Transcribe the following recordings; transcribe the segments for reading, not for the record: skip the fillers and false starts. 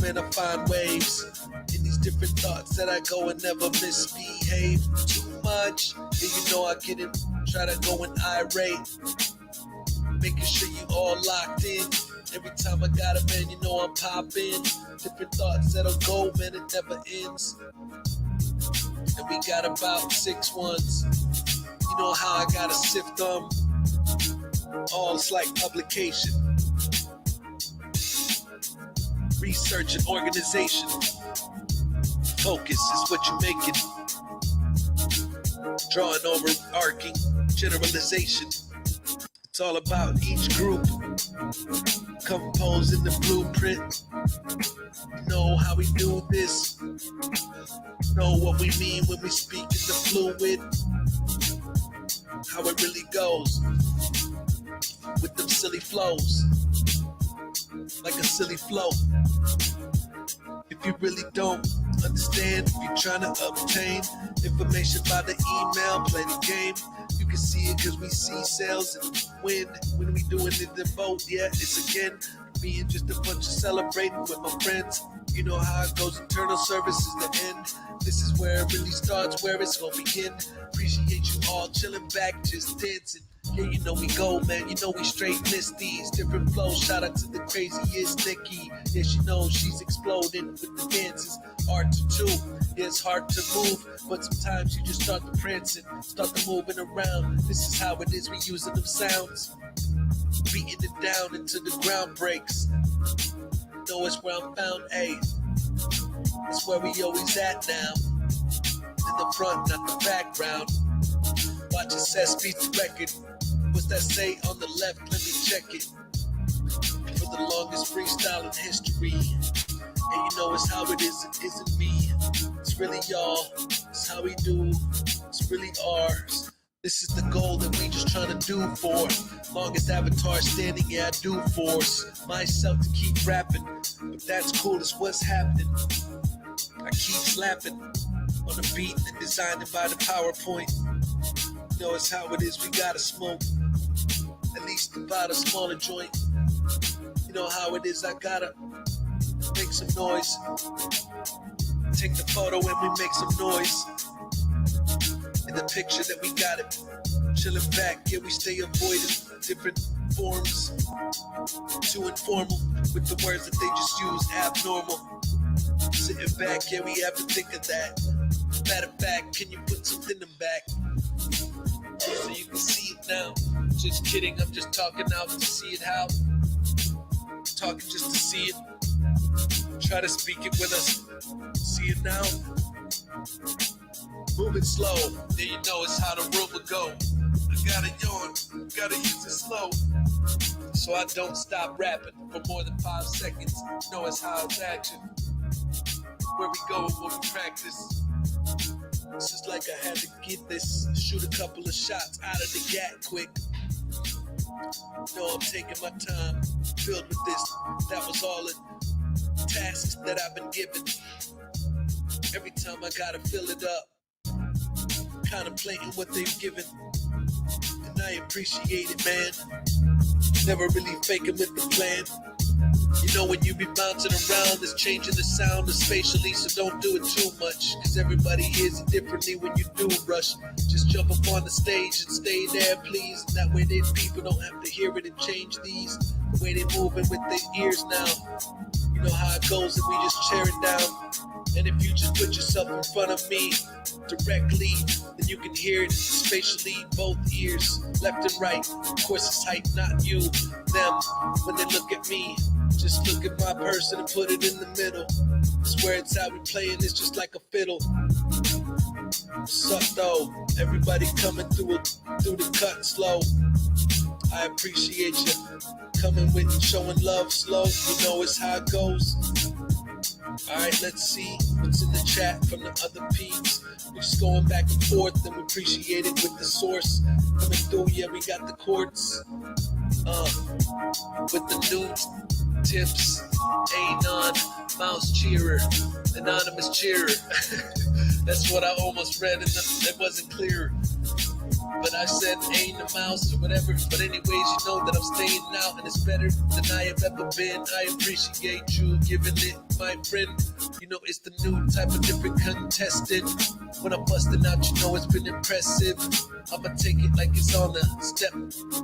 man, I find waves in these different thoughts that I go and never misbehave too much. And you know I get it, try to go and irate, making sure you all locked in. Every time I got it, man, you know I'm popping. Different thoughts that'll go, man, it never ends. And we got about 6 ones. You know how I gotta sift them. All it's like publication, research and organization. Focus is what you make it. Drawing overarching generalization. It's all about each group composing the blueprint. You know how we do this. Know what we mean when we speak in the fluid. How it really goes with them silly flows, like a silly flow. If you really don't understand, if you're trying to obtain information by the email, play the game. You can see it cause we see sales and win when we doing it the vote. Yeah, it's again being just a bunch of celebrating with my friends. You know how it goes, eternal service is the end. This is where it really starts, where it's gonna begin. Appreciate you all chilling back, just dancing. Yeah, you know we go, man. You know we straight miss these different flows. Shout out to the craziest Nikki. Yeah, she knows she's exploding with the dances. Hard to do. Yeah, it's hard to move, but sometimes you just start to prancing, start to moving around. This is how it is. We using them sounds, beating it down until the ground breaks. Know it's where I'm found. Hey, it's where we always at now. In the front, not the background. Watch it, says beat the record. What's that say on the left? Let me check it. For the longest freestyle in history. And you know it's how it is, it isn't me. It's really y'all. It's how we do. It's really ours. This is the goal that we just trying to do for. Longest avatar standing, yeah, I do force myself to keep rapping. But that's cool, it's what's happening. I keep slapping on the beat and designing by the PowerPoint. You know it's how it is, we gotta smoke. At least about a smaller joint. You know how it is, I gotta make some noise. Take the photo and we make some noise. In the picture that we got it. Chilling back, yeah, we stay avoiding different forms. Too informal with the words that they just use, abnormal. Sitting back, yeah, we have to think of that. Matter of fact, can you put something in back? So you can see it now. Just kidding, I'm just talking out to see it how. Talking just to see it. Try to speak it with us. See it now. Moving slow, then you know it's how the room will go. I gotta yawn, gotta use it slow, so I don't stop rapping for more than 5 seconds. You know it's how it's action. Where we go when we practice. This is like I had to get this. Shoot a couple of shots out of the gat quick. You know I'm taking my time, filled with this. That was all the tasks that I've been given. Every time I gotta fill it up. Contemplating what they've given, and I appreciate it, man. Never really faking with the plan. You know when you be bouncing around, it's changing the sound spatially, so don't do it too much, cause everybody hears it differently when you do rush. Just jump up on the stage and stay there, please. That way then people don't have to hear it and change these. The way they moving with their ears now. You know how it goes and we just tear it down. And if you just put yourself in front of me directly, then you can hear it spatially, both ears, left and right. Of course it's hype, not you, them. When they look at me, just look at my person and put it in the middle. Swear it's how we playing, it's just like a fiddle. Suck though, everybody coming through the cut slow. I appreciate you coming with and showing love slow. You know it's how it goes. Alright, let's see what's in the chat from the other peeps. We're just going back and forth and we appreciate it with the source. Coming through, yeah, we got the chords. With the new tips. Anon, mouse cheerer, anonymous cheerer. That's what I almost read and it wasn't clear. but I said ain't a mouse or whatever. But anyways, you know that I'm staying out and it's better than I have ever been. I appreciate you giving it, my friend. You know it's the new type of different contestant. When I'm busting out, you know it's been impressive. I'ma take it like it's on a step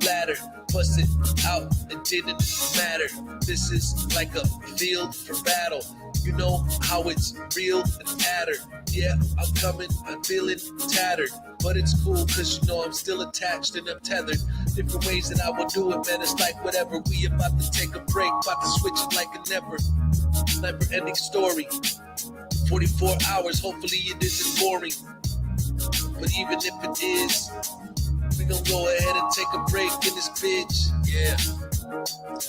ladder. Bust it out, it didn't matter. This is like a field for battle. You know how it's real and tattered. Yeah, I'm coming, I'm feeling tattered. But it's cool, cause you know I'm still attached and I'm tethered. Different ways that I will do it, man, it's like whatever. We about to take a break, about to switch it like a never ending story. 44 hours, hopefully it isn't boring. But even if it is, we gonna go ahead and take a break in this bitch. Yeah.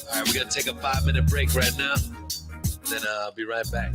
Alright, we're gonna take a 5-minute break right now. Then I'll be right back.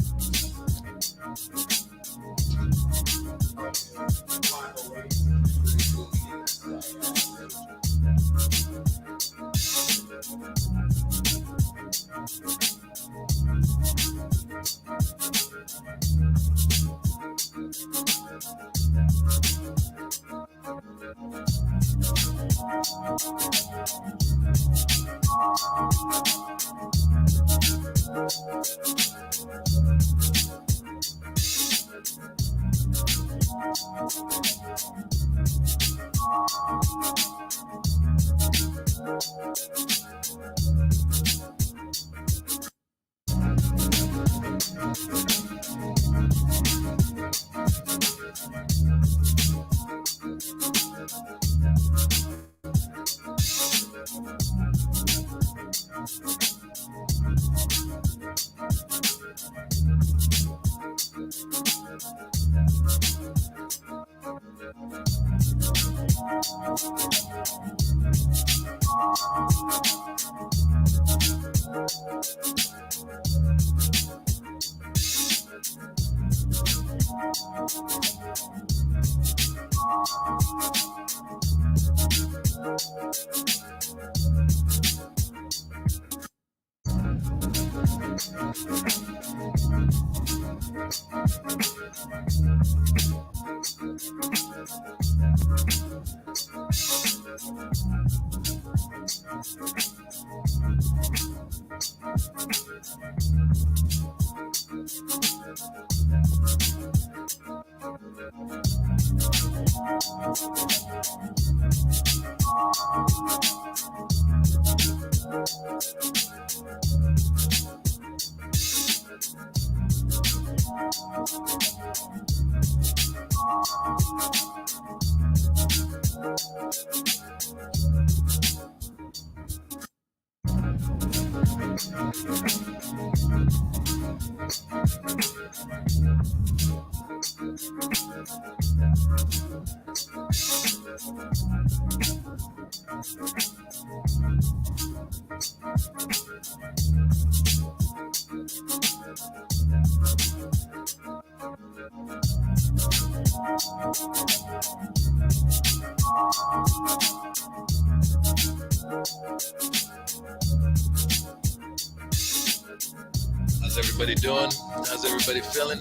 How's everybody doing? How's everybody feeling?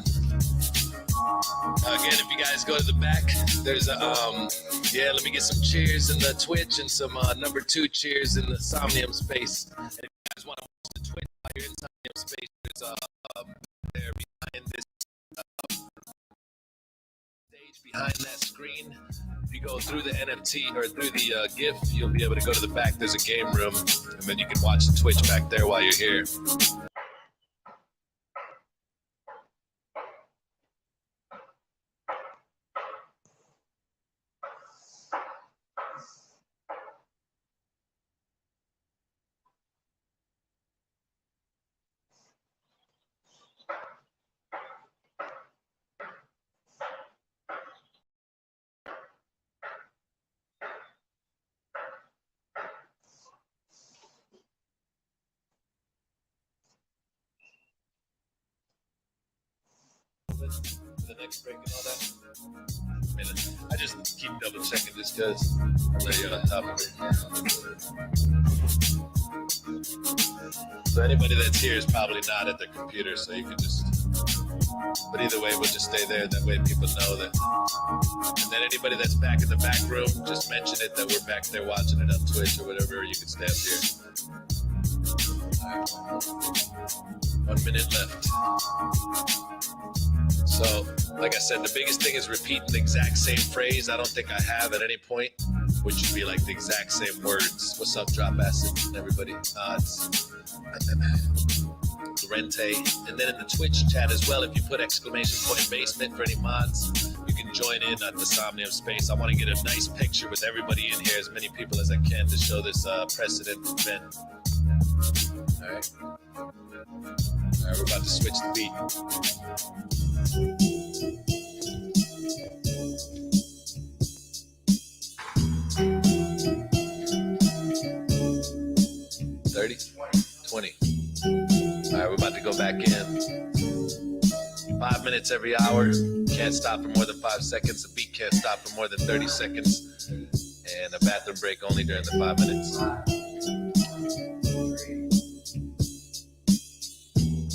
Again, if you guys go to the back, there's a, let me get some cheers in the Twitch and some number 2 cheers in the Somnium space. And if you guys want to watch the Twitch while you're in Somnium space, there's there behind this stage, behind that screen. If you go through the NFT or through the GIF, you'll be able to go to the back. There's a game room, and then you can watch the Twitch back there while you're here. For the next break and all that. I just keep double checking just because I'm not on top of it. So anybody that's here is probably not at their computer, so you can just But either way, we'll just stay there. That way people know that. And then anybody that's back in the back room, just mention it that we're back there watching it on Twitch or whatever. You can stay up here. All right. 1 minute left. So, like I said, the biggest thing is repeating the exact same phrase. I don't think I have at any point, which would be like the exact same words. What's up, Drop Acid? Everybody nods. Rente. And then in the Twitch chat as well, if you put exclamation point basement for any mods, you can join in at the Somnium space. I want to get a nice picture with everybody in here, as many people as I can, to show this precedent event. All right. All right, we're about to switch the beat. $30, $20. All right, we're about to go back in. 5 minutes every hour. Can't stop for more than 5 seconds. The beat can't stop for more than 30 seconds. And a bathroom break only during the 5 minutes.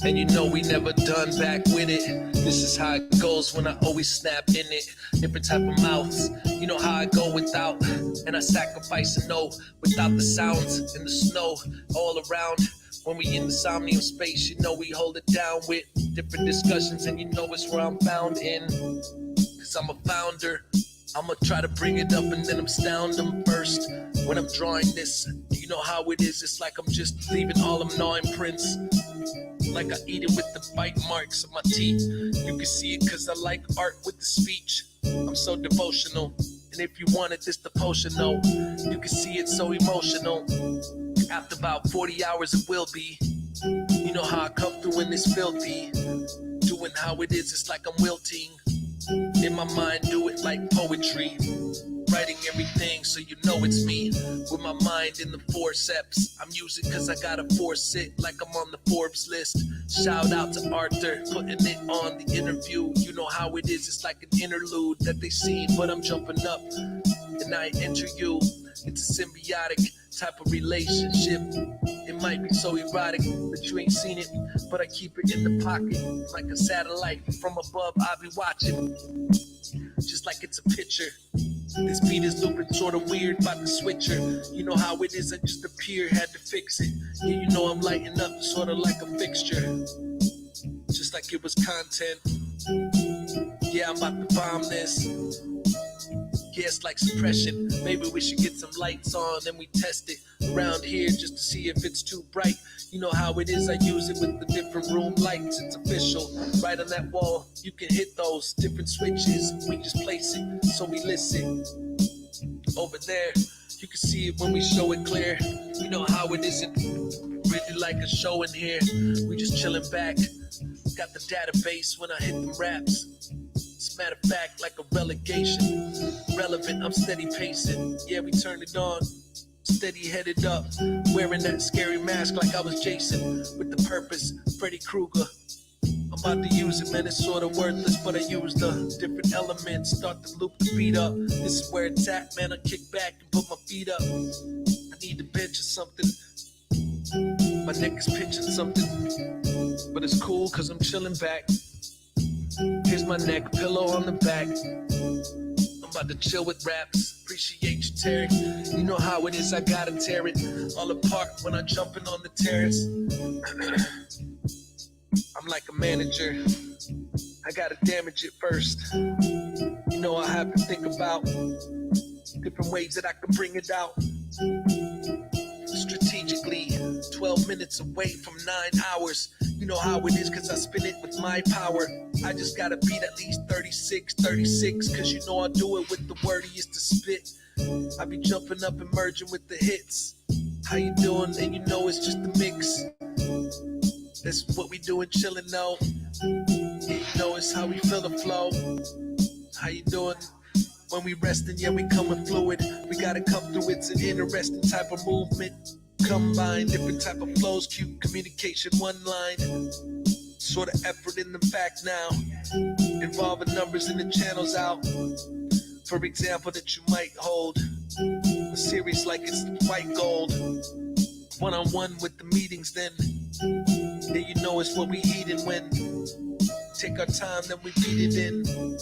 And you know we never done back with it. This is how it goes when I always snap in it. Different type of mouths. You know how I go without. And I sacrifice and know without the sounds and the snow all around. When we in the Somnium space, you know we hold it down with different discussions, and you know it's where I'm found in. Cause I'm a founder. I'ma try to bring it up and then astound them first. When I'm drawing this, you know how it is. It's like I'm just leaving all them gnawing prints. Like I eat it with the bite marks of my teeth. You can see it cause I like art with the speech. I'm so devotional. And if you wanted this the potion, no, you can see it so emotional. After about 40 hours it will be. You know how I come through in this filthy. Doing how it is, it's like I'm wilting. In my mind, do it like poetry. Writing everything so you know it's me. With my mind in the forceps. I'm using cause I gotta force it like I'm on the Forbes list. Shout out to Arthur, putting it on the interview. You know how it is, it's like an interlude that they see. But I'm jumping up and I enter you. It's a symbiotic type of relationship. It might be so erotic that you ain't seen it, but I keep it in the pocket like a satellite. From above I'll be watching, just like it's a picture. This beat is looping sort of weird, about the switcher. You know how it is, I just appear, had to fix it. Yeah, you know I'm lighting up sort of like a fixture, just like it was content. Yeah, I'm about to bomb this. Yeah, it's like suppression. Maybe we should get some lights on and we test it around here just to see if it's too bright. You know how it is, I use it with the different room lights. It's official. Right on that wall, you can hit those different switches. We just place it, so we listen. Over there, you can see it when we show it clear. You know how it isn't really like a show in here. We just chilling back. Got the database when I hit them raps. As a matter of fact, like a relegation. Relevant, I'm steady pacing. Yeah, we turned it on. Steady headed up. Wearing that scary mask like I was Jason. With the purpose, Freddy Krueger. I'm about to use it, man, it's sort of worthless, but I use the different elements. Start to loop the beat up. This is where it's at, man, I kick back and put my feet up. I need to bench or something. My neck is pinching something. But it's cool, cause I'm chilling back. Here's my neck pillow on the back. I'm about to chill with raps. Appreciate you, Terry. You know how it is, I gotta tear it all apart when I'm jumping on the terrace. I'm like a manager. I gotta damage it first. You know I have to think about different ways that I can bring it out. Strategically, 12 minutes away from 9 hours. You know how it is, cause I spin it with my power. I just gotta beat at least 36, cause you know I do it with the wordiest to spit. I be jumping up and merging with the hits. How you doing? And you know it's just a mix. That's what we doing, chillin' though. Yeah, you know it's how we feel the flow. How you doing? When we resting, yeah, we coming fluid. We gotta come through, it's an interesting type of movement. Combine different type of flows, cute communication, one line. Sort of effort in the fact now. Involving numbers in the channels out. For example, that you might hold a series like it's white gold. One-on-one with the meetings then. Yeah, you know it's what we eating when take our time, then we beat it in.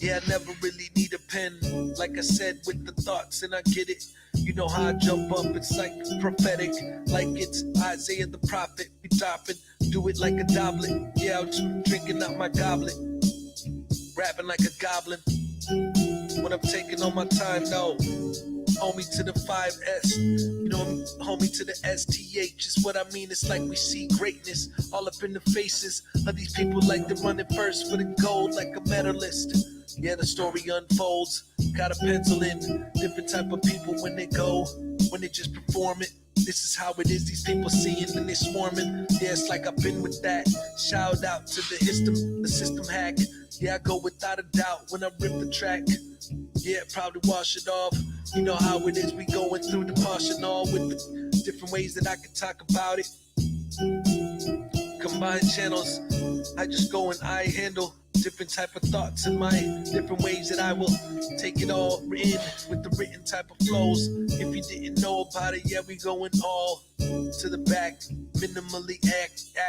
Yeah, I never really need a pen. Like I said, with the thoughts, and I get it. You know how I jump up, it's like prophetic. Like it's Isaiah the prophet. We dropping, do it like a goblet. Yeah, I'm drinking out my goblet. Rapping like a goblin. When I'm taking all my time, no. Homie to the 5S, you know, homie to the STH is what I mean. It's like we see greatness all up in the faces of these people, like they're running first for the gold like a medalist. Yeah, the story unfolds, got a pencil in. Different type of people when they go, when they just perform it. This is how it is, these people seeing and they swarming. Yeah, it's like I've been with that. Shout out to the system hack. Yeah, I go without a doubt when I rip the track. Yeah, probably wash it off. You know how it is, we going through the posh and all with the different ways that I can talk about it. Combined channels, I just go and I handle different type of thoughts in my different ways that I will take it all in with the written type of flows. If you didn't know about it, yeah, we going all to the back, minimally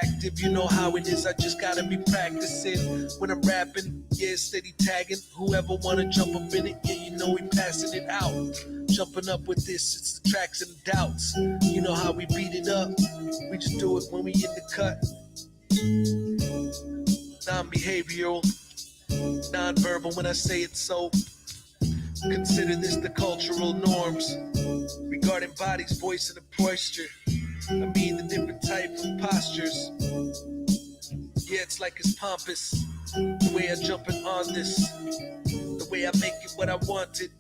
active. You know how it is, I just gotta be practicing when I'm rapping. Yeah, steady tagging, whoever wanna jump up in it, yeah, you know we passing it out. Jumping up with this, it's the tracks and the doubts. You know how we beat it up, we just do it when we in the cut. Non-behavioral, non-verbal when I say it so. Consider this the cultural norms regarding bodies, voice, and the posture. I mean the different type of postures. Yeah, it's like it's pompous, the way I'm jumping on this, the way I make it what I wanted.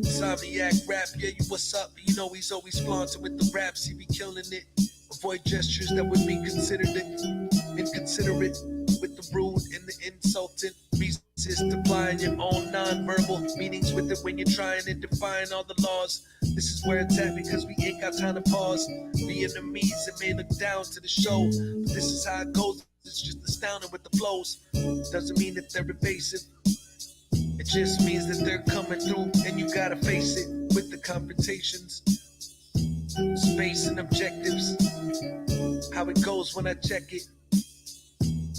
Somnium rap, yeah, you what's up? You know he's always flaunting with the raps, he be killing it. Avoid gestures that would be considered inconsiderate, with the rude and the insultant. Resist applying your own non-verbal meanings with it when you're trying to define all the laws. This is where it's at because we ain't got time to pause. The enemies that may look down to the show, but this is how it goes. It's just astounding with the flows. Doesn't mean that they're evasive. It just means that they're coming through and you gotta face it with the confrontations. Space and objectives. How it goes when I check it.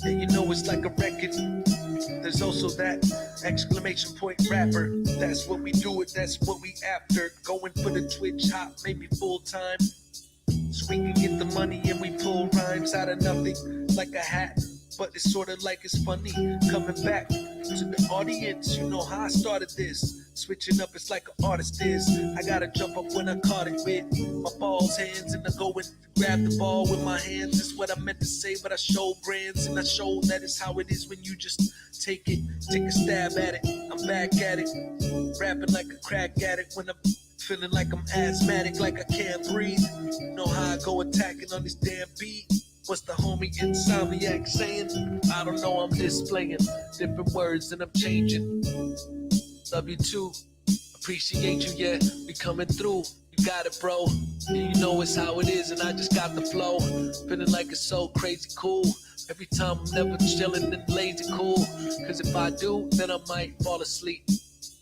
And you know it's like a record. There's also that exclamation point rapper. That's what we do it, that's what we after. Going for the Twitch hop, maybe full time. So we can get the money and we pull rhymes out of nothing like a hat. But it's sort of like it's funny coming back to the audience. You know how I started this. Switching up, it's like an artist is. I gotta jump up when I caught it with my balls, hands, and I go and grab the ball with my hands. It's what I meant to say, but I show brands and I show that it's how it is when you just take a stab at it. I'm back at it, rapping like a crack addict when I'm feeling like I'm asthmatic, like I can't breathe. You know how I go attacking on this damn beat. What's the homie Insomniac saying? I don't know, I'm displaying different words and I'm changing. Love you too, appreciate you, yeah, we coming through. You got it, bro, and you know it's how it is, and I just got the flow. Feeling like it's so crazy cool. Every time I'm never chilling and lazy cool. Cause if I do, then I might fall asleep.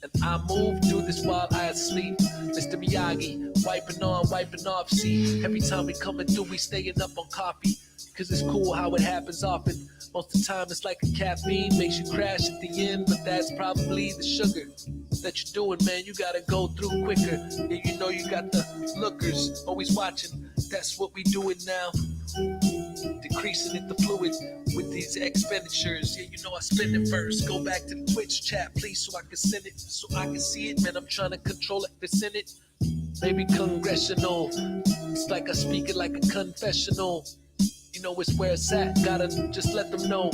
And I move, do this while I sleep. Mr. Miyagi, wiping on, wiping off. See, every time we coming through, we staying up on coffee. Cause it's cool how it happens often. Most of the time it's like a caffeine, makes you crash at the end. But that's probably the sugar that you're doing, man. You gotta go through quicker. Yeah, you know you got the lookers always watching. That's what we doing now. Decreasing it, the fluid with these expenditures. Yeah, you know I spend it first. Go back to the Twitch chat, please, so I can send it, so I can see it. Man, I'm trying to control it. If it's in it, maybe congressional. It's like I speak it like a confessional. You know it's where it's at. Gotta just let them know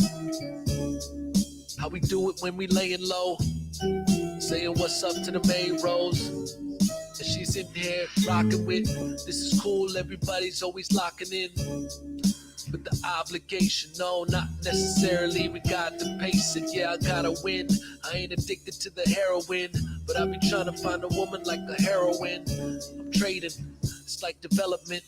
how we do it when we laying low. Saying what's up to the main Rose. And she's in here rocking with. This is cool, everybody's always locking in. But the obligation, no, not necessarily. We got to pace it, yeah, I gotta win. I ain't addicted to the heroin, but I be trying to find a woman like a heroine. I'm trading, it's like development.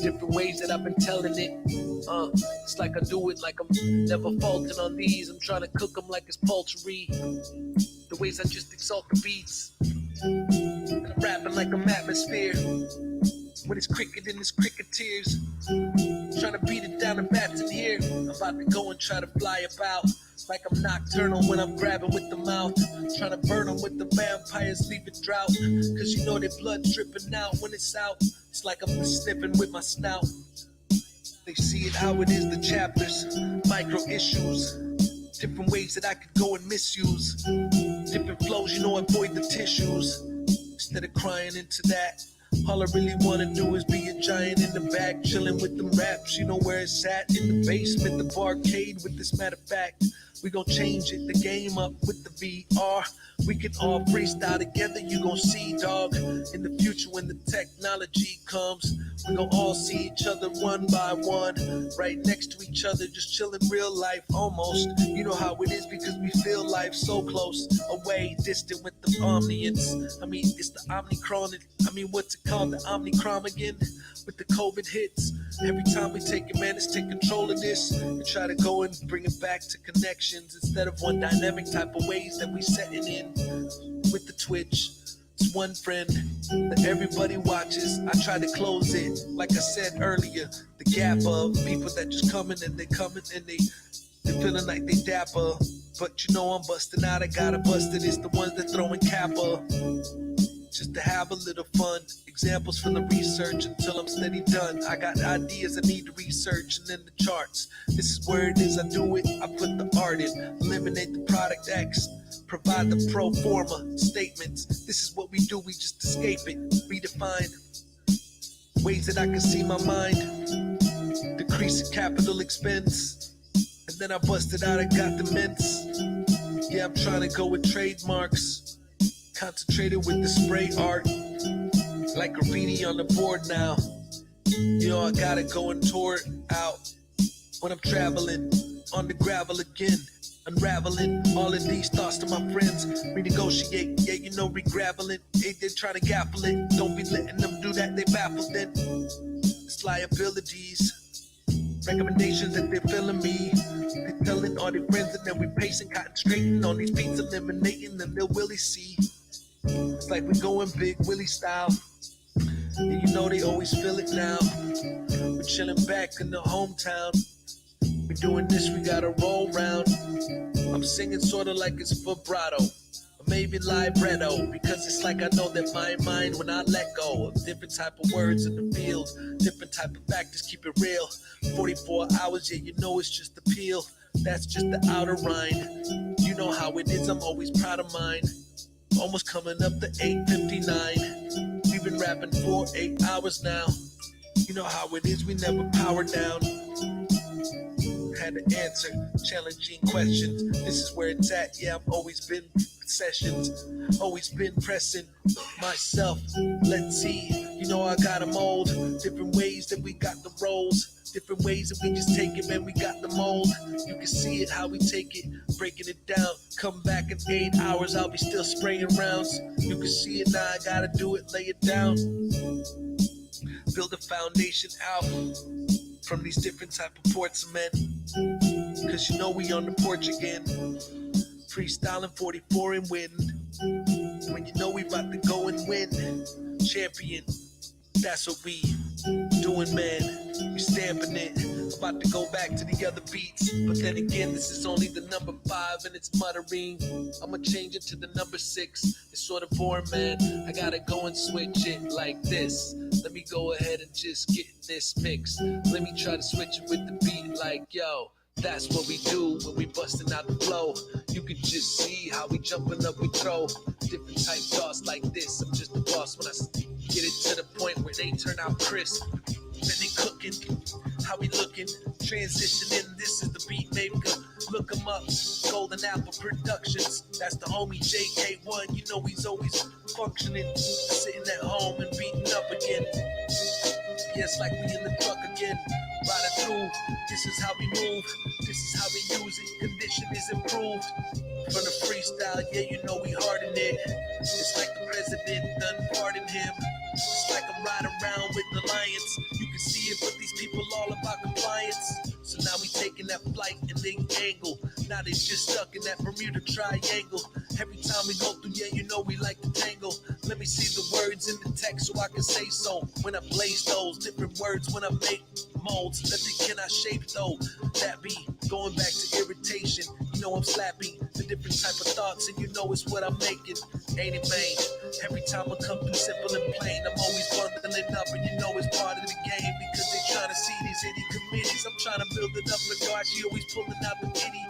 Different ways that I've been telling it. It's like I do it like I'm never faulting on these. I'm trying to cook them like it's poultry. The ways I just exalt the beats. And I'm rapping like I'm atmosphere. When it's cricket and it's cricketers, trying to beat it down the bats in here. I'm about to go and try to fly about, like I'm nocturnal when I'm grabbing with the mouth, trying to burn them with the vampires, leave it drought, cause you know their blood's dripping out when it's out. It's like I'm sniffing with my snout. They see it how it is, the chapters, micro issues, different ways that I could go and misuse, different flows, you know, avoid the tissues, instead of crying into that. All I really wanna do is be a giant in the back, chilling with them raps, you know where it's at, in the basement, the barcade with this matter of fact. We gon' change it, the game up with the VR. We can all freestyle together, you gon' see, dog. In the future when the technology comes, we gon' all see each other one by one, right next to each other, just chilling real life almost. You know how it is because we feel life so close, away, distant with the omniance. I mean, it's the Omicron, what's it called, the Omicron again? With the COVID hits, every time we take it, man, let's take control of this and try to go and bring it back to connections instead of one dynamic type of ways that we setting in with the Twitch. It's one friend that everybody watches. I try to close it, like I said earlier, the gap of people that just coming and they feeling like they dapper. But you know I'm busting out, I gotta bust it. It's the ones that throwing kappa, just to have a little fun. Examples from the research until I'm steady done. I got ideas I need to research and then the charts. This is where it is, I do it, I put the art in. Eliminate the product X, provide the pro forma statements. This is what we do, we just escape it. Redefine ways that I can see my mind, decrease in capital expense. And then I busted out, I got the mints. Yeah, I'm trying to go with trademarks, concentrated with the spray art, like graffiti on the board now. You know I gotta go and tour it out when I'm traveling on the gravel again, unraveling all of these thoughts to my friends. Renegotiate, yeah, you know, re-graveling. Hey, they're trying to gapple it. Don't be letting them do that, they baffled it. It's liabilities, recommendations that they're filling me. They're telling all their friends and then we pacing, concentrating on these beats, eliminating them, they'll really see. It's like we're going big Willie style. And you know they always feel it now. We're chilling back in the hometown. We're doing this, we gotta roll round. I'm singing sorta like it's vibrato, or maybe libretto, because it's like I know that my mind when I let go of different type of words in the field, different type of factors, keep it real. 44 hours, yeah, you know it's just the peel. That's just the outer rind. You know how it is, I'm always proud of mine. Almost coming up to 8:59. We've been rapping for 8 hours now. You know how it is, we never power down. Had to answer challenging questions. This is where it's at. Yeah, I've always been sessions, always been pressing myself. Let's see, you know I got a mold, different ways that we got the roles, different ways that we just take it, man, we got the mold. You can see it, how we take it, breaking it down. Come back in 8 hours, I'll be still spraying rounds. You can see it now, I gotta do it, lay it down. Build a foundation out from these different type of ports of men. Cause you know we on the porch again. Freestyling 44 and win. When you know we about to go and win. Champion, that's what we doing, man. We stamping it. About to go back to the other beats. But then again, this is only the number 5 and it's muttering. I'ma change it to the number 6. It's sort of boring, man. I gotta go and switch it like this. Let me go ahead and just get this mix. Let me try to switch it with the beat like, yo. That's what we do when we busting out the flow. You can just see how we jumping up, we throw different type thoughts like this. I'm just the boss when I get it to the point where they turn out crisp. Then they cooking, how we looking, transitioning. This is the beat maker. Look him up, Golden Apple Productions. That's the homie JK1. You know he's always functioning, sitting at home and beating up again. Yes, like we in the truck again, riding through. This is how we move, this is how we use it. Condition is improved from the freestyle. Yeah, you know we hard in it. It's like the president done pardon him. It's like I'm riding around with the lions. You can see it, but these people all about compliance. So now we taking that flight and they angle. Now they just stuck in that Bermuda Triangle. Every time we go through, yeah, you know we like to tangle. Let me see the words in the text so I can say so. When I blaze those different words, when I make molds that they cannot shape though. That be going back to irritation. You know I'm slappy, the different type of thoughts, and you know it's what I'm making. Ain't it, man? Every time I come through simple and plain, I'm always bundling up, and you know it's part of the game because they trying to see these itty committees. I'm trying to build it up, but God, she always pulling out the titty.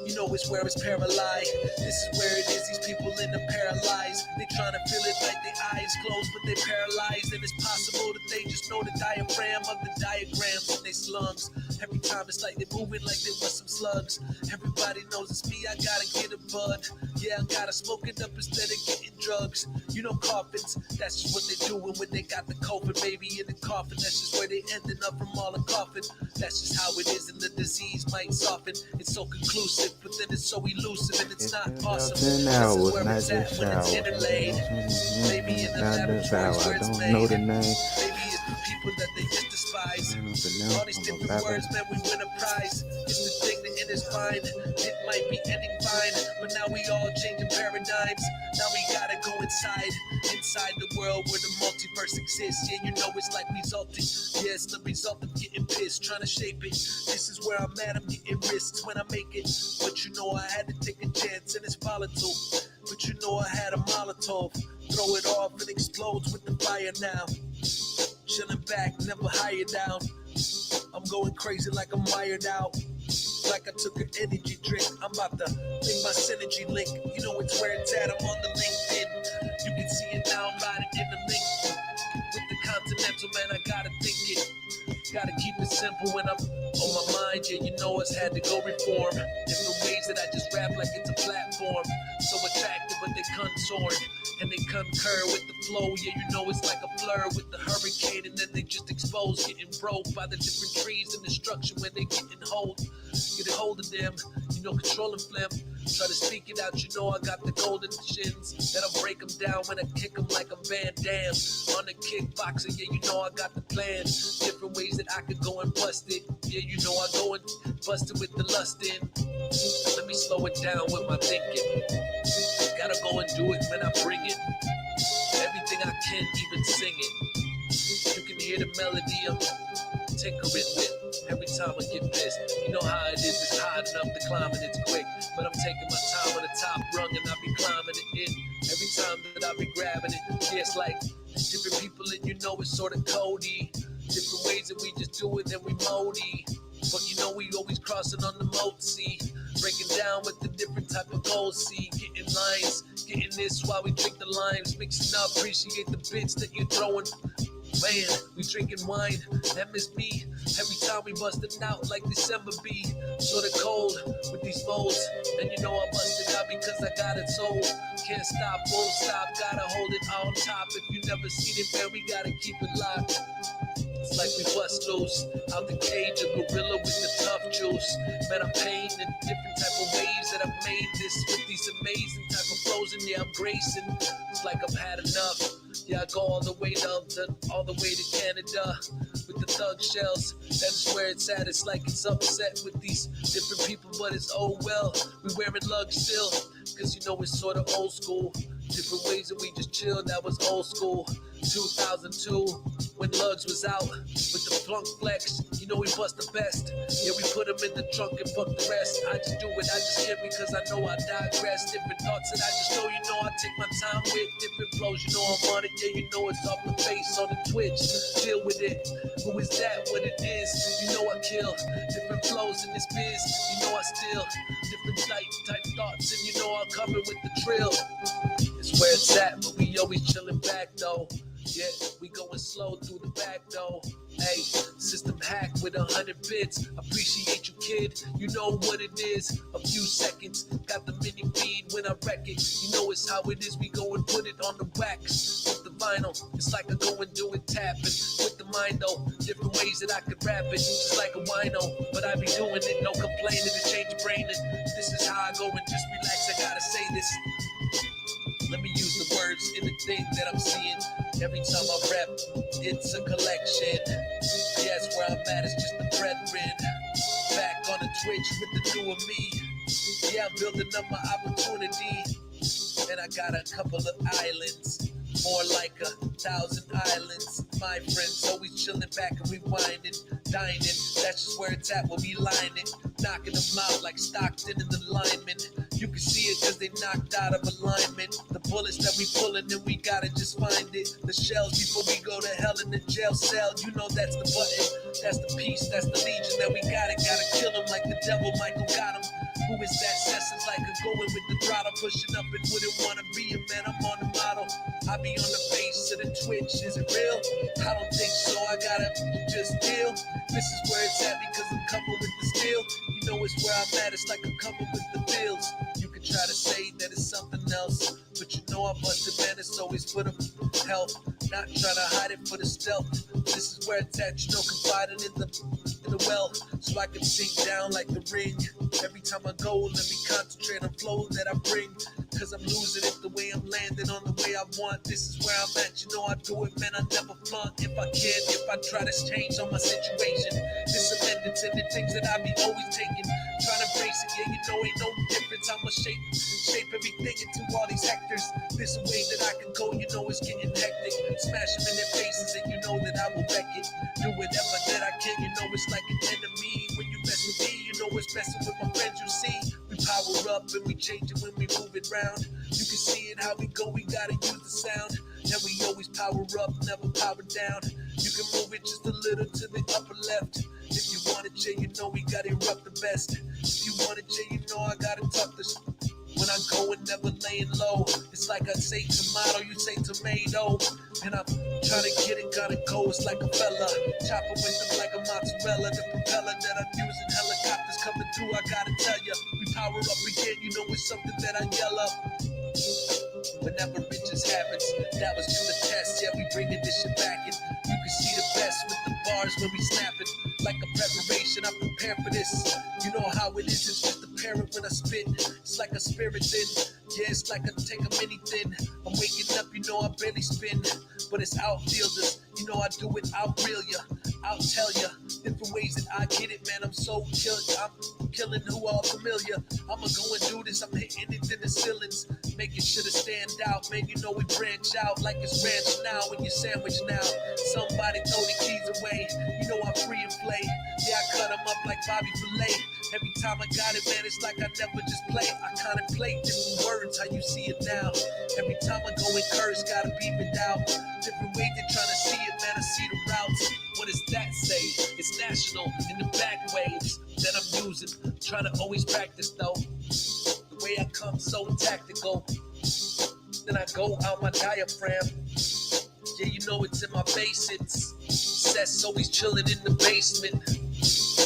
You know it's where it's paralyzed. This is where it is. These people in the paralyzed. They trying to feel it like their eyes closed, but they paralyzed. And it's possible that they just know the diaphragm of the diagrams in their slums. Every time it's like they're moving like they want some slugs. Everybody knows it's me. I gotta get a bud. Yeah, I gotta smoke it up instead of getting drugs. You know coffins. That's just what they're doing when they got the COVID baby in the coffin. That's just where they ending up from all the coughing. That's just how it is, and the disease might soften. It's so conclusive, but then it's so elusive, and it's not awesome. This is where it's at when it's interlaid. Maybe in the laboratories where it's made. Maybe it's the people that they just despise. All these different words, man, we win a prize. It's the thing that it is fine. It might be ending fine, but now we all changing paradigms. Now we gotta go inside the world where the multiverse exists. Yeah, you know it's like resulting. Yeah, it's the result of getting pissed, trying to shape it. This is where I'm at, I'm getting risks when I make it. But you know I had to take a chance and it's volatile. But you know I had a Molotov. Throw it off and explodes with the fire now. Chilling back, never higher down. I'm going crazy like I'm wired out. Like I took an energy drink. I'm about to make my synergy link. You know it's where it's at. I'm on the LinkedIn. You can see it now. I'm riding in the link. With the Continental, man, I gotta think it. Gotta keep it simple when I'm on my mind. Yeah, you know it's had to go reform. Different ways that I just rap like it's a platform. So attractive, but they contort. And they concur with the flow. Yeah, you know it's like a blur with the hurricane. And then they just expose, getting broke by the different trees and destruction when they getting hold. Get a hold of them, you know, controlling phlegm. Try to speak it out, you know I got the golden shins. That'll break them down when I kick them like I'm Van Damme. On the kickboxer, yeah, you know I got the plan. Different ways that I could go and bust it. Yeah, you know I go and bust it with the lust in. Let me slow it down with my thinking. Gotta go and do it when I bring it. Everything I can, even sing it. You can hear the melody I'm tinkering with. Every time I get pissed, you know how it is. It's hard enough to climb and it's quick, but I'm taking my time on the top rung and I be climbing it in. Every time that I be grabbing it, yeah, it's like different people and you know it's sort of Cody. Different ways that we just do it and we moldy. But you know we always crossing on the moat, see. Breaking down with the different type of goals, see. Getting lines, getting this while we drink the limes. Mixing up, appreciate the bits that you're throwing. Man, we drinking wine, that miss me. Every time we busting out like December be. Sorta cold with these molds. And you know I busted out because I got it sold. Can't stop, won't stop, gotta hold it on top. If you never seen it, man, we gotta keep it locked. It's like we bust loose out the cage, a gorilla with the tough juice. Man, I'm painting in different type of ways that I've made this with these amazing type of flows, and yeah, I'm gracing. It's like I've had enough. Yeah, I go all the way down to all the way to Canada with the thug shells. That's where it's at. It's like it's upset with these different people, but it's oh well. We wearing lugs still, cause you know it's sort of old school. Different ways that we just chilled, that was old school. 2002, when Lugs was out with the flunk flex, you know we bust the best. Yeah, we put them in the trunk and fuck the rest. I just do it, I just can't because I know I digress. Different thoughts that I just know, you know I take my time with. Different flows, you know I'm on it, yeah, you know it's off the face on the Twitch. Deal with it, who is that, what it is, you know I kill. Different flows in this biz, you know I steal. Different type thoughts and you know I'm coming with the trill. It's where it's at, but we always chilling back though. Yeah, we going slow through the back though. Hey, system hack with 100 bits. Appreciate you, kid. You know what it is. A few seconds, got the mini feed when I wreck it. You know it's how it is. We go and put it on the wax with the vinyl. It's like I go and do it tapping with the mind though. Different ways that I could rap it, just like a wino. But I be doing it, no complaining to change your brain. And this is how I go and just relax. I gotta say this. Let me use the words in the thing that I'm seeing. Every time I rap, it's a collection. Yeah, it's where I'm at, it's just the brethren. switch with the newer me. Yeah, I'm building up my opportunity. And I got a couple of islands, more like 1,000 islands. My friends always chilling back and rewinding, dining. That's just where it's at, we'll be lining, knocking them out like Stockton in the linemen. You can see it cause they knocked out of alignment. The bullets that we pulling and we gotta just find it. The shells before we go to hell in the jail cell. You know that's the button, that's the piece, that's the legion that we gotta kill him like the devil Michael got him. Who is that? Sessions like a going with the throttle, pushing up and wouldn't wanna be a man. I'm on the model. I be on the face of the Twitch. Is it real? I don't think so. I gotta just deal. This is where it's at because I'm coming with the steel. You know it's where I'm at. It's like I'm coming with the bills. You can try to say that it's something else, but you know I busted, man. It's always for the health, not trying to hide it for the stealth. This is where it's at. You know, confiding in the well, so I can sink down like the ring. Every time I go, let me concentrate on flow that I bring, cause I'm losing it the way I'm landing on the way I want. This is where I'm at, you know I do it, man, I never flaunt. If I can, if I try to change on my situation, this amendments and the things that I be always taking, trying to brace it, yeah, you know ain't no difference. I'ma shape everything into all these hectares. This way that I can go, you know it's getting hectic. Smash them in their faces and you know that I will wreck it. Do whatever that I can, you know it's like an enemy. When you mess with me, you know it's messing with my friends, you see. We power up and we change it when we move it round. You can see it how we go, we gotta use the sound. And we always power up, never power down. You can move it just a little to the upper left. If you want it, yeah, you know we gotta erupt the best. If you want it, yeah, you know I gotta talk this. When I go and never laying low, it's like I say tomato, you say tomato. And I'm trying to get it, gotta go, it's like a fella. Chopping with them like a mozzarella. The propeller that I'm using, helicopters coming through, I gotta tell ya. We power up again, you know it's something that I yell up. Whenever it just happens, that was just a test, yeah, we bringing this shit back in. You can see the best with the bars when we snap it. Like a preparation, I prepare for this. You know how it is, it's just apparent when I spit. It's like a spirit thin, yeah, it's like I take a mini thin. I'm waking up, you know I barely spin, but it's outfielders. You know I do it, I'll reel ya, I'll tell ya. Different ways that I get it, man, I'm so I'm killing who all familiar. I'ma go and do this, I'm hitting it in the ceilings. Making sure to stand out, man, you know we branch out like it's ranch now when you sandwich now. Somebody throw the keys away, you know I'm free and play. Yeah, I cut them up like Bobby Filet. Every time I got it, man, it's like I never just play. I contemplate different words, how you see it now. Every time I go and curse, gotta beep it out. Different ways they're trying to see it, man, I see the routes. What does that say? It's national in the back waves that I'm using. Trying to always practice though. The way I come so tactical. Then I go out my diaphragm. Yeah, you know it's in my basics. Seth's always chilling in the basement.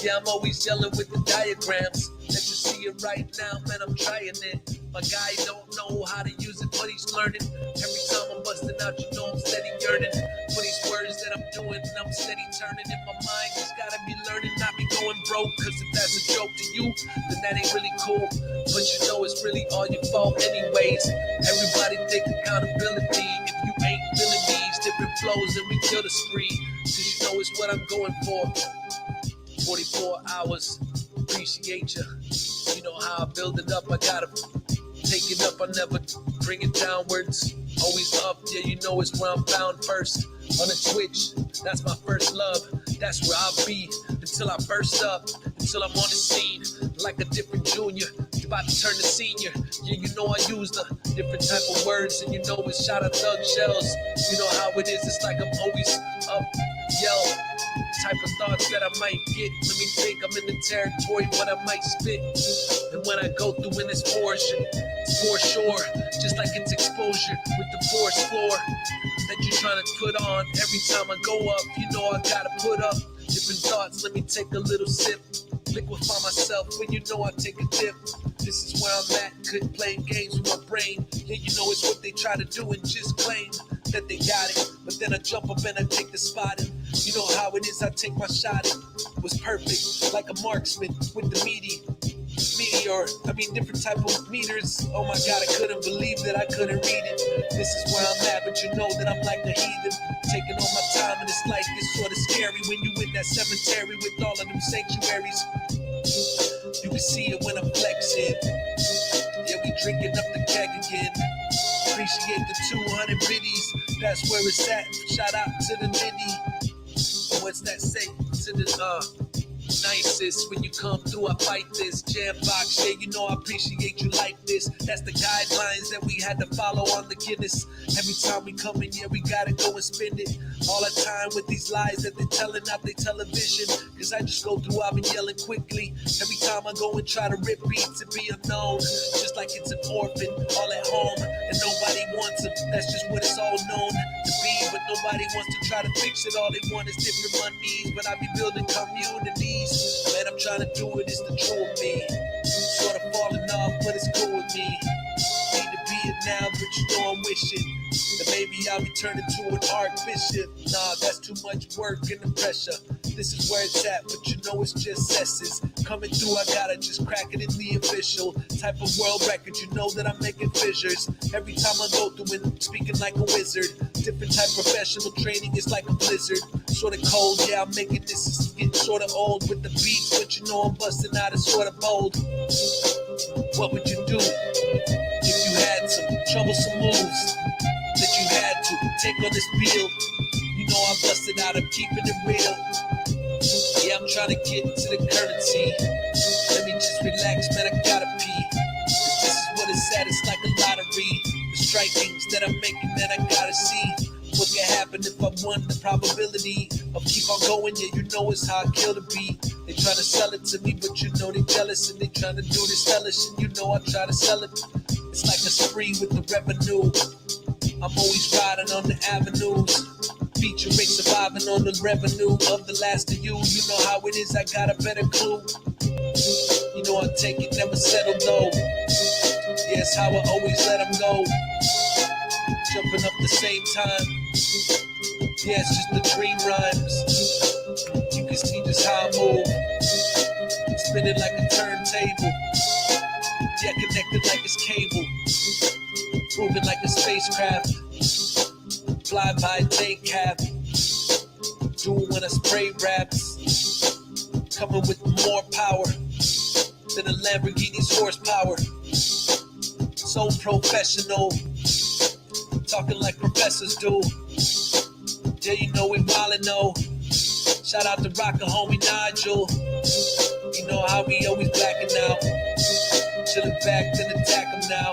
Yeah, I'm always yelling with the diagrams. That you see it right now, man, I'm trying it. My guy don't know how to use it, but he's learning. Every time I'm busting out, you know I'm steady yearning for these words that I'm doing, and I'm steady turning in my mind. Just gotta be learning, not be going broke. Cause if that's a joke to you, then that ain't really cool. But you know it's really all your fault anyways. Everybody take accountability. If you ain't feeling these different flows, then we kill the spree. Cause you know it's what I'm going for. 44 hours, appreciate ya. You know how I build it up, I gotta take it up, I never bring it downwards. Always up, yeah, you know it's where I'm found first. On the Twitch, that's my first love. That's where I'll be until I burst up, until I'm on the scene like a different junior. About to turn to senior. Yeah, you know I use the different type of words, and you know it's shot at thug shells. You know how it is, it's like I'm always up, yell. Type of thoughts that I might get. Let me think, I'm in the territory, but I might spit. And when I go through in this portion, it's for sure, just like it's exposure with the force floor that you're trying to put on. Every time I go up, you know I gotta put up different thoughts. Let me take a little sip, liquefy myself when you know I take a dip. This is where I'm at, couldn't play games with my brain. Yeah, you know it's what they try to do and just claim that they got it. But then I jump up and I take the spot, and you know how it is, I take my shot. It was perfect, like a marksman with the meteor. I mean, different type of meters. Oh my God, I couldn't believe that I couldn't read it. This is where I'm at, but you know that I'm like a heathen. Taking all my time, and it's like it's sort of scary when you in that cemetery with all of them sanctuaries. me see it when I'm flexing. Yeah, we drinking up the keg again. Appreciate the 200 biddies, that's where it's at. Shout out to the nitty. What's that say? To the nicest. When you come through, I fight this jam box. Yeah, you know I appreciate you like this. That's the guidelines that we had to follow on the Guinness. Every time we come in, yeah, we gotta go and spend it. All the time with these lies that they're telling out their television. Cause I just go through, I've been yelling quickly. Every time I go and try to rip beats and be unknown. Just like it's an orphan, all at home. And nobody wants them, that's just what it's all known to be. But nobody wants to try to fix it. All they want is different monies. But I be building communities. Man, I'm trying to do it, it's the true of me. Sort of falling off, but it's cool with me. Need to be it now, but you know I'm wishing that maybe I'll be turning to an archbishop. Nah, that's too much work and the pressure. This is where it's at, but you know it's just S's. Coming through, I gotta just crack it in the official type of world record. You know that I'm making fissures. Every time I go through it, I'm speaking like a wizard. Different type professional training is like a blizzard. Sort of cold, yeah, I'm making this. It's getting sort of old with the beats, but you know I'm busting out. It's sort of bold. What would you do if you had some troublesome moves that you had to take on this bill? You know I'm busting out, I'm keeping it real. Yeah, I'm trying to get to the currency. Let me just relax, man, I gotta pee. This is what it's at, it's like a lottery. The strikings that I'm making, man, I gotta see what can happen if I won. The probability of keep on going, yeah, you know it's how I kill the beat. They trying to sell it to me, but you know they jealous. And they trying to do this hellish, and you know I try to sell it. It's like a spree with the revenue. I'm always riding on the avenues. Featuring surviving on the revenue of the last of you. You know how it is, I got a better clue. You know I take it, never settle though. Yeah, it's how I always let them go. Jumping up the same time. Yeah, it's just the dream rhymes. You can see just how I move. Spinning like a turntable. Yeah, connected like it's cable. Moving like a spacecraft. Fly by take cap. Doing when I spray raps. Coming with more power than a Lamborghini's horsepower. So professional. Talking like professors do. Yeah, you know we wildin' though. Shout out to Rocker homie Nigel. You know how we always blacking out. Chillin' back, then attack him now.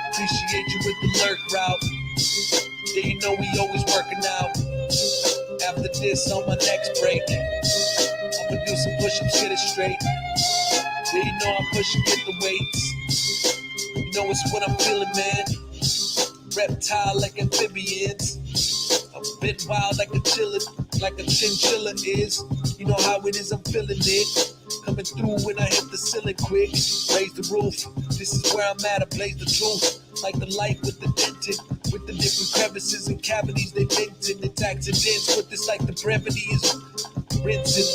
Appreciate you with the lurk route. Yeah, you know we always working out. After this, on my next break, I'ma do some push-ups, get it straight. Yeah, you know I'm pushing, get the weights. You know it's what I'm feeling, man. Reptile like amphibians. I'm a bit wild like a chinchilla is. You know how it is, I'm feeling it. Coming through when I hit the ceiling quick. Raise the roof. This is where I'm at, I blaze the truth. Like the light with the dented. With the different crevices and cavities they minted. It's accidents, but it's like the brevity is rinsing.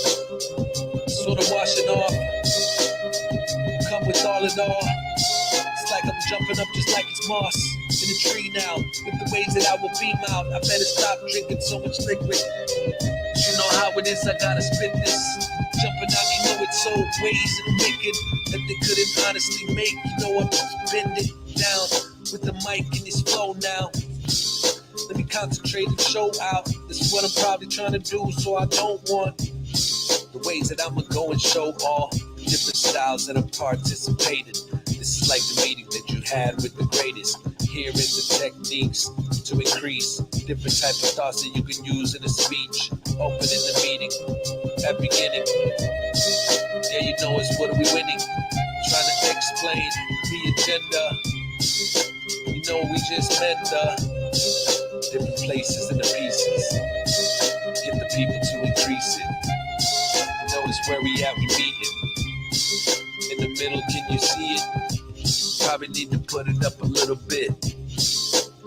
Sort of washing off. Come with all in all. It's like I'm jumping up just like it's moss in a tree now. With the ways that I will beam out, I better stop drinking so much liquid. You know how it is, I gotta spit this. Jumping out, you know it's so ways and wicked that they couldn't honestly make. You know I'm bend it down with the mic in this flow now. Let me concentrate and show out. This is what I'm probably trying to do, so I don't want the ways that I'ma go and show all the different styles that I'm participating. This is like the meeting that you had with the greatest. Here is the techniques to increase different type of thoughts that you can use in a speech. Opening the meeting at beginning. Yeah, you know it's what are we winning. Trying to explain the agenda. You know we just meant the different places and the pieces. Get the people to increase it. You know it's where we at, we meet it. In the middle, can you see it? Probably need to put it up a little bit.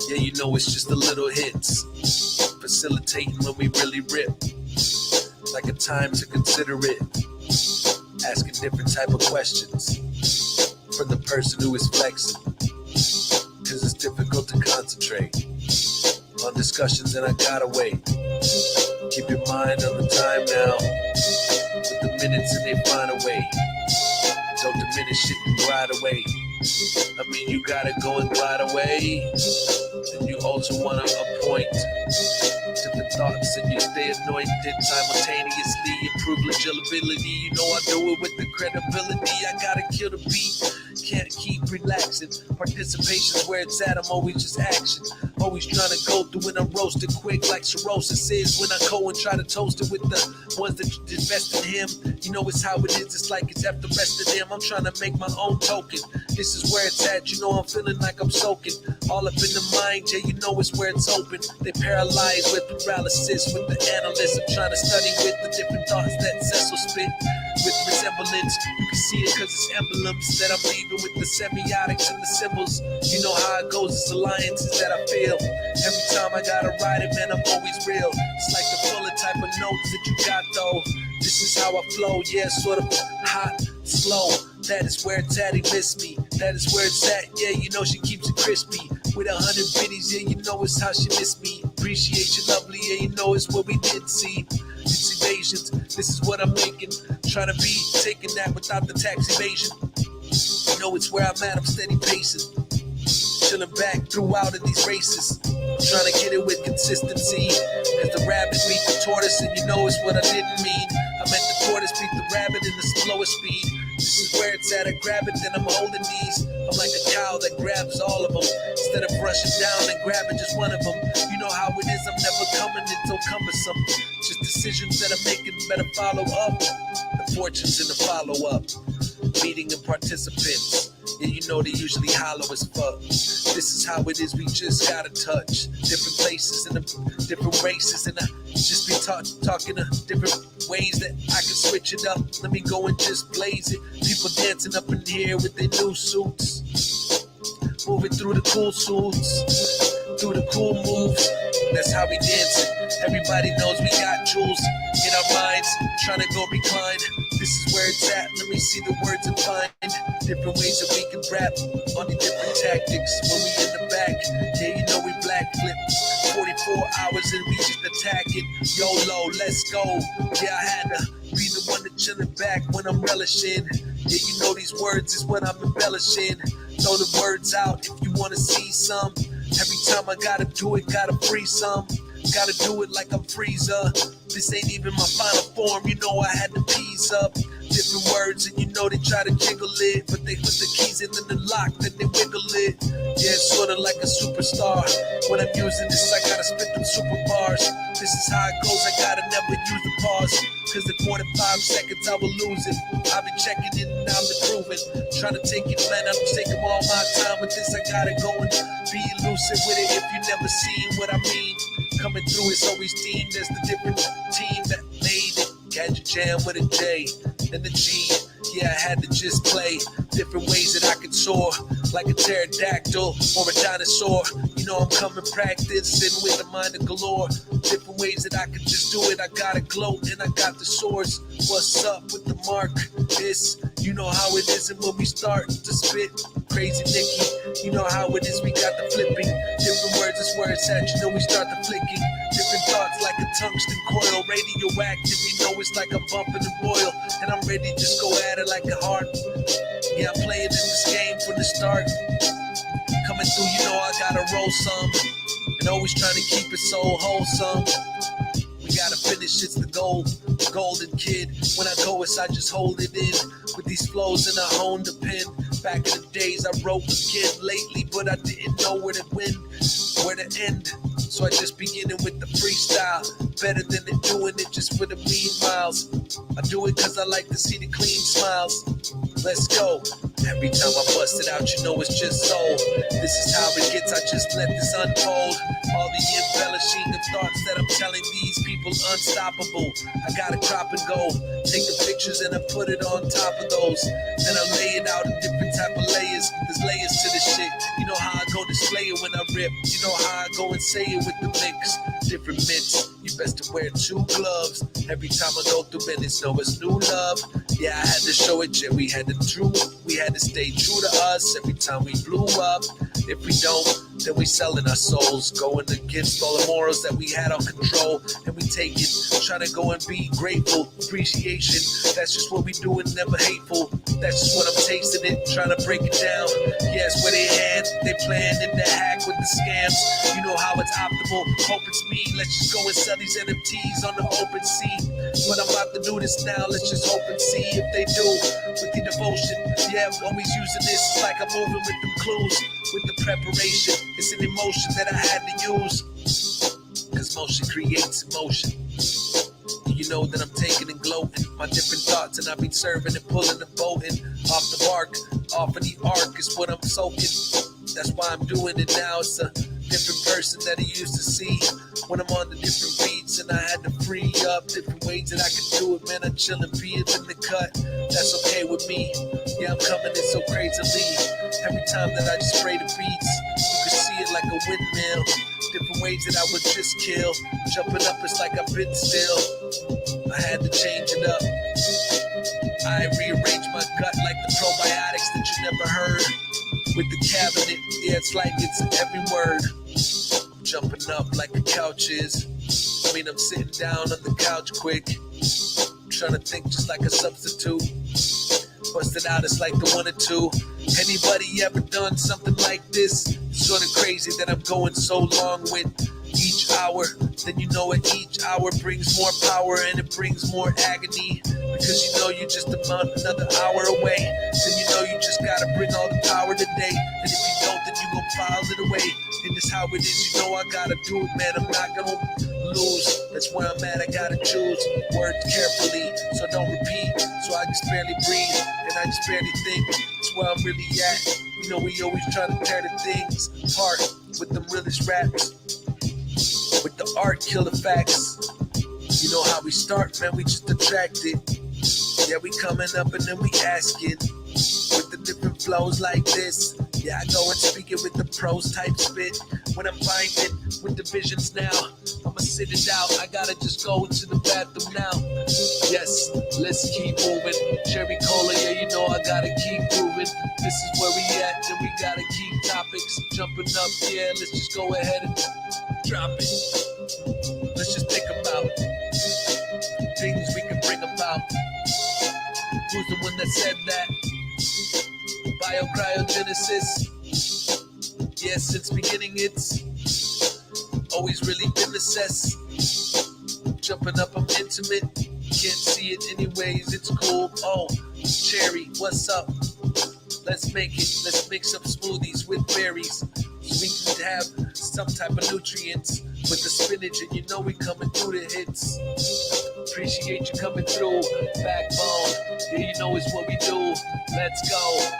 Yeah, you know it's just the little hits. Facilitating when we really rip. Like a time to consider it. Asking different type of questions. For the person who is flexing. Cause it's difficult to concentrate on discussions and I gotta wait. Keep your mind on the time now. With the minutes and they find a way. Don't diminish it and glide away. I mean, you gotta go and glide away. And you also wanna appoint different thoughts and you stay anointed simultaneously. Improve legibility. You know I do it with the credibility. I gotta kill the beat. Can't keep relaxing. Participation's where it's at. I'm always just action. Always trying to go through and I'm roasted quick like cirrhosis is when I go and try to toast it with the ones that invest in him. You know it's how it is. It's like it's after the rest of them. I'm trying to make my own token. This is where it's at. You know I'm feeling like I'm soaking. All up in the mind. Yeah, you know it's where it's open. They paralyzed with paralysis with the analyst. I'm trying to study with the different thoughts that Cecil spit. With resemblance, you can see it cause it's emblems that I'm leaving with the semiotics and the symbols. You know how it goes, it's alliances that I feel. Every time I gotta write it, man, I'm always real. It's like the fuller type of notes that you got though. This is how I flow, yeah, sort of hot, slow. That is where it's at, he missed me. That is where it's at, yeah, you know she keeps it crispy. With 100 biddies, yeah, you know it's how she missed me. Appreciate you lovely, yeah, you know it's what we did see. It's evasions, this is what I'm making. Trying to be taking that without the tax evasion. You know it's where I'm at, I'm steady pacing. Chilling back throughout in these races. Trying to get it with consistency. As the rabbit beat the tortoise, and you know it's what I didn't mean. I meant the tortoise beat the rabbit in the slowest speed. This is where it's at, I grab it, then I'm holding these. I'm like a cow that grabs all of them. Instead of rushing down and grabbing just one of them. You know how it is, I'm never coming, it's so cumbersome. Just decisions that I'm making, better follow up. The fortunes in the follow-up. Meeting and participants. Yeah, you know they usually hollow as fuck. This is how it is, we just gotta touch different places and different races. And I just be talking to different ways that I can switch it up. Let me go and just blaze it. People dancing up in here with their new suits. Moving through the cool suits. Through the cool moves. That's how we dancing. Everybody knows we got jewels in our minds. Trying to go recline. This is where it's at. Let me see the words and find different ways that we can rap on the different tactics. When we in the back, yeah, you know we black flip. 44 hours and we just attack it. YOLO, let's go. Yeah, I had to be the one to chillin' back when I'm relishing. Yeah, you know these words is what I'm embellishing. Throw the words out if you wanna see some. Every time I gotta do it, gotta free some. Gotta do it like I'm Freezer. This ain't even my final form, you know I had to piece up different words and you know they try to jiggle it, but they put the keys in the lock, then they wiggle it. Yeah, it's sorta like a superstar. When I'm using this, I gotta spit them super bars. This is how it goes, I gotta never use the pause. Cause in more than 5 seconds I will lose it. I've been checking it and I've been proving. Trying to take it, man, I'm taking all my time with this. I gotta go and be elusive with it if you never seen what I mean. Coming through, it's always deemed as the different team that made it. Gadget Jam with a J and the G. Yeah, I had to just play different ways that I could soar, like a pterodactyl or a dinosaur. You know I'm coming practicing with the mind of galore. Different ways that I could just do it. I got a gloat and I got the source. What's up with the mark? This, you know how it is, and when we start to spit, crazy Nicky, you know how it is. We got the flipping. Different words is where it's at. You know we start the flicking. Different thoughts like a tungsten coil, radioactive. You know it's like I'm bumping and boil, and I'm ready to just go at it like a heart. Yeah, I'm playing in this game from the start. Coming through, you know I gotta roll some, and always trying to keep it so wholesome. We gotta finish, it's the goal, golden kid. When I go, it's I just hold it in with these flows and I honed the pen. Back in the days I wrote again lately, but I didn't know where to win, where to end. So I just beginning with the freestyle. Better than it doing it just for the mean miles. I do it cause I like to see the clean smiles. Let's go. Every time I bust it out, you know it's just soul. This is how it gets, I just let this unfold. All the embellishing of thoughts that I'm telling these people unstoppable. I gotta crop and go. Take the pictures and I put it on top of those. Then I lay it out in different type of layers. There's layers to this shit. You know how I go display it when I rip. You know how I go and say it with the mix. Different mitts. You best to wear 2 gloves. Every time I go through minutes, know it's new love. Yeah, I had to show it, yeah, we had to stay true to us. Every time we blew up, If we don't, then we selling our souls, going against all the morals that we had on control, and we take it, trying to go and be grateful, appreciation. That's just what we do and never hateful. That's just what I'm tasting it, trying to break it down. Yes, where they had, they planned and they hack with the scams. You know how it's optimal, hope it's me. Let's just go and sell these NFTs on the open sea. But I'm about to do this now, let's just hope and see if they do. With the devotion, yeah, I'm always using this. It's like I'm moving with them clues, with the preparation. It's an emotion that I had to use, cause motion creates emotion. You know that I'm taking and gloating my different thoughts, and I've been serving and pulling and bolting off the bark, off of the arc is what I'm soaking. That's why I'm doing it now. It's a different person that I used to see when I'm on the different beats, and I had to free up different ways that I could do it. Man, I'm chilling, being in the cut. That's okay with me. Yeah, I'm coming in so crazily. Every time that I just spray the beats, you can see it like a windmill. Different ways that I would just kill. Jumping up, it's like I've been still. I had to change it up. I rearranged my gut like the probiotics that you never heard. With the cabinet, yeah, it's like it's every word. I'm jumping up like a couch is. I mean, I'm sitting down on the couch quick. I'm trying to think just like a substitute. Busted out, it's like the 1 or 2. Anybody ever done something like this? It's sort of crazy that I'm going so long with each hour. Then you know it, each hour brings more power and it brings more agony. Because you know you're just another hour away. Then you know you just gotta bring all the power today. And if you don't, then you gon' file it away. And this how it is, you know I gotta do it, man. I'm not gonna lose. That's where I'm at, I gotta choose words carefully, so don't repeat. So I just barely breathe, and I just barely think. That's where I'm really at. You know we always try to tear the things apart with them realest raps. With the art, kill the facts. You know how we start, man, we just attracted. Yeah, we coming up and then we asking. With the different flows like this. Yeah, I go and speak it with the prose type spit. When I'm finding with the visions now, I'ma sit it out. I gotta just go to the bathroom now. Yes, let's keep moving. Cherry cola, yeah, you know I gotta keep moving. This is where we at, then we gotta keep topics jumping up. Yeah, let's just go ahead and drop it. Let's just think about things we can bring about. Who's the one that said that? Biocriogenesis. Yeah, since beginning it's always really been the cess. Jumping up, I'm intimate. Can't see it anyways, it's cool. Oh, Cherry, what's up? Let's make it. Let's make some smoothies with berries. So we can have some type of nutrients with the spinach, and you know we coming through the hits. Appreciate you coming through. Backbone, yeah, you know it's what we do. Let's go.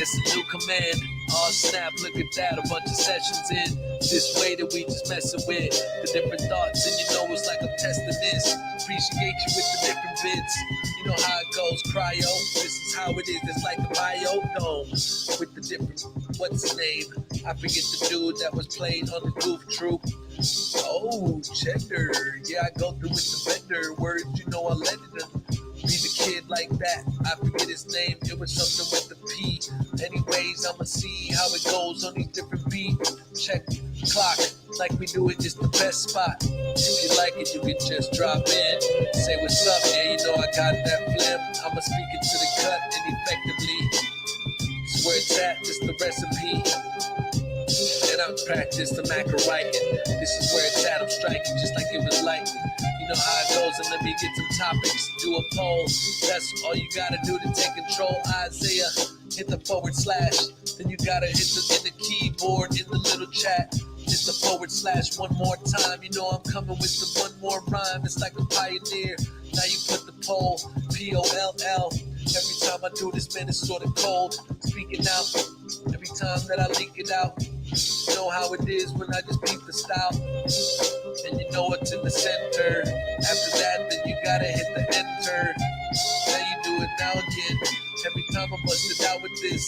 It's a new command. Oh snap, look at that, a bunch of sessions in. This way that we just messing with the different thoughts, and you know it's like I'm testing this. Appreciate you with the different bits. You know how it goes, cryo. This is how it is, it's like the biodome. With the different, what's his name? I forget the dude that was playing on the Goof Troop. Oh, Cheddar. Yeah, I go through with the vendor words, you know I let it be the kid like that. I forget his name, it was something with the P. Anyways, I'ma see how it goes on these different beats. Check clock, like we do it, it's the best spot. If you like it, you can just drop in. Say what's up, yeah, you know I got that phlegm. I'ma speak it to the cut and effectively. It's where it's at, just the recipe. And I'm practiced the macro writing. This is where it's at, I'm striking just like it was lightning. You know how it goes, and let me get some topics. Do a poll, that's all you gotta do to take control. Isaiah, hit the /, then you gotta hit in the keyboard, in the little chat. Hit the / one more time. You know I'm coming with the one more rhyme. It's like a pioneer. Now you put the poll, POLL. Every time I do this, man, it's sort of cold. Speaking out, every time that I leak it out. You know how it is when I just beat the style. And you know what's in the center. After that, then you gotta hit the enter. Now you do it now again. Every time I bust it out with this,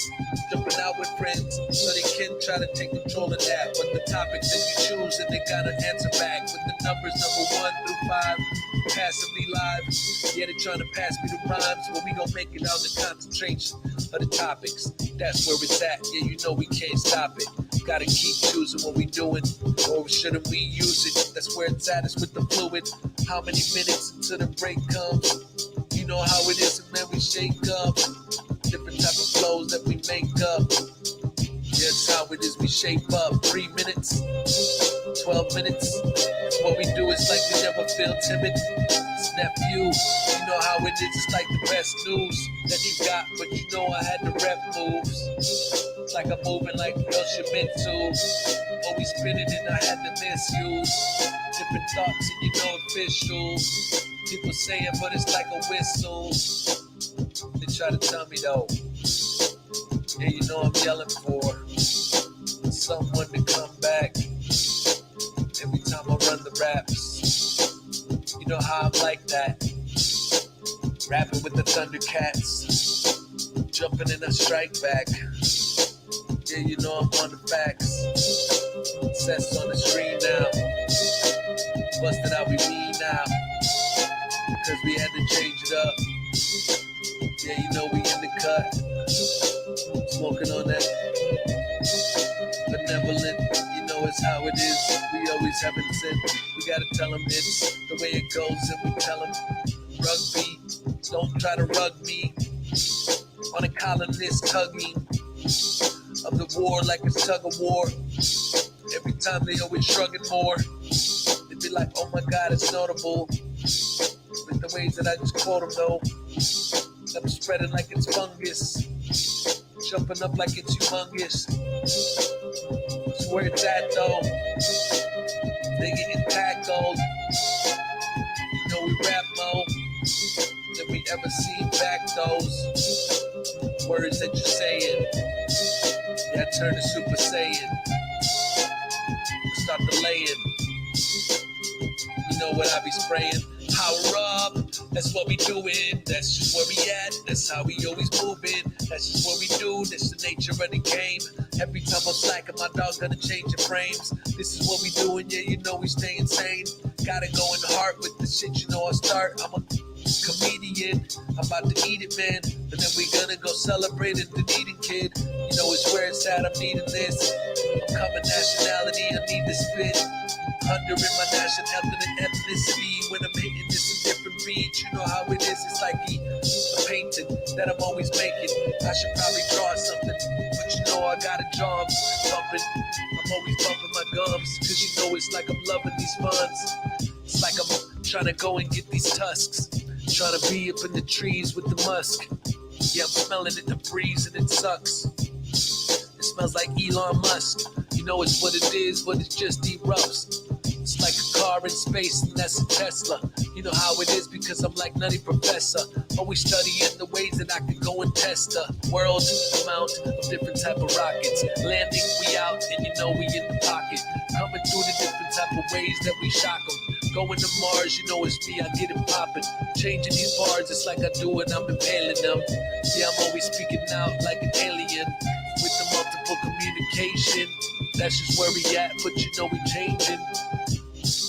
jumping out with friends, so they can try to take control of that. But the topics that you choose, and they gotta answer back with the numbers number 1 through 5. passively live. Yeah, they trying to pass me the rhymes, but we gon' make it out the concentration of the topics. That's where it's at. Yeah, you know we can't stop it. Gotta keep choosing what we doing, or shouldn't we use it? That's where it's at. It's with the fluid. How many minutes until the break comes? You know how it is, and man, we shake up. Different type of flows that we make up. Yeah, it's how it is. We shape up. 3 minutes, 12 minutes. What we do is like we never feel timid. Snap you know how it is. It's like the best news that you got, but you know I had the rep moves. It's like I'm moving like Yoshimitsu. Always spinning and I had to misuse. Different thoughts and you know official. People say it, but it's like a whistle. They try to tell me though. Yeah, you know I'm yelling for someone to come back. Every time I run the raps, you know how I'm like that. Rapping with the Thundercats, jumping in a strike back. Yeah, you know I'm on the facts. Sets on the screen now. Busted out, we mean now. Cause we had to change it up. Yeah, you know we in the cut. Smoking on that benevolent. You know it's how it is. We always having sin. We gotta tell them it's the way it goes. And we tell them, rugby, don't try to rug me. On a colonist tugging of the war like it's tug of war. Every time they always shrugging more. They be like, oh my God, it's notable. With the ways that I just quote them though. I'm spreading like it's fungus. Jumping up like it's humongous. It's where it's at though. They getting tackled. You know we rap mo. That we ever see back those words that you're saying. Yeah, I turn to Super Saiyan. Start delaying. You know what I be spraying? Power up, that's what we doing. That's just where we at, that's how we always moving. That's just what we do, that's the nature of the game. Every time I'm slacking, my dog gonna change the frames. This is what we doing, yeah, you know we stay insane. Gotta go in the heart with the shit, you know I start. I'm a comedian, I'm about to eat it, man. But then we gonna go celebrate it, the needing kid. You know it's where it's at, I'm needing this. I'm coming nationality, I need to spit. Under in my national ethnicity. When I'm hitting this a different beat, you know how it is. It's like a painting that I'm always making. I should probably draw something, but you know I gotta draw. I'm bumping. I'm always bumping my gums, cause you know it's like I'm loving these funds. It's like I'm trying to go and get these tusks. Trying to be up in the trees with the musk. Yeah, I'm smelling it, the breeze, and it sucks. It smells like Elon Musk. You know it's what it is, but it just erupts. It's like a car in space, and that's a Tesla. You know how it is because I'm like Nutty Professor. Always studying the ways that I can go and test the world amount of different type of rockets. Landing, we out, and you know we in the pocket. Coming through the different type of ways that we shock them. Going to Mars, you know it's me, I get it poppin'. Changing these bars, it's like I do it, I'm impaling them. Yeah, I'm always speaking out like an alien. With the multiple communication, that's just where we at, but you know we changing.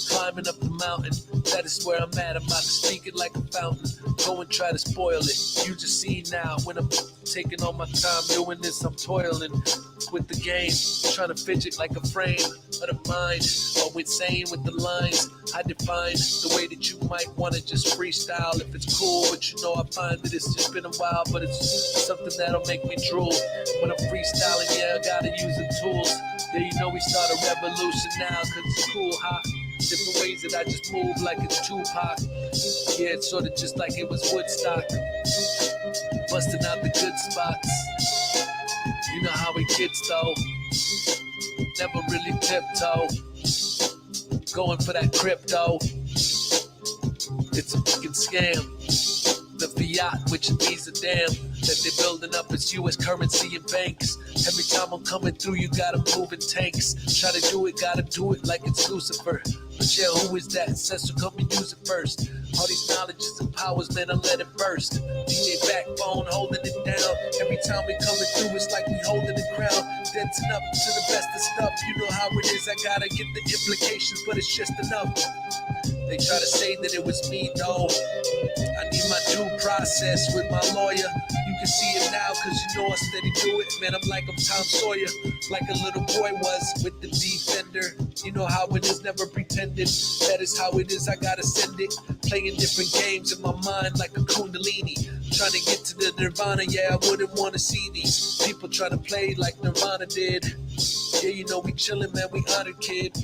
Climbing up the mountain, that is where I'm at. I'm about to speak it like a fountain. Go and try to spoil it. You just see now when I'm taking all my time doing this, I'm toiling with the game, trying to fidget like a frame of the mind. Oh, insane with the lines. I define the way that you might want to just freestyle if it's cool, but you know I find that it's just been a while, but it's something that'll make me drool. When I'm freestyling, yeah, I gotta use the tools. Yeah, you know we start a revolution now, cause it's cool, huh? Different ways that I just move like it's Tupac. Yeah, it's sort of just like it was Woodstock. Busting out the good spots. You know how it gets though. Never really tiptoe. Going for that crypto. It's a fucking scam. The fiat, which means a damn, that they're building up its U.S. currency and banks. Every time I'm coming through, you gotta move in tanks. Try to do it, gotta do it like it's Lucifer. But yeah, who is that? Says to come and use it first. All these knowledges and powers, man, I let it burst. DJ Backbone holding it down. Every time we coming through, it's like we holding the crown. Denting up to the best of stuff. You know how it is, I gotta get the implications, but it's just enough. They try to say that it was me, no. I need my due process with my lawyer. You can see it now, cause you know I steady do it. Man, I'm like I'm Tom Sawyer, like a little boy was with the defender. You know how it is, never pretended. That is how it is, I gotta send it. Playing different games in my mind like a kundalini. Trying to get to the nirvana, yeah, I wouldn't wanna see these people trying to play like Nirvana did. Yeah, you know we chillin', man, we honored, kid.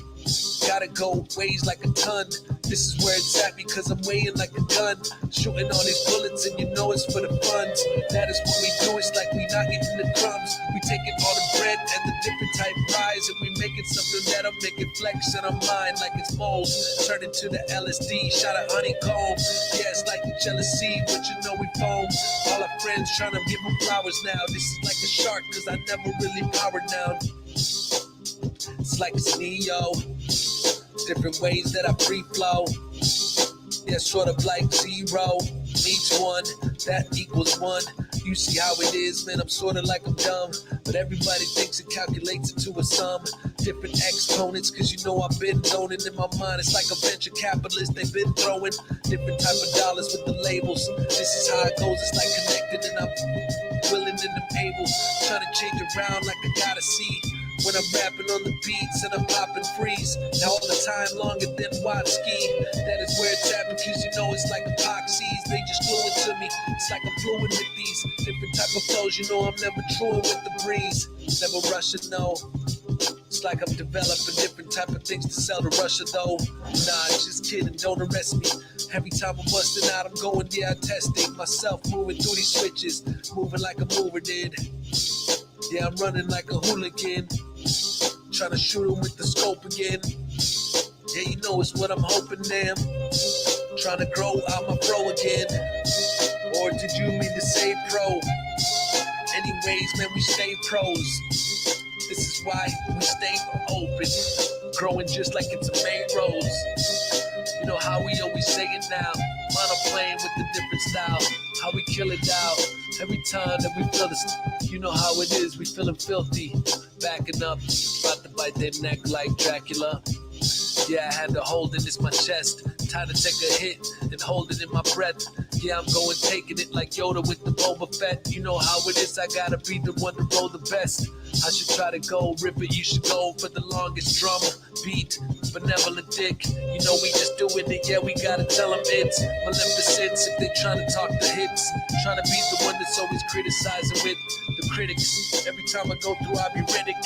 Gotta go ways like a ton. This is where it's at because I'm weighing like a gun. Shooting all these bullets and you know it's for the funds. That is what we do, it's like we not eating the crumbs. We taking all the bread and the different type fries and we making something that'll make it flex in our mind like it's mold. Turn it to the LSD, shot of honeycomb. Yeah, it's like the jealousy, but you know we foam. All our friends trying to give them flowers now. This is like a shark cause I never really powered down. It's like it's Neo. Different ways that I free flow. Yeah, sort of like 0 meets 1, that equals 1. You see how it is, man, I'm sort of like I'm dumb. But everybody thinks it calculates into a sum. Different exponents, cause you know I've been zoning in my mind. It's like a venture capitalist, they've been throwing different type of dollars with the labels. This is how it goes, it's like connected and I'm willing and I'm able. Trying to change around like I gotta see. When I'm rapping on the beats and I'm popping freeze. Now all the time longer than Watsky. That is where it's at because you know it's like epoxies. They just glue it to me. It's like I'm fluid with these different type of flows. You know I'm never truing with the breeze. Never rushing, no. It's like I'm developing different type of things to sell to Russia though. Nah, just kidding, don't arrest me. Every time I'm busting out, I'm going, yeah, testing myself, moving through these switches. Moving like a mover did. Yeah, I'm running like a hooligan. Trying to shoot him with the scope again. Yeah, you know it's what I'm hoping, damn. Trying to grow out my pro again. Or did you mean to say pro? Anyways, man, we stay pros. This is why we stay open. Growing just like it's a main rose. You know how we always say it now. Monoplane with the different style. How we kill it out. Every time that we feel this, you know how it is, we feeling filthy. Backing up, about to bite their neck like Dracula. Yeah, I had to hold it in my chest. Time to take a hit and hold it in my breath. Yeah, I'm going taking it like Yoda with the Boba Fett. You know how it is, I gotta be the one to roll the best. I should try to go rip it, you should go for the longest drum beat. Benevolent dick, you know we just doing it, yeah, we gotta tell them it's maleficence if they trying to talk the hits. Trying to be the one that's always criticizing with the critics. Every time I go through, I be Riddick.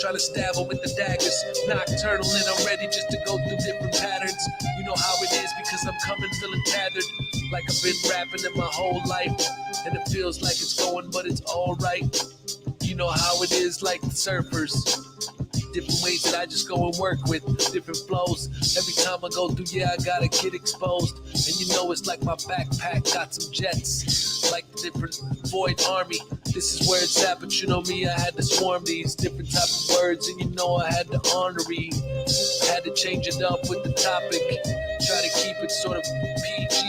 Trying to stab them with the daggers. Nocturnal and I'm ready just to go through different patterns. You know how it is because I'm coming feeling tattered. Like I've been rapping in my whole life. And it feels like it's going, but it's alright. You know how it is like the surfers. Different ways that I just go and work with. Different flows. Every time I go through, yeah, I gotta get exposed. And you know it's like my backpack got some jets. Like the different void army. This is where it's at, but you know me, I had to swarm these different type of words. And you know I had to honorary. Had to change it up with the topic. Try to keep it sort of PG.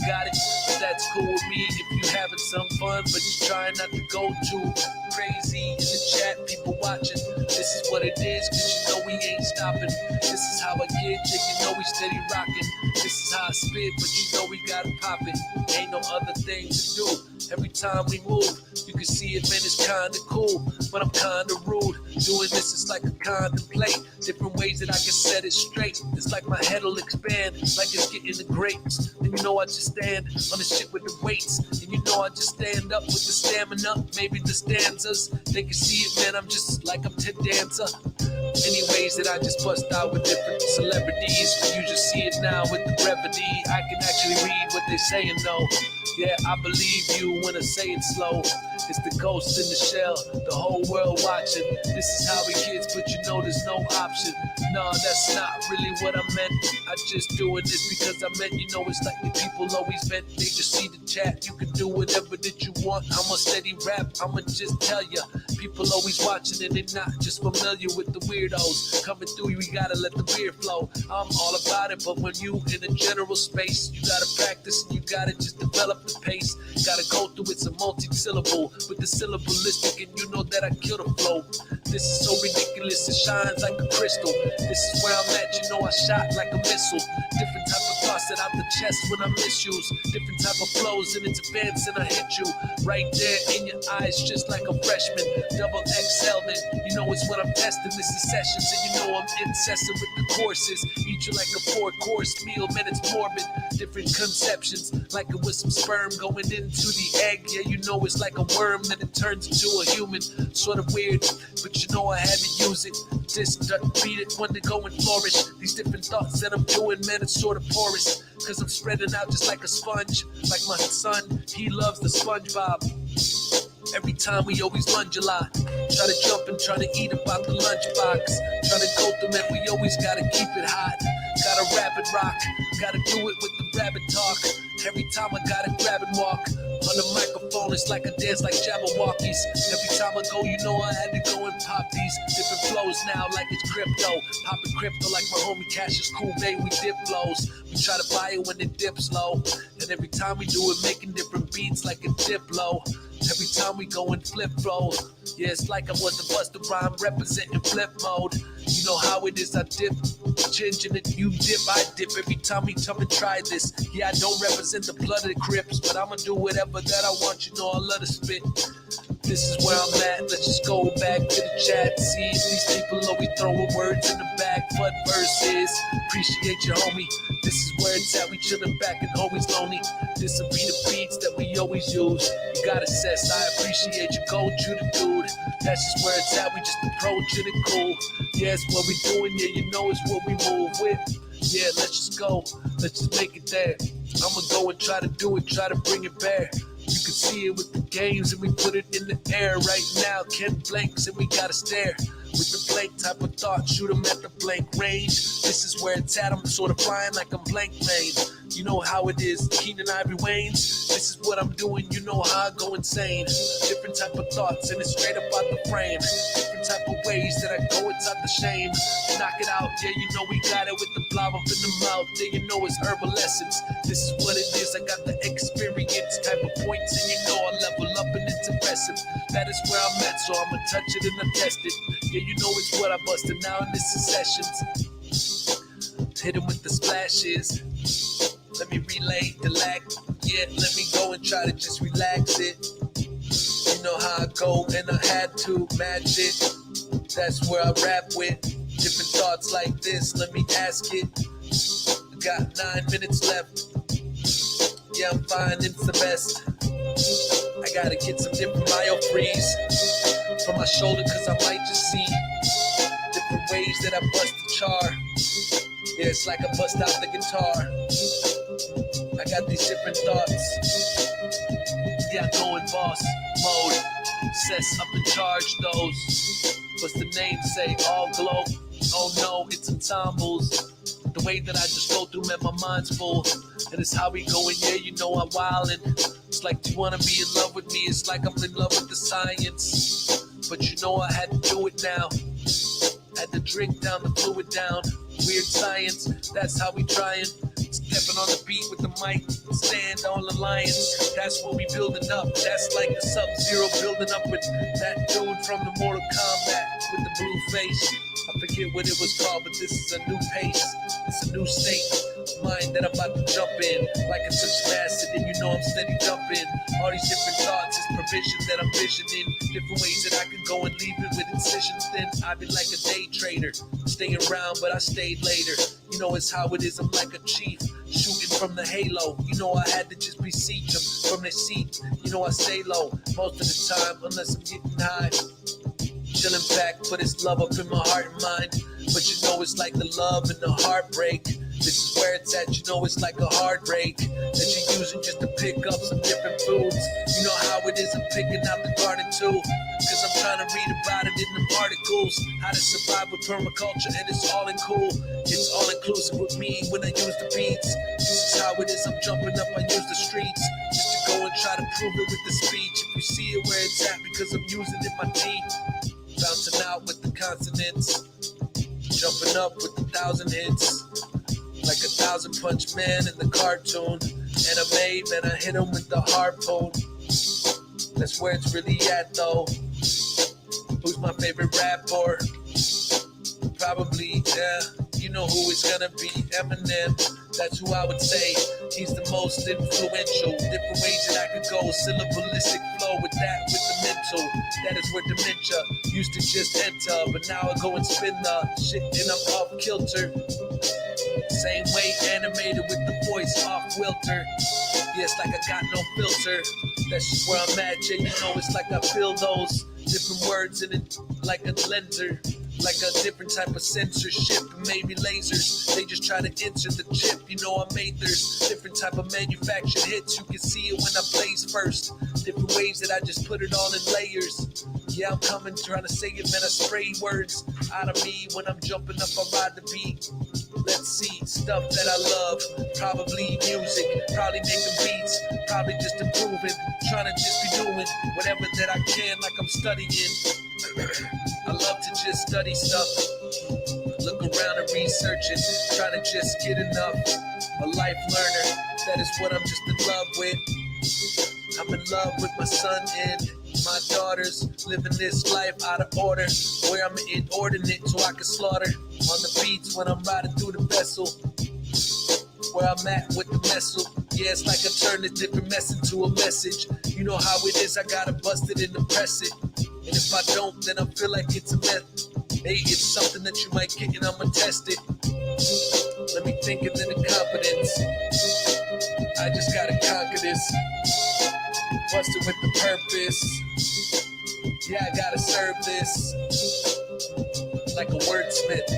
Got it? That's cool with me if you having some fun, but you try not to go too crazy in the chat, people watching. This is what it is, cause you know we ain't stopping. This is how I get, yeah, you know we steady rocking. This is how I spit, but you know we gotta pop it. Ain't no other thing to do. Every time we move, you can see it, man, it's kinda cool, but I'm kinda rude. Doing this is like a contemplate. Different ways that I can set it straight. It's like my head'll expand, like it's getting the grapes. And you know I just stand on the shit with the weights. And you know I just stand up with the stamina. Maybe the stanzas, they can see it, man, I'm just like I'm Ted Dancer. Any ways that I just bust out with different celebrities. You just see it now with the brevity. I can actually read what they're saying though. Yeah, I believe you when I say it slow. It's the ghost in the shell, the whole world watching. This is how it gets, but you know there's no option. No, that's not really what I meant. I just doing this because I meant, you know, it's like the people always meant. They just see the chat, you can do whatever that you want. I'm a steady rap, I'ma just tell ya. People always watching and they're not just familiar with the weird weirdos coming through, we gotta let the beer flow. I'm all about it, but when you in a general space, you gotta practice and you gotta just develop the pace. Gotta go through it's a multi-syllable with the syllabalistic, and you know that I kill the flow. This is so ridiculous, it shines like a crystal. This is where I'm at, you know I shot like a missile. Different type of thoughts that out the chest when I misuse. Different type of flows and it's advanced and I hit you right there in your eyes just like a freshman. Double XL, then you know it's what I'm testing. This is sessions and you know I'm incessant with the courses. Eat you like a 4-course meal, man, it's morbid. Different conceptions, like it was some sperm going into the egg. Yeah, you know it's like a worm, then it turns into a human. Sort of weird, but you know I had to use it. Just beat it when they go and flourish. These different thoughts that I'm doing, man, it's sort of porous. Cause I'm spreading out just like a sponge. Like my son, he loves the SpongeBob. Every time we always lunge a lot. Try to jump and try to eat about the lunchbox. Try to go through, man, we always gotta keep it hot. Gotta rap and rock, gotta do it with the rabbit talk. Every time I gotta grab and walk. On the microphone, it's like a dance like Jabberwockies. Every time I go, you know I had to go and pop these different flows now like it's crypto. Popping crypto like my homie Cassius Cool Bay, we dip flows. We try to buy it when it dips low. And every time we do it, making different beats like a dip low. Every time we go and flip flow. Yeah, it's like I was the Busta Rhyme representing flip mode. You know how it is, I dip, changing it, you dip, I dip. Every time we come and try this. Yeah, I don't represent the blood of the Crips, but I'ma do whatever that I want, you know I love to spit. This is where I'm at, let's just go back to the chat. See if these people always throwing words in the back. But verses, appreciate you, homie. This is where it's at, we chillin' back and always lonely. This'll be the beats that we always use. You gotta assess, I appreciate you, go to the dude. That's just where it's at, we just approachin' it cool. Yeah, it's what we doing, yeah, you know it's what we move with. Yeah, let's just go, let's just make it there. I'ma go and try to do it, try to bring it back. You can see it with the games and we put it in the air right now. Ken blanks and we gotta stare. With the blank type of thought, shoot 'em at the blank range. This is where it's at, I'm sort of flying like I'm blank plane. You know how it is, Keenan Ivory Waynes. This is what I'm doing, you know how I go insane. Different type of thoughts and it's straight up out the frame. Different type of ways that I go, it's out the shame. Knock it out, yeah, you know we got it with the blob up in the mouth. Yeah, you know it's herbal essence. This is what it is, I got the experience type of points and you know I level up and it's impressive. That is where I'm at, so I'ma touch it and I test it. Yeah, you know it's what I busted now in this is sessions. Hit him with the splashes. Let me relay the lag. Yeah, let me go and try to just relax it. You know how I go and I had to match it. That's where I rap with. Different thoughts like this, let me ask it. I got 9 minutes left. Yeah, I'm fine, it's the best. I gotta get some different myofreeze from my shoulder cause I might just see different ways that I bust the char. Yeah, it's like I bust out the guitar. I got these different thoughts. Yeah, I go in boss mode. Says up in charge those. What's the name say? All glow. Oh no, it's ensembles. The way that I just go through, man, my mind's full. And it's how we going, yeah, you know I'm wildin'. It's like, do you wanna be in love with me? It's like I'm in love with the science. But you know I had to do it now. Had to drink down the fluid down. Weird science, that's how we tryin'. Stepping on the beat with the mic, stand on the lions. That's what we building up. That's like the Sub-Zero building up with that dude from the Mortal Kombat with the blue face. I forget what it was called, but this is a new pace. It's a new state of mind that I'm about to jump in. Like I took some acid and you know I'm steady jumping. All these different thoughts is provision that I'm visioning. Different ways that I can go and leave it with incisions. Then I be like a day trader. Staying around, but I stayed later. You know it's how it is, I'm like a chief. Shooting from the halo. You know I had to just beseech them from their seat. You know I stay low most of the time unless I'm getting high. Chillin' back, put his love up in my heart and mind. But you know it's like the love and the heartbreak. This is where it's at, you know it's like a heartbreak that you're using just to pick up some different foods. You know how it is, I'm picking out the garden too. Cause I'm trying to read about it in the articles. How to survive with permaculture and it's all in cool. It's all inclusive with me when I use the beats. This is how it is, I'm jumping up, I use the streets. Just to go and try to prove it with the speech. If you see it where it's at because I'm using it in my teeth. Bouncing out with the consonants. Jumping up with 1,000 hits, like 1,000 punch man in the cartoon. Anime, man, I hit him with the harpoon. That's where it's really at, though. Who's my favorite rapper? Probably, yeah, you know who it's gonna be, Eminem. That's who I would say. He's the most influential. Different ways that I could go. Syllabalistic flow with that, with the mental. That is where dementia used to just enter. But now I go and spin the shit and I'm off kilter. Same way animated with the voice off wilter. Yeah, it's like I got no filter. That's just where I'm at, yeah, you know, it's like I feel those different words in it like a blender. Like a different type of censorship, maybe lasers. They just try to enter the chip. You know I made there's different type of manufactured hits. You can see it when I blaze first. Different ways that I just put it all in layers. Yeah, I'm coming trying to say it, man. I spray words out of me when I'm jumping up. I ride the beat. Let's see, stuff that I love. Probably music, probably making beats, probably just improving. Trying to just be doing whatever that I can, like I'm studying. I love to just study stuff, look around and research it, try to just get enough. A life learner, that is what I'm just in love with. I'm in love with my son and my daughters, living this life out of order, where I'm inordinate so I can slaughter on the beats when I'm riding through the vessel. Where I'm at with the messel. Yeah, it's like I turn this different mess into a message. You know how it is, I gotta bust it and impress it. And if I don't, then I feel like it's a myth. Hey, it's something that you might get and I'ma test it. Let me think and then the confidence. I just gotta conquer this. Bust it with the purpose. Yeah, I gotta serve this. Like a wordsmith.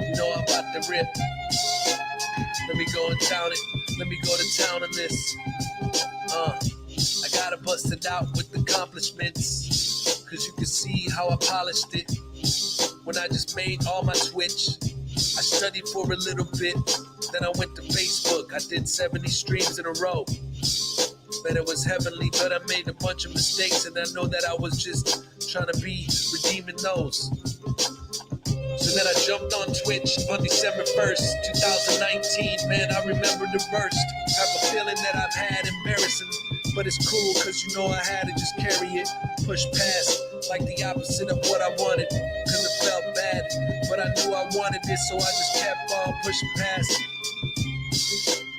You know I'm about to rip. Let me go and town it. Let me go to town on this. I gotta bust it out with accomplishments. Cause you can see how I polished it. When I just made all my Twitch. I studied for a little bit. Then I went to Facebook. I did 70 streams in a row. Man, it was heavenly, but I made a bunch of mistakes. And I know that I was just trying to be redeeming those. So then I jumped on Twitch on December 1st, 2019. Man, I remember the worst type of feeling that I've had, embarrassing. But it's cool, cause you know I had to just carry it, push past, like the opposite of what I wanted. Cause it felt bad, but I knew I wanted it, so I just kept on pushing past.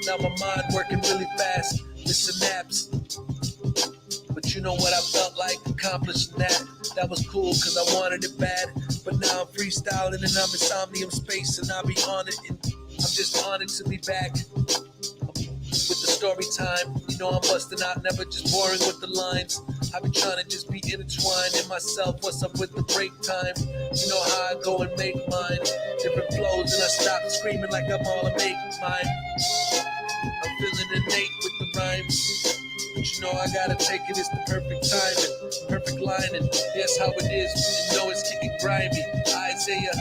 Now my mind working really fast, the synapse. But you know what I felt like accomplishing that. That was cool cause I wanted it bad. But now I'm freestyling and I'm in Somnium space and I'll be on it. And I'm just honored to be back with the story time. You know I'm busting out, never just boring with the lines. I've been trying to just be intertwined in myself. What's up with the break time? You know how I go and make mine. Different flows and I stop screaming like I'm all a make mine. I'm feeling innate with the rhymes. But you know I gotta take it, it's the perfect timing, perfect line, and that's how it is. You know it's getting grimy. Isaiah,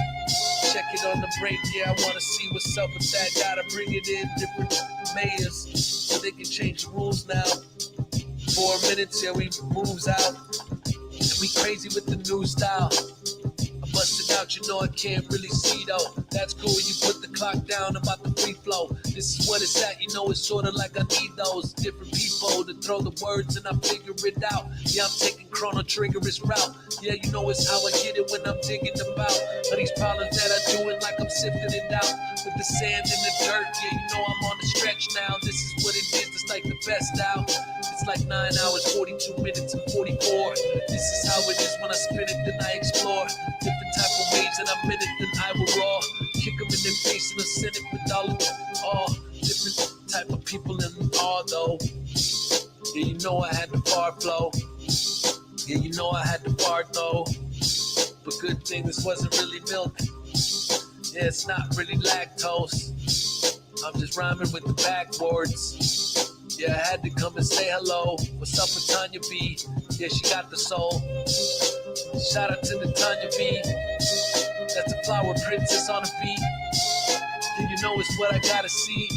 check it on the break, yeah, I wanna see what's up with that. Gotta bring it in, different mayors, so they can change the rules now. 4 minutes, yeah, we moves out. And we crazy with the new style. I busted out, you know I can't really see though. That's cool, you put the clock down about the free flow. This is what it's at, you know it's sorta like I need those different people to throw the words and I figure it out. Yeah, I'm taking Chrono Trigger's route. Yeah, you know it's how I get it when I'm digging about all these problems that I'm doing like I'm sifting it out. With the sand and the dirt, yeah, you know I'm on the stretch now. This is what it is, it's like the best out. It's like 9 hours, 42 minutes and 44. This is how it is when I spin it, then I explore different type of ways and I'm in it, then I will raw. Kick them in their face and I send it with all different type of people in all though. Yeah, you know I had the bar flow. Yeah, you know I had the bar though. But good thing this wasn't really milk. Yeah, it's not really lactose. I'm just rhyming with the backwards. Yeah, I had to come and say hello. What's up with Tanya B? Yeah, she got the soul. Shout out to the Tanya B. That's a flower princess on a beat. And you know it's what I gotta see.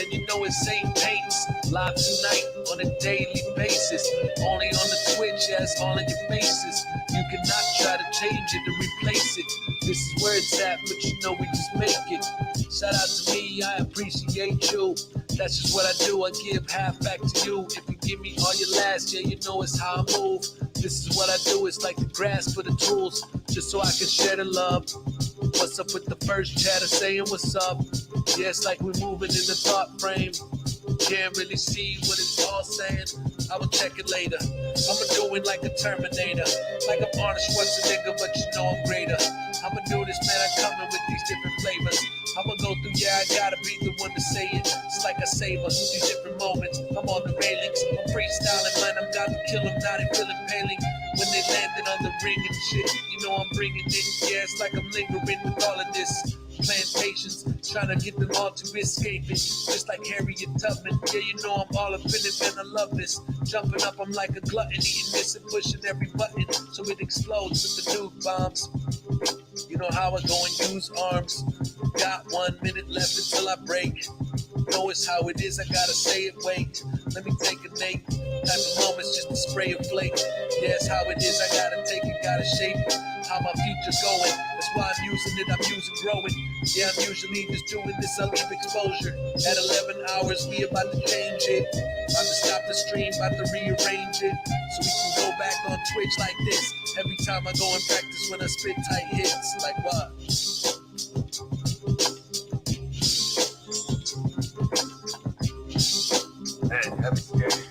And you know it's St. Paints. Live tonight on a daily basis. Only on the Twitch, yeah, it's all in your faces. You cannot try to change it or replace it. This is where it's at, but you know we just make it. Shout out to me, I appreciate you. That's just what I do, I give half back to you. If you give me all your last, yeah, you know it's how I move. This is what I do, it's like the grass for the tools, just so I can share the love. What's up with the first chatter saying what's up? Yeah, it's like we're moving in the thought frame. Can't really see what it's all saying. I will check it later. I'ma do it like a Terminator, like I'm Arnold Schwarzenegger, but you know I'm greater. I'ma do this, man, I'm coming with these different flavors. I'ma go through, yeah, I gotta be the one to say it. It's like I savor these different moments. I'm on the railings, I'm freestyling, man, I'm about to kill them, now they feel impaling. When they landed on the ring and shit, you know I'm bringing it. Yeah, it's like I'm lingering with all of this. Plantations, trying to get them all to escape it. Just like Harriet Tubman, yeah, you know I'm all up in it, man, I love this. Jumping up, I'm like a glutton, eating this and pushing every button so it explodes with the nuke bombs. You know how I go and use arms. Got 1 minute left until I break. Know it's how it is, I gotta say it, wait. Let me take a nap. Type of moments just to spray a flake. Yeah, it's how it is, I gotta take it, gotta shape how my future's going. That's why I'm using it, I'm using growing. Yeah, I'm usually just doing this, I leave exposure. At 11 hours, we about to change it. About to stop the stream, about to rearrange it. So we can go back on Twitch like this. Every time I go and practice when I spit tight hits. Like what? Man, that'd be scary.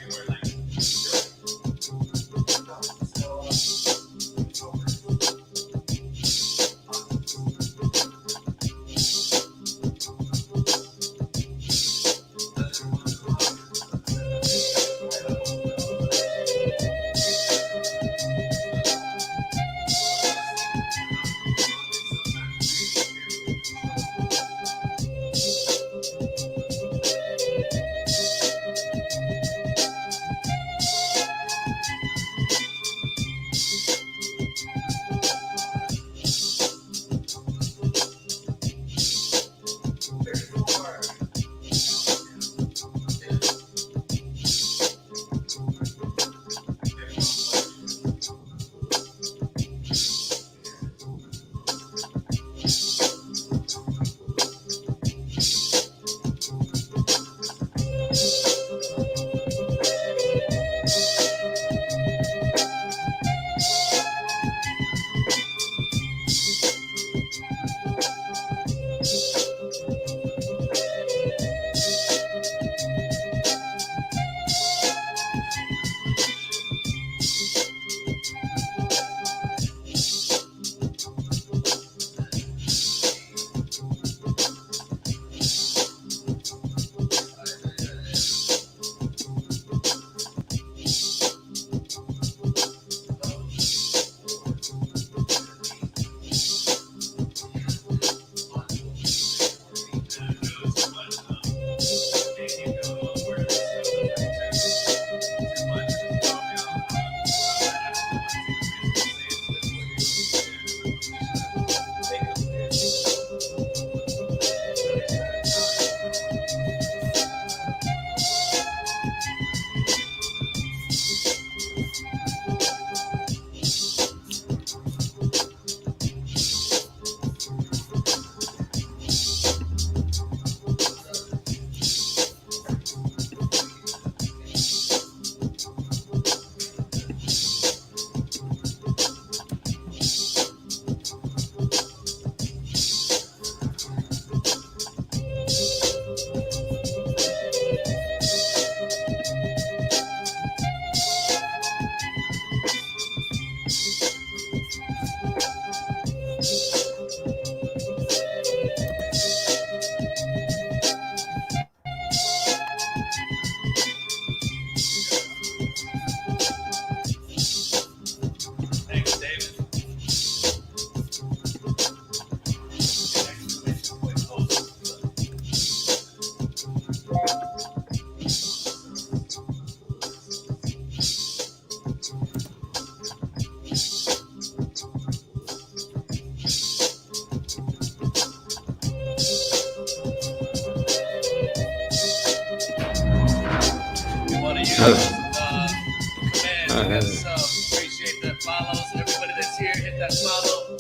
Appreciate that follows. Everybody that's here, hit that follow.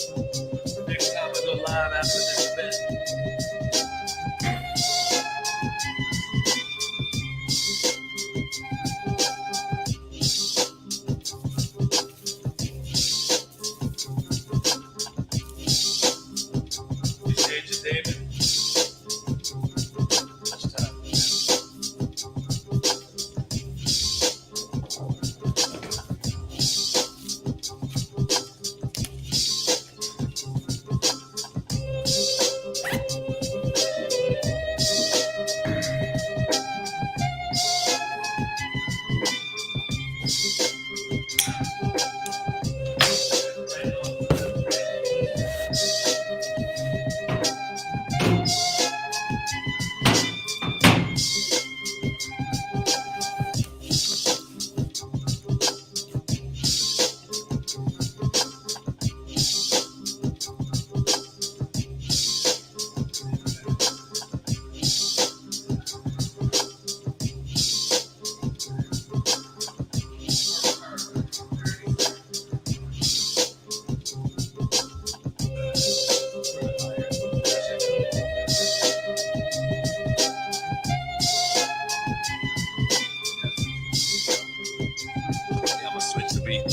Next time time after this event. You saved your David? Much time. I'm gonna switch the beat.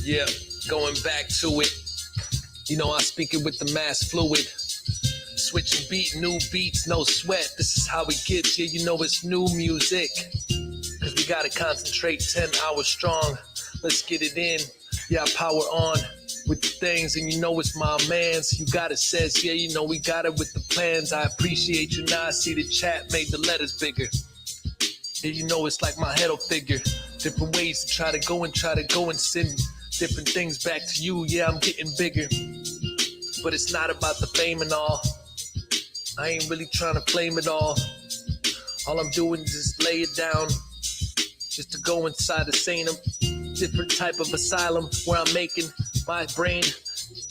Yeah, going back to it. You know, I speak it with the mass fluid. Switching beat, new beats, no sweat. This is how it gets. Yeah, you know it's new music. Cause we gotta concentrate 10 hours strong. Let's get it in. Yeah, power on with the things, and you know it's my mans. You got it, says, yeah, you know we got it with the plans. I appreciate you now. I see the chat made the letters bigger. Yeah, you know it's like my head will figure. Different ways to try to go and send different things back to you. Yeah, I'm getting bigger. But it's not about the fame and all. I ain't really trying to flame it all. All I'm doing is just lay it down. Just to go inside the sanum. Different type of asylum where I'm making my brain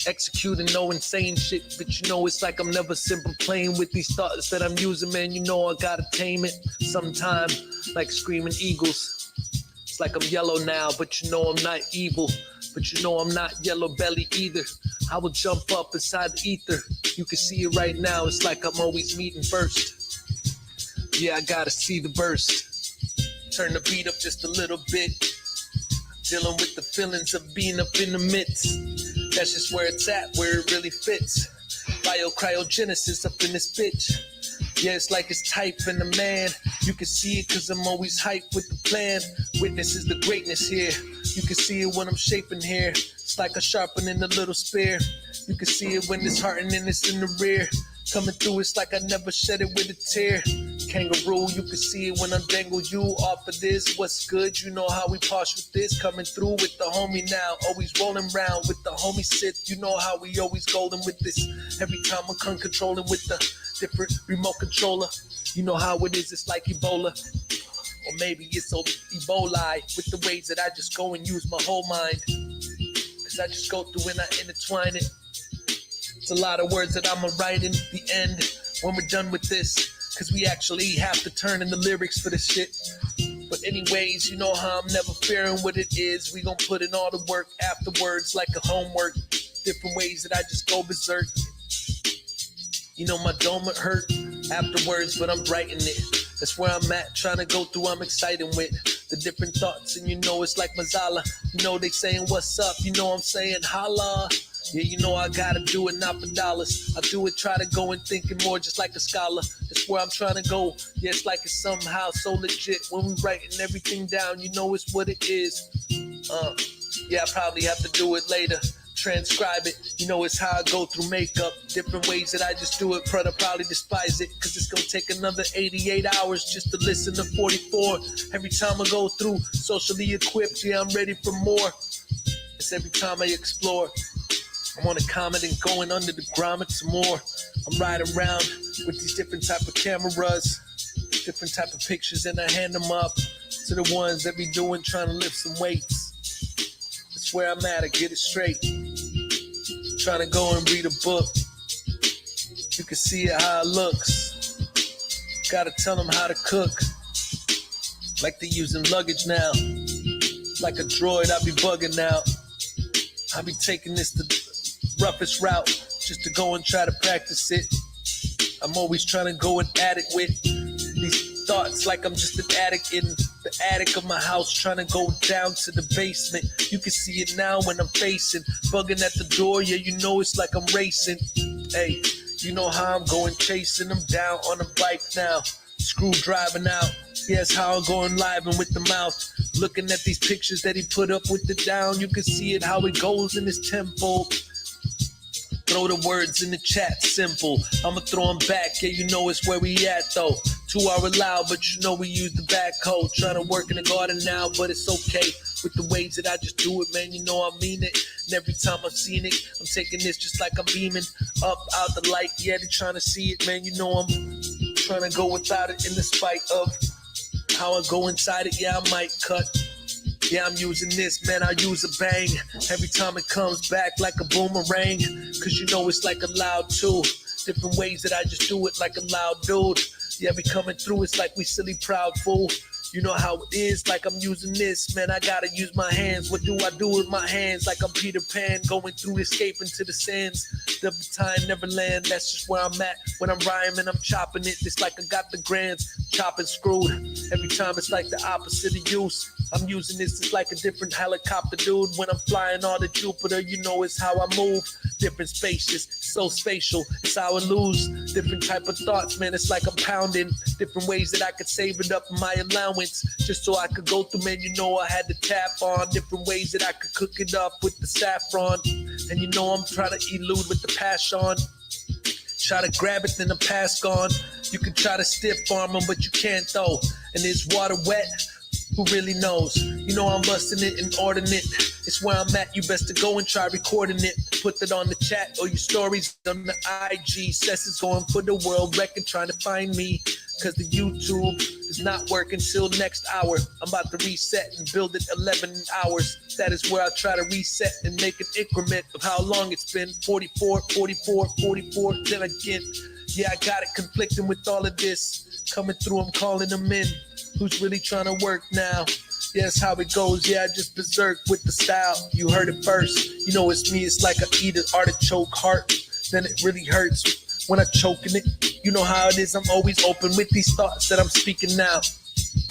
executing no insane shit. But you know it's like I'm never simple playing with these thoughts that I'm using, man. You know I gotta tame it sometime, like screaming eagles. It's like I'm yellow now, but you know I'm not evil. But you know I'm not yellow belly either. I will jump up inside the ether. You can see it right now. It's like I'm always meeting first. Yeah, I gotta see the burst. Turn the beat up just a little bit. Dealing with the feelings of being up in the midst. That's just where it's at, where it really fits. Bio-cryogenesis up in this bitch. Yeah, it's like it's type in the man. You can see it cause I'm always hyped with the plan. Witnesses the greatness here. You can see it when I'm shaping here. It's like a sharpening a little spear. You can see it when it's heartening, it's in the rear. Coming through, it's like I never shed it with a tear. Kangaroo, you can see it when I dangle you off of this. What's good? You know how we posh with this. Coming through with the homie now. Always rolling round with the homie sit. You know how we always golden with this. Every time I come controlling with the different remote controller. You know how it is, it's like Ebola. Or maybe it's Ebola with the ways that I just go and use my whole mind. Cause I just go through and I intertwine it. It's a lot of words that I'ma write in the end when we're done with this. Cause we actually have to turn in the lyrics for this shit. But anyways, you know how I'm never fearing what it is. We gon' put in all the work afterwards like a homework. Different ways that I just go berserk. You know my dome would hurt afterwards, but I'm writing it. That's where I'm at, trying to go through, I'm excited with the different thoughts. And you know it's like Mazala. You know they saying what's up, you know I'm saying holla. Yeah, you know I gotta do it, not for dollars. I do it, try to go and thinking more just like a scholar. That's where I'm trying to go. Yeah, it's like it's somehow so legit. When we writing everything down, you know it's what it is. Yeah, I probably have to do it later. Transcribe it, you know it's how I go through makeup. Different ways that I just do it, but I probably despise it. Cause it's gonna take another 88 hours just to listen to 44. Every time I go through, socially equipped, yeah, I'm ready for more. It's every time I explore. I want to comment and going under the grommet some more. I'm riding around with these different type of cameras, different type of pictures, and I hand them up to the ones that be doing, trying to lift some weights. That's where I'm at, I get it straight. Trying to go and read a book. You can see it how it looks. Gotta tell them how to cook. Like they using luggage now. Like a droid, I be bugging now. I be taking this the roughest route just to go and try to practice it. I'm always trying to go and at it with these thoughts like I'm just an addict in the attic of my house, trying to go down to the basement. You can see it now when I'm facing, bugging at the door, yeah, you know it's like I'm racing. Hey, you know how I'm going chasing them down on a bike now. Screw driving out, yeah, it's how I'm going live and with the mouth. Looking at these pictures that he put up with the down, you can see it how it goes in his tempo. Throw the words in the chat, simple. I'ma throw them back, yeah, you know it's where we at though. 2 hour loud, but you know we use the backhoe. Trying to work in the garden now, but it's okay. With the ways that I just do it, man, you know I mean it. And every time I've seen it, I'm taking this just like I'm beaming up out the light. Yeah, they're trying to see it, man, you know I'm trying to go without it in the spite of how I go inside it. Yeah, I might cut. Yeah, I'm using this, man, I use a bang. Every time it comes back like a boomerang. Cause you know it's like a loud too. Different ways that I just do it like a loud dude. Yeah, we coming through, it's like we silly proud fool. You know how it is, like I'm using this, man, I gotta use my hands. What do I do with my hands? Like I'm Peter Pan, going through, escaping to the sands. The time Neverland, that's just where I'm at. When I'm rhyming, I'm chopping it, it's like I got the grands, chopping screwed. Every time it's like the opposite of use. I'm using this, it's like a different helicopter, dude. When I'm flying all to Jupiter, you know it's how I move. Different spacious, so spatial, it's how I lose. Different type of thoughts, man, it's like I'm pounding. Different ways that I could save it up in my allowance. Just so I could go through, man, you know I had to tap on different ways that I could cook it up with the saffron. And you know I'm trying to elude with the passion. Try to grab it, then the pass gone. You can try to stiff arm them, but you can't though. And is water wet? Who really knows? You know I'm busting it and ordering it. It's where I'm at, you best to go and try recording it. Put that on the chat or your stories on the IG. Says it's going for the world record, trying to find me. Cause the YouTube is not working till next hour. I'm about to reset and build it 11 hours. That is where I try to reset and make an increment of how long it's been. 44, 44, 44. Then again, yeah, I got it conflicting with all of this. Coming through, I'm calling them in. Who's really trying to work now? Yeah, that's how it goes. Yeah, I just berserk with the style. You heard it first. You know it's me. It's like I eat an artichoke heart. Then it really hurts when I choke in it. You know how it is. I'm always open with these thoughts that I'm speaking now.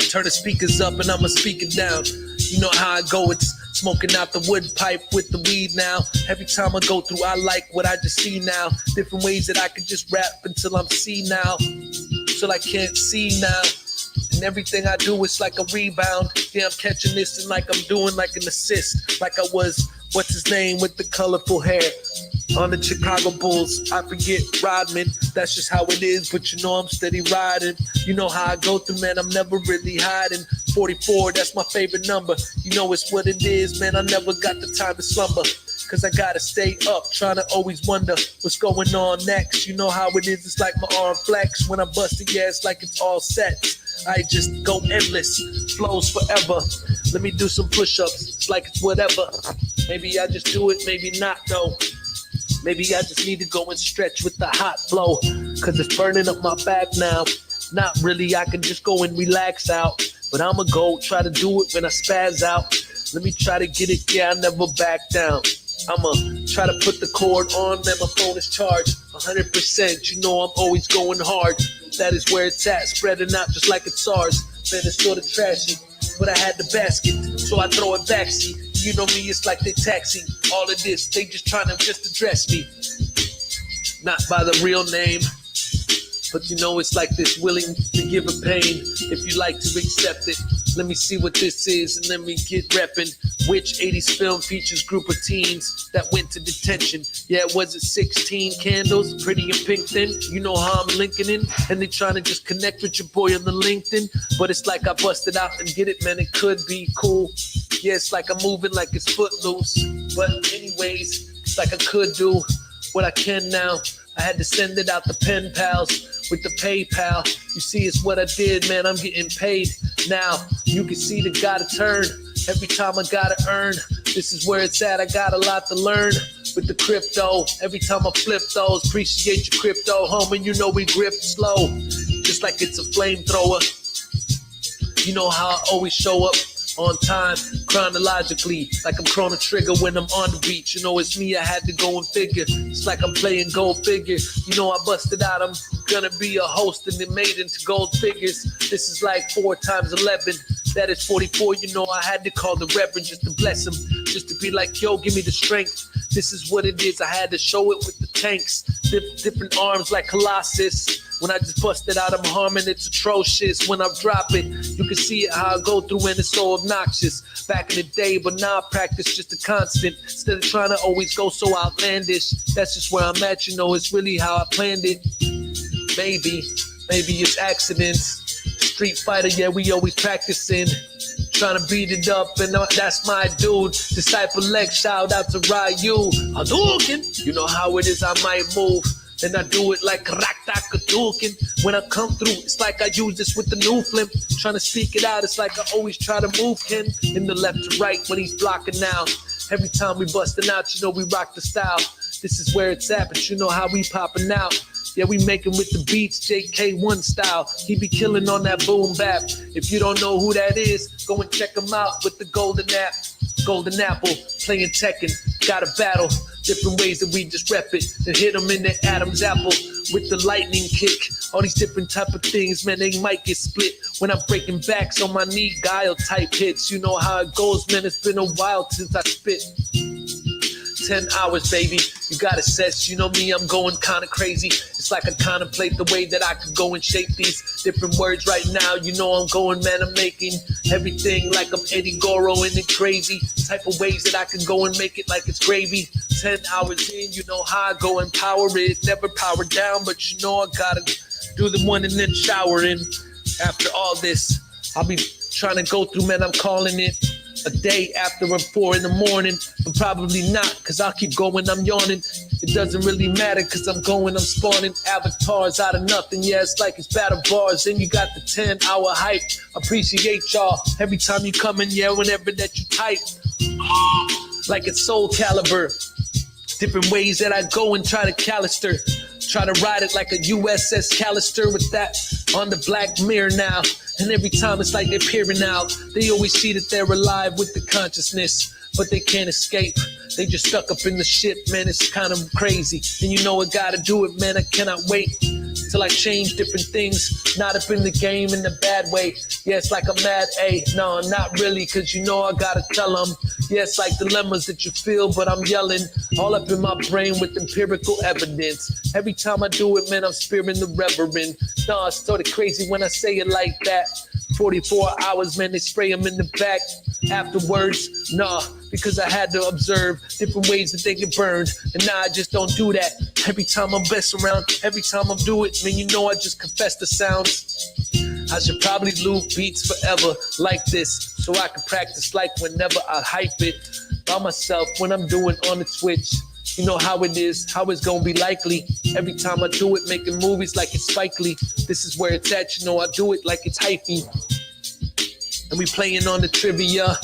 Turn the speakers up and I'ma speak it down. You know how I go. It's smoking out the wood pipe with the weed now. Every time I go through, I like what I just see now. Different ways that I could just rap until I'm senile. Till I can't see now. And everything I do is like a rebound. Yeah, I'm catching this and like I'm doing like an assist. Like I was, what's his name with the colorful hair on the Chicago Bulls. I forget Rodman. That's just how it is, but you know I'm steady riding. You know how I go through, man, I'm never really hiding. 44, that's my favorite number. You know it's what it is, man, I never got the time to slumber. Cause I gotta stay up, trying to always wonder what's going on next. You know how it is, it's like my arm flex. When I bust it, yeah, it's like it's all set. I just go endless, flows forever. Let me do some push-ups, it's like it's whatever. Maybe I just do it, maybe not though. Maybe I just need to go and stretch with the hot flow. Cause it's burning up my back now. Not really, I can just go and relax out. But I'ma go try to do it when I spaz out. Let me try to get it, yeah, I never back down. I'ma try to put the cord on, man, my phone is charged 100%, you know I'm always going hard. That is where it's at, spreading out just like it's SARS. Man, it's sort of trashy, but I had the basket, so I throw it back, see. You know me, it's like they taxi. All of this, they just trying to just address me. Not by the real name, but you know it's like this, willing to give a pain. If you like to accept it, let me see what this is and let me get reppin'. Which 80s film features group of teens that went to detention? Yeah, was it 16 candles, pretty and pink then? You know how I'm linking in, and they trying to just connect with your boy on the LinkedIn. But it's like I busted out and get it, man, it could be cool. Yeah, it's like I'm moving like it's footloose. But anyways, it's like I could do what I can now. I had to send it out to pen pals with the PayPal. You see, it's what I did, man. I'm getting paid now. You can see the gotta turn. Every time I gotta earn. This is where it's at. I got a lot to learn with the crypto. Every time I flip those, appreciate your crypto, homie. You know we grip slow, just like it's a flamethrower. You know how I always show up on time, chronologically, like I'm Chrono Trigger when I'm on the beach. You know, it's me, I had to go and figure. It's like I'm playing gold figure. You know, I busted out, I'm gonna be a host and it made into gold figures. This is like 4 times 11. That is 44. You know, I had to call the Reverend just to bless him, just to be like, yo, give me the strength. This is what it is. I had to show it with the tanks, different arms like Colossus. When I just busted out, I'm harming, it's atrocious. When I drop it, you can see it how I go through and it's so obnoxious. Back in the day, but now I practice just a constant. Instead of trying to always go so outlandish, that's just where I'm at, you know, it's really how I planned it. Maybe it's accidents. Street fighter, yeah, we always practicing. Trying to beat it up, and that's my dude. Disciple X, shout out to Ryu. Hadouken, you know how it is, I might move. Then I do it like Hadouken. When I come through, it's like I use this with the new flip. Trying to speak it out, it's like I always try to move Ken in the left to right when he's blocking now. Every time we busting out, you know we rock the style. This is where it's at, but you know how we popping out. Yeah, we making with the beats, JK1 style. He be killing on that boom bap. If you don't know who that is, go and check him out with the Golden Apple, playing Tekken. Got a battle, different ways that we just rep it and hit him in the Adam's apple with the lightning kick. All these different type of things, man, they might get split when I'm breaking backs on my knee, guile type hits. You know how it goes, man. It's been a while since I spit. 10 hours, baby. You got assess. You know me, I'm going kind of crazy. It's like I contemplate the way that I could go and shape these different words right now. You know I'm going, man, I'm making everything like I'm Eddie Goro and it crazy. Type of ways that I can go and make it like it's gravy. 10 hours in, you know how I go and power it. Never power down, but you know I gotta do the one and then shower in. After all this, I'll be trying to go through, man, I'm calling it a day after I'm 4 in the morning, but probably not, cause I'll keep going, I'm yawning. It doesn't really matter, cause I'm going, I'm spawning avatars out of nothing. Yeah, it's like it's battle bars, and you got the 10-hour hype. Appreciate y'all every time you come in, yeah, whenever that you type. Like it's Soul Calibur. Different ways that I go and try to calister. Try to ride it like a USS Callister with that on the Black Mirror now. And every time it's like they're peering out. They always see that they're alive with the consciousness, but they can't escape. They just stuck up in the ship, man, it's kind of crazy. And you know I gotta do it, man, I cannot wait till I change different things. Not up in the game in a bad way. Yeah, it's like I'm mad, no, not really, cause you know I gotta tell them. Yeah, it's like dilemmas that you feel, but I'm yelling all up in my brain with empirical evidence. Every time I do it, man, I'm spearing the reverend. Nah, it's sort of crazy when I say it like that. 44 hours, man, they spray them in the back. Afterwards, nah, because I had to observe different ways that they get burned. And now I just don't do that. Every time I'm best around, every time I'm do it, man, you know I just confess the sounds. I should probably loop beats forever like this, so I can practice like whenever I hype it by myself when I'm doing on the Twitch. You know how it is, how it's gonna be likely. Every time I do it, making movies like it's Spike Lee. This is where it's at, you know I do it like it's hyphy. And we playing on the trivia.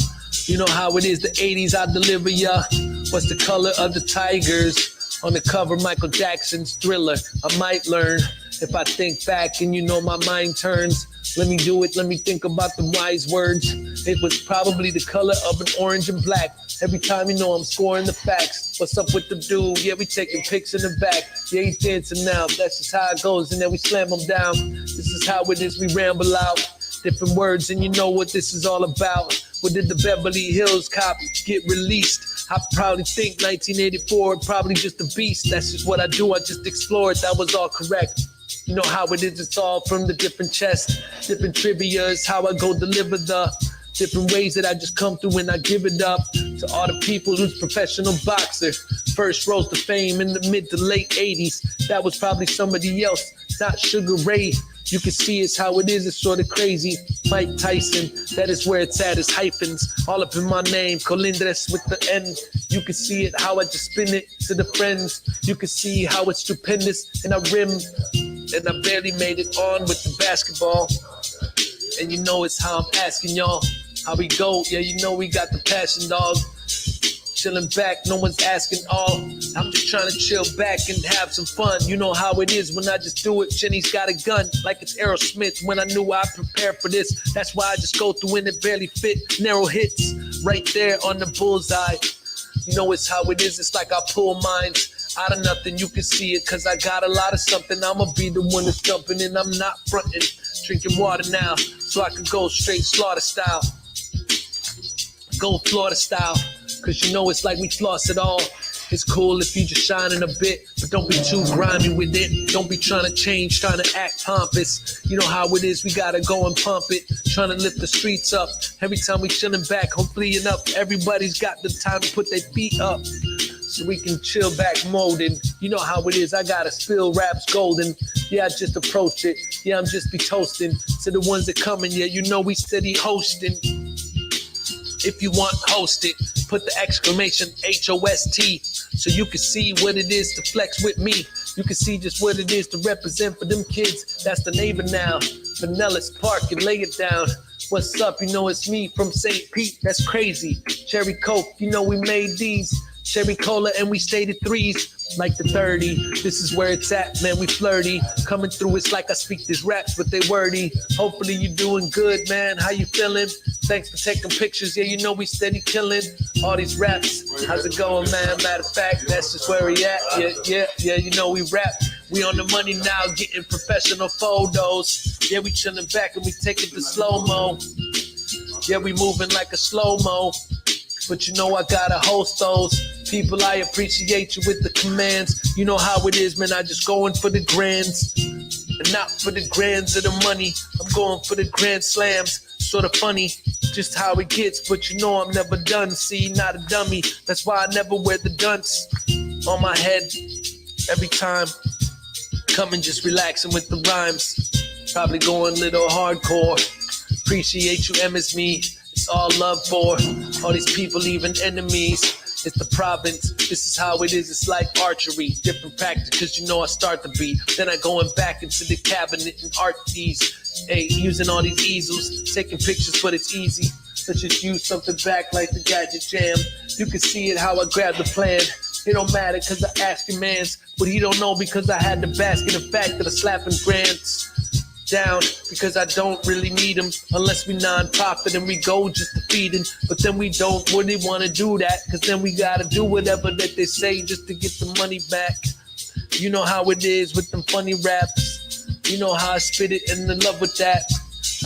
You know how it is, the 80s I deliver ya. What's the color of the tigers? On the cover, Michael Jackson's Thriller. I might learn if I think back and you know my mind turns. Let me do it, let me think about the wise words. It was probably the color of an orange and black. Every time you know I'm scoring the facts. What's up with the dude? Yeah, we taking pics in the back. Yeah, he's dancing now. That's just how it goes. And then we slam them down. This is how it is, we ramble out. Different words and you know what this is all about. What did the Beverly Hills Cop get released? I probably think 1984, probably just a beast. That's just what I do, I just explore it. That was all correct. You know how it is, it's all from the different chests. Different trivia is how I go deliver the different ways that I just come through and I give it up to all the people who's professional boxer. First rose to fame in the mid to late 80s. That was probably somebody else, not Sugar Ray. You can see it's how it is, it's sort of crazy. Mike Tyson, that is where it's at, it's hyphens. All up in my name, Colindres with the N. You can see it, how I just spin it to the friends. You can see how it's stupendous, and I rim. And I barely made it on with the basketball. And you know it's how I'm asking y'all how we go. Yeah, you know we got the passion, dog. Chilling back, no one's asking all. I'm just trying to chill back and have some fun. You know how it is when I just do it. Jenny's got a gun like it's Aerosmith. When I knew I prepared for this, that's why I just go through and it barely fit. Narrow hits right there on the bullseye. You know it's how it is. It's like I pull mines out of nothing. You can see it cause I got a lot of something. I'ma be the one that's jumping and I'm not fronting. Drinking water now so I can go straight slaughter style. Go Florida style. Cause you know it's like we floss it all. It's cool if you just shining a bit, but don't be too grimy with it. Don't be trying to change, trying to act pompous. You know how it is, we gotta go and pump it. Trying to lift the streets up. Every time we chilling back, hopefully enough, everybody's got the time to put their feet up. So we can chill back molding. You know how it is, I gotta spill raps golden. Yeah, I just approach it. Yeah, I'm just be toasting. To the ones that coming, yeah, you know we steady hosting. If you want, host it. Put the exclamation HOST so you can see what it is to flex with me. You can see just what it is to represent for them kids. That's the neighbor now. Pinellas Park and lay it down. What's up? You know it's me from St. Pete. That's crazy. Cherry Coke, you know we made these. Cherry Cola and we stayed at threes. Like the 30, this is where it's at, man, we flirty. Coming through, it's like I speak these raps, but they wordy. Hopefully you doing good, man, how you feeling? Thanks for taking pictures, yeah, you know we steady killing. All these raps, how's it going, man? Matter of fact, that's just where we at, yeah, you know we rap. We on the money now, getting professional photos. Yeah, we chilling back and we take it to slow-mo. Yeah, we moving like a slow-mo. But you know I gotta host those. People, I appreciate you with the commands. You know how it is, man, I just going for the grands. And not for the grands of the money. I'm going for the grand slams. Sort of funny, just how it gets. But you know I'm never done, see, not a dummy. That's why I never wear the dunce on my head every time. Coming just relaxing with the rhymes. Probably going a little hardcore. Appreciate you, M is me. It's all love for all these people, even enemies. It's the province, this is how it is, it's like archery. Different practice, cause you know I start the beat. Then I going back into the cabinet and art these. Hey, using all these easels, taking pictures, but it's easy. Let's just use something back like the Gadget Jam. You can see it how I grab the plan. It don't matter cause I ask your mans, but he don't know because I had the basket of fact that I slapping grants down because I don't really need them unless we non-profit and we go just to feed them. But then we don't really want to do that because then we got to do whatever that they say just to get the money back. You know how it is with them funny raps. You know how I spit it and in love with that.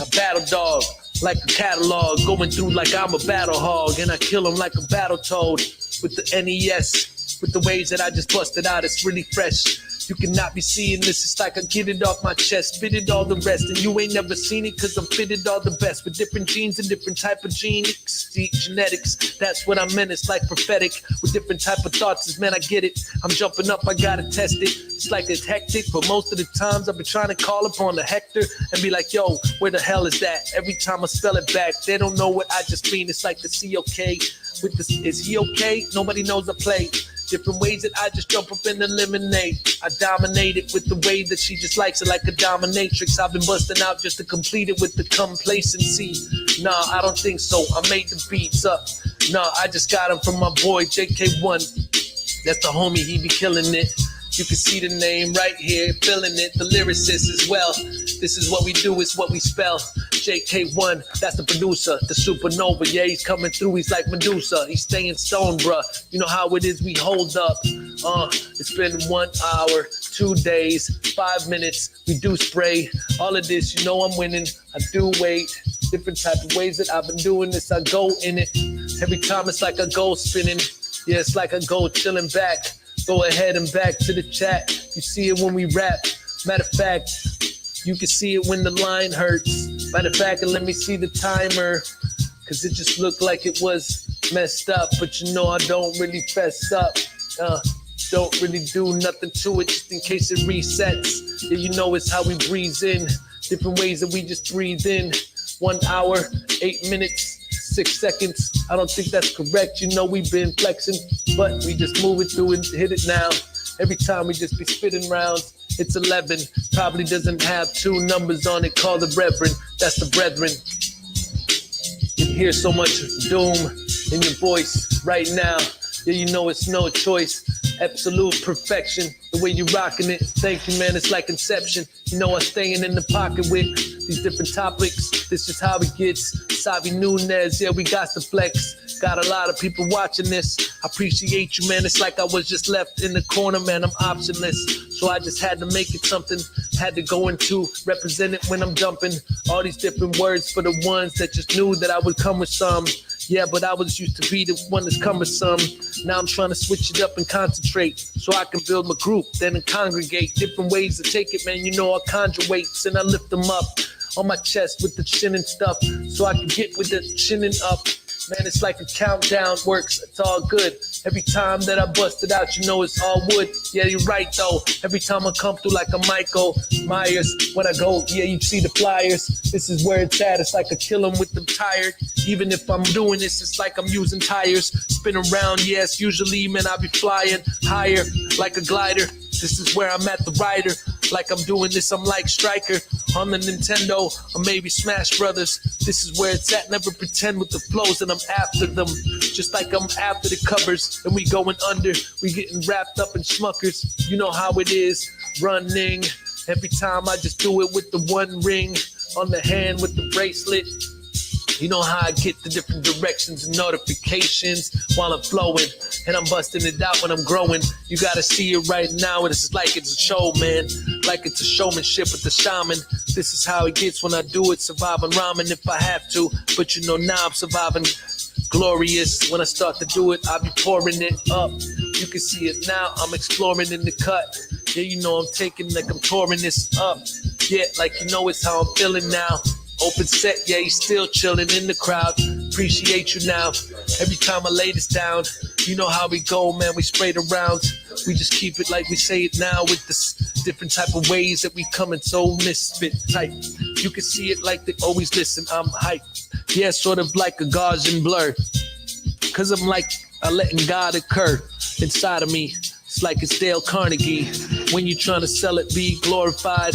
A battle dog, like a catalog, going through like I'm a battle hog, and I kill them like a battle toad with the NES, with the waves that I just busted out. It's really fresh. You cannot be seeing this, it's like I get it off my chest, spit it all the rest, and you ain't never seen it cause I'm fitted all the best with different genes and different type of genetics. That's what I meant, it's like prophetic with different type of thoughts. Man, I get it, I'm jumping up, I gotta test it. It's like it's hectic, but most of the times I've been trying to call upon the Hector and be like, yo, where the hell is that? Every time I spell it back, they don't know what I just mean. It's like the C-O-K with the, is he okay? Nobody knows I play. Different ways that I just jump up and eliminate. I dominate it with the way that she just likes it like a dominatrix. I've been busting out just to complete it with the complacency. Nah, I don't think so. I made the beats up. Nah, I just got them from my boy JK1. That's the homie, he be killing it. You can see the name right here, feeling it, the lyricist as well. This is what we do, it's what we spell. JK1, that's the producer, the supernova. Yeah, he's coming through, he's like Medusa. He's staying stone, bruh. You know how it is, we hold up. It's been 1 hour, 2 days, 5 minutes. We do spray. All of this, you know I'm winning. I do wait. Different type of ways that I've been doing this, I go in it. Every time it's like I go spinning. Yeah, it's like I go chilling back. Go ahead and back to the chat. You see it when we rap. Matter of fact, you can see it when the line hurts. Matter of fact, let me see the timer. Cause it just looked like it was messed up. But you know I don't really fess up. Don't really do nothing to it just in case it resets. Yeah, you know it's how we breathe in. Different ways that we just breathe in. 1 hour, 8 minutes. 6 seconds. I don't think that's correct. You know we've been flexing, but we just move it through and hit it now. Every time we just be spitting rounds. It's 11. Probably doesn't have 2 numbers on it. Call the Reverend. That's the brethren. You hear so much doom in your voice right now. Yeah, you know it's no choice. Absolute perfection, the way you rocking it. Thank you, man, it's like Inception. You know I'm staying in the pocket with these different topics. This is how it gets. Savi Nunez, yeah, we got the flex. Got a lot of people watching this. I appreciate you, man. It's like I was just left in the corner, man. I'm optionless. So I just had to make it something. Had to go into represent it when I'm dumping. All these different words for the ones that just knew that I would come with some. Yeah, but I was used to be the one that's cumbersome. Now I'm trying to switch it up and concentrate so I can build my group, then congregate. Different ways to take it, man. You know I conjure weights and I lift them up on my chest with the chin and stuff so I can get with the chinning up. Man, it's like a countdown works. It's all good. Every time that I bust it out, you know it's all wood. Yeah, you're right, though. Every time I come through like a Michael Myers. When I go, yeah, you see the flyers. This is where it's at. It's like I kill them with them tired. Even if I'm doing this, it's like I'm using tires. Spin around, yes, usually, man, I be flying higher like a glider. This is where I'm at the rider. Like I'm doing this, I'm like Striker on the Nintendo or maybe Smash Brothers. This is where it's at. Never pretend with the flows and I'm after them. Just like I'm after the covers and we going under. We getting wrapped up in schmuckers. You know how it is, running. Every time I just do it with the one ring on the hand with the bracelet. You know how I get the different directions and notifications while I'm flowing. And I'm busting it out when I'm growing. You gotta see it right now. It's like it's a show, man. Like it's a showmanship with the shaman. This is how it gets when I do it. Surviving rhyming if I have to. But you know now I'm surviving glorious. When I start to do it, I'll be pouring it up. You can see it now. I'm exploring in the cut. Yeah, you know I'm taking like I'm touring this up. Yeah, like you know it's how I'm feeling now. Open set, yeah, he's still chilling in the crowd. Appreciate you now. Every time I lay this down, you know how we go, man. We sprayed around. We just keep it like we say it now with this different type of ways that we coming so misfit type. You can see it like they always listen. I'm hype. Yeah, sort of like a Gaussian blur. Cause I'm like letting God occur inside of me. It's like it's Dale Carnegie. When you're trying to sell it, be glorified.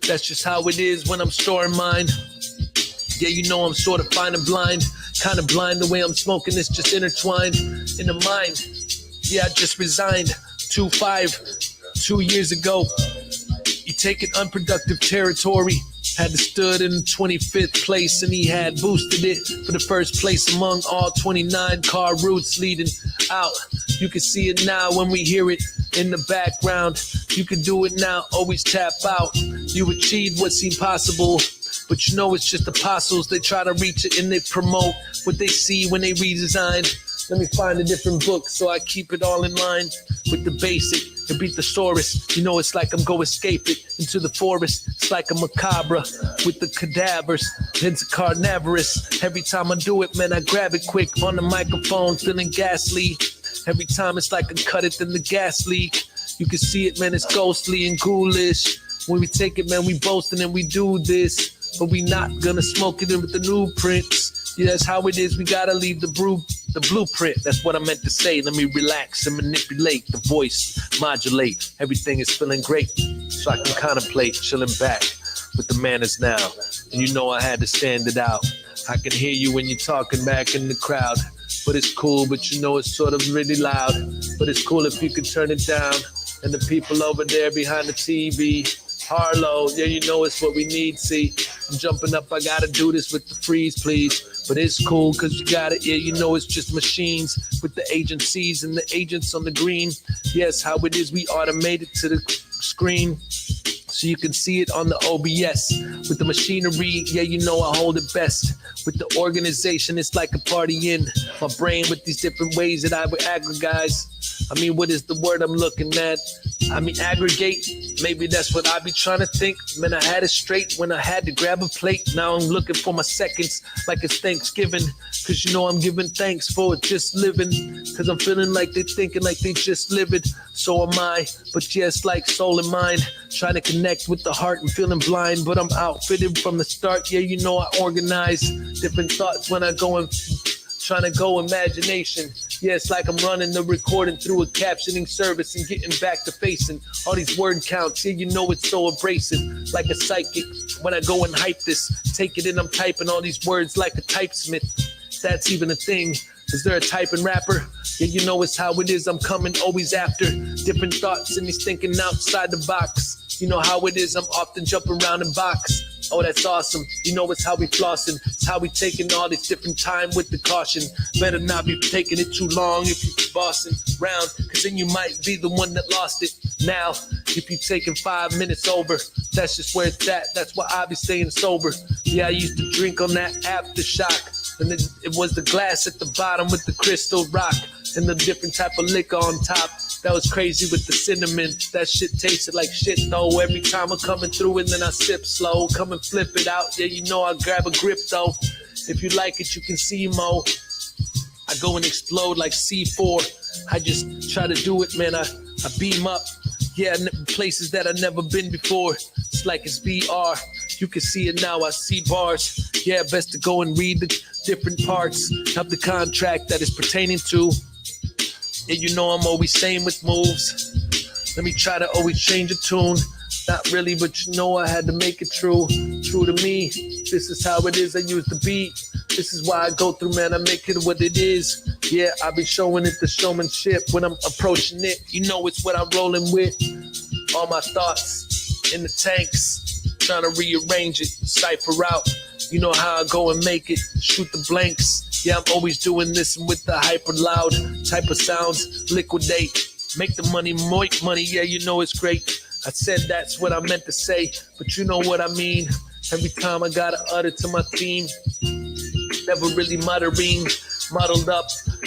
That's just how it is when I'm storing mine. Yeah, you know I'm sort of fine and blind. Kind of blind the way I'm smoking this, just intertwined in the mind. Yeah, I just resigned 2 years ago. You take an unproductive territory. Had to stood in 25th place and he had boosted it for the first place among all 29 car routes leading out. You can see it now when we hear it in the background. You can do it now, always tap out. You achieved what seemed possible, but you know it's just apostles. They try to reach it and they promote what they see when they redesign. Let me find a different book so I keep it all in line with the basic. To beat the thesaurus, you know it's like I'm go escape it into the forest. It's like a macabre with the cadavers. It's a carnivorous. Every time I do it, man, I grab it quick on the microphone, feeling ghastly. Every time it's like I cut it, then the gas leak. You can see it, man, it's ghostly and ghoulish. When we take it, man, we boasting and we do this. But we not gonna smoke it in with the new prints. Yeah, that's how it is. We gotta leave the blueprint. That's what I meant to say. Let me relax and manipulate the voice, modulate. Everything is feeling great, so I can contemplate, chilling back with the manners now. And you know I had to stand it out. I can hear you when you're talking back in the crowd, but it's cool. But you know it's sort of really loud. But it's cool if you could turn it down. And the people over there behind the TV, Harlow, yeah, you know it's what we need. See, I'm jumping up. I gotta do this with the freeze, please. But it's cool because you got it. Yeah, you know it's just machines with the agencies and the agents on the green. Yes, how it is. We automate it to the screen so you can see it on the OBS with the machinery. Yeah, you know I hold it best. With the organization, it's like a party in my brain with these different ways that I would aggregate. I mean, what is the word I'm looking at? I mean, aggregate. Maybe that's what I be trying to think. Man, I had it straight when I had to grab a plate. Now I'm looking for my seconds like it's Thanksgiving. Cause you know I'm giving thanks for just living. Cause I'm feeling like they thinking like they just live it. So am I. But yeah, it's like soul and mind. Trying to connect with the heart and feeling blind. But I'm outfitted from the start. Yeah, you know I organize different thoughts when I go and trying to go imagination. Yeah, it's like I'm running the recording through a captioning service and getting back to facing all these word counts. Yeah, you know it's so abrasive, like a psychic. When I go and hype this, take it in, I'm typing all these words like a typesmith. That's even a thing. Is there a type in rapper? Yeah, you know it's how it is. I'm coming always after different thoughts and he's thinking outside the box. You know how it is. I'm often jumping around in box. Oh, that's awesome. You know it's how we flossing. It's how we taking all this different time with the caution. Better not be taking it too long if you keep bossing round, cause then you might be the one that lost it. Now, if you taking 5 minutes over, that's just where it's at. That's why I be staying sober. Yeah, I used to drink on that aftershock. And it was the glass at the bottom with the crystal rock and the different type of liquor on top. That was crazy with the cinnamon. That shit tasted like shit though. Every time I'm coming through and then I sip slow. Come and flip it out. Yeah, you know I grab a grip though. If you like it, you can see mo. I go and explode like C4. I just try to do it, man. I beam up. Yeah, places that I've never been before. It's like it's VR. You can see it now. I see bars. Yeah, best to go and read the different parts of the contract that is pertaining to. Yeah, you know I'm always same with moves. Let me try to always change a tune. Not really, but you know I had to make it true. True to me. This is how it is. I use the beat. This is why I go through, man. I make it what it is. Yeah, I be showing it the showmanship when I'm approaching it. You know it's what I'm rolling with. All my thoughts in the tanks. Trying to rearrange it, cipher out. You know how I go and make it. Shoot the blanks. Yeah, I'm always doing this with the hyper loud type of sounds. Liquidate. Make the money, moik money. Yeah, you know it's great. I said that's what I meant to say, but you know what I mean. Every time I gotta utter to my team. Never really muttering, muddled up.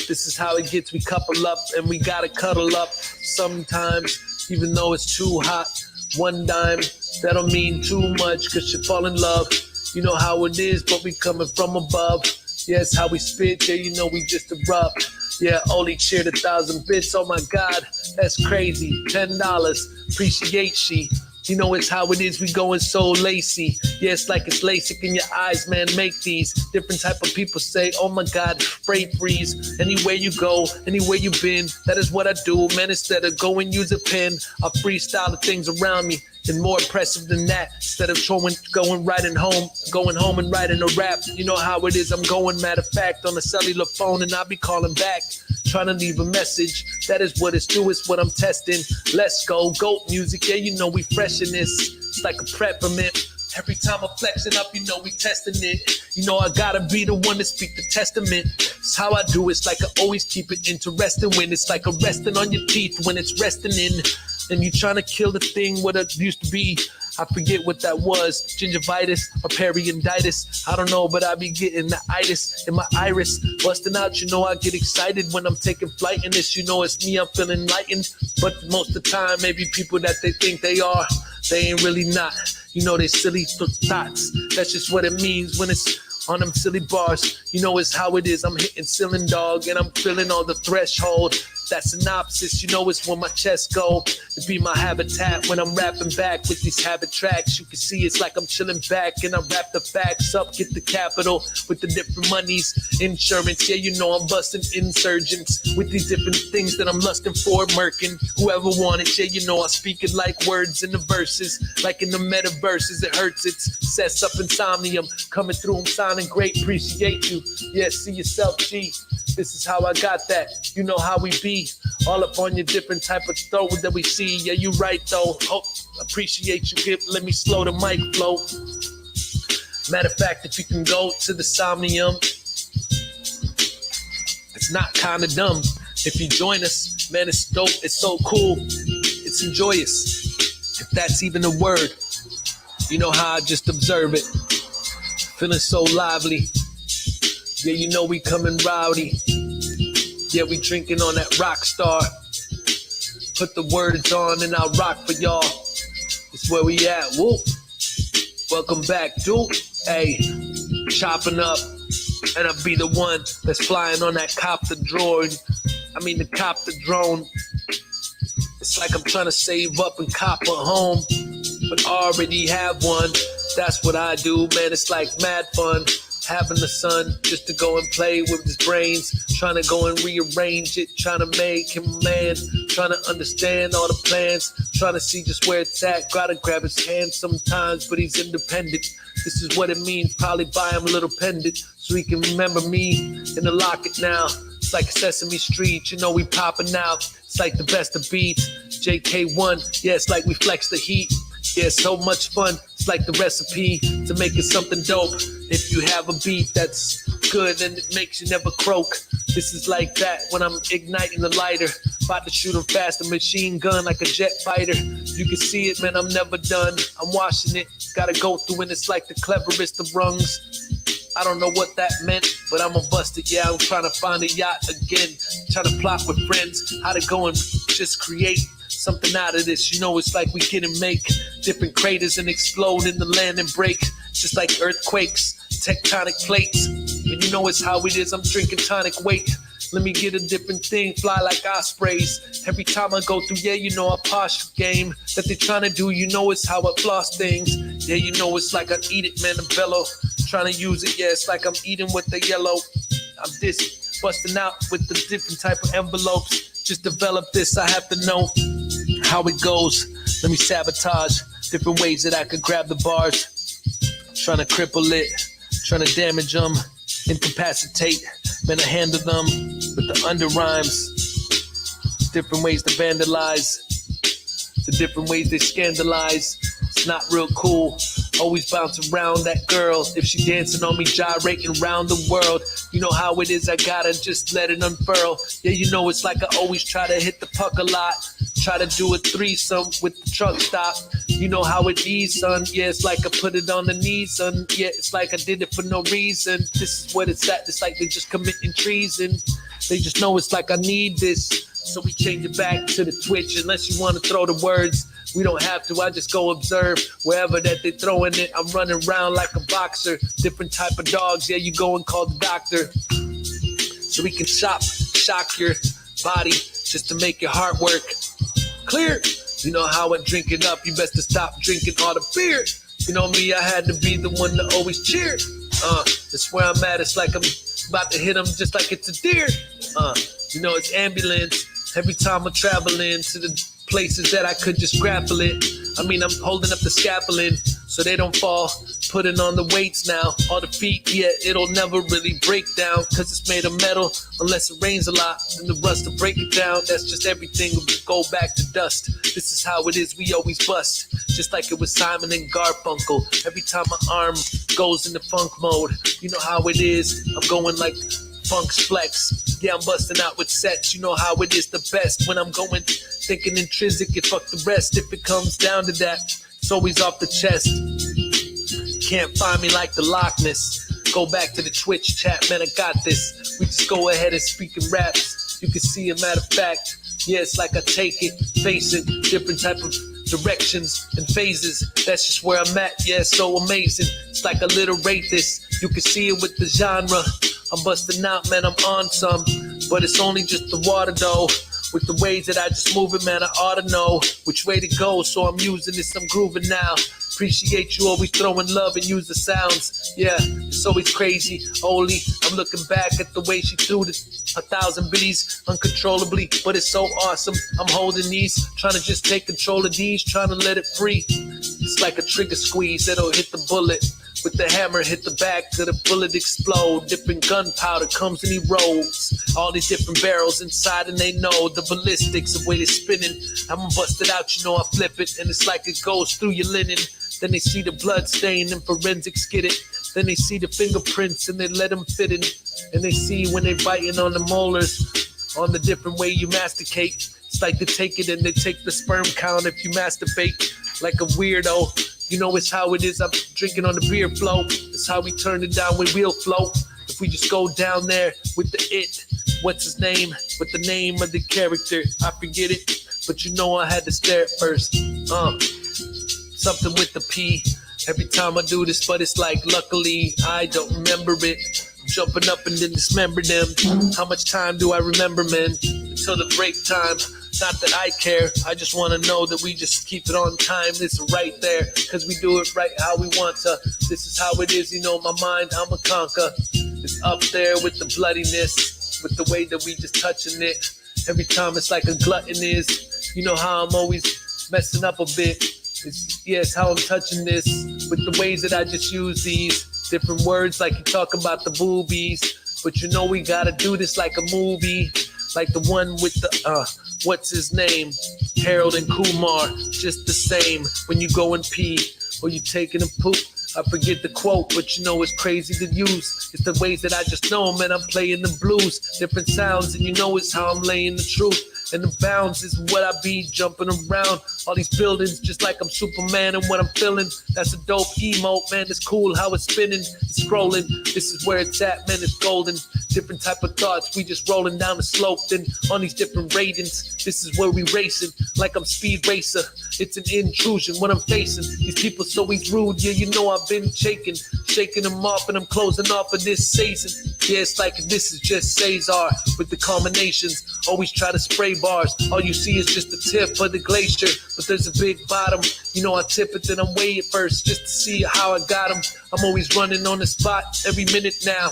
This is how it gets. We couple up and we gotta cuddle up. Sometimes, even though it's too hot, one dime, that don't mean too much, cause you fall in love. You know how it is, but we coming from above. Yeah, it's how we spit, yeah, you know we just erupt. Yeah, only cheered 1,000 bits, oh my God, that's crazy. $10, appreciate she. You know it's how it is, we going so lacy. Yeah, it's like it's LASIK in your eyes, man, make these. Different type of people say, oh my God, spray freeze. Anywhere you go, anywhere you been, that is what I do. Man, instead of go and use a pen, I freestyle the things around me. And more impressive than that, instead of going home and writing a rap. You know how it is, I'm going, matter of fact, on a cellular phone and I'll be calling back, trying to leave a message. That is what it's due, it's what I'm testing. Let's go, goat music, yeah, you know we fresh in this. It's like a peppermint. Every time I'm flexing up, you know we testing it. You know I gotta be the one to speak the testament. It's how I do, it's like I always keep it interesting when it's like a resting on your teeth when it's resting in. And you trying to kill the thing what it used to be. I forget what that was, gingivitis or periodontitis. I don't know, but I be getting the itis in my iris. Busting out, you know I get excited when I'm taking flight in this. You know it's me, I'm feeling enlightened. But most of the time, maybe people that they think they are, they ain't really not. You know they silly thoughts. That's just what it means when it's on them silly bars. You know it's how it is, I'm hitting ceiling dog and I'm feeling all the threshold. That synopsis, you know it's when my chest go. It be my habitat when I'm rapping back with these habit tracks. You can see it's like I'm chilling back and I wrap the facts up, get the capital with the different monies, insurance. Yeah, you know I'm busting insurgents with these different things that I'm lusting for, murking. Whoever want it, yeah, you know I speak it like words in the verses, like in the metaverses. It hurts, it's sets up in Somnium, coming through, I'm sounding great, appreciate you. Yeah, see yourself, G. This is how I got that. You know how we be. All up on your different type of throw that we see. Yeah, you right though. Oh, appreciate you. Let me slow the mic flow. Matter of fact, if you can go to the Somnium, it's not kind of dumb. If you join us, man, it's dope. It's so cool. It's enjoyous. If that's even a word. You know how I just observe it. Feeling so lively. Yeah, you know we coming rowdy. Yeah, we drinking on that rock star. Put the words on and I'll rock for y'all. It's where we at, whoop. Welcome back, dude. Hey, chopping up. And I'll be the one that's flying on that copter drone. The copter drone. It's like I'm trying to save up and cop a home, but already have one. That's what I do, man, it's like mad fun. Having the son just to go and play with his brains, trying to go and rearrange it, trying to make him a man, trying to understand all the plans, trying to see just where it's at. Gotta grab his hand sometimes, but he's independent. This is what it means, probably buy him a little pendant so he can remember me in the locket now. It's like Sesame Street, you know we popping out. It's like the best of beats. JK1, yeah, it's like we flex the heat. Yeah, so much fun. It's like the recipe to make it something dope. If you have a beat that's good and it makes you never croak. This is like that when I'm igniting the lighter. About to shoot 'em fast, a machine gun like a jet fighter. You can see it, man, I'm never done. I'm watching it, gotta go through and it's like the cleverest of rungs. I don't know what that meant, but I'ma bust it, yeah. I'm trying to find a yacht again. Trying to plot with friends, how to go and just create something out of this. You know, it's like we get and make different craters and explode in the land and break. Just like earthquakes, tectonic plates. And you know it's how it is, I'm drinking tonic, wait. Let me get a different thing, fly like ospreys. Every time I go through, yeah, you know I posh game that they trying to do, you know it's how I floss things. Yeah, you know it's like I eat it, man, a bellow. Trying to use it, yeah, it's like I'm eating with the yellow. I'm this, busting out with the different type of envelopes. Just develop this, I have to know how it goes. Let me sabotage different ways that I could grab the bars. Trying to cripple it, trying to damage them, incapacitate, man, I handle them with the under rhymes. Different ways to vandalize, the different ways they scandalize. It's not real cool. Always bounce around that girl. If she dancing on me, gyrating around the world. You know how it is, I gotta just let it unfurl. Yeah, you know it's like I always try to hit the puck a lot. Try to do a threesome with the truck stop. You know how it is, son. Yeah, it's like I put it on the knees, son. Yeah, it's like I did it for no reason. This is what it's at. It's like they just committing treason. They just know it's like I need this. So we change it back to the Twitch. Unless you want to throw the words, we don't have to. I just go observe wherever that they throwing it. I'm running around like a boxer. Different type of dogs. Yeah, you go and call the doctor. So we can shock your body just to make your heart work. Clear. You know how I drink it up. You best to stop drinking all the beer. You know me, I had to be the one to always cheer. That's where I'm at. It's like I'm about to hit them just like it's a deer. You know, it's ambulance. Every time I travel into the places that I could just grapple it. I mean, I'm holding up the scaffolding so they don't fall. Putting on the weights now. All the feet, yeah, it'll never really break down because it's made of metal unless it rains a lot. And the rust to break it down, that's just everything will go back to dust. This is how it is, we always bust. Just like it was Simon and Garfunkel. Every time my arm goes into funk mode, you know how it is. I'm going like Funk's Flex. Yeah, I'm busting out with sets. You know how it is the best when I'm going thinking intrinsic and fuck the rest. If it comes down to that, it's always off the chest. Can't find me like the Loch Ness. Go back to the Twitch chat, man, I got this. We just go ahead and speak in raps. You can see a matter of fact. Yeah, it's like I take it, face it, different type of directions and phases. That's just where I'm at, yeah, it's so amazing. It's like alliterate this. You can see it with the genre. I'm busting out, man, I'm on some. But it's only just the water though. With the ways that I just move it, man, I ought to know which way to go. So I'm using this, I'm grooving now. Appreciate you always throwing love and use the sounds. Yeah, it's always crazy. Only I'm looking back at the way she threw 1,000 bees uncontrollably, but it's so awesome. I'm holding these, trying to just take control of these, trying to let it free. It's like a trigger squeeze that'll hit the bullet. With the hammer, hit the back to the bullet explode. Different gunpowder comes in he rolls. All these different barrels inside and they know the ballistics, the way they're spinning. I'ma bust it out, you know I flip it. And it's like it goes through your linen. Then they see the blood stain and forensics get it. Then they see the fingerprints and they let them fit in. And they see when they biting on the molars, on the different way you masticate. It's like they take it and they take the sperm count if you masturbate. Like a weirdo. You know it's how it is, I'm drinking on the beer flow. It's how we turn it down when we'll float. If we just go down there with the it, what's his name? With the name of the character, I forget it. But you know I had to stare at first. Something with the P. Every time I do this, but it's like luckily I don't remember it. I'm jumping up and then dismember them. How much time do I remember, man? Until the break time. Not that I care, I just want to know that we just keep it on time. It's right there, cause we do it right how we want to. This is how it is, you know my mind, I'ma conquer. It's up there with the bloodiness, with the way that we just touching it. Every time it's like a glutton is. You know how I'm always messing up a bit. It's how I'm touching this, with the ways that I just use these different words, like you talk about the boobies. But you know we gotta do this like a movie, like the one with the, what's his name? Harold and Kumar, just the same. When you go and pee, or you taking a poop, I forget the quote, but you know it's crazy to use. It's the ways that I just know, man, I'm playing the blues. Different sounds, and you know it's how I'm laying the truth. And the bounds is what I be jumping around. All these buildings, just like I'm Superman and what I'm feeling. That's a dope emote, man, it's cool how it's spinning. It's scrolling, this is where it's at, man, it's golden. Different type of thoughts, we just rolling down the slope. Then on these different ratings, this is where we racing. Like I'm Speed Racer, it's an intrusion when I'm facing. These people so rude, yeah, you know I've been shaking them off, and I'm closing off of this season. Yeah, it's like this is just Cesar with the combinations. Always try to spray bars. All you see is just the tip of the glacier, but there's a big bottom. You know I tip it, then I weigh it first just to see how I got them. I'm always running on the spot every minute now.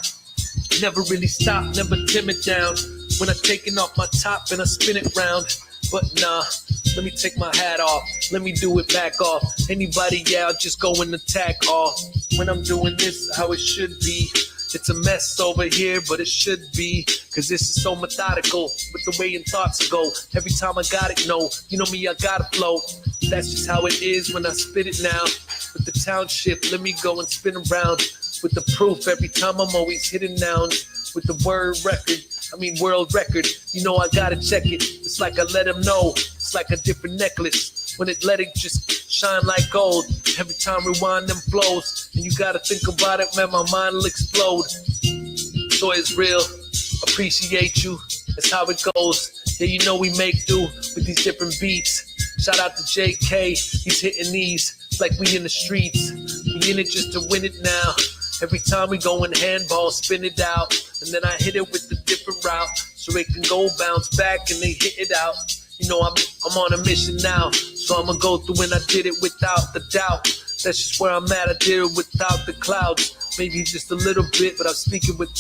Never really stop, never timid down. When I'm taking off my top and I spin it round. But nah, let me take my hat off. Let me do it back off. Anybody, yeah, I'll just go and attack off. When I'm doing this, how it should be. It's a mess over here, but it should be. Cause this is so methodical with the way in thoughts go. Every time I got it, no, you know me, I gotta flow. That's just how it is when I spit it now. With the township, let me go and spin around. With the proof, every time I'm always hitting nouns. With the world record, you know I gotta check it. It's like I let them know, it's like a different necklace. When it let it just shine like gold. Every time rewind them flows. And you gotta think about it, man, my mind will explode. So it's real, appreciate you, that's how it goes. Yeah, you know we make do with these different beats. Shout out to JK, he's hitting these like we in the streets. We in it just to win it now. Every time we go in handball, spin it out. And then I hit it with a different route. So it can go bounce back and they hit it out. You know, I'm on a mission now. So I'm going to go through and I did it without the doubt. That's just where I'm at. I did it without the clouds. Maybe just a little bit, but I'm speaking with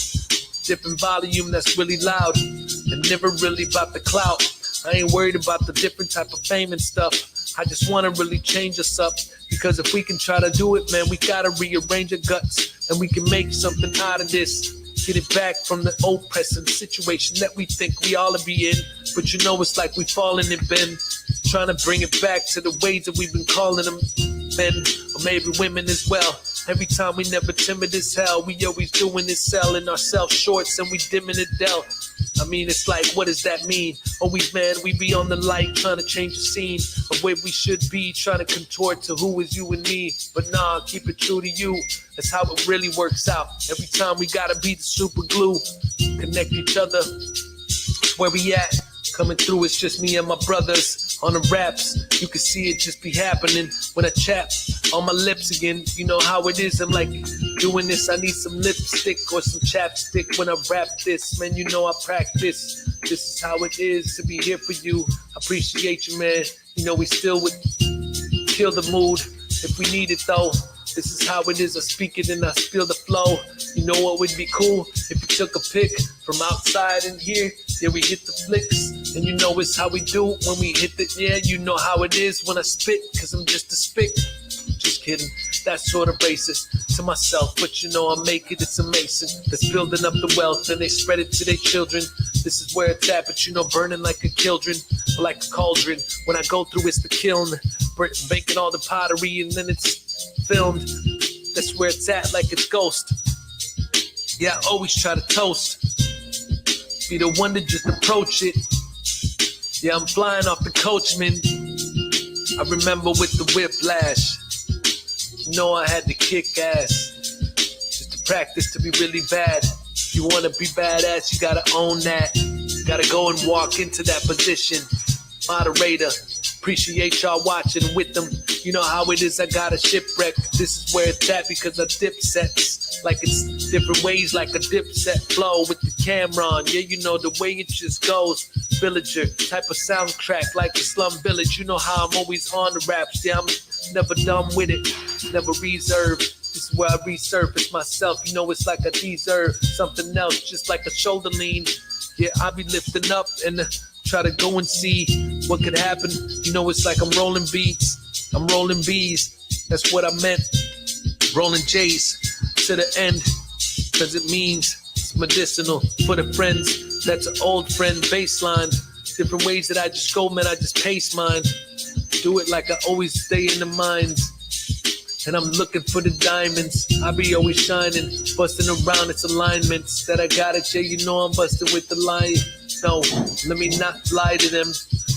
different volume that's really loud. And never really about the clout. I ain't worried about the different type of fame and stuff. I just want to really change us up. Because if we can try to do it, man, we got to rearrange our guts. And we can make something out of this. Get it back from the oppressive situation that we think we all be in. But you know it's like we fallen and been trying to bring it back to the ways that we've been calling them men, or maybe women as well. Every time we never timid as hell. We always doing is selling ourselves shorts and we dimming it down. I mean, it's like, what does that mean? Always, man, we be on the light trying to change the scene of where we should be, trying to contort to who is you and me. But nah, keep it true to you. That's how it really works out. Every time we gotta be the super glue, connect each other. Where we at? Coming through, it's just me and my brothers on the raps. You can see it just be happening when I chat on my lips again. You know how it is. I'm like doing this. I need some lipstick or some chapstick when I rap this. Man, you know I practice. This is how it is to be here for you. I appreciate you, man. You know we still would kill the mood if we need it though. This is how it is. I speak it and I spill the flow. You know what would be cool if you took a pic from outside in here. Yeah, we hit the flicks. And you know it's how we do when we hit the, yeah, you know how it is when I spit, cause I'm just a spit. Just kidding, that's sort of racist to myself, but you know I make it, it's a mason that's building up the wealth and they spread it to their children. This is where it's at, but you know, burning like a cauldron, or like a cauldron. When I go through, it's the kiln, baking all the pottery and then it's filmed. That's where it's at, like it's ghost. Yeah, I always try to toast. Be the one to just approach it. Yeah, I'm flying off the coachman. I remember with the whiplash. You know I had to kick ass. Just to practice to be really bad. If you want to be badass, you got to own that. You got to go and walk into that position. Moderator, appreciate y'all watching with them. You know how it is, I got a shipwreck. This is where it's at because I dip sets. Like it's different ways, like a dip set flow with the camera on. Yeah, you know the way it just goes. Villager, type of soundtrack like the slum village. You know how I'm always on the raps. Yeah, I'm never done with it, never reserved. This is where I resurface myself. You know it's like I deserve something else, just like a shoulder lean. Yeah, I be lifting up and try to go and see what could happen. You know it's like I'm rolling beats, I'm rolling B's. That's what I meant. Rolling J's to the end, cause it means medicinal for the friends. That's an old friend baseline. Different ways that I just go, man, I just pace mine. Do it like I always stay in the mines. And I'm looking for the diamonds. I be always shining, busting around its alignments. That I got it, yeah, you know I'm busting with the line. No, let me not lie to them.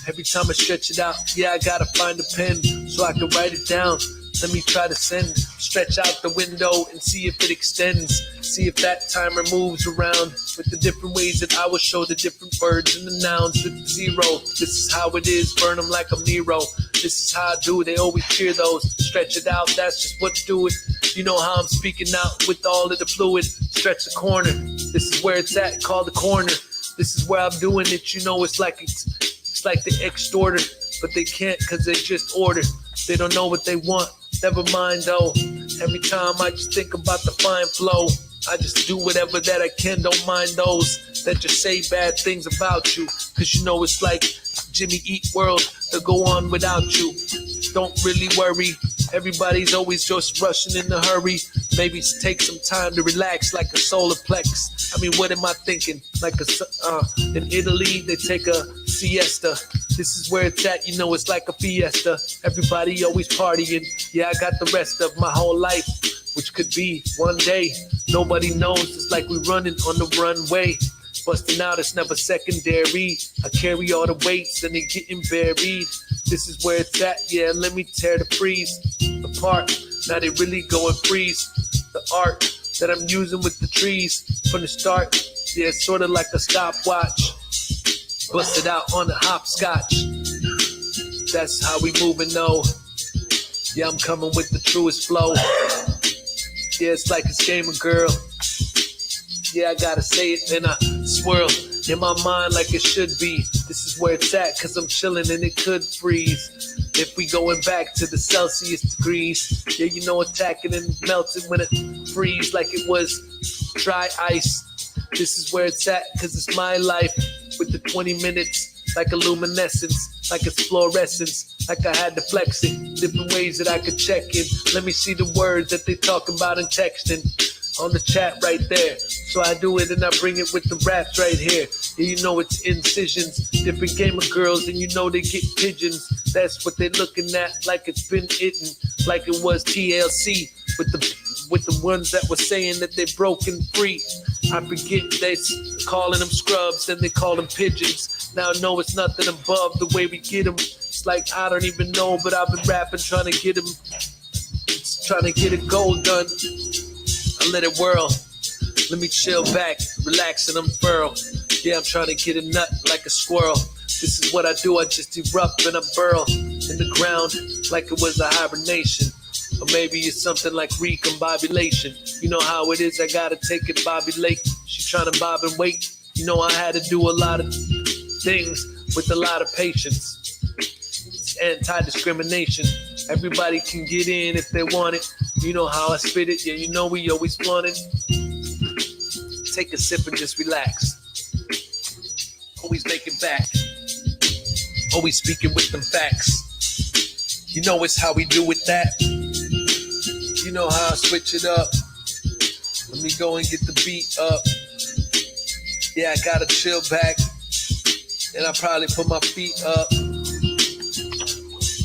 Every time I stretch it out, yeah, I gotta find a pen so I can write it down. Let me try to stretch out the window and see if it extends. See if that timer moves around with the different ways that I will show the different words and the nouns with the zero. This is how it is, burn them like I'm Nero. This is how I do, they always cheer those. Stretch it out, that's just what do it. You know how I'm speaking out with all of the fluid. Stretch the corner, this is where it's at, call the corner. This is where I'm doing it, you know it's like the extorter. But they can't cause they just order. They don't know what they want. Never mind though, every time I just think about the fine flow. I just do whatever that I can, don't mind those that just say bad things about you. Cause you know it's like Jimmy Eat World, they'll go on without you. Don't really worry, everybody's always just rushing in a hurry. Maybe take some time to relax like a solar plex. I mean, what am I thinking? Like in Italy, they take a siesta. This is where it's at, you know it's like a fiesta. Everybody always partying, yeah, I got the rest of my whole life, which could be one day. Nobody knows, it's like we running on the runway. Busting out, it's never secondary. I carry all the weights and they getting buried. This is where it's at, yeah, let me tear the freeze apart. Now they really go and freeze. The art that I'm using with the trees from the start, yeah, it's sort of like a stopwatch. Bust it out on the hopscotch. That's how we moving though. Yeah, I'm coming with the truest flow. Yeah, it's like it's gamer girl. Yeah, I gotta say it, then I swirl in my mind like it should be. This is where it's at, cause I'm chilling and it could freeze. If we going back to the Celsius degrees, yeah, you know, attacking and melting when it freeze like it was dry ice. This is where it's at, cause it's my life. With the 20 minutes, like a luminescence, like it's fluorescence, like I had to flex it. Different ways that I could check it. Let me see the words that they talking about and texting on the chat right there. So I do it and I bring it with the raps right here. Yeah, you know it's incisions, different gamer girls, and you know they get pigeons. That's what they looking at, like it's been eaten, like it was TLC with the ones that were saying that they broken free. I forget they calling them scrubs, then they call them pigeons. Now I know it's nothing above the way we get them. It's like I don't even know, but I've been rapping trying to get them, trying to get it gold done. I let it whirl. Let me chill back, relax and unfurl. Yeah, I'm trying to get a nut like a squirrel. This is what I do, I just erupt and I burrow in the ground like it was a hibernation. Or maybe it's something like recombobulation. You know how it is, I gotta take it Bobby Lake. She trying to bob and wait. You know I had to do a lot of things with a lot of patience. It's anti-discrimination. Everybody can get in if they want it. You know how I spit it, yeah, you know we always flaunt it. Take a sip and just relax. Always making back. Always speaking with them facts. You know it's how we do with that. You know how I switch it up. Let me go and get the beat up. Yeah, I gotta chill back. And I probably put my feet up.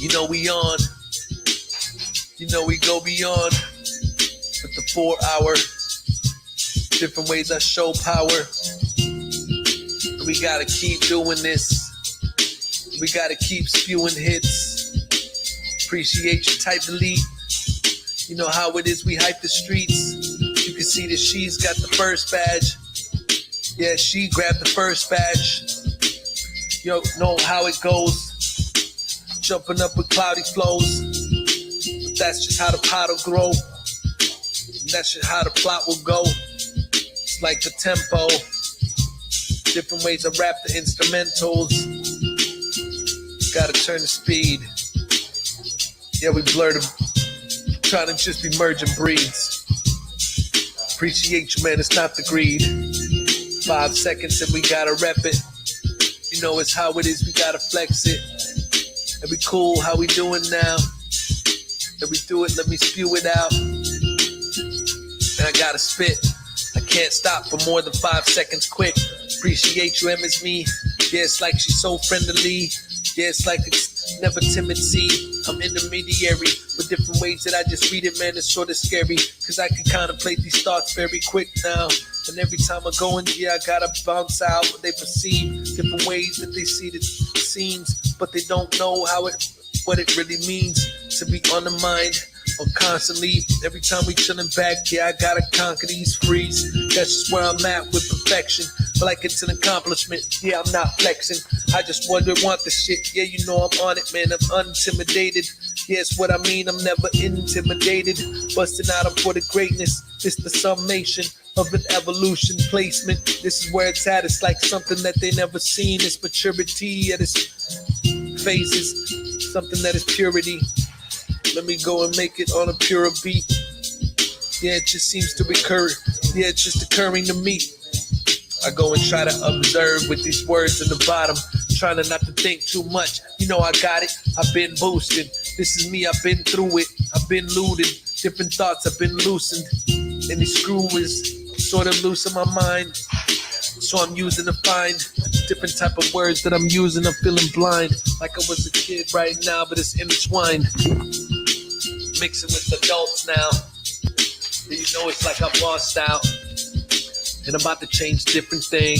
You know we on. You know we go beyond with the 4 hour. Different ways I show power. We gotta keep doing this. We gotta keep spewing hits. Appreciate your type elite. You know how it is, we hype the streets. You can see that she's got the first badge. Yeah, she grabbed the first badge. You know how it goes. Jumping up with cloudy flows. But that's just how the pot will grow. And that's just how the plot will go. It's like the tempo. Different ways I rap the instrumentals. Gotta turn the speed. Yeah, we blur them. Trying to just be merging breeds. Appreciate you, man, it's not the greed. 5 seconds and we gotta rep it. You know it's how it is, we gotta flex it. And we cool, how we doing now? Let me do it, let me spew it out. And I gotta spit. I can't stop for more than 5 seconds quick. Appreciate you, Em, is me. Yeah, it's like she's so friendly. Yeah, it's like it's never timid, see. I'm intermediary with different ways that I just read it, man, it's sort of scary. Cause I can contemplate these thoughts very quick now. And every time I go in, yeah, I gotta bounce out what they perceive. Different ways that they see the scenes, but they don't know what it really means to be on the mind. Or constantly, every time we chillin' back, yeah, I gotta conquer these frees. That's just where I'm at with perfection. But like it's an accomplishment, yeah, I'm not flexing. I just want the shit, yeah, you know I'm on it, man, I'm unintimidated. Yeah, it's what I mean, I'm never intimidated. Busting out, I'm for the greatness. It's the summation of an evolution placement. This is where it's at, it's like something that they never seen. It's maturity at its phases, something that is purity. Let me go and make it on a purer beat. Yeah, it just seems to recur. Yeah, it's just occurring to me. I go and try to observe with these words in the bottom, trying to not to think too much. You know I got it, I've been boosted. This is me, I've been through it. I've been looted, different thoughts have been loosened. And the screw is sort of loose in my mind. So I'm using to find different type of words that I'm using. I'm feeling blind, like I was a kid right now, but it's intertwined. Mixing with adults now. You know it's like I'm lost out. And I'm about to change different thing.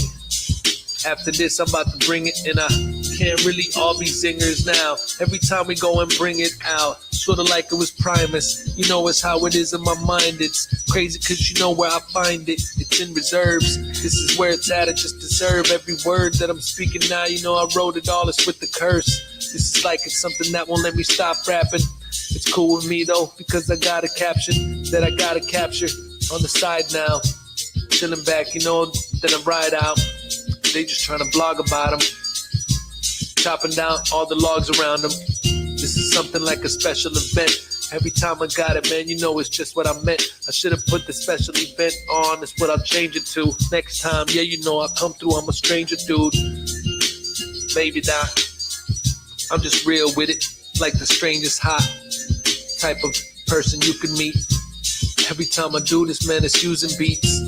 After this, I'm about to bring it, and I can't really all be singers now. Every time we go and bring it out, sort of like it was Primus. You know it's how it is in my mind. It's crazy because you know where I find it. It's in reserves. This is where it's at. I just deserve every word that I'm speaking now. You know I wrote it all. It's with the curse. This is like it's something that won't let me stop rapping. It's cool with me though, because I got a caption that I gotta capture on the side now. Chilling back, you know, then I ride out. They just trying to vlog about them. Chopping down all the logs around them. This is something like a special event. Every time I got it, man, you know it's just what I meant. I should have put the special event on. That's what I'll change it to. Next time, yeah, you know I'll come through. I'm a stranger, dude. Maybe not. I'm just real with it. Like the strangest hot type of person you can meet. Every time I do this, man, it's using beats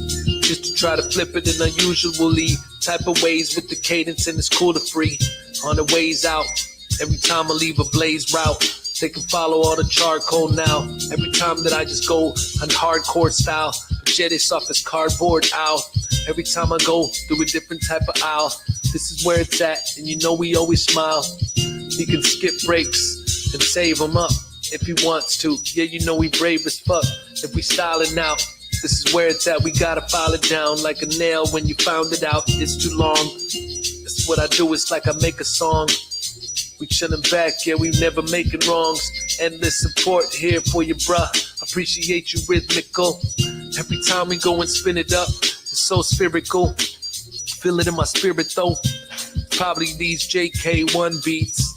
just to try to flip it in unusually type of ways with the cadence, and it's cool to free on the ways out. Every time I leave a blaze route, they can follow all the charcoal now. Every time that I just go on hardcore style, but yet it's off as cardboard owl. Every time I go through a different type of aisle, this is where it's at, and you know we always smile. He can skip breaks and save them up if he wants to. Yeah, you know we brave as fuck. If we styling out, this is where it's at. We gotta file it down like a nail when you found it out. It's too long. This is what I do. It's like I make a song. We chillin' back, yeah, we never making wrongs. Endless support here for you, bruh. Appreciate you, rhythmical. Every time we go and spin it up, it's so spherical. Feel it in my spirit though. Probably these JK1 beats.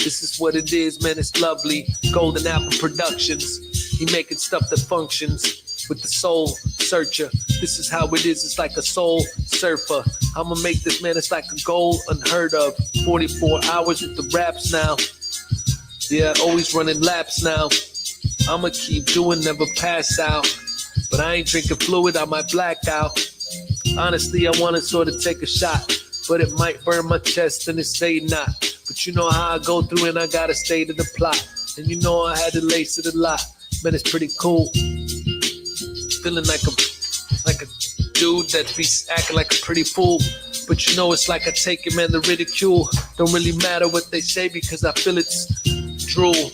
This is what it is, man, it's lovely. Golden Apple Productions. He making stuff that functions with the soul searcher. This is how it is, it's like a soul surfer. I'ma make this, man, it's like a goal unheard of. 44 hours with the raps now. Yeah, always running laps now. I'ma keep doing, never pass out. But I ain't drinking fluid, I might black out. Honestly, I wanna sort of take a shot, but it might burn my chest and it say not. But you know how I go through and I gotta stay to the plot. And you know I had to lace it a lot. Man, it's pretty cool. Feeling like a dude that be acting like a pretty fool. But you know it's like I take it, man, the ridicule don't really matter what they say, because I feel it's drool.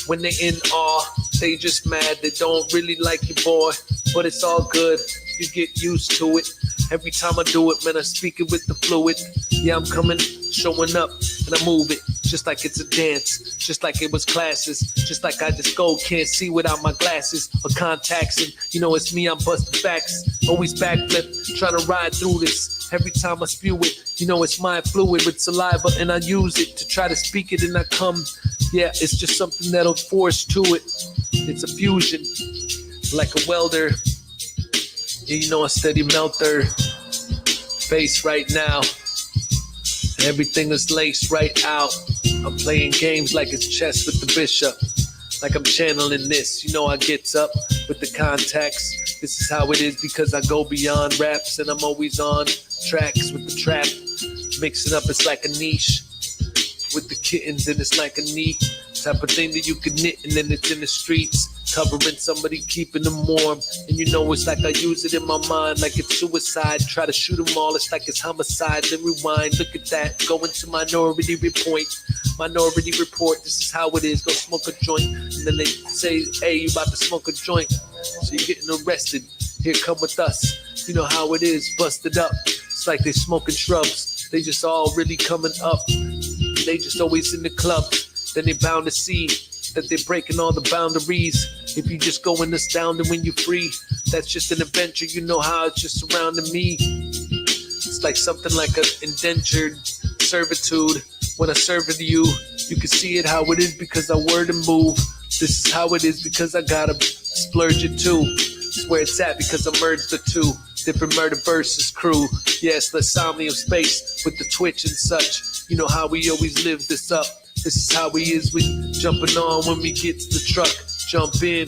When they in awe, they just mad. They don't really like you, boy, but it's all good. You get used to it. Every time I do it, man, I speak it with the fluid. Yeah, I'm coming, showing up, and I move it just like it's a dance, just like it was classes, just like I just go, can't see without my glasses or contacts. And you know it's me, I'm busting facts, always backflip, trying to ride through this. Every time I spew it, you know it's my fluid with saliva, and I use it to try to speak it, and I come. Yeah, it's just something that'll force to it. It's a fusion, like a welder. Yeah, you know, a steady melter. Face right now. Everything is laced right out. I'm playing games like it's chess with the bishop. like I'm channeling this. You know I gets up with the contacts. This is how it is because I go beyond raps and I'm always on tracks with the trap. Mixing up, it's like a niche with the kittens and it's like a neat type of thing that you can knit and then it's in the streets. Covering somebody, keeping them warm. And you know it's like I use it in my mind like it's suicide. Try to shoot them all, it's like it's homicide. Then rewind, look at that. Go into Minority Report. Minority Report, this is how it is. Go smoke a joint. And then they say, hey, you about to smoke a joint. So you're getting arrested. Here, come with us. You know how it is, busted up. It's like they smoking shrubs. They just all really coming up. They just always in the club. Then they bound to see that they're breaking all the boundaries. If you just go in astounding when you're free, that's just an adventure. You know how it's just surrounding me. It's like something like an indentured servitude. When I serve it to you, you can see it how it is because I word and move. This is how it is because I gotta splurge it too. It's where it's at because I merged the two. Different murder versus crew. Yes, the Somnium space with the Twitch and such. You know how we always live this up. This is how we is, we jumping on when we get to the truck, jump in.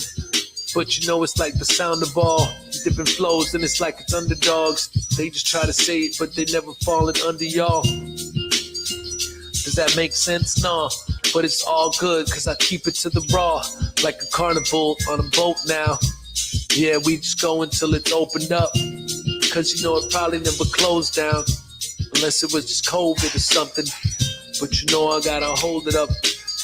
But you know it's like the sound of all different flows and it's like it's underdogs. They just try to say it, but they never falling under y'all. Does that make sense? Nah, but it's all good cause I keep it to the raw. Like a carnival on a boat now. Yeah, we just go until it's opened up. Cause you know it probably never closed down. Unless it was just COVID or something. But you know I gotta hold it up.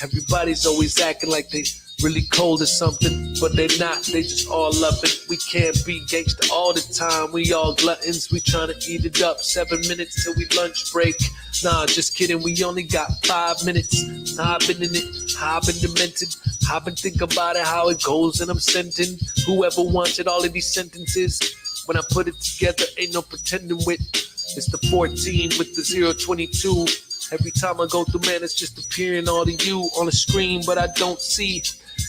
Everybody's always acting like they really cold or something. But they not, they just all love it. We can't be gangsta all the time. We all gluttons, we tryna eat it up. 7 minutes till we lunch break. Nah, just kidding, we only got 5 minutes. I've been in it, I've been demented. I've been thinking about it, how it goes, and I'm sending whoever wanted all of these sentences. When I put it together, ain't no pretending with. It's the 14 with the 022. Every time I go through, man, it's just appearing all to you on the screen, but I don't see.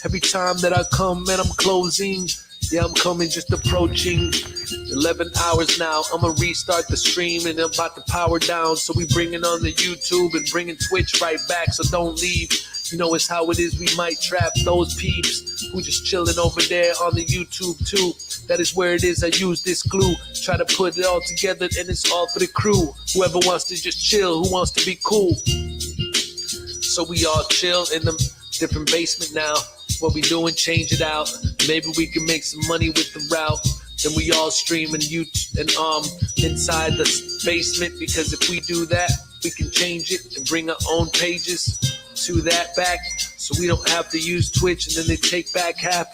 Every time that I come, man, I'm closing. Yeah, I'm coming, just approaching. 11 hours now, I'ma restart the stream and I'm about to power down. So we bringing on the YouTube and bringing Twitch right back, so don't leave. You know it's how it is, we might trap those peeps who just chilling over there on the YouTube too. That is where it is, I use this glue. Try to put it all together and it's all for the crew. Whoever wants to just chill, who wants to be cool. So we all chill in the different basement now. What we doing, change it out. Maybe we can make some money with the route. Then we all stream and inside the basement, because if we do that, we can change it and bring our own pages to that back, so we don't have to use Twitch and then they take back half.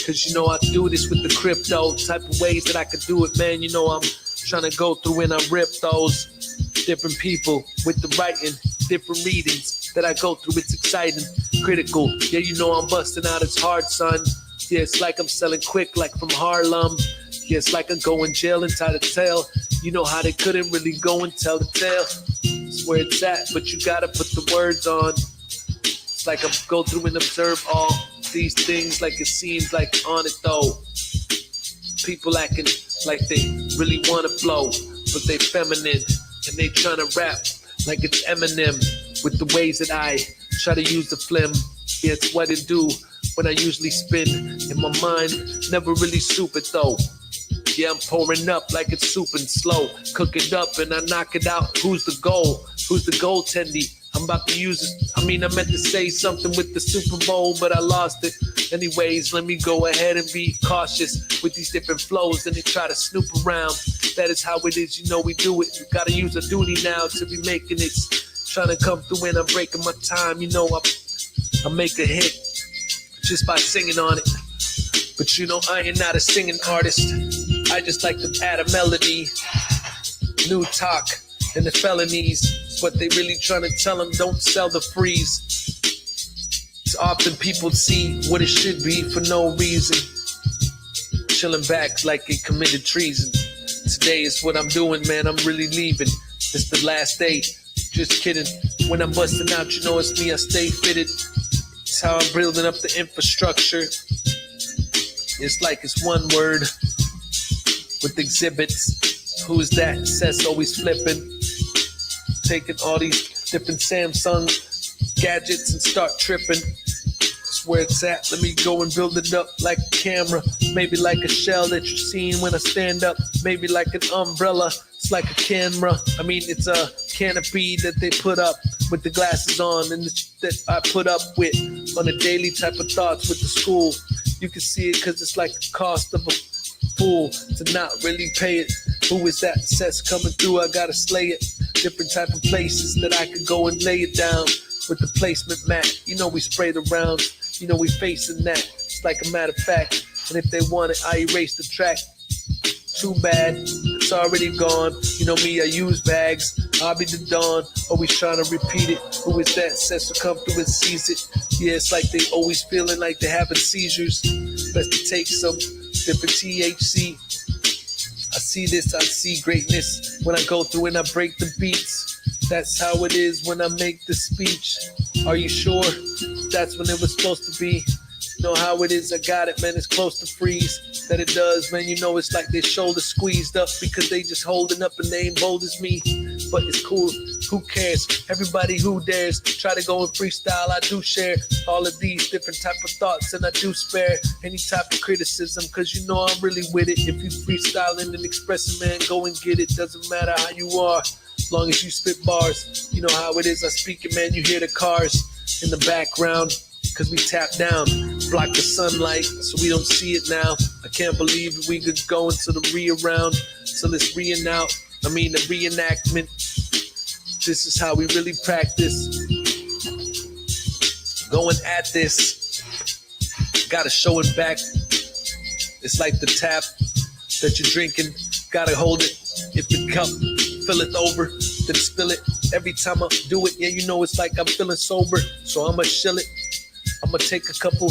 Cause you know I do this with the crypto type of ways that I could do it, man. You know I'm trying to go through and I rip those different people with the writing, different readings that I go through. It's exciting, critical. Yeah, you know I'm busting out, it's hard, son. Yeah, it's like I'm selling quick, like from Harlem. Yeah, it's like I'm going jail and tie the tail. You know how they couldn't really go and tell the tale. It's where it's at, but you gotta put the words on. It's like I go through and observe all these things like it seems like on it though. People acting like they really wanna flow, but they feminine and they tryna rap like it's Eminem with the ways that I try to use the phlegm. Yeah, it's what it do when I usually spin in my mind, never really soup it though. Yeah, I'm pouring up like it's soup and slow. Cook it up and I knock it out. Who's the goal? Who's the goaltender? I'm about to use it. I meant to say something with the Super Bowl, but I lost it. Anyways, let me go ahead and be cautious with these different flows. And they try to snoop around. That is how it is, you know we do it. You gotta use a duty now to be making it. Trying to come through and I'm breaking my time. You know I make a hit just by singing on it. But you know I ain't not a singing artist. I just like to add a melody. New talk and the felonies. What they really trying to tell them, don't sell the freeze. It's often people see what it should be for no reason. Chilling back like they committed treason. Today is what I'm doing, man, I'm really leaving. It's the last day, just kidding. When I'm busting out, you know it's me, I stay fitted. It's how I'm building up the infrastructure. It's like it's one word with exhibits. Who's that? Says always flipping. Taking all these different Samsung gadgets and start tripping. It's is where it's at. Let me go and build it up like a camera. Maybe like a shell that you're seeing when I stand up. Maybe like an umbrella. It's like a camera. I mean, it's a canopy that they put up with the glasses on and that I put up with on a daily type of thoughts with the school. You can see it because it's like the cost of a fool to not really pay it. Who is that that's coming through? I gotta slay it. Different type of places that I could go and lay it down with the placement mat. You know we sprayed around. You know we facing that. It's like a matter of fact. And if they want it, I erase the track. Too bad, it's already gone. You know me, I use bags. I'll be the dawn, always trying to repeat it. Who is that says to come through and seize it? Yeah, it's like they always feeling like they're having seizures. Best to take some different THC. I see this, I see greatness when I go through and I break the beats. That's how it is when I make the speech. Are you sure that's when it was supposed to be? You know how it is, I got it, man, it's close to freeze. That it does, man, you know it's like their shoulders squeezed up because they just holding up and they ain't bold as me. But it's cool, who cares? Everybody who dares try to go and freestyle, I do share all of these different type of thoughts and I do spare any type of criticism because you know I'm really with it. If you freestyling and expressing, man, go and get it. Doesn't matter how you are, as long as you spit bars. You know how it is, I speak it, man, you hear the cars in the background. Cause we tap down, block the sunlight, so we don't see it now. I can't believe we could go into the re-around, so let's the reenactment. This is how we really practice. Going at this, gotta show it back. It's like the tap that you're drinking, gotta hold it. If the cup filleth over, then spill it. Every time I do it, yeah, you know it's like I'm feeling sober, so I'ma chill it. I'ma take a couple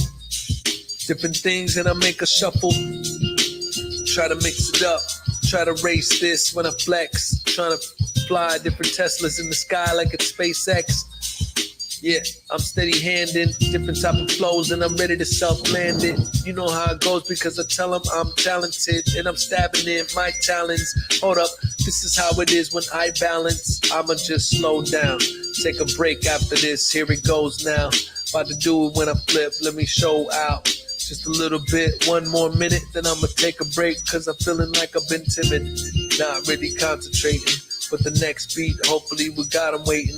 different things and I make a shuffle. Try to mix it up. Try to race this when I flex. Trying to fly different Teslas in the sky like it's SpaceX. Yeah, I'm steady handing different type of flows and I'm ready to self-land it. You know how it goes because I tell them I'm talented and I'm stabbing in my talents. Hold up, this is how it is when I balance. I'ma just slow down. Take a break after this. Here it goes now. About to do it when I flip, let me show out just a little bit, one more minute, then I'ma take a break, cause I'm feeling like I've been timid, not really concentrating, but the next beat, hopefully we got them waiting,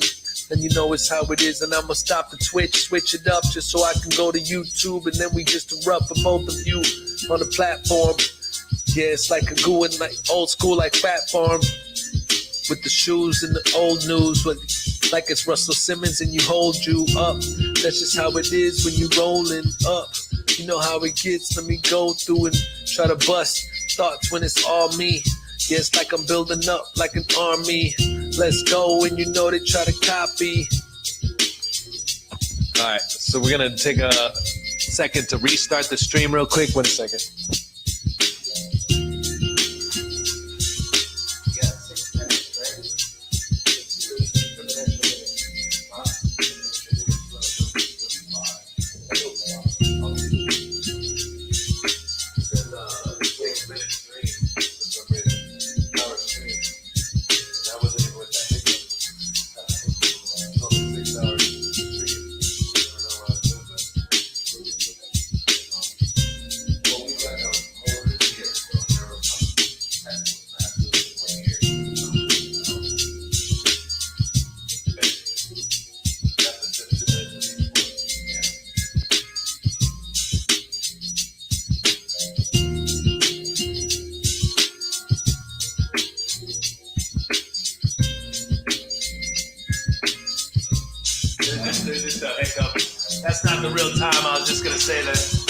and you know it's how it is, and I'ma stop the Twitch, switch it up, just so I can go to YouTube, and then we just erupt for both of you on the platform. Yeah, it's like a going like old school like Fat Farm, with the shoes and the old news, but like it's Russell Simmons and you hold you up. That's just how it is when you rolling up. You know how it gets. Let me go through and try to bust thoughts when it's all me. Yeah, it's like I'm building up like an army. Let's go, and you know they try to copy. All right, so we're gonna take a second to restart the stream real quick. 1 second. That's not the real time. I was just going to say that.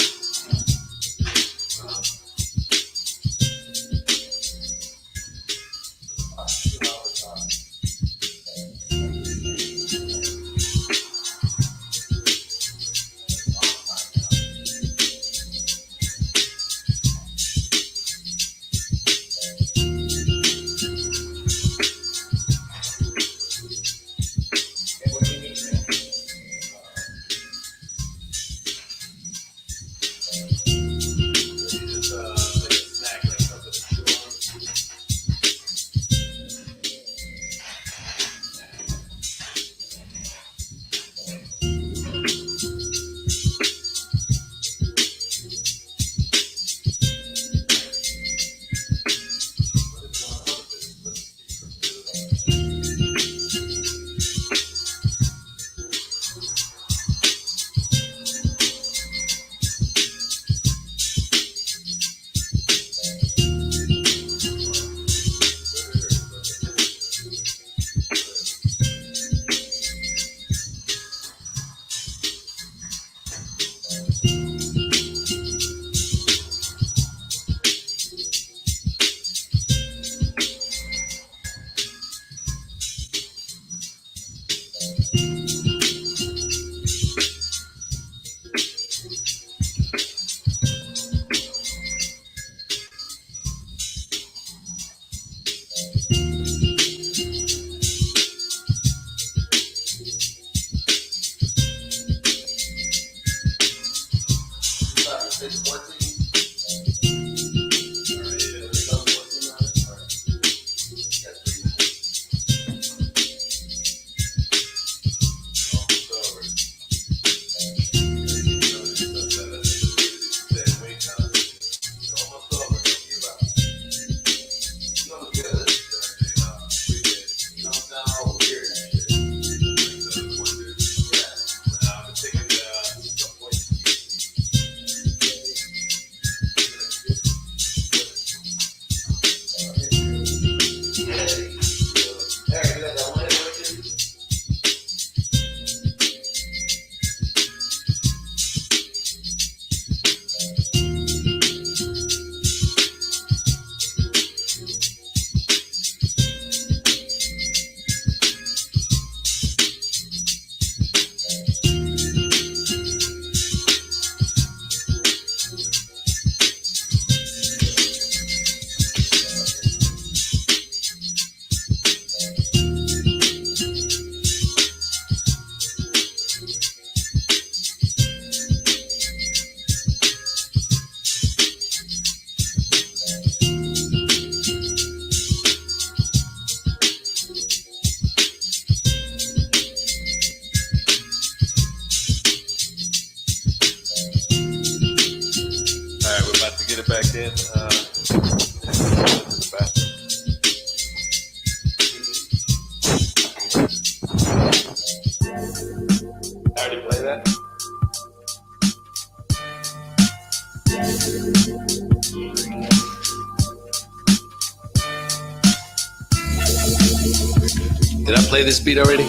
Did I play this beat already?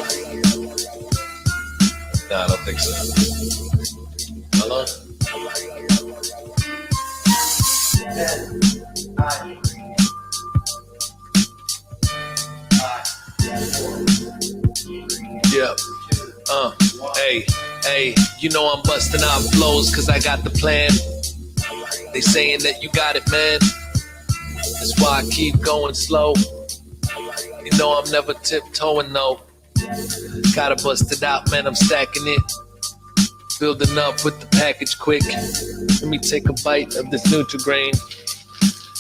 No, I don't think so. Hello? Yeah. Hey, you know I'm busting out flows cause I got the plan. They saying that you got it, man. That's why I keep going slow. You know I'm never tiptoeing, no. Gotta bust it out, man, I'm stacking it. Building up with the package quick. Let me take a bite of this Nutri-Grain.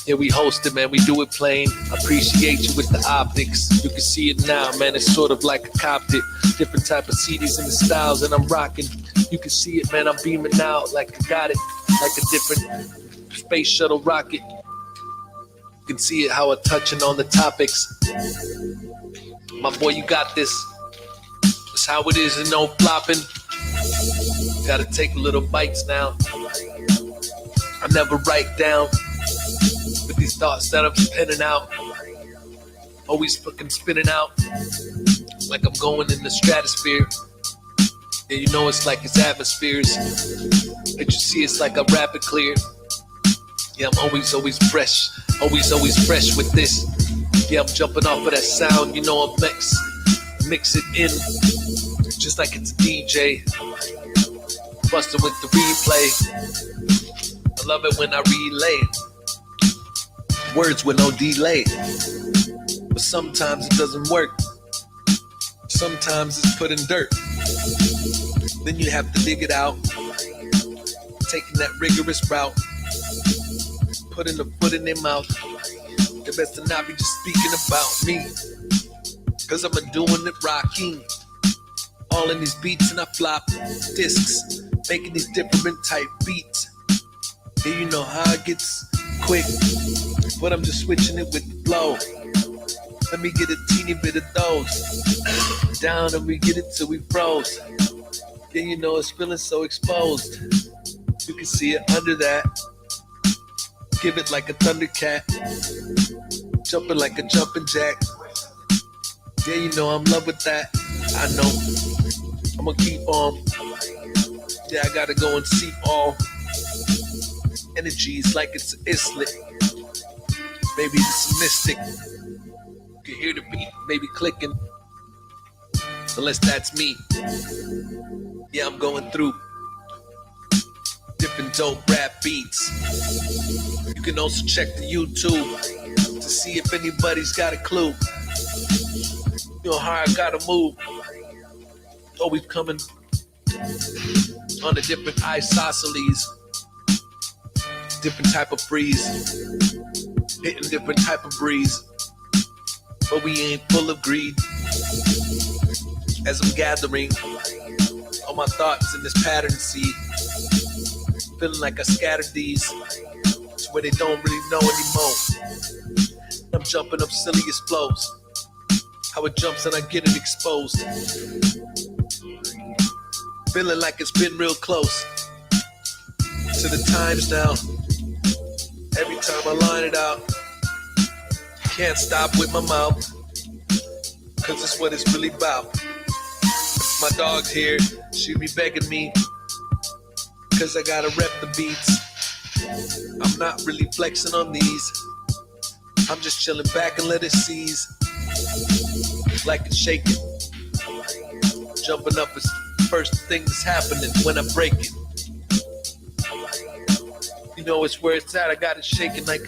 Yeah, we host it, man, we do it plain. Appreciate you with the optics. You can see it now, man, it's sort of like a copped it. Different type of CDs and the styles, and I'm rocking. You can see it, man, I'm beaming out like I got it. Like a different space shuttle rocket. You can see it how I'm touching on the topics. My boy, you got this. That's how it is and no flopping. Gotta take little bites now. I never write down with these thoughts that I'm spinning out. Always fucking spinning out like I'm going in the stratosphere. Yeah, you know it's like it's atmospheres. But you see it's like I rap it clear. Yeah, I'm always fresh. Always fresh with this. Yeah, I'm jumping off of that sound. You know I'm mix it in just like it's a DJ. Busting with the replay. I love it when I relay words with no delay. But sometimes it doesn't work. Sometimes it's put in dirt. Then you have to dig it out. Taking that rigorous route. Putting the foot in their mouth. They best to not be just speaking about me. Cause I'm doing it rocking. All in these beats and I flop discs. Making these different type beats. And you know how it gets quick. But I'm just switching it with the flow. Let me get a teeny bit of those. Down and we get it till we froze. Yeah, you know it's feeling so exposed. You can see it under that. Give it like a thundercat. Jumping like a jumping jack. Yeah, you know I'm in love with that. I know. I'm gonna keep on. Yeah, I gotta go and see all energies like it's an islet. Maybe it's a mystic. You can hear the beat, maybe clicking. Unless that's me. Yeah, I'm going through different dope rap beats. You can also check the YouTube to see if anybody's got a clue. You know how I gotta move. Always coming on a different isosceles. different type of breeze, hitting different type of breeze, but we ain't full of greed. As I'm gathering all my thoughts in this pattern seed, feeling like I scattered these to where they don't really know anymore. I'm jumping up silliest flows, how it jumps and I get it exposed, feeling like it's been real close to the times now. Every time I line it out, can't stop with my mouth, cause it's what it's really about. My dog's here, she be begging me, cause I gotta rep the beats. I'm not really flexing on these, I'm just chilling back and let it seize, like it's shaking. Jumping up is the first thing that's happening when I break it. You know it's where it's at, I got it shaking like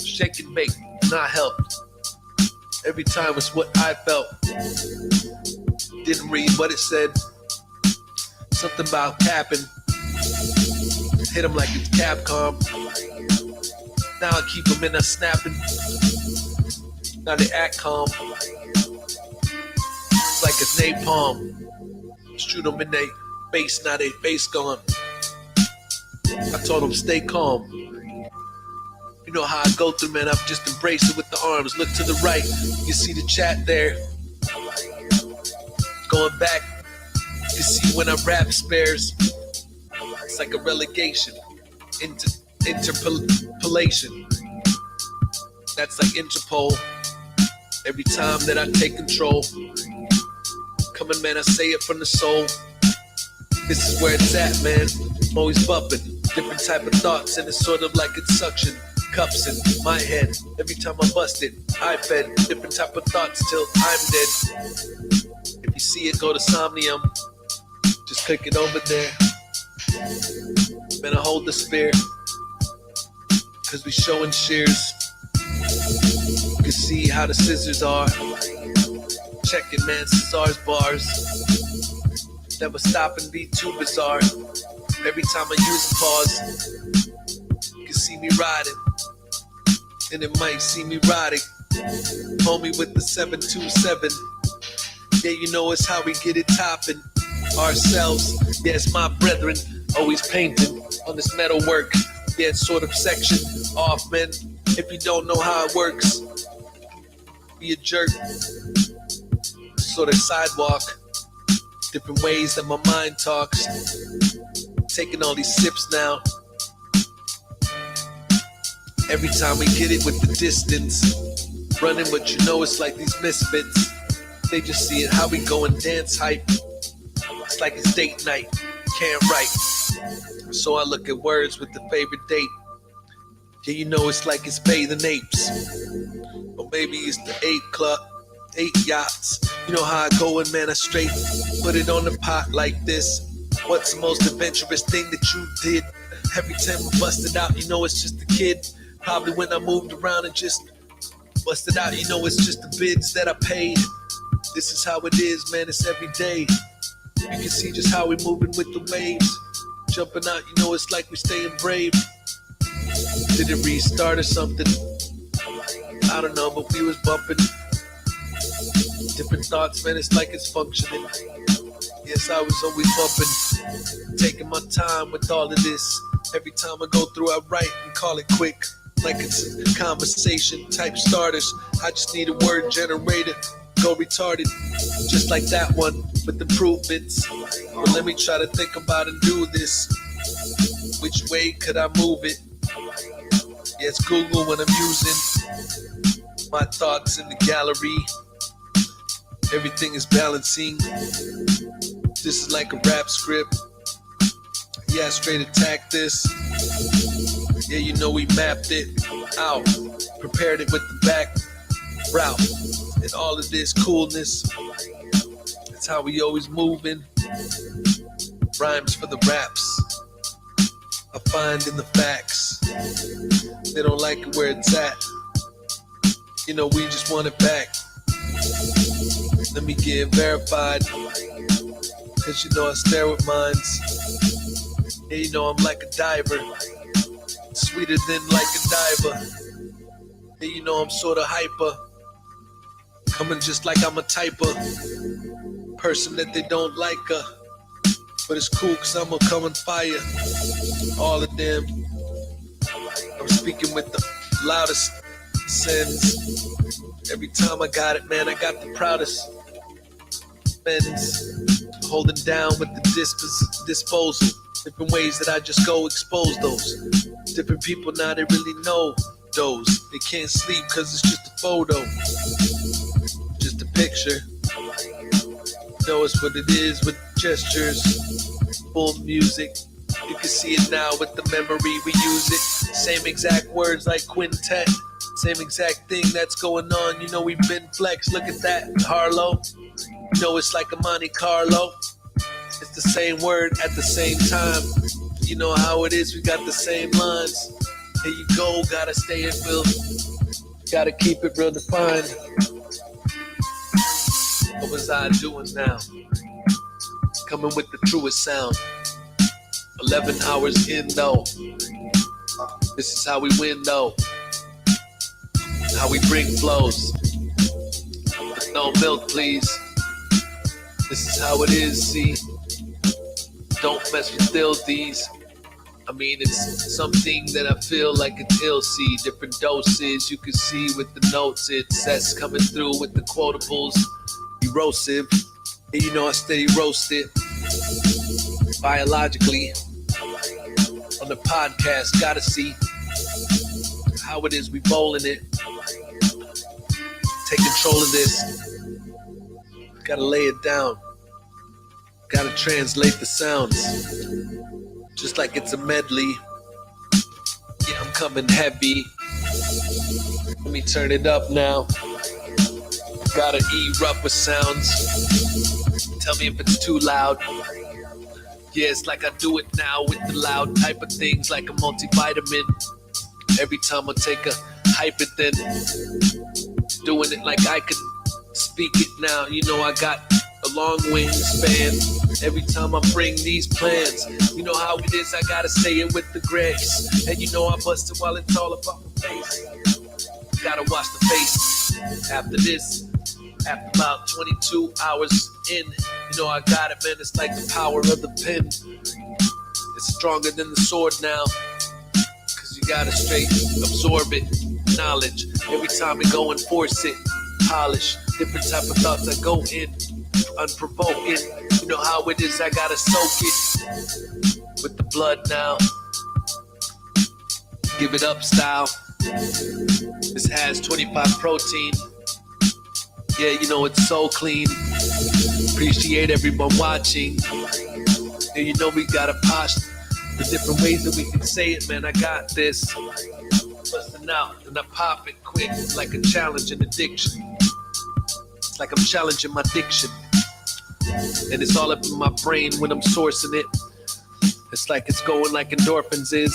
shake and bake, not helped. Every time it's what I felt. Didn't read what it said. Something about capping. Hit them like it's Capcom. Now I keep them in a snapping. Now they act calm. Like it's napalm. Shoot them in they face, now they face gone. I told them stay calm. You know how I go through, man, I've just embraced it with the arms. Look to the right, you see the chat there. Going back, you see when I rap spares. It's like a relegation, interpolation. That's like Interpol. Every time that I take control, coming, man, I say it from the soul. This is where it's at, man. I'm always bumping, different type of thoughts, and it's sort of like it's suction. Cups in my head, every time I bust it, I fed different type of thoughts till I'm dead. If you see it, go to Somnium, just click it over there. Man, I hold the spear, cause we showing shears. You can see how the scissors are. Check it, man, Cesar's bars. Never stop and be too bizarre. Every time I use a pause, you can see me riding, and it might see me riding. Homie with the 727. Yeah, you know it's how we get it topping. Ourselves, yes, my brethren, always painting on this metal work. Yeah, it's sort of section off, man. If you don't know how it works, be a jerk. Sort of sidewalk, different ways that my mind talks. Taking all these sips now. Every time we get it with the distance, running, but you know it's like these misfits. They just see it how we go and dance hype. It's like it's date night, can't write. So I look at words with the favorite date. Yeah, you know it's like it's bathing apes. Or maybe it's the 8 club, 8 yachts. You know how I go and man, I straight put it on the pot like this. What's the most adventurous thing that you did? Every time I bust it out, you know it's just a kid. Probably when I moved around and just busted out, you know it's just the bids that I paid. This is how it is, man, it's every day. You can see just how we moving with the waves. Jumping out, you know it's like we staying brave. Did it restart or something? I don't know, but we was bumping. Different thoughts, man, it's like it's functioning. Yes, I was always bumping. Taking my time with all of this. Every time I go through, I write and call it quick. Like it's a conversation type starters. I just need a word generator. Go retarded. Just like that one with improvements. But let me try to think about and do this. Which way could I move it? Yeah, it's Google when I'm using my thoughts in the gallery. Everything is balancing. This is like a rap script. Yeah, straight attack this. Yeah, you know we mapped it out. Prepared it with the back route. And all of this coolness. That's how we always moving. Rhymes for the raps. I find in the facts. They don't like it where it's at. You know, we just want it back. Let me get verified. Cause you know I stare with mines. Yeah, you know I'm like a diver. Sweeter than like a diver. Yeah, you know I'm sorta hyper. Coming just like I'm a type of person that they don't like her. But it's cool cause I'ma come and fire all of them. I'm speaking with the loudest sins. Every time I got it, man, I got the proudest bends. Holding down with the disposal. Different ways that I just go expose those. Different people now they really know those. They can't sleep cause it's just a photo. Just a picture. Know it's what it is with gestures. Full music. You can see it now with the memory we use it. Same exact words like quintet. Same exact thing that's going on. You know we've been flexed. Look at that, Harlow. You know it's like a Monte Carlo. It's the same word at the same time. You know how it is. We got the same lines. Here you go. Gotta stay it real. Gotta keep it real defined. What was I doing now? Coming with the truest sound. 11 hours in though. This is how we win though. How we bring flows. With no milk please. This is how it is, see. Don't mess with these. I mean it's something that I feel like it's ill, see. Different doses you can see with the notes. It's that's coming through with the quotables. Erosive. And you know I stay roasted. Biologically. On the podcast, gotta see how it is we bowling it. Take control of this. Gotta lay it down. Gotta translate the sounds. Just like it's a medley. Yeah, I'm coming heavy. Let me turn it up now. Gotta erupt with sounds. Tell me if it's too loud. Yeah, it's like I do it now with the loud type of things, like a multivitamin. Every time I take a hype it, then doing it like I could speak it now. You know I got a long wingspan. Every time I bring these plans, you know how it is. I gotta say it with the grace, and you know I bust it while it's all about the face. Gotta wash the face after this. After about 22 hours in, you know I got it, man. It's like the power of the pen. It's stronger than the sword now. Cause you gotta straight absorb it. Knowledge. Every time we go and force it. Polish. Different type of thoughts that go in. Unprovoking. You know how it is. I gotta soak it. With the blood now. Give it up style. This has 25 protein. Yeah, you know it's so clean. Appreciate everyone watching. And you know we gotta posh the different ways that we can say it, man. I got this. Busting out and I pop it quick like a challenge and addiction. It's like I'm challenging my diction. And it's all up in my brain when I'm sourcing it. It's like it's going like endorphins is.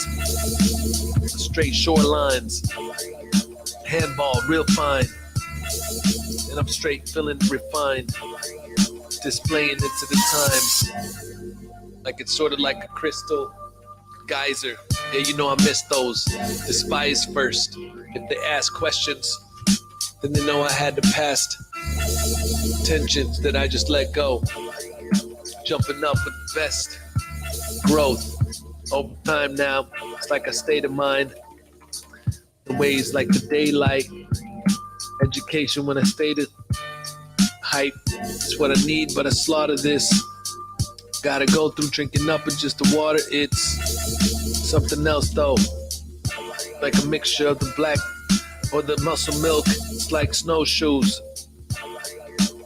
Straight shorelines. Handball, real fine. And I'm straight feeling refined, displaying it to the times, like it's sort of like a crystal geyser. Yeah, you know I miss those. Despise first. If they ask questions, then they know I had the past tensions that I just let go. Jumping up with the best growth over time now. It's like a state of mind. The ways like the daylight. Education when I stated hype. It's what I need, but I slaughter this. Gotta go through drinking up with just the water. It's something else though. Like a mixture of the black or the muscle milk. It's like snowshoes.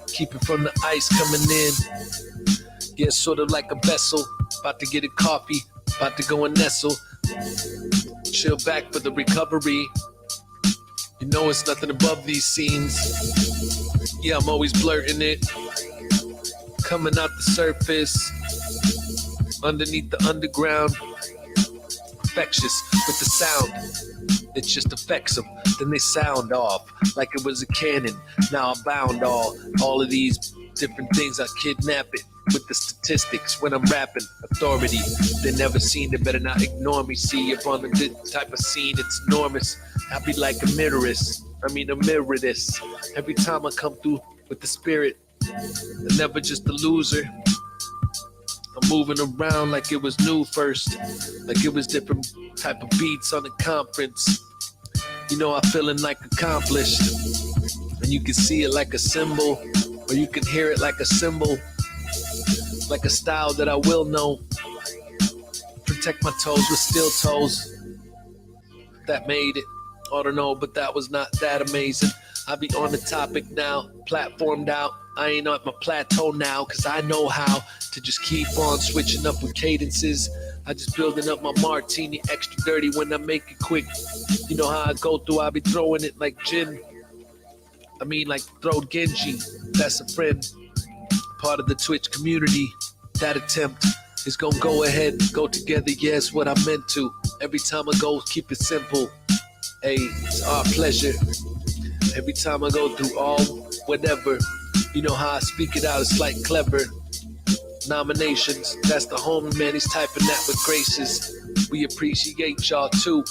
Keep it from the ice coming in. Yeah, sort of like a vessel. About to get a coffee. About to go and nestle. Chill back for the recovery. You know it's nothing above these scenes. Yeah, I'm always blurting it. Coming out the surface. Underneath the underground. Infectious with the sound. It just affects them. Then they sound off like it was a cannon. Now I bound all of these different things. I kidnap it. with the statistics when I'm rapping. Authority, they never seen, they better not ignore me. See, up on the type of scene, it's enormous. I be like a mirrorist, every time I come through with the spirit. I'm never just a loser. I'm moving around like it was new first, like it was different type of beats on the conference. You know, I'm feeling like accomplished, and you can see it like a symbol, or you can hear it like a symbol, like a style that I will know. Protect my toes with steel toes. That made it. I don't know, but that was not that amazing. I be on the topic now, platformed out. I ain't at my plateau now, cause I know how to just keep on switching up with cadences. I just building up my martini extra dirty when I make it quick. You know how I go through, I be throwing it like gin. I mean like throw Genji, that's a friend. Part of the Twitch community. That attempt is gonna go ahead, go together, yes, what I meant to. Every time I go, keep it simple. Hey, it's our pleasure. Every time I go through all whatever, you know how I speak it out, it's like clever. Nominations, that's the homie, man, he's typing that with graces. We appreciate y'all too.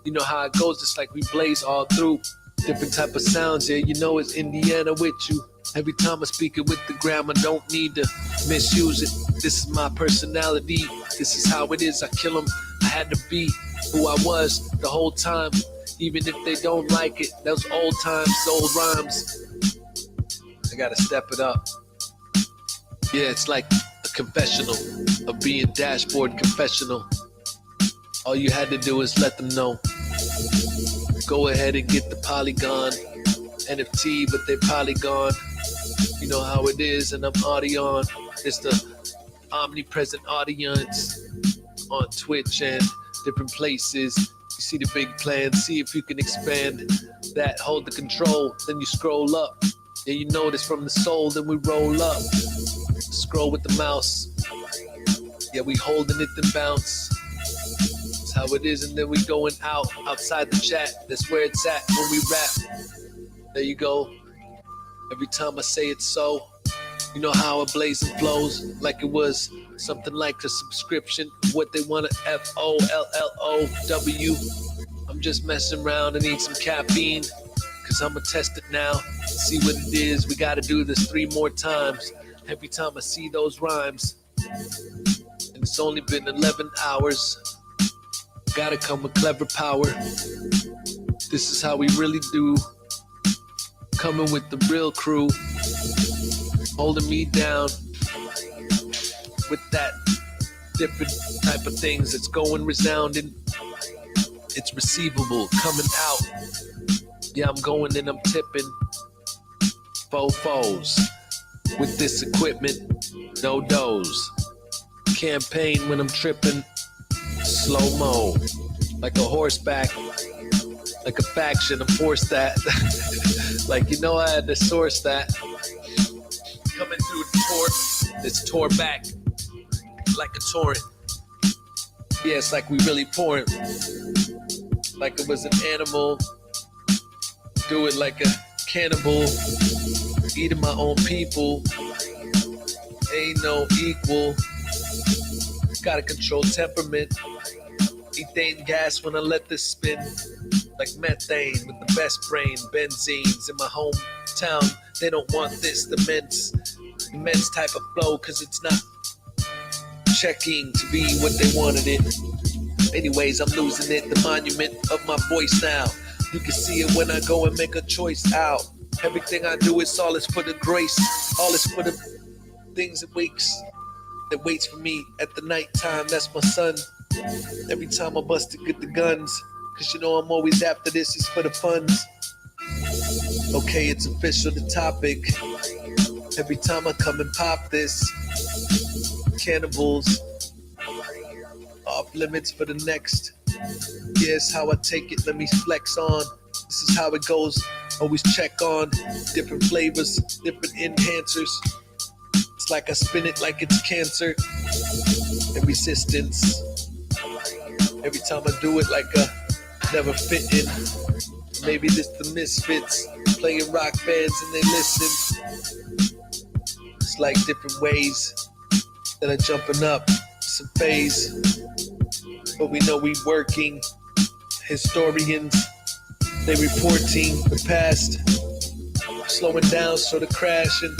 You know how it goes, it's like we blaze all through. Different type of sounds, yeah, you know it's Indiana with you. Every time I speak it with the grammar, don't need to misuse it. This is my personality, this is how it is, I kill them. I had to be who I was the whole time. Even if they don't like it, those old times, old rhymes. I gotta step it up. Yeah, it's like a confessional, a being dashboard confessional. All you had to do is let them know. Go ahead and get the Polygon NFT, but they Polygon. You know how it is, and I'm Audion. It's the omnipresent audience on Twitch and different places. You see the big plan, see if you can expand that, hold the control, then you scroll up. Yeah, you notice from the soul, then we roll up. Scroll with the mouse. Yeah, we holding it, then bounce. That's how it is, and then we going outside the chat. That's where it's at when we rap. There you go. Every time I say it so, you know how it blazing flows, like it was something like a subscription, what they want to FOLLOW. I'm just messing around and need some caffeine, cause I'ma test it now, see what it is. We gotta do this 3 more times. Every time I see those rhymes, and it's only been 11 hours, gotta come with clever power. This is how we really do. Coming with the real crew, holding me down with that different type of things that's going resounding. It's receivable, coming out. Yeah, I'm going and I'm tipping. Fofos with this equipment, no doze. Campaign when I'm tripping, slow-mo, like a horseback, like a faction, I forced that. Like, you know, I had to source that. Coming through the tour, it's tore back like a torrent. Yeah, it's like we really pouring, like it was an animal. Do it like a cannibal, eating my own people. Ain't no equal. Gotta control temperament. Ethane gas when I let this spin. Like methane with the best brain. Benzenes in my hometown. They don't want this, the men's type of flow, cause it's not checking to be what they wanted it. Anyways, I'm losing it, the monument of my voice now. You can see it when I go and make a choice out. Everything I do is all is for the grace. All is for the things that waits for me at the nighttime. That's my son. Every time I bust it, get the guns. Cause you know I'm always after this, it's for the funds. Okay, it's official, the topic. Every time I come and pop this, cannibals, off limits for the next. Here's how I take it, let me flex on. This is how it goes, always check on. Different flavors, different enhancers. It's like I spin it like it's cancer. And resistance. Every time I do it like a never fit in. Maybe this the misfits. Playing rock bands and they listen. It's like different ways. that are jumping up. Some phase, but we know we working. Historians, they reporting the past, slowing down sort of crashing.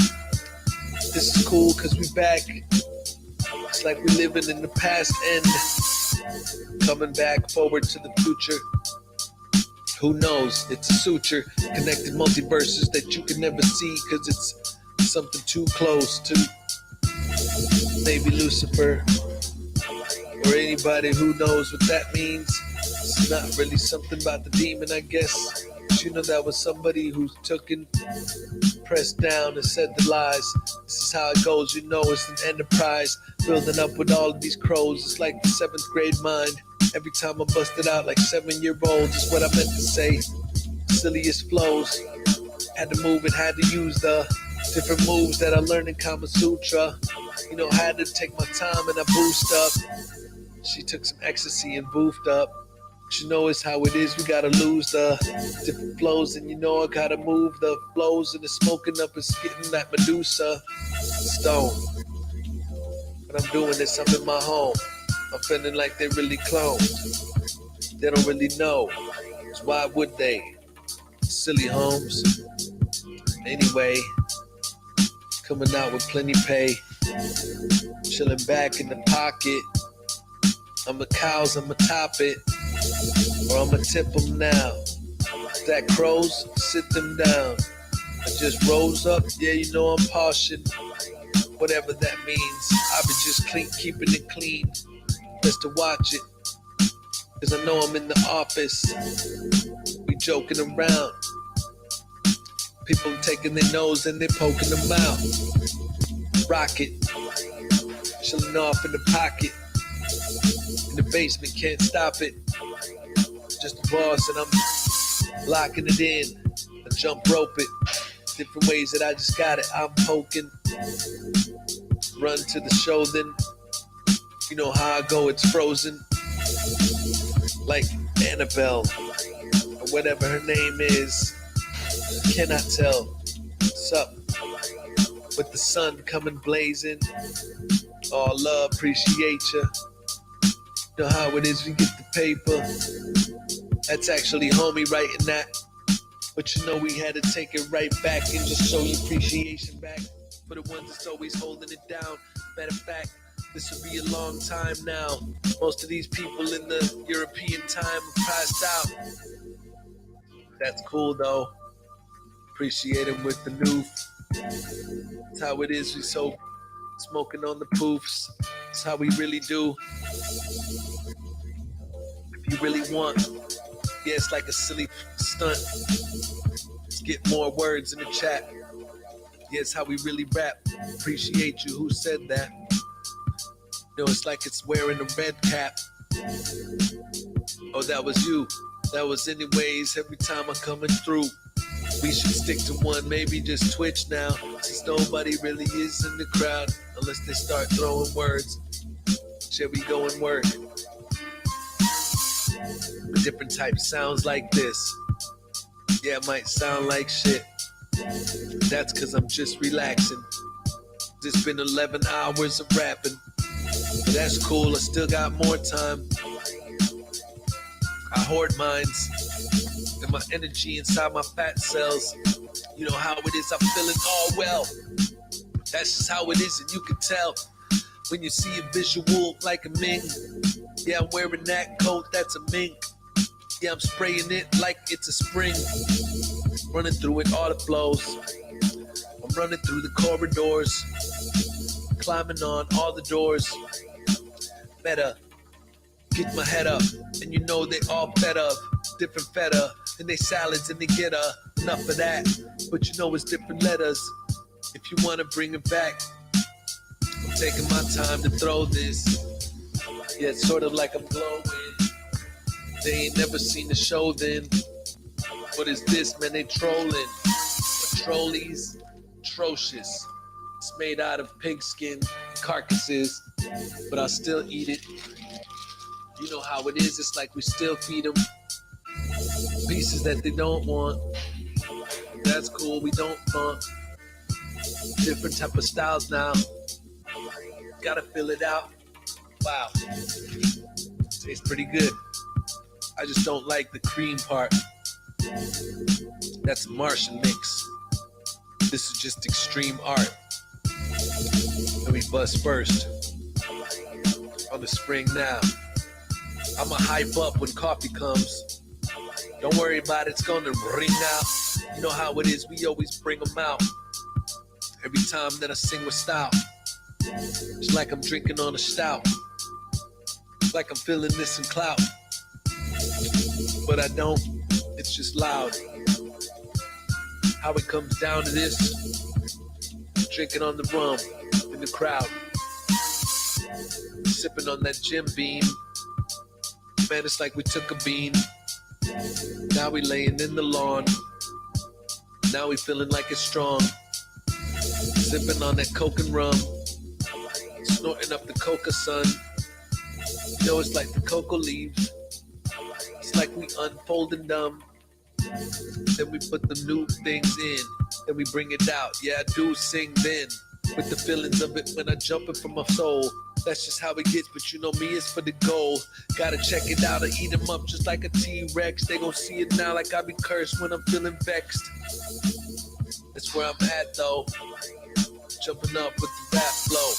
This is cool cause we back. It's like we living in the past and coming back forward to the future. Who knows? It's a suture, connected multiverses that you can never see cause it's something too close to maybe Lucifer or anybody who knows what that means. It's not really something about the demon, I guess. But you know that was somebody who took and pressed down and said the lies. This is how it goes, you know it's an enterprise. Building up with all of these crows, it's like the 7th grade mind. Every time I bust it out like 7-year-old is what I meant to say. Silliest flows. Had to move it, had to use the different moves that I learned in Kama Sutra. You know, had to take my time and I boost up. She took some ecstasy and boofed up. But you know it's how it is, we gotta lose the different flows. And you know I gotta move the flows and the smoking up and getting that Medusa stone. But I'm doing this, I'm in my home. I'm feeling like they really cloned. They don't really know. So why would they? Silly homes. Anyway, coming out with plenty pay. Chilling back in the pocket. I'm a cows, I'ma top it. Or I'ma tip them now. That crows, sit them down. I just rose up, yeah, you know I'm poshing. Whatever that means. I be just keeping it clean. Just to watch it, cause I know I'm in the office. We joking around. People taking their nose and they're poking them out. Rocket, chilling off in the pocket. In the basement, can't stop it. Just the boss and I'm locking it in. I jump rope it. Different ways that I just got it. I'm poking. Run to the show then. You know how I go, it's frozen. Like Annabelle, or whatever her name is. Cannot tell. What's up? With the sun coming blazing. Oh, love, appreciate you. You know how it is, we get the paper. That's actually homie writing that. But you know we had to take it right back and just show you appreciation back. For the ones that's always holding it down. Matter of fact, this will be a long time now. Most of these people in the European time are passed out. That's cool though. Appreciate them with the new. That's how it is. We so smoking on the poofs. That's how we really do. If you really want, yeah, it's like a silly stunt. Let's get more words in the chat. Yeah, it's how we really rap. Appreciate you. Who said that? You know, it's like it's wearing a red cap. Oh, that was you. That was anyways. Every time I'm coming through, we should stick to one. Maybe just Twitch now, since nobody really is in the crowd, unless they start throwing words. Shall we go and work? Different type sounds like this. Yeah, it might sound like shit. That's cause I'm just relaxing. It's been 11 hours of rapping. But that's cool, I still got more time. I hoard mines and my energy inside my fat cells. You know how it is, I'm feeling all well. That's just how it is, and you can tell when you see a visual like a mink. Yeah, I'm wearing that coat, that's a mink. Yeah, I'm spraying it like it's a spring. Running through it, all the flows. I'm running through the corridors. Climbing on all the doors. Better get my head up. And you know they all fed up. Different feta. And they salads and they get enough of that. But you know it's different letters. If you want to bring it back, I'm taking my time to throw this. Yeah, it's sort of like I'm glowing. They ain't never seen the show then. What is this, man? They trolling. But trolleys, atrocious. It's made out of pigskin carcasses, but I still eat it. You know how it is. It's like we still feed them pieces that they don't want. That's cool. We don't want different type of styles now. Gotta fill it out. Wow. Tastes pretty good. I just don't like the cream part. That's a Martian mix. This is just extreme art. Let me buzz first. On the spring now. I'ma hype up when coffee comes. Don't worry about it, it's gonna ring out. You know how it is, we always bring them out. Every time that I sing with style. It's like I'm drinking on a stout. It's like I'm feeling this in clout. But I don't, it's just loud. How it comes down to this. Drinking on the rum in the crowd. Sipping on that Jim Beam. Man, it's like we took a bean. Now we laying in the lawn. Now we feeling like it's strong. Sipping on that coke and rum. Snorting up the coca sun. You know it's like the cocoa leaves. It's like we unfolding them. Then we put the new things in. Then we bring it out. Yeah, I do sing then. With the feelings of it when I jump it from my soul. That's just how it gets, but you know me, it's for the goal. Gotta check it out or eat them up just like a T-Rex. They gon' see it now like I be cursed when I'm feeling vexed. That's where I'm at though. Jumping up with the rap flow.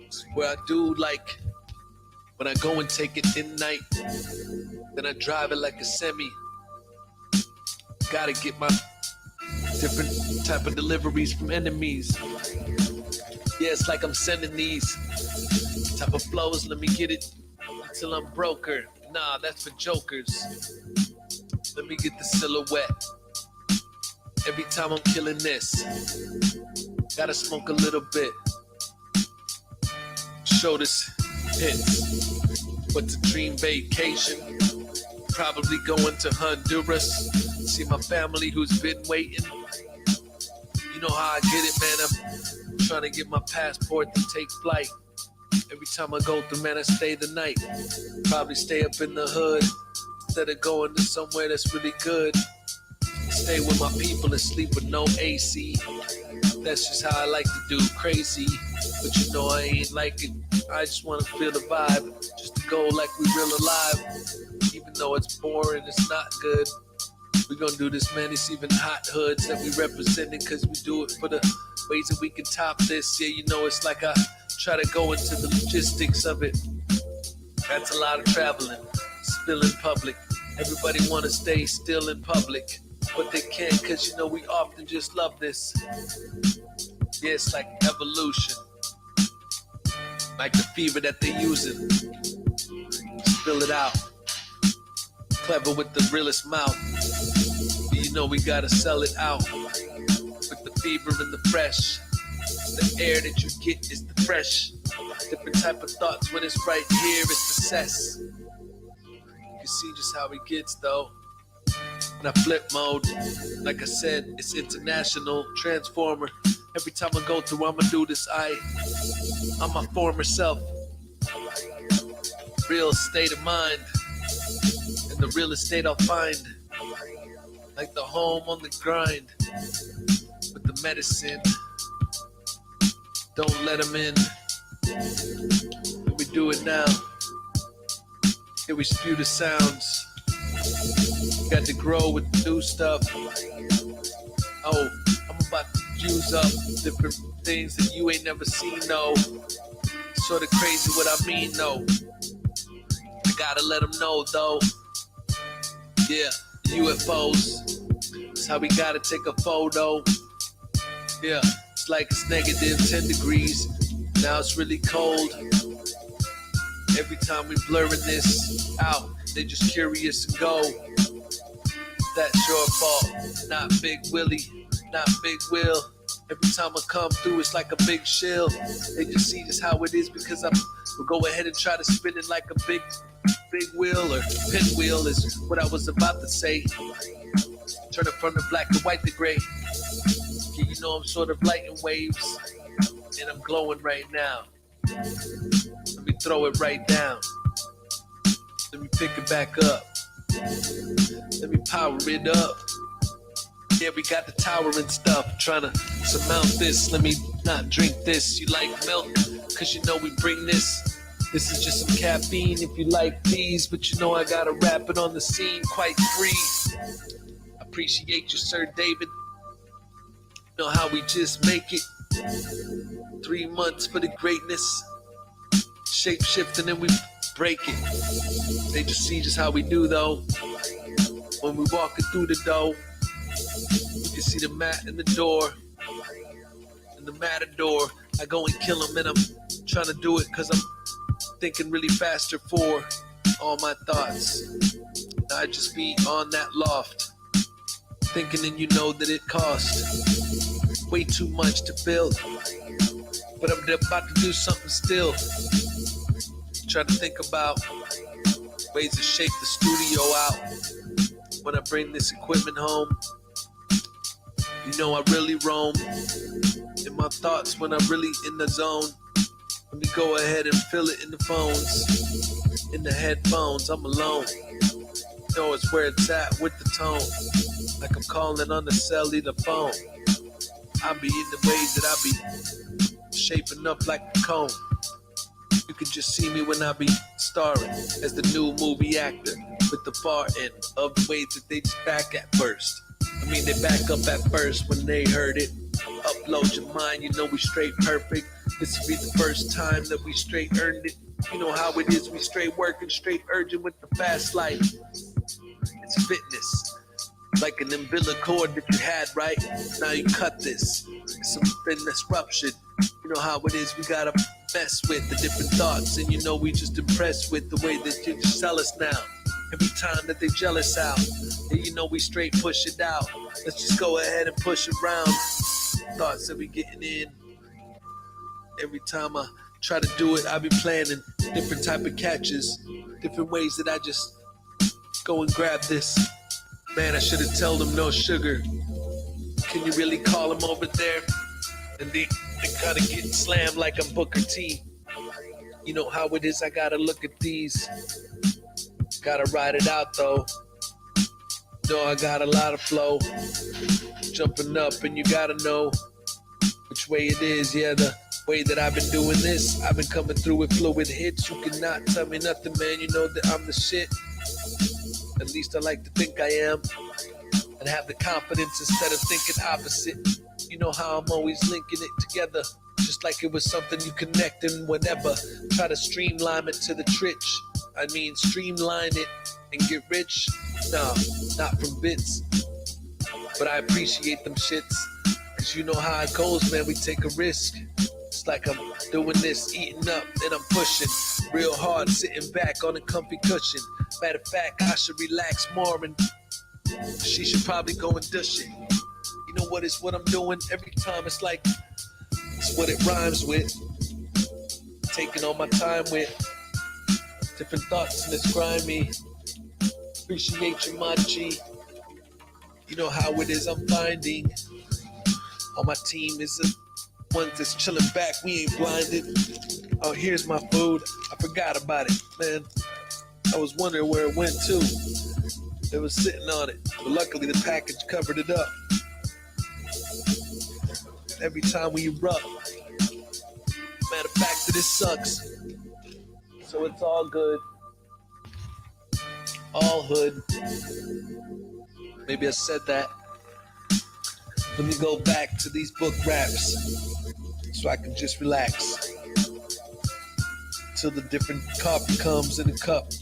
It's where I do like when I go and take it in night. Then I drive it like a semi. Gotta get my different type of deliveries from enemies. Yeah, it's like I'm sending these type of flows. Let me get it until I'm broker. Nah, that's for jokers. Let me get the silhouette. Every time I'm killing this, gotta smoke a little bit. Shoulders hits. What's a dream vacation? Probably going to Honduras. See my family who's been waiting. You know how I get it, man. I'm trying to get my passport to take flight. Every time I go through, man, I stay the night. Probably stay up in the hood instead of going to somewhere that's really good. Stay with my people and sleep with no AC. That's just how I like to do, crazy. But you know I ain't like it. I just want to feel the vibe. Just to go like we real alive. Even though it's boring, it's not good. We gonna do this, man. It's even hot hoods that we representing, cause we do it for the ways that we can top this. Yeah, you know, it's like I try to go into the logistics of it. That's a lot of traveling, still in public. Everybody wanna stay still in public, but they can't, cause you know we often just love this. Yeah, it's like evolution, like the fever that they using. Spill it out. Clever with the realest mouth. You know we gotta sell it out. With the fever and the fresh. The air that you get is the fresh. Different type of thoughts when it's right here, it's the cess. You can see just how it gets though. When I flip mode, like I said, it's international, transformer. Every time I go through, I'ma do this. I'm my former self. Real state of mind. And the real estate I'll find. Like the home on the grind. With the medicine. Don't let them in. Let me do it now. Here we spew the sounds. Got to grow with the new stuff. Oh, I'm about to use up different things that you ain't never seen, no. Sorta crazy what I mean, no. I gotta let them know, though. Yeah, UFOs. That's how we gotta take a photo. Yeah, it's like it's negative 10 degrees. Now it's really cold. Every time we blurring this out, they just curious and go. That's your fault, not Big Willie, not Big Will. Every time I come through, it's like a big shill. They just see just how it is because we'll go ahead and try to spin it like a big wheel or pinwheel is what I was about to say. Turn it from the black to white to gray. Yeah, you know I'm sort of lighting waves and I'm glowing right now. Let me throw it right down. Let me pick it back up. Let me power it up. Yeah, we got the tower and stuff. Trying to surmount this. Let me not drink this. You like milk, cause you know we bring this. This is just some caffeine if you like these, but you know I gotta rap it on the scene quite free. Appreciate you, Sir David. Know how we just make it. 3 months for the greatness. Shape shifting and we break it. They just see just how we do though. When we walking through the door, you can see the mat in the door. In the matador, I go and kill him, and I'm trying to do it because I'm thinking really faster for all my thoughts. I just be on that loft, thinking, and you know that it cost way too much to build, but I'm about to do something still. Try to think about ways to shape the studio out when I bring this equipment home. You know I really roam in my thoughts when I'm really in the zone. Let me go ahead and feel it in the phones, in the headphones. I'm alone. You know it's where it's at with the tone, like I'm calling on the cellular phone. I be in the ways that I be shaping up like a cone. You can just see me when I be starring as the new movie actor with the far end of the ways that they just back at first. I mean, they back up at first when they heard it. Upload your mind, you know we straight perfect. This will be the first time that we straight earned it. You know how it is, we straight working, straight urgent with the fast life. It's fitness, like an umbilical cord that you had, right? Now you cut this. It's something that's ruptured. You know how it is, we gotta mess with the different thoughts. And you know we just impressed with the way that you just sell us now. Every time that they jealous out, and you know we straight push it out. Let's just go ahead and push it around. Thoughts that we getting in. Every time I try to do it, I be planning different type of catches, different ways that I just go and grab this. Man, I should have told them no sugar. Can you really call them over there? And they kind of get slammed like I'm Booker T. You know how it is, I gotta look at these. Gotta ride it out though. No, I got a lot of flow. Jumping up and you gotta know which way it is. Yeah, the way that I've been doing this, I've been coming through with fluid hits. You cannot tell me nothing, man. You know that I'm the shit. At least I like to think I am. And have the confidence instead of thinking opposite. You know how I'm always linking it together, just like it was something you connect and whenever. Try to streamline it to the trich. I mean, streamline it and get rich. No, not from bits. But I appreciate them shits. Cause you know how it goes, man. We take a risk. It's like I'm doing this, eating up, and I'm pushing real hard, sitting back on a comfy cushion. Matter of fact, I should relax more and she should probably go and dush it. You know what is what I'm doing every time. It's like, it's what it rhymes with. Taking all my time with different thoughts and it's grimy. Appreciate you, my G. You know how it is, I'm finding all my team is the ones that's chilling back. We ain't blinded. Oh, here's my food. I forgot about it, man. I was wondering where it went to. It was sitting on it, but luckily the package covered it up. Every time we erupt. Matter of fact, that it sucks. So it's all good. All hood. Maybe I said that. Let me go back to these book raps so I can just relax till the different coffee comes in a cup.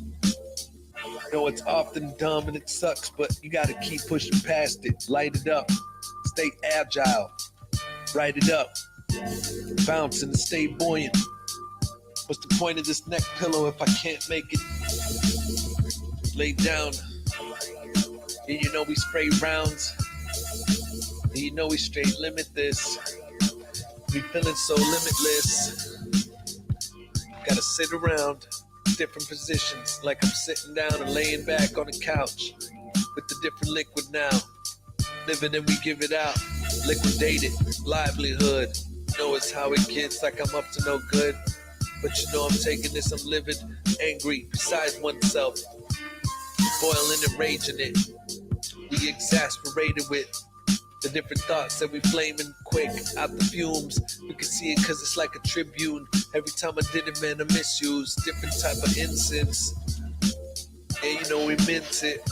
You know, it's often dumb and it sucks, but you gotta keep pushing past it. Light it up. Stay agile. Write it up. Bounce and stay buoyant. What's the point of this neck pillow if I can't make it? Lay down. And you know we spray rounds. And you know we straight limit this. We feeling so limitless. Gotta sit around different positions, like I'm sitting down and laying back on the couch with the different liquid now. Living and we give it out. Liquidated livelihood. You know it's how it gets, like I'm up to no good. But you know I'm taking this, I'm living angry besides oneself. Boiling and raging it. We exasperated with The different thoughts that we flaming quick out the fumes. You can see it cause it's like a tribune. Every time I did it, man, I misuse different type of incense. Yeah, you know we mint it.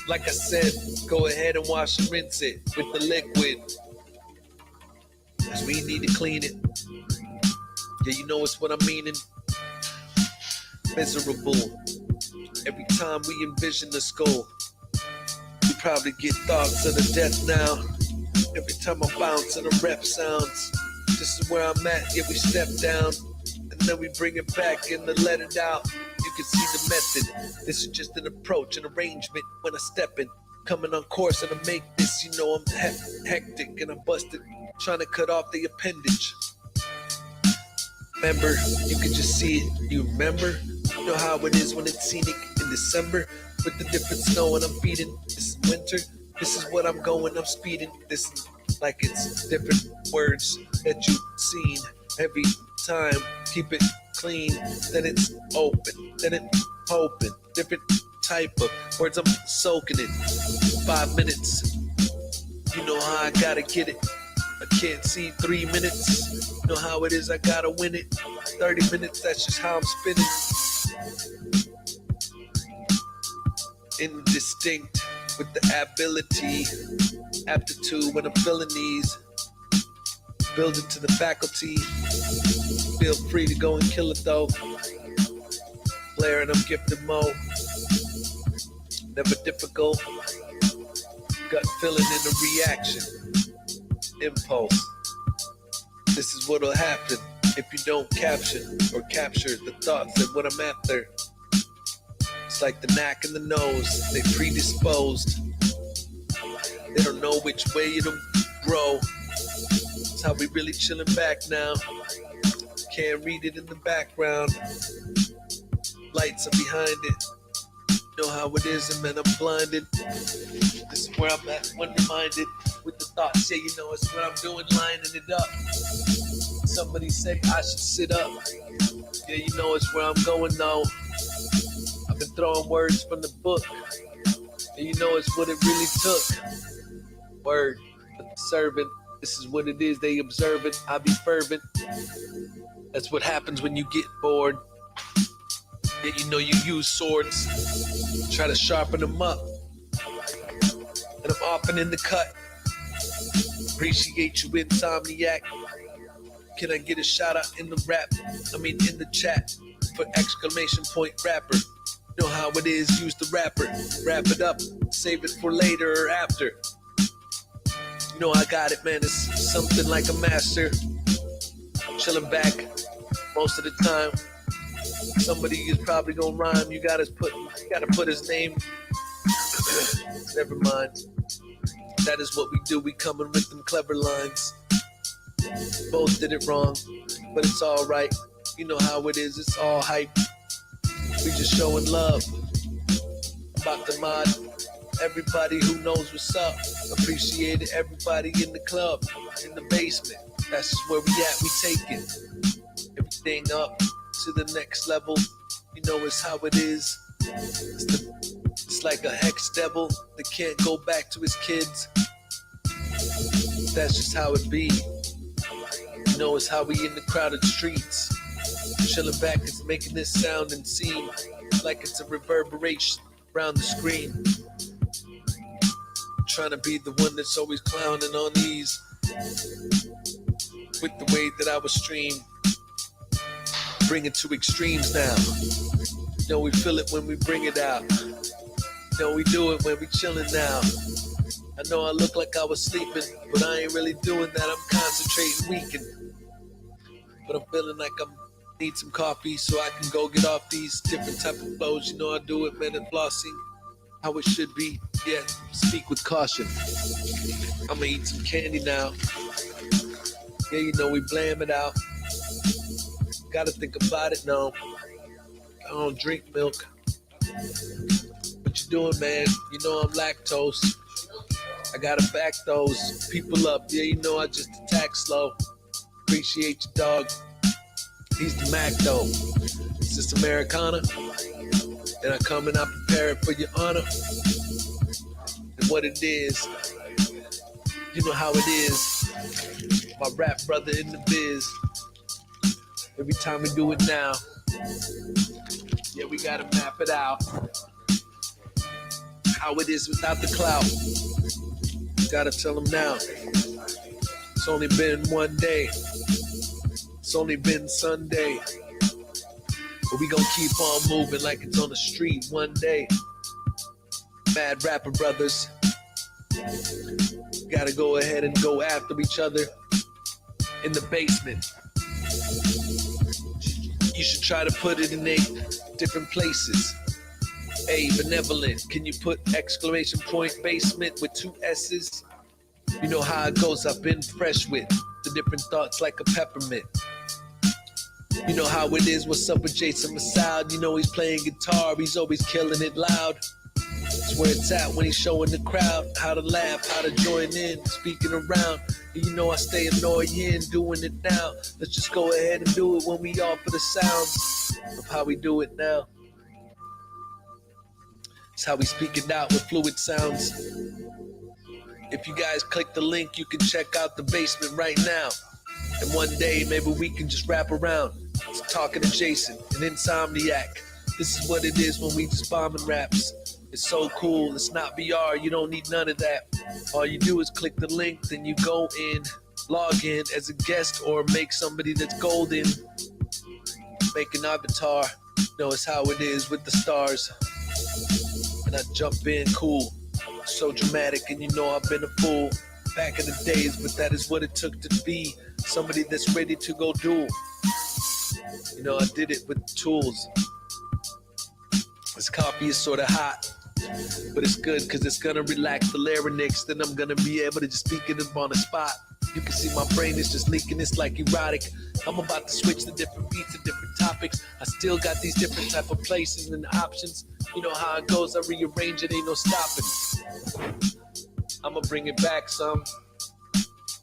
Like I said, go ahead and wash and rinse it with the liquid. Cause we need to clean it. Yeah, you know it's what I'm meaning. Miserable. Every time we envision the skull, we probably get thoughts of the death now. Every time I bounce and a rep sounds, this is where I'm at. Yeah, we step down and then we bring it back and then let it out. You can see the method. This is just an approach, an arrangement. When I step in, coming on course and I make this, you know I'm hectic and I'm busted, trying to cut off the appendage. Remember, you can just see it. You remember? You know how it is when it's scenic in December with the different snow and I'm feeding. This is winter. This is what I'm going. I'm speeding. This is like it's different words that you've seen every time. Keep it clean. Then it's open. Then it's open. Different type of words. I'm soaking it. 5 minutes. You know how I gotta get it. I can't see 3 minutes. You know how it is, I gotta win it. 30 minutes, that's just how I'm spinning. Indistinct with the ability, aptitude when I'm feeling these. Build it to the faculty. Feel free to go and kill it though. Blaring, I'm gifted mode. Never difficult. Gut feeling in the reaction. Impulse. This is what'll happen if you don't capture the thoughts of what I'm after. It's like the knack in the nose. They predisposed. They don't know which way it'll grow. It's how we really chilling back now. Can't read it in the background. Lights are behind it. You know how it is, and man, I'm blinded. This is where I'm at when reminded. With the thoughts, yeah, you know it's what I'm doing, lining it up. Somebody say I should sit up. Yeah, you know it's where I'm going though. I've been throwing words from the book. And you know it's what it really took. Word, but the servant, this is what it is, they observe it. I be fervent. That's what happens when you get bored. Yeah, you know you use swords. Try to sharpen them up. And I'm often in the cut. Appreciate you, Insomniac. Can I get a shout out in the rap? In the chat for exclamation point rapper. Know how it is, use the rapper. Wrap it up, save it for later or after. You know I got it, man. It's something like a master. Chilling back most of the time. Somebody is probably gonna rhyme. You gotta put his name. Never mind. That is what we do. We coming with them clever lines. Both did it wrong, but it's all right. You know how it is. It's all hype. We just showing love. About the mod. Everybody who knows what's up. Appreciate it. Everybody in the club, in the basement. That's just where we at. We taking everything up to the next level. You know it's how it is. It's like a hex devil that can't go back to his kids. That's just how it be. You know it's how we in the crowded streets. Chilling back, it's making this sound and seem like it's a reverberation around the screen. Trying to be the one that's always clowning on these. With the way that I was streamed. Bring it to extremes now. You know we feel it when we bring it out. You know we do it when we chilling now. I know I look like I was sleeping, but I ain't really doing that. I'm concentrating, weakened. But I'm feeling like I need some coffee so I can go get off these different type of flows. You know I do it, man, and flossing how it should be. Yeah, speak with caution. I'ma eat some candy now. Yeah, you know we blam it out. Gotta think about it now. I don't drink milk. What you doing, man? You know I'm lactose. I gotta back those people up. Yeah, you know I just attack slow. Appreciate you, dog. He's the Mac, though. It's just Americana. And I come and I prepare it for your honor. And what it is, You know how it is. My rap brother in the biz. Every time we do it now, yeah, we gotta map it out. How it is without the clout. Gotta tell them now. It's only been one day. It's only been Sunday. But we gon' keep on moving like it's on the street one day. Mad rapper brothers. Gotta go ahead and go after each other in the basement. You should try to put it in 8 different places. A, benevolent. Can you put exclamation point basement with 2 S's? You know how it goes. I've been fresh with the different thoughts like a peppermint. You know how it is. What's up with Jason Massoud? You know he's playing guitar. He's always killing it loud. It's where it's at when he's showing the crowd how to laugh, how to join in, speaking around. And you know I stay annoying, doing it now. Let's just go ahead and do it when we offer the sounds of how we do it now. It's how we speak it out with fluid sounds. If you guys click the link, you can check out the basement right now. And one day, maybe we can just rap around. It's talking to Jason, an insomniac. This is what it is when we just bombing raps. It's so cool, it's not VR, you don't need none of that. All you do is click the link, then you go in, log in as a guest or make somebody that's golden. Make an avatar, know it's how it is with the stars. And I jump in, cool, so dramatic, and you know I've been a fool back in the days, but that is what it took to be somebody that's ready to go dual. You know, I did it with tools. This coffee is sort of hot, but it's good because it's gonna relax the larynx. Then I'm gonna be able to just speak it up on the spot. You can see my brain is just leaking, it's like erotic. I'm about to switch to different beats and different topics. I still got these different type of places and options. You know how it goes, I rearrange it, ain't no stopping. I'ma bring it back some.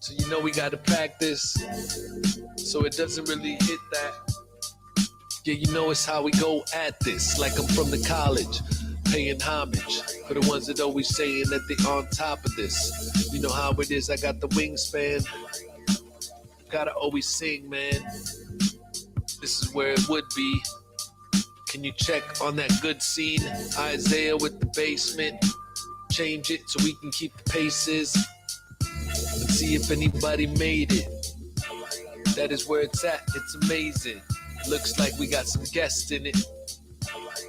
So you know we gotta practice, so it doesn't really hit that. Yeah, you know it's how we go at this, like I'm from the college, paying homage for the ones that always saying that they on top of this. You know how it is, I got the wingspan, gotta always sing, man. This is where it would be. Can you check on that good scene? Isaiah with the basement, change it so we can keep the paces. Let's see if anybody made it. That is where it's at, it's amazing. Looks like we got some guests in it.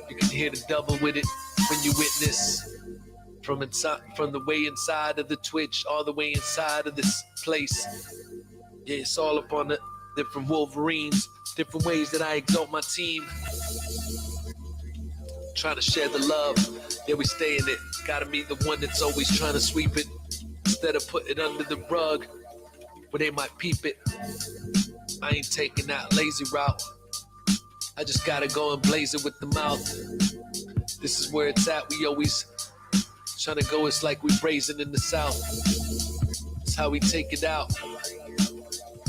You can hear the double with it when you witness from inside, from the way inside of the Twitch, all the way inside of this place. Yeah, it's all up on the different Wolverines, different ways that I exalt my team. Trying to share the love, yeah, we stay in it. Gotta be the one that's always trying to sweep it instead of put it under the rug where they might peep it. I ain't taking that lazy route. I just gotta go and blaze it with the mouth. This is where it's at. We always trying to go. It's like we brazen in the South. It's how we take it out.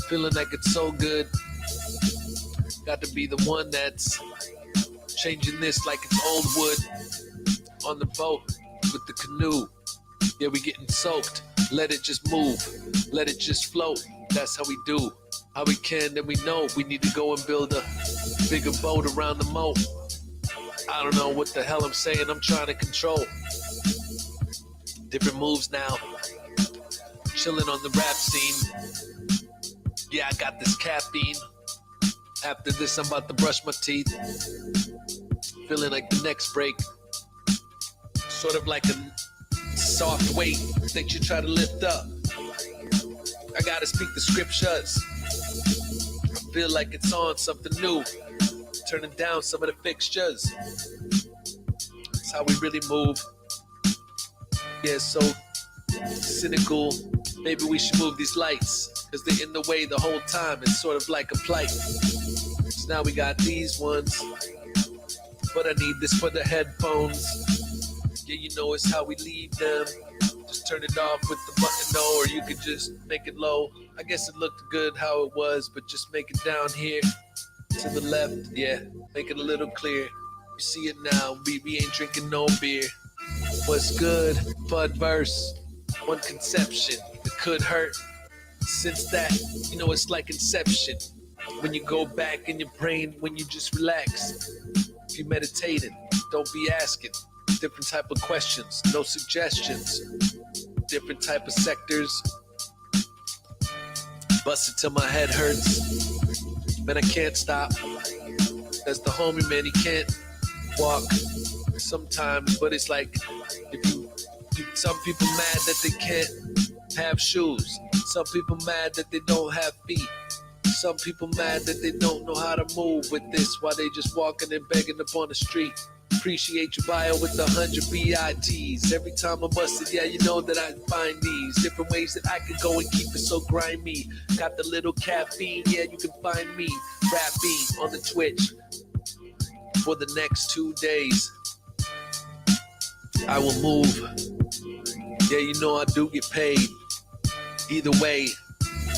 Feeling like it's so good. Got to be the one that's changing this like it's old wood on the boat with the canoe. Yeah, we getting soaked. Let it just move. Let it just float. That's how we do. How we can, then we know we need to go and build a bigger boat around the moat. I don't know what the hell I'm saying. I'm trying to control different moves now. Chilling on the rap scene. Yeah, I got this caffeine. After this, I'm about to brush my teeth. Feeling like the next break. Sort of like a soft weight that you try to lift up. I gotta speak the scriptures. I feel like it's on something new. Turning down some of the fixtures. That's how we really move. Yeah, so cynical. Maybe we should move these lights, cause they're in the way the whole time. It's sort of like a plight. So now we got these ones, but I need this for the headphones. Yeah, you know it's how we leave them. Just turn it off with the button, no, or you could just make it low. I guess it looked good how it was, but just make it down here to the left. Yeah, make it a little clear. You see it now, we ain't drinking no beer. What's good? Bud verse, one conception, the could hurt. Since that, it's like inception. When you go back in your brain, when you just relax. If you meditating, don't be asking different type of questions, no suggestions. Different type of sectors. Bust it till my head hurts. Man, I can't stop. That's the homie, man, he can't walk sometimes, but it's like some people mad that they can't have shoes. Some people mad that they don't have feet. Some people mad that they don't know how to move with this while they just walking and begging up on the street. Appreciate your bio with 100 BITs. Every time I bust it, yeah, you know that I find these different ways that I could go and keep it so grimy. Got the little caffeine, yeah, you can find me rapping on the Twitch for the next 2 days. I will move. Yeah, you know I do get paid. Either way,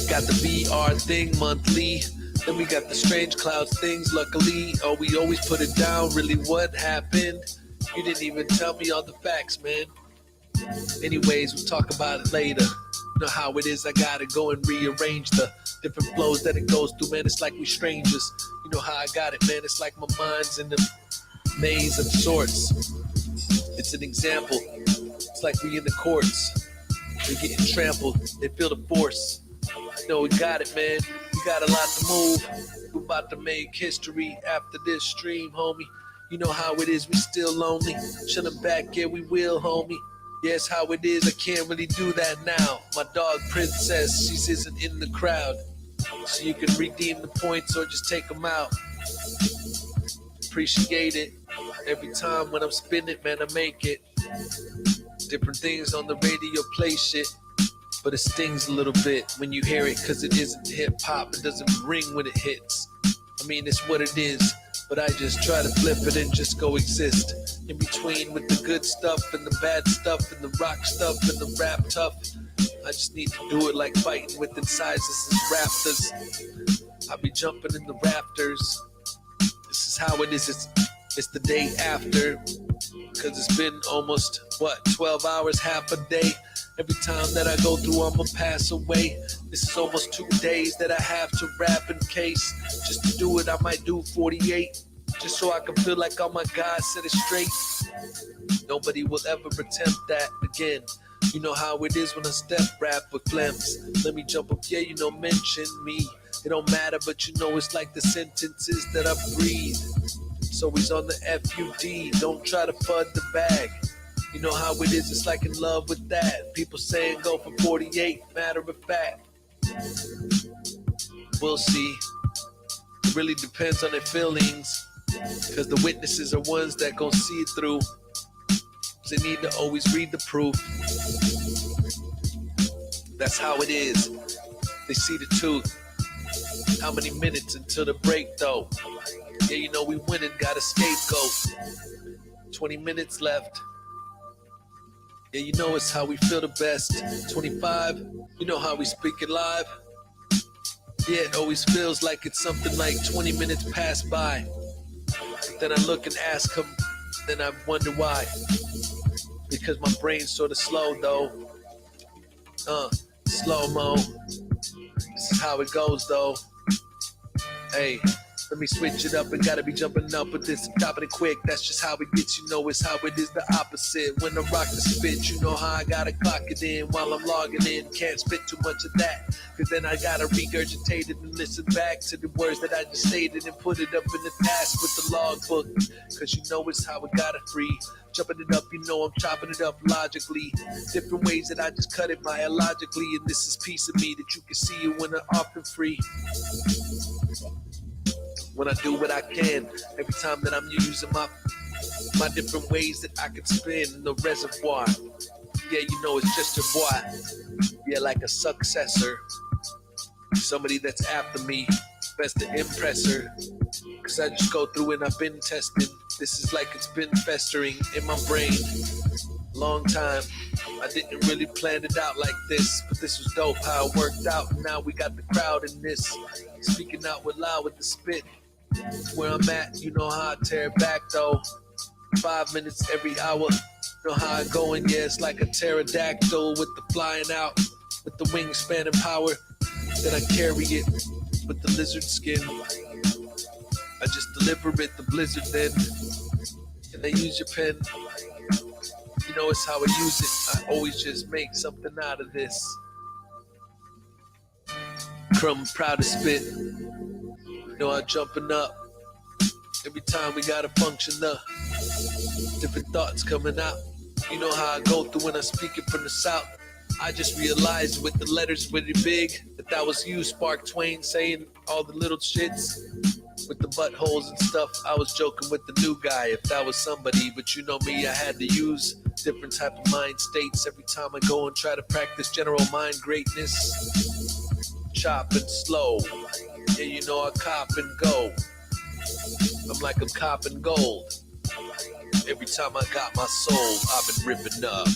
got the VR thing monthly. Then we got the Strange Clouds things, luckily. Oh, we always put it down, really what happened? You didn't even tell me all the facts, man. Anyways, we'll talk about it later. You know how it is, I gotta go and rearrange the different flows that it goes through, man. It's like we strangers. You know how I got it, man. It's like my mind's in the maze of sorts. It's an example. It's like we in the courts. We're getting trampled. They feel the force. We got it, man. We got a lot to move. We're about to make history after this stream, homie. You know how it is, we still lonely. Chilling back, yeah, we will, homie. Yeah, it's how it is, I can't really do that now. My dog Princess, she isn't in the crowd. So you can redeem the points or just take them out. Appreciate it. Every time when I'm spinning, man, I make it. Different things on the radio play shit. But it stings a little bit when you hear it, cause it isn't hip-hop, it doesn't ring when it hits. I mean, it's what it is, but I just try to flip it and just go exist. In between with the good stuff and the bad stuff and the rock stuff and the rap tough. I just need to do it like fighting with incisors and raptors. I be jumping in the rafters. This is how it is, it's the day after. Cause it's been almost, 12 hours, half a day. Every time that I go through, I'ma pass away. This is almost 2 days that I have to rap in case. Just to do it, I might do 48. Just so I can feel like, oh my God, set it straight. Nobody will ever attempt that again. You know how it is when I step rap with flames. Let me jump up, yeah, mention me. It don't matter, but it's like the sentences that I breathe. So he's on the FUD, don't try to fud the bag. You know how it is, it's like in love with that. People saying go for 48, matter of fact. We'll see. It really depends on their feelings. Cause the witnesses are ones that gon' see it through. They need to always read the proof. That's how it is. They see the truth. How many minutes until the break though? Yeah, we winning, got a scapegoat. 20 minutes left. Yeah, it's how we feel the best. 25, you know how we speak it live. Yeah, it always feels like it's something like 20 minutes pass by. But then I look and ask him, then I wonder why. Because my brain's sort of slow though. Slow-mo. This is how it goes though. Hey. Let me switch it up and gotta be jumping up with this, stopping it quick. That's just how it gets, it's how it is the opposite. When I rock the spit, you know how I gotta clock it in while I'm logging in. Can't spit too much of that, cause then I gotta regurgitate it and listen back to the words that I just stated and put it up in the task with the logbook. Cause it's how I gotta free. Jumping it up, I'm chopping it up logically. Different ways that I just cut it biologically. And this is piece of me that you can see when I'm often free. When I do what I can, every time that I'm using my different ways that I can spin in the reservoir. Yeah, it's just a boy. Yeah, like a successor. Somebody that's after me, best to impress her. Cause I just go through and I've been testing. This is like it's been festering in my brain. Long time. I didn't really plan it out like this, but this was dope how it worked out. And now we got the crowd in this. Speaking out with loud with the spit. Where I'm at, you know how I tear it back though. 5 minutes every hour. You know how I go in, yeah, it's like a pterodactyl with the flying out. with the wingspan and power, then I carry it with the lizard skin. I just deliver it, the blizzard then, and I use your pen. You know it's how I use it. I always just make something out of this. Crumb proud to spit. You know I'm jumping up. Every time we gotta function the different thoughts coming out. You know how I go through when I speak it from the south. I just realized with the letters really big that was you, Spark Twain, saying all the little shits with the buttholes and stuff. I was joking with the new guy if that was somebody, but you know me, I had to use different type of mind states every time I go and try to practice general mind greatness. Chop and slow. Yeah, you know I cop and go. I'm like I'm copping gold. Every time I got my soul, I've been ripping up.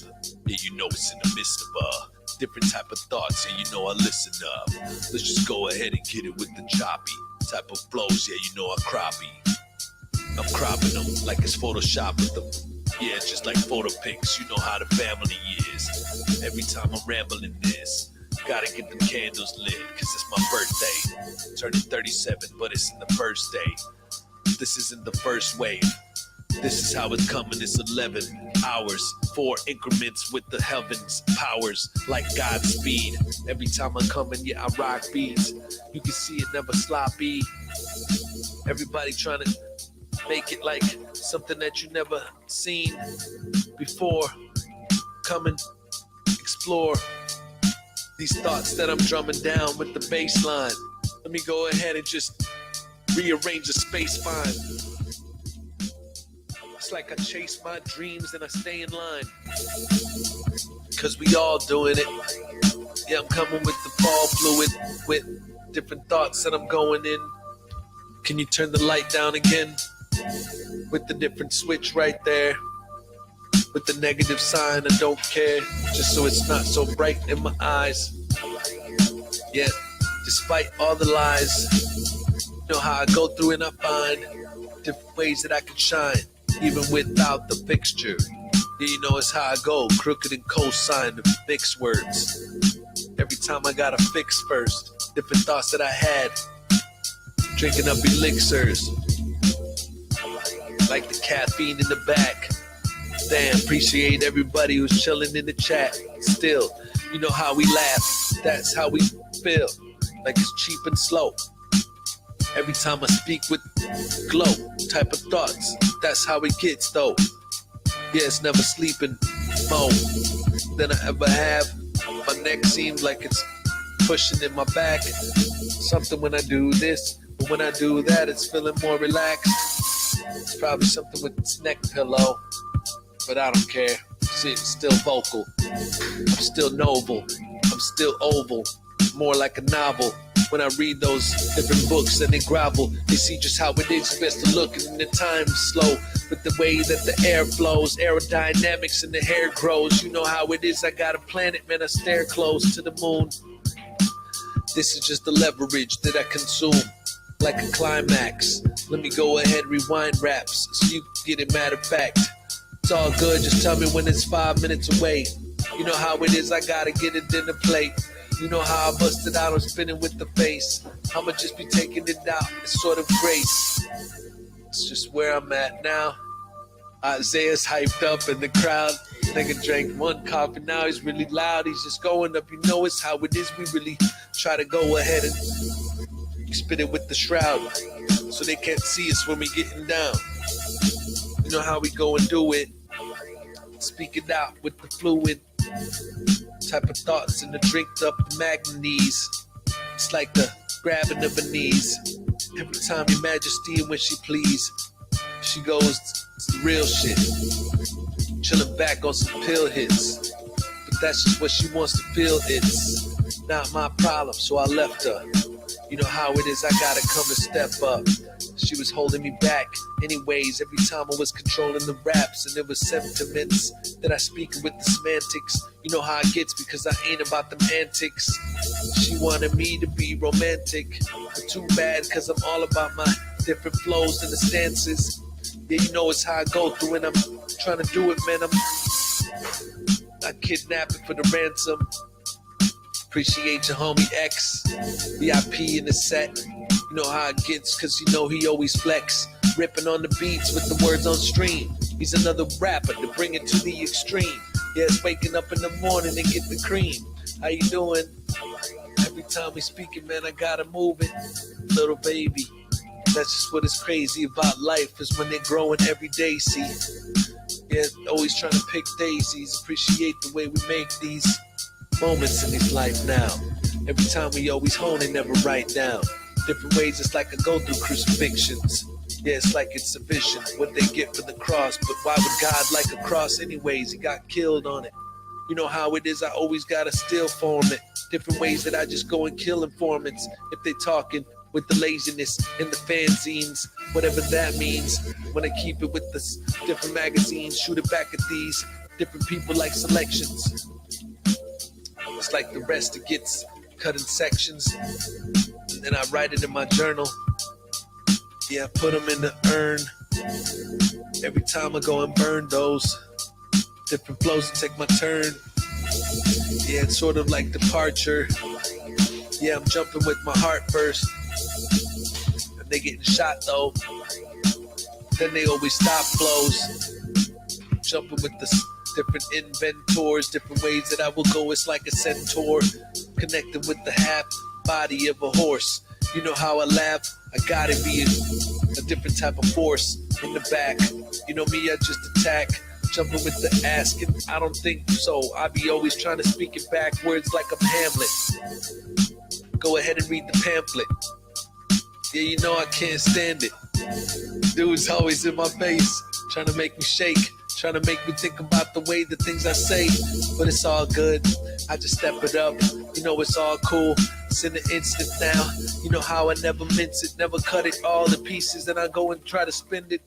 Yeah, you know it's in the midst of different type of thoughts. Yeah, you know I listen up. Let's just go ahead and get it with the choppy type of flows. Yeah, you know I crappie. I'm cropping them like it's Photoshop with them. Yeah, just like photo pics. You know how the family is. Every time I'm rambling this, gotta get them candles lit, cause it's my birthday. Turning 37, but it's in the first day. This isn't the first wave. This is how it's coming. It's 11 hours, 4 increments with the heavens powers like Godspeed. Every time I'm coming, yeah, I rock beats. You can see it never sloppy. Everybody trying to make it like something that you never seen before. Come and explore these thoughts that I'm drumming down with the bass line. Let me go ahead and just rearrange the space fine. It's like I chase my dreams and I stay in line. Cause we all doing it. Yeah, I'm coming with the fall fluid, with different thoughts that I'm going in. Can you turn the light down again? With the different switch right there. With the negative sign, I don't care. Just so it's not so bright in my eyes. Yeah, despite all the lies, you know how I go through and I find different ways that I can shine. Even without the fixture. Yeah, you know it's how I go. Crooked and cosine, mixed words. Every time I gotta fix first. Different thoughts that I had. Drinking up elixirs. Like the caffeine in the back. Damn, appreciate everybody who's chilling in the chat. Still, you know how we laugh. That's how we feel. Like it's cheap and slow. Every time I speak with glow type of thoughts, that's how it gets though. Yeah, it's never sleeping more than I ever have. My neck seems like it's pushing in my back. Something when I do this, but when I do that, it's feeling more relaxed. It's probably something with this neck pillow, but I don't care. See, it's still vocal. I'm still noble. I'm still oval. More like a novel. When I read those different books and they grovel, they see just how it is best to look, and the time is slow. With the way that the air flows, aerodynamics and the hair grows. You know how it is, I got a planet, man, I stare close to the moon. This is just the leverage that I consume, like a climax. Let me go ahead, rewind raps, so you get it. Matter of fact, it's all good, just tell me when it's 5 minutes away. You know how it is, I gotta get it in the plate. You know how I busted out, I'm spinning with the face. I'ma just be taking it out, it's sort of grace. It's just where I'm at now. Isaiah's hyped up in the crowd. Nigga drank one coffee, now he's really loud. He's just going up, you know it's how it is. We really try to go ahead and spit it with the shroud, so they can't see us when we getting down. You know how we go and do it. Speak it out with the fluid type of thoughts and the drinked up manganese. It's like the grabbing of her knees. Every time your majesty and when she please, she goes, it's the real shit. Chilling back on some pill hits. But that's just what she wants to feel. It's not my problem, so I left her. You know how it is, I gotta come and step up. She was holding me back anyways every time I was controlling the raps, and it was sentiments that I speak with the semantics. You know how it gets because I ain't about them antics. She wanted me to be romantic, but too bad cause I'm all about my different flows and the stances. Yeah, you know it's how I go through and I'm trying to do it, man. I kidnap it for the ransom. Appreciate your homie X, VIP in the set. You know how it gets, cause you know he always flex. Ripping on the beats with the words on stream. He's another rapper to bring it to the extreme. Yeah, it's waking up in the morning and get the cream. How you doing? Every time we speaking, man, I gotta move it. Little baby, that's just what is crazy about life, is when they're growing every day, see. Yeah, always trying to pick daisies. Appreciate the way we make these moments in this life now. Every time we always hone and never write down. Different ways, it's like I go through crucifixions. Yeah, it's like it's a vision, what they get for the cross. But why would God like a cross anyways? He got killed on it. You know how it is, I always gotta still form it. Different ways that I just go and kill informants. If they talking with the laziness and the fanzines, whatever that means. When I keep it with the different magazines, shoot it back at these different people like selections. It's like the rest, it gets cut in sections. And then I write it in my journal. Yeah, I put them in the urn. Every time I go and burn those different flows and take my turn. Yeah, it's sort of like departure. Yeah, I'm jumping with my heart first. And they getting shot though. Then they always stop flows. Jumping with the different inventors, different ways that I will go. It's like a centaur. Connecting with the half body of a horse. You know how I laugh? I gotta be a different type of force in the back. You know me, I just attack. Jumping with the asking, I don't think so. I be always trying to speak it backwards like I'm Hamlet. Go ahead and read the pamphlet. Yeah, you know I can't stand it. Dude's always in my face, trying to make me shake, trying to make me think about the way the things I say. But it's all good, I just step it up. You know it's all cool, it's in an instant now. You know how I never mince it, never cut it all to pieces. Then I go and try to spend it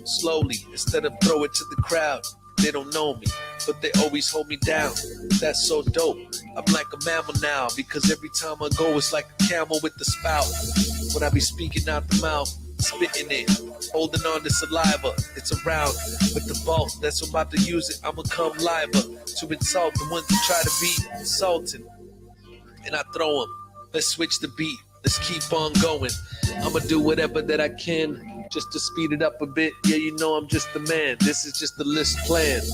slowly, instead of throw it to the crowd. They don't know me, but they always hold me down. That's so dope. I'm like a mammal now, because every time I go, it's like a camel with the spout. When I be speaking out the mouth, spitting it, holding on to saliva. It's around with the vault, that's I'm about to use it. I'ma come live to insult the ones that try to be insulting. And I throw them. Let's switch the beat. Let's keep on going. I'ma do whatever that I can just to speed it up a bit. Yeah, you know I'm just the man. This is just the list planned.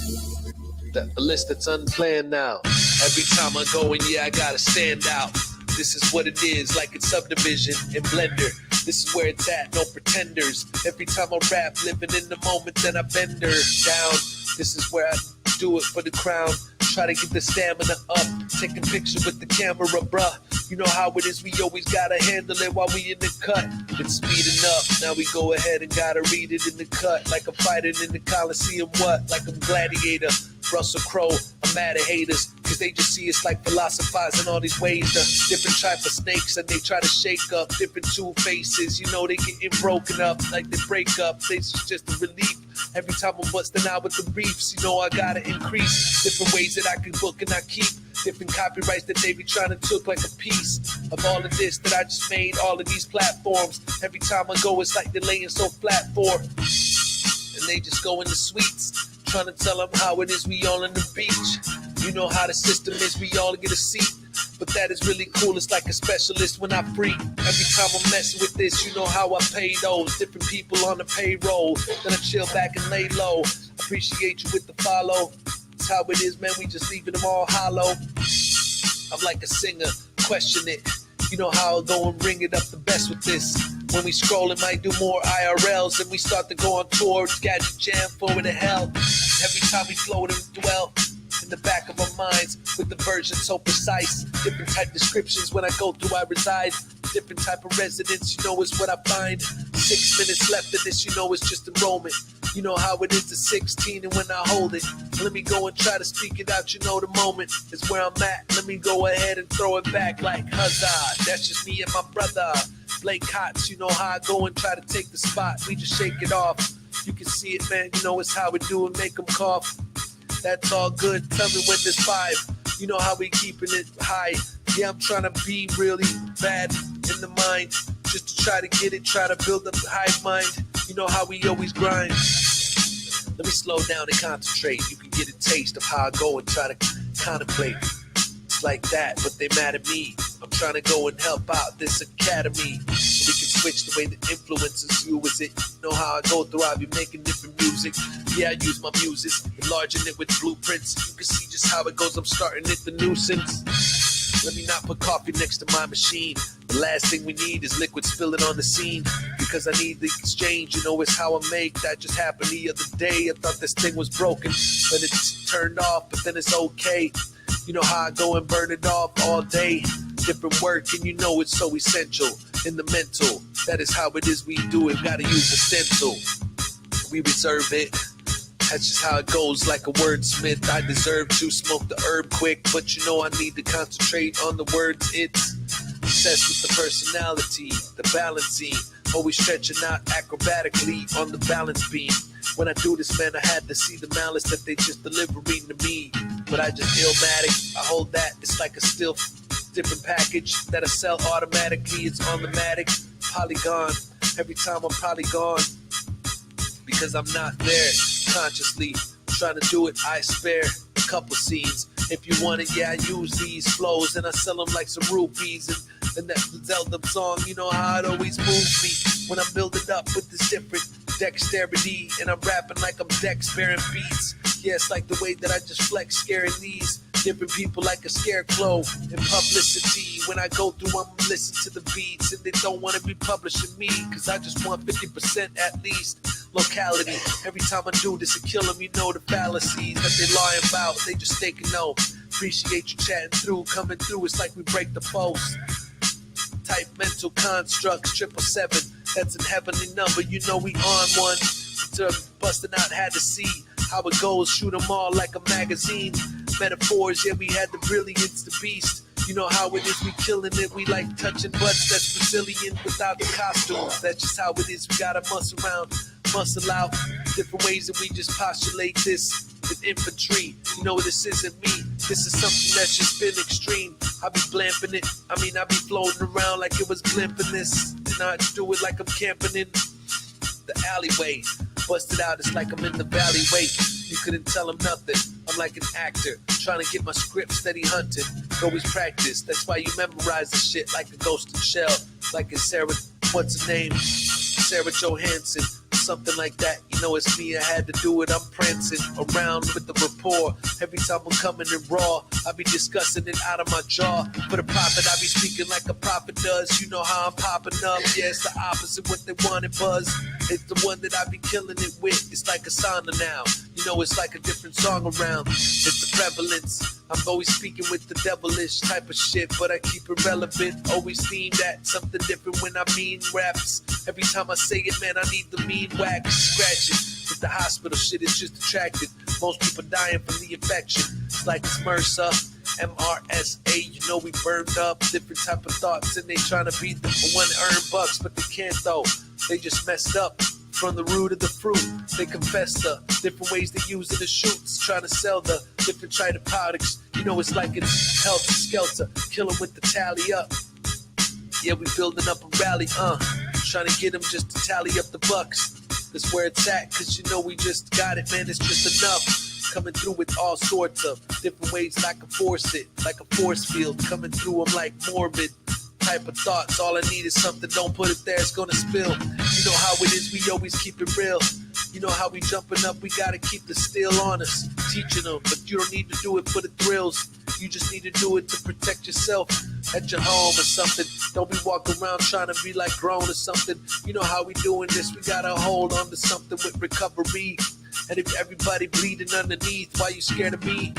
A list that's unplanned now. Every time I go in, yeah, I gotta stand out. This is what it is, like it's subdivision in Blender. This is where it's at, no pretenders. Every time I rap, living in the moment, then I bend her down. This is where I do it for the crown. Try to get the stamina up, taking pictures with the camera, bruh. You know how it is, we always gotta handle it while we in the cut. It's speeding up, now we go ahead and gotta read it in the cut. Like I'm fighting in the Coliseum, what? Like I'm Gladiator, Russell Crowe. I'm mad at haters, cause they just see us like philosophizing all these ways. The different type of snakes, and they try to shake up different two faces. You know they getting broken up, like they break up. This is just a relief. Every time I'm busting out with the reefs, you know I gotta increase different ways that I can book and I keep different copyrights that they be trying to took like a piece of all of this that I just made, all of these platforms. Every time I go, it's like they're laying so flat for, and they just go in the suites, trying to tell them how it is we all on the beach. You know how the system is, we all get a seat. But that is really cool, it's like a specialist when I freak. Every time I'm messing with this, you know how I pay those different people on the payroll. Then I chill back and lay low. Appreciate you with the follow. It's how it is, man, we just leaving them all hollow. I'm like a singer, question it. You know how I'll go and ring it up the best with this. When we scroll, it might do more IRLs. Then we start to go on tour, gadget jam, forward to hell. Every time we float and dwell in the back of our minds with the version so precise. Different type descriptions when I go through, I reside. Different type of residence, you know is what I find. 6 minutes left in this, you know it's just enrollment. You know how it is to 16 and when I hold it. Let me go and try to speak it out, you know the moment is where I'm at. Let me go ahead and throw it back like huzzah. That's just me and my brother, Blake Cots. You know how I go and try to take the spot. We just shake it off. You can see it, man, you know it's how we do it, make them cough. That's all good, tell me when there's 5. You know how we keeping it high. Yeah, I'm trying to be really bad in the mind, just to try to get it, try to build up the hive mind. You know how we always grind. Let me slow down and concentrate. You can get a taste of how I go and try to contemplate. It's like that, but they mad at me. I'm trying to go and help out this academy. We can switch the way that influences you. Is it? Know how I go through? I be making different music. Yeah, I use my muses, enlarging it with blueprints. You can see just how it goes. I'm starting it the nuisance. Let me not put coffee next to my machine. The last thing we need is liquid spilling on the scene. Because I need the exchange, you know, it's how I make. That just happened the other day. I thought this thing was broken, but it's turned off, but then it's okay. You know how I go and burn it off all day. Different work, and you know it's so essential. In the mental, that is how it is we do it. Gotta use a stencil. We reserve it. That's just how it goes, like a wordsmith. I deserve to smoke the herb quick, but you know I need to concentrate on the words. It's obsessed with the personality, the balancing, always stretching out acrobatically on the balance beam. When I do this, man, I had to see the malice that they just delivering to me. But I just illmatic, I hold that, it's like a still different package that I sell automatically. It's on the matic, polygon, every time I'm probably gone. Because I'm not there consciously trying to do it, I spare a couple scenes. If you want it, yeah, I use these flows and I sell them like some rupees. And that Zelda song, you know how it always moves me when I'm building up with this different dexterity. And I'm rapping like I'm Dex bearing beats. Yeah, it's like the way that I just flex, scaring these different people like a scarecrow in publicity. When I go through, I'm listening to the beats and they don't want to be publishing me, because I just want 50% at least locality. Every time I do this, I kill them, you know the fallacies that they lying about. They just taking no. Appreciate you chatting through, coming through. It's like we break the post. Type mental constructs, 777. That's a heavenly number. You know we on one. To busting out, had to see how it goes. Shoot them all like a magazine. Metaphors, yeah, we had the brilliance, the beast. You know how it is, we killing it. We like touching butts, that's Brazilian without the costumes. That's just how it is, we gotta muscle around, muscle out. Different ways that we just postulate this with infantry. You know this isn't me, this is something that's just been extreme. I be blamping it, I be floating around like it was blimping this. And I do it like I'm camping in the alleyway. Busted out, it's like I'm in the valley. Wait, you couldn't tell him nothing. I'm like an actor, trying to get my script steady hunting. Always practice, that's why you memorize the shit like a ghost in shell. Like it's Sarah, what's her name? Sarah Johansson, something like that. You know it's me, I had to do it. I'm prancing around with the rapport. Every time I'm coming in raw, I be discussing it out of my jaw. For the prophet, I be speaking like a prophet does. You know how I'm popping up. Yeah, it's the opposite what they wanted, buzz. It's the one that I be killing it with. It's like a sauna now. You know it's like a different song around. It's the prevalence. I'm always speaking with the devilish type of shit, but I keep it relevant. Always themed at something different when I mean raps. Every time I say it, man, I need the mean wax. Scratch it. With the hospital shit, it's just attractive. Most people dying from the infection. It's like it's MRSA, MRSA. You know we burned up different type of thoughts, and they trying to be the one to earn bucks, but they can't though. They just messed up from the root of the fruit. They confess the different ways they use it as shoots, trying to sell the different China products. You know it's like it's helter skelter, kill 'em with the tally up. Yeah, we building up a rally, trying to get them just to tally up the bucks. That's where it's at, cause you know we just got it, man, it's just enough. Coming through with all sorts of different ways that I can force it, like a force field, coming through them like morbid type of thoughts. All I need is something, don't put it there, it's gonna spill. You know how it is, we always keep it real. You know how we jumping up, we gotta keep the steel on us. Teaching them, but you don't need to do it for the thrills. You just need to do it to protect yourself at your home or something. Don't be walking around trying to be like grown or something. You know how we doing this, we gotta hold on to something with recovery. And if everybody bleeding underneath, why you scared of me?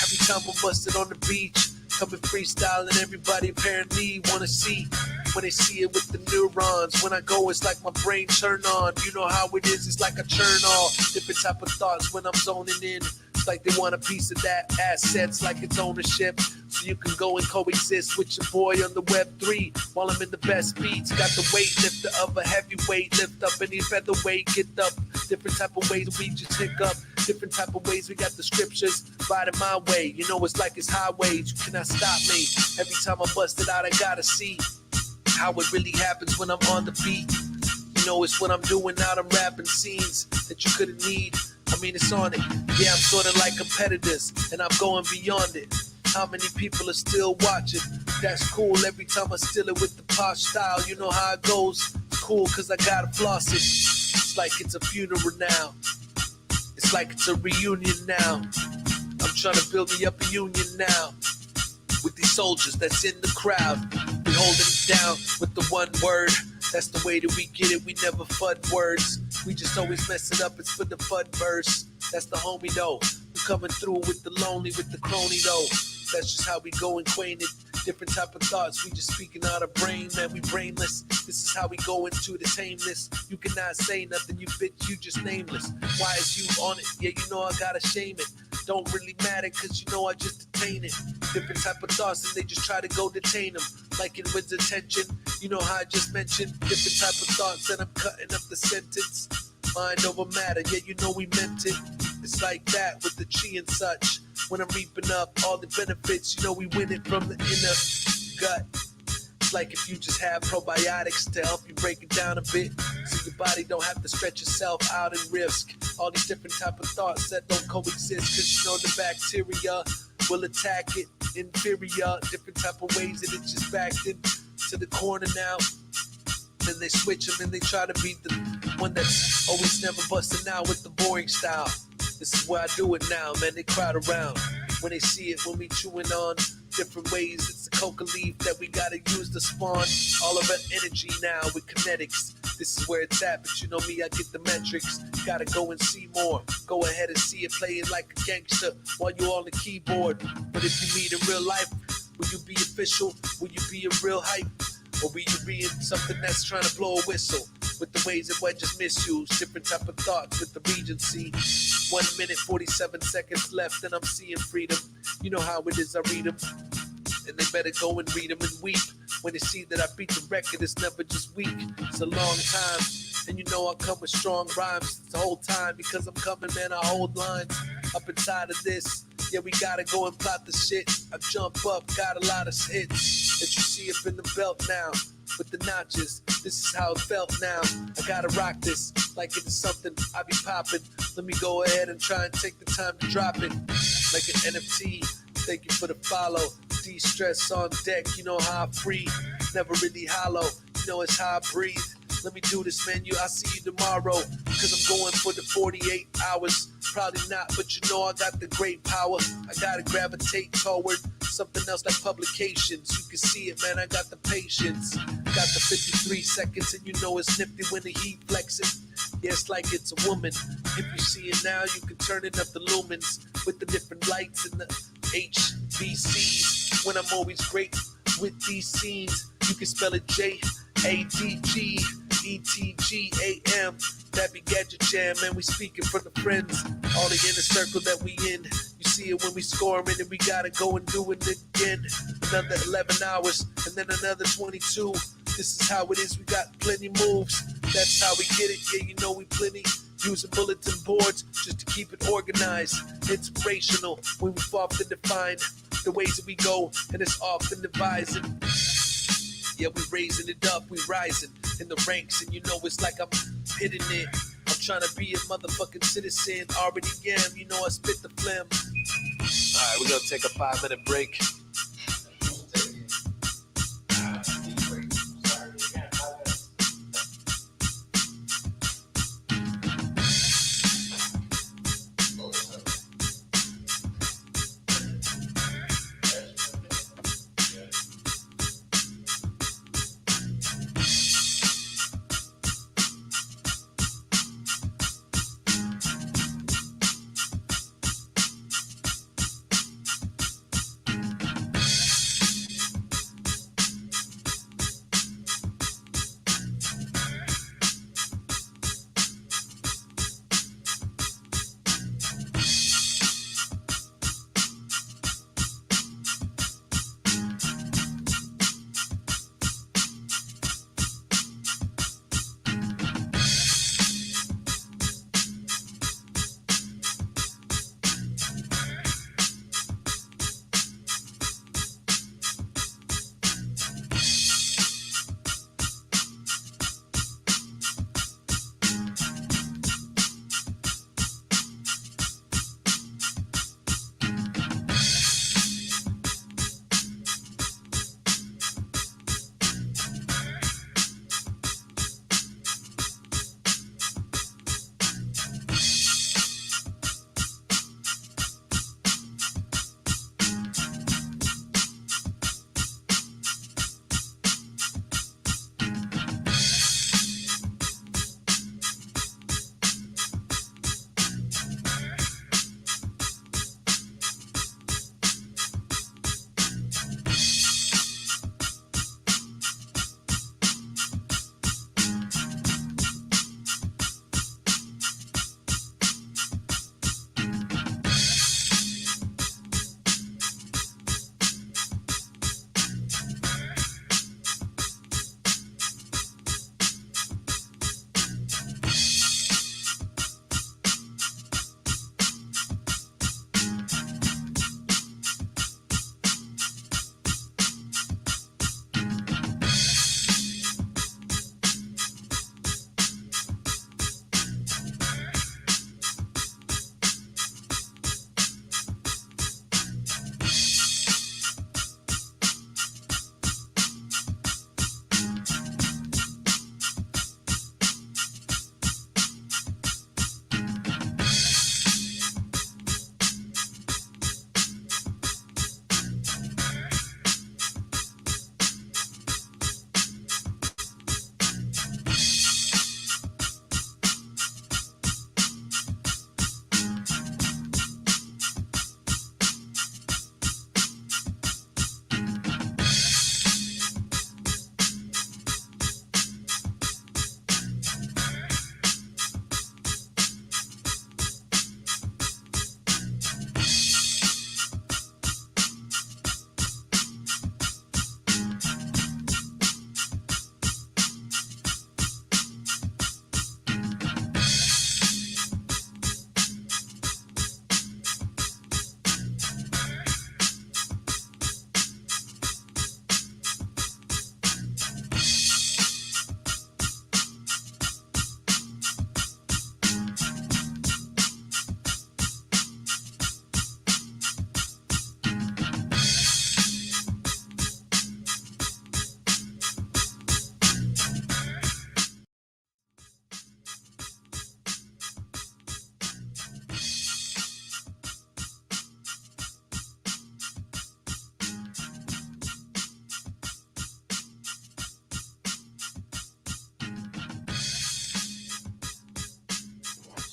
Every time I'm busted on the beach, coming freestyling, everybody apparently wanna see. When they see it with the neurons, when I go, it's like my brain turn on. You know how it is, it's like a churn all. Different type of thoughts when I'm zoning in. It's like they want a piece of that assets, like it's ownership. So you can go and coexist with your boy on the Web3 while I'm in the best beats. Got the weightlifter of a heavyweight, lift up any featherweight, get up. Different type of ways we just pick up. Different type of ways we got the scriptures riding my way. You know it's like it's highways, you cannot stop me. Every time I bust it out, I gotta see how it really happens when I'm on the beat. You know it's what I'm doing out, I'm rapping scenes that you couldn't need. It's on it. Yeah, I'm sort of like competitors, and I'm going beyond it. How many people are still watching? That's cool. Every time I steal it with the posh style, you know how it goes. It's cool cause I gotta floss it. It's like it's a funeral now. It's like it's a reunion now. I'm trying to build me up a union now with these soldiers that's in the crowd. We holding it down with the one word. That's the way that we get it. We never fud words. We just always mess it up. It's for the fud verse. That's the homie though. We coming through with the lonely, with the crony though. That's just how we go acquainted. Different type of thoughts. We just speaking out of brain, man. We brainless. This is how we go into the tameness. You cannot say nothing, you bitch. You just nameless. Why is you on it? Yeah, you know I gotta shame it. Don't really matter cause you know I just detain it. Different type of thoughts and they just try to go detain them. Like it wins attention. You know how I just mentioned. Different type of thoughts and I'm cutting up the sentence. Mind over matter, yeah you know we meant it. It's like that with the chi and such. When I'm reaping up all the benefits, you know we win it from the inner gut. It's like if you just have probiotics to help you break it down a bit, so your body don't have to stretch itself out and risk all these different type of thoughts that don't coexist. Cause you know the bacteria will attack it inferior, different type of ways that it's just backed into the corner now. Then they switch them and they try to be the one that's always never busting out with the boring style. This is where I do it now, man. They crowd around when they see it, when we chewing on different ways. It's the coca leaf that we gotta use to spawn all of our energy now with kinetics. This is where it's at, but you know me, I get the metrics. Gotta go and see more. Go ahead and see it, play it like a gangster while you're on the keyboard. But if you meet in real life, will you be official? Will you be a real hype? Or will you be in something that's trying to blow a whistle? With the ways that wedges misuse, different type of thoughts with the Regency. 1 minute, 47 seconds left, and I'm seeing freedom. You know how it is, I read them. And they better go and read them and weep. When they see that I beat the record, it's never just weak. It's a long time. And you know I come with strong rhymes the whole time. Because I'm coming, man, I hold lines up inside of this. Yeah, we gotta go and plot the shit. I jump up, got a lot of hits that you see up in the belt now. With the notches, this is how it felt now. I gotta rock this like it is something I be popping. Let me go ahead and try and take the time to drop it like an NFT. Thank you for the follow. De-stress on deck, you know how I free. Never really hollow, you know it's how I breathe. Let me do this, man. I'll see you tomorrow. Cause I'm going for the 48 hours. Probably not, but you know I got the great power. I gotta gravitate toward something else like publications. You can see it, man. I got the patience. Got the 53 seconds, and you know it's nifty when the heat flexing. Yeah, it's like it's a woman. If you see it now, you can turn it up the lumens with the different lights and the HVCs. When I'm always great with these scenes, you can spell it J-A-D-G. ETGAM, that be Gadget Jam, man. We speaking for the friends, all the inner circle that we in. You see it when we scoring, and we gotta go and do it again. Another 11 hours, and then another 22. This is how it is. We got plenty moves. That's how we get it. Yeah, you know we plenty. Using bulletin boards just to keep it organized. Inspirational when we've often defined the ways that we go, and it's often devising. Yeah, we raising it up, we rising in the ranks, and you know it's like I'm hitting it. I'm trying to be a motherfucking citizen, already am, you know I spit the phlegm. Alright, we're gonna take a 5-minute break.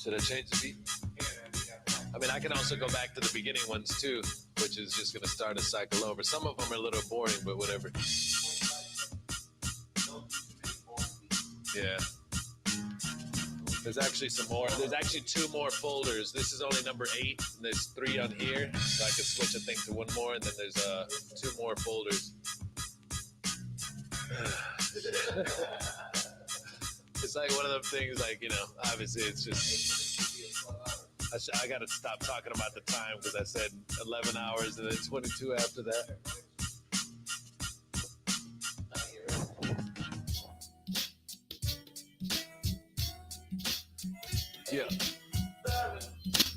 Should I change the beat? I mean, I can also go back to the beginning ones too, which is just going to start a cycle over. Some of them are a little boring, but whatever. Yeah. There's actually some more. There's actually 2 more folders. This is only number 8, and there's 3 on here. So I can switch a thing to 1 more, and then there's 2 more folders. It's like one of them things, like, you know, obviously it's just, I got to stop talking about the time because I said 11 hours and then 22 after that. Yeah.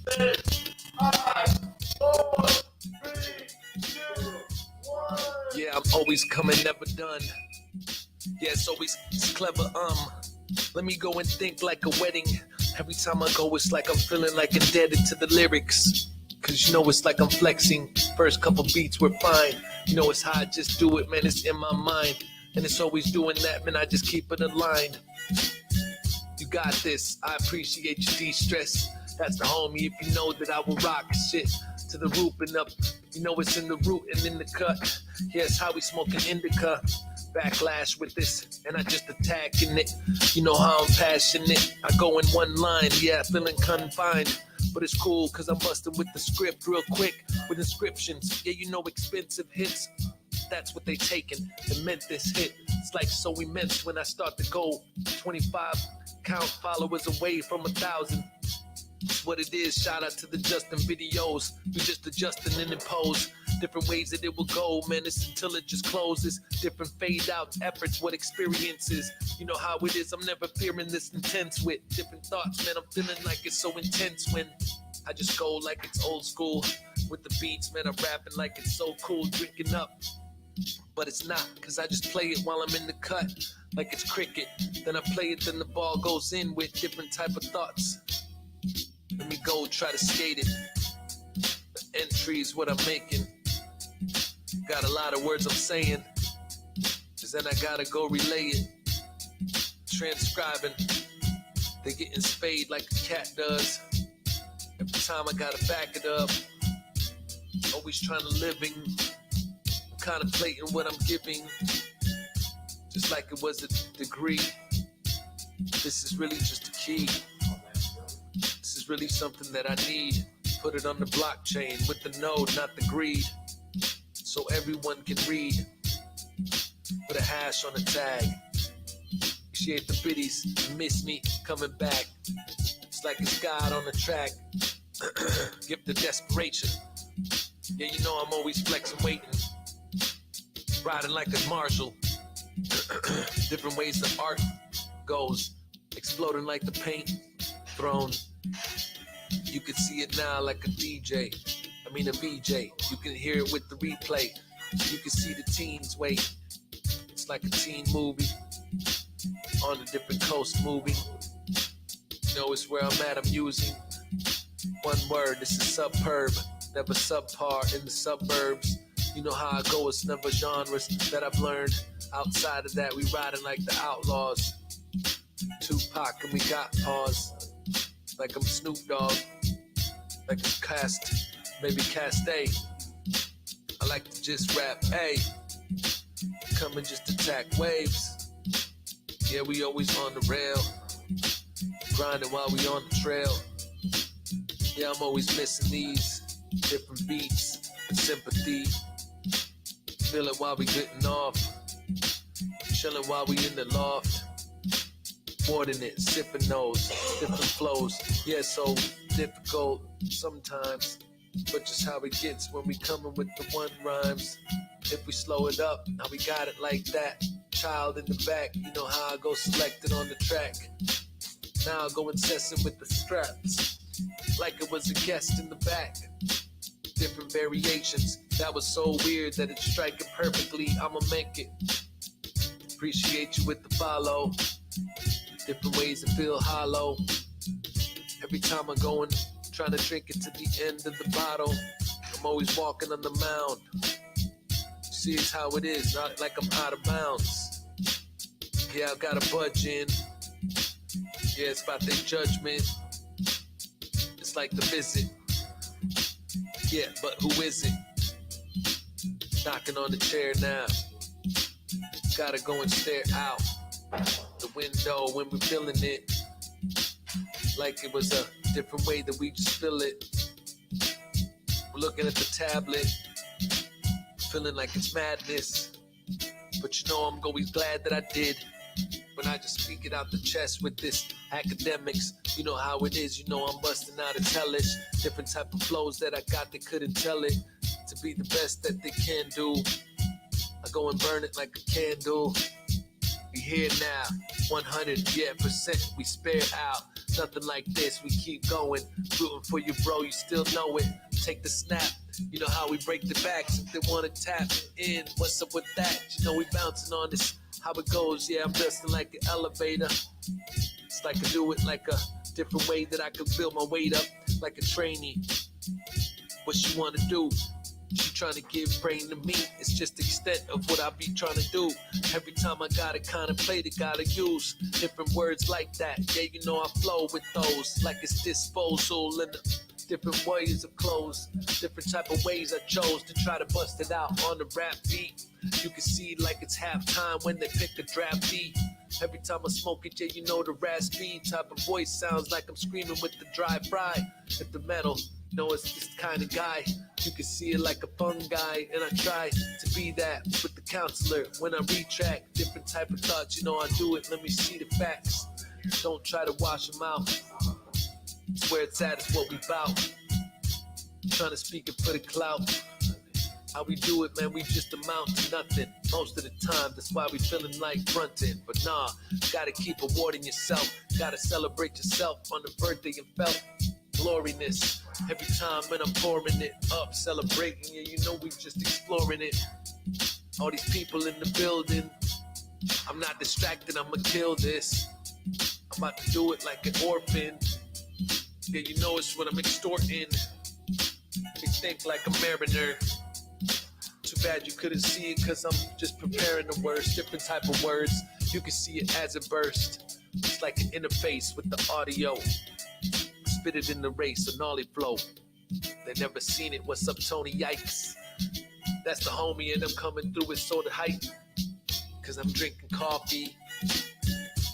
7, 6, 5, 4, 3, 2, 1. Yeah, I'm always coming, never done. Yeah, it's always clever, let me go and think like a wedding. Every time I go, it's like I'm feeling like indebted to the lyrics. Cause you know it's like I'm flexing. First couple beats were fine. You know it's how I just do it, man, it's in my mind. And it's always doing that, man, I just keep it aligned. You got this, I appreciate your de-stress. That's the homie, if you know that I will rock shit to the root and up. You know it's in the root and in the cut. Yeah, it's how we smoking indica. Backlash with this, and I just attacking it. You know how I'm passionate. I go in one line, yeah, feeling confined. But it's cool, cause I'm busting with the script real quick. With inscriptions, yeah, you know expensive hits. That's what they taking, and meant this hit. It's like so immense when I start to go 25 count followers away from 1,000. It's what it is, shout out to the Justin videos. We just adjusting and impose different ways that it will go, man, it's until it just closes. Different fade out efforts, what experiences. You know how it is, I'm never fearing this intense with different thoughts, man, I'm feeling like it's so intense when I just go like it's old school. With the beats, man, I'm rapping like it's so cool, drinking up. But it's not, cause I just play it while I'm in the cut, like it's cricket. Then I play it, then the ball goes in with different type of thoughts. Let me go try to skate it. The entry's what I'm making. Got a lot of words I'm saying, cause then I gotta go relay it. Transcribing, they getting spayed like a cat does. Every time I gotta back it up. Always trying to living, contemplating what I'm giving, just like it was a degree. This is really just a key. This is really something that I need. Put it on the blockchain with the node, not the greed. So everyone can read. Put a hash on the tag. Appreciate the biddies. Miss me coming back. It's like it's God on the track. Gift of desperation. Yeah, you know I'm always flexing, waiting. Riding like a marshal. Different ways the art goes. Exploding like the paint thrown. You can see it now like a DJ. I mean a VJ. You can hear it with the replay. You can see the teens wait. It's like a teen movie. On a different coast moving. You know it's where I'm at, I'm using one word, this is superb. Never subpar in the suburbs. You know how I go, it's never genres that I've learned. Outside of that, we riding like the outlaws. Tupac and we got pause. Like I'm Snoop Dogg. Like I'm Cast, maybe Caste. I like to just rap, hey. Come and just attack waves. Yeah, we always on the rail. Grinding while we on the trail. Yeah, I'm always missing these different beats and sympathy. Feeling while we getting off. Chilling while we in the loft. Warding it, sipping those different flows. Yeah, so difficult sometimes, but just how it gets when we coming with the one rhymes. If we slow it up, now we got it like that. Child in the back, you know how I go selected on the track. Now I go incessant with the straps, like it was a guest in the back. Different variations, that was so weird that it's striking perfectly. I'ma make it. Appreciate you with the follow. Different ways to feel hollow. Every time I go and trying to drink it to the end of the bottle, I'm always walking on the mound. See, it's how it is, not like I'm out of bounds. Yeah, I've got a budge in. Yeah, it's about their judgment. just like the visit. Yeah, but who is it? Knocking on the chair now. Gotta go and stare out the window when we're feeling it. Like it was a different way that we just feel it. We're looking at the tablet, feeling like it's madness. But you know I'm always glad that I did. When I just speak it out the chest with this academics, you know how it is, you know I'm busting out a hellish. Different type of flows that I got, they couldn't tell it to be the best that they can do. I go and burn it like a candle. We here now, 100% we spare out. Nothing like this, we keep going. Rooting for you, bro, you still know it. Take the snap, you know how we break the backs. If they wanna tap in, what's up with that? You know we bouncing on this, how it goes. Yeah, I'm dusting like an elevator. It's like I do it like a different way that I could build my weight up like a trainee. What you wanna do? She trying to give brain to me. It's just the extent of what I be trying to do. Every time I gotta contemplate it, gotta use different words like that. Yeah, you know I flow with those like it's disposal and different ways of clothes. Different type of ways I chose to try to bust it out on the rap beat. You can see like it's halftime when they pick a draft beat. Every time I smoke it, yeah, you know the raspy type of voice sounds like I'm screaming with the dry fry at the metal. No, it's this kind of guy. You can see it like a fun guy, and I try to be that with the counselor. When I retract different type of thoughts, you know I do it. Let me see the facts. Don't try to wash them out. It's where it's at, it's what we bout. Trying to speak it for the clout. How we do it, man, we just amount to nothing. Most of the time, that's why we feeling like fronting. But nah, gotta keep awarding yourself. Gotta celebrate yourself on the birthday you felt. Gloriness. Every time when I'm pouring it up, celebrating it, you know we just exploring it. All these people in the building, I'm not distracted, I'ma kill this. I'm about to do it like an orphan. Yeah, you know it's what I'm extorting. They think like a mariner. Too bad you couldn't see it, cause I'm just preparing the words. Different type of words, you can see it as it burst. It's like an interface with the audio. Spit it in the race, a gnarly flow. They never seen it, what's up Tony, yikes. That's the homie and I'm coming through with soda hype. Cause I'm drinking coffee.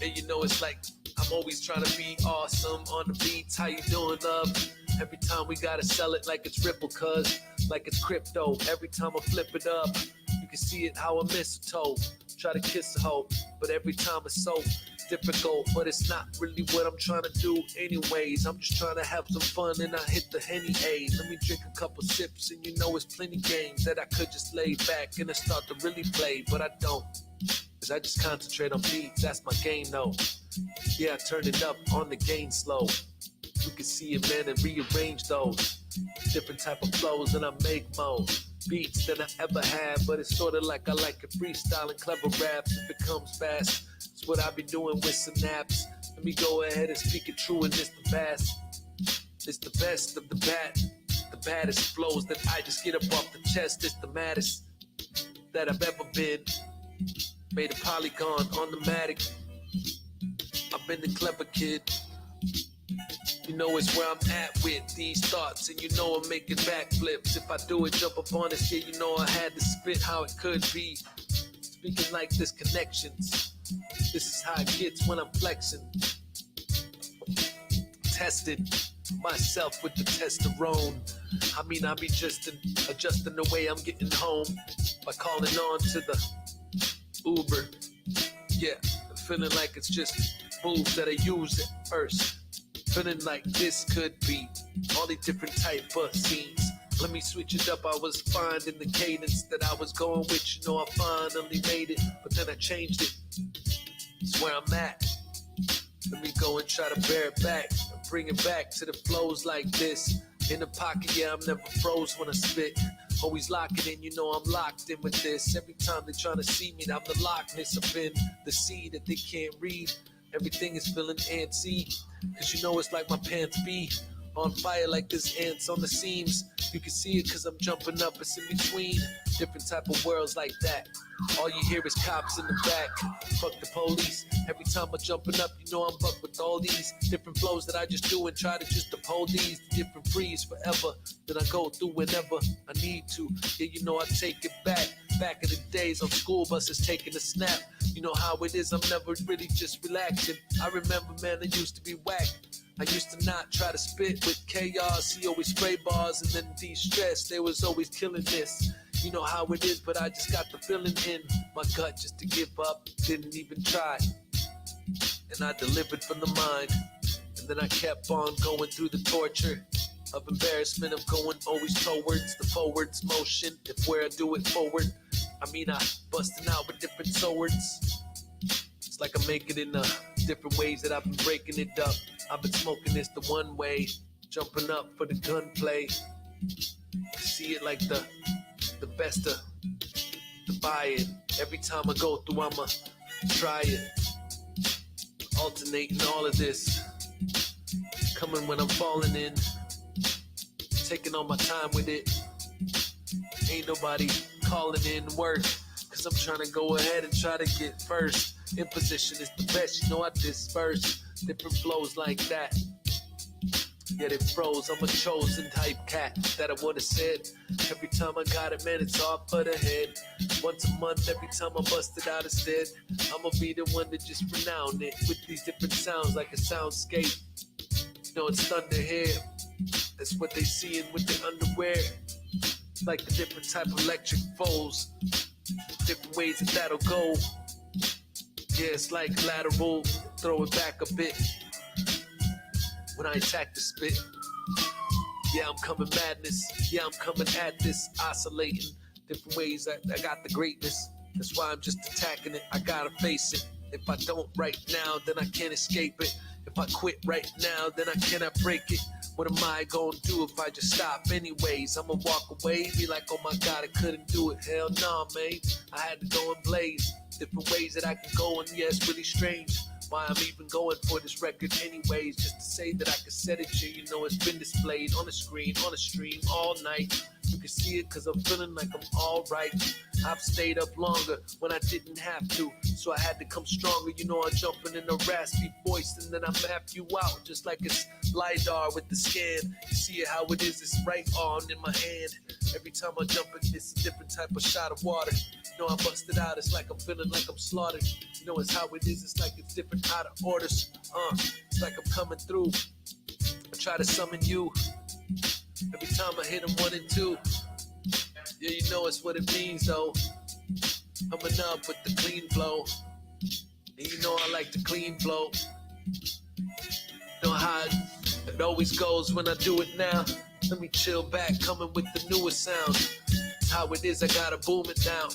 And you know it's like, I'm always trying to be awesome on the beats. How you doing, love? Every time we gotta sell it like it's Ripple, cuz like it's crypto. Every time I flip it up, you can see it how I mistletoe. Try to kiss a hoe, but every time it's so difficult. But it's not really what I'm trying to do anyways. I'm just trying to have some fun and I hit the Henny A. Let me drink a couple sips and you know it's plenty games that I could just lay back and start to really play. But I don't, cause I just concentrate on beats, that's my game though. Yeah, I turn it up on the gain slow. You can see it, man, and rearrange those different type of flows and I make more beats than I ever had. But it's sort of like I like it freestyling, clever raps. If it comes fast, it's what I be doing with synapse. Let me go ahead and speak it true, and it's the best. It's the best of the baddest flows that I just get up off the chest. It's the maddest that I've ever been. Made a polygon on the Matic. I've been the clever kid. You know it's where I'm at with these thoughts, and you know I'm making backflips. If I do it, jump up on this, yeah, you know I had to spit how it could be. Speaking like this connections. This is how it gets when I'm flexing. Tested myself with the testosterone. I mean, I be just adjusting the way I'm getting home by calling on to the Uber. Yeah, feeling like it's just moves that I use at first. Feeling like this could be all the different type of scenes. Let me switch it up, I was finding the cadence that I was going with. You know I finally made it, but then I changed it. It's where I'm at. Let me go and try to bear it back and bring it back to the flows like this. In the pocket, yeah, I'm never froze when I spit. Always locking in, you know I'm locked in with this. Every time they trying to see me, I'm the Loch Ness. I've been the sea that they can't read. Everything is feeling antsy, cause you know it's like my pants be On fire like there's ants on the seams. You can see it cause I'm jumping up, it's in between. Different type of worlds like that. All you hear is cops in the back. Fuck the police. Every time I'm jumping up, you know I'm bucked with all these different flows that I just do and try to just uphold these different frees forever. Then I go through whenever I need to. Yeah, you know I take it back. Back in the days on school buses taking a snap. You know how it is, I'm never really just relaxing. I remember, man, I used to be whack. I used to not try to spit with chaos. He always spray bars and then de-stress. They was always killing this. You know how it is, but I just got the feeling in my gut just to give up. Didn't even try. And I delivered from the mind. And then I kept on going through the torture of embarrassment of going always towards the forwards motion. If where I do it forward, I mean I busting out with different swords. It's like I'm making it in different ways that I've been breaking it up. I've been smoking this the one way, jumping up for the gunplay. See it like the best of the buy-in. Every time I go through, I'ma try it. Alternating all of this, coming when I'm falling in, taking all my time with it. Ain't nobody calling in work, cause I'm trying to go ahead and try to get first. In position is the best, you know I disperse different flows like that. Yet it froze, I'm a chosen type cat that I would've said. Every time I got it, man, it's all for the head. Once a month, every time I bust it out instead, I'ma be the one to just renown it with these different sounds like a soundscape. You know it's thunder here, that's what they seeing with their underwear. Like the different type of electric foes, different ways that'll go. Yeah, it's like lateral, throw it back a bit. When I attack the spit, yeah, I'm coming madness. Yeah, I'm coming at this, oscillating different ways. I got the greatness. That's why I'm just attacking it. I gotta face it. If I don't right now, then I can't escape it. If I quit right now, then I cannot break it. What am I gonna do if I just stop anyways? I'ma walk away, be like, oh my God, I couldn't do it. Hell nah, man. I had to go and blaze different ways that I can go, and yeah, it's really strange why I'm even going for this record anyways, just to say that I can set it here. You know it's been displayed on the screen, on the stream all night. You can see it cause I'm feeling like I'm alright. I've stayed up longer when I didn't have to, so I had to come stronger. You know I'm jumping in a raspy voice and then I map you out just like it's LiDAR with the scan. You see it how it is, it's right on in my hand. Every time I jump in, it's a different type of shot of water. You know I bust it out, it's like I'm feeling like I'm slaughtered. You know it's how it is, it's like it's different out of orders. It's like I'm coming through. I try to summon you. Every time I hit them 1 and 2. Yeah, you know it's what it means though. Coming up with the clean flow. And you know I like the clean flow. You know how it always goes when I do it now. Let me chill back, coming with the newest sound. It's how it is, I gotta boom it down.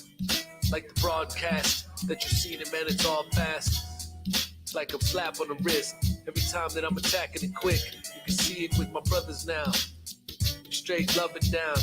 Like the broadcast that you seen it, man, it's all fast. It's like a slap on the wrist. Every time that I'm attacking it quick, you can see it with my brothers now. Straight love it down.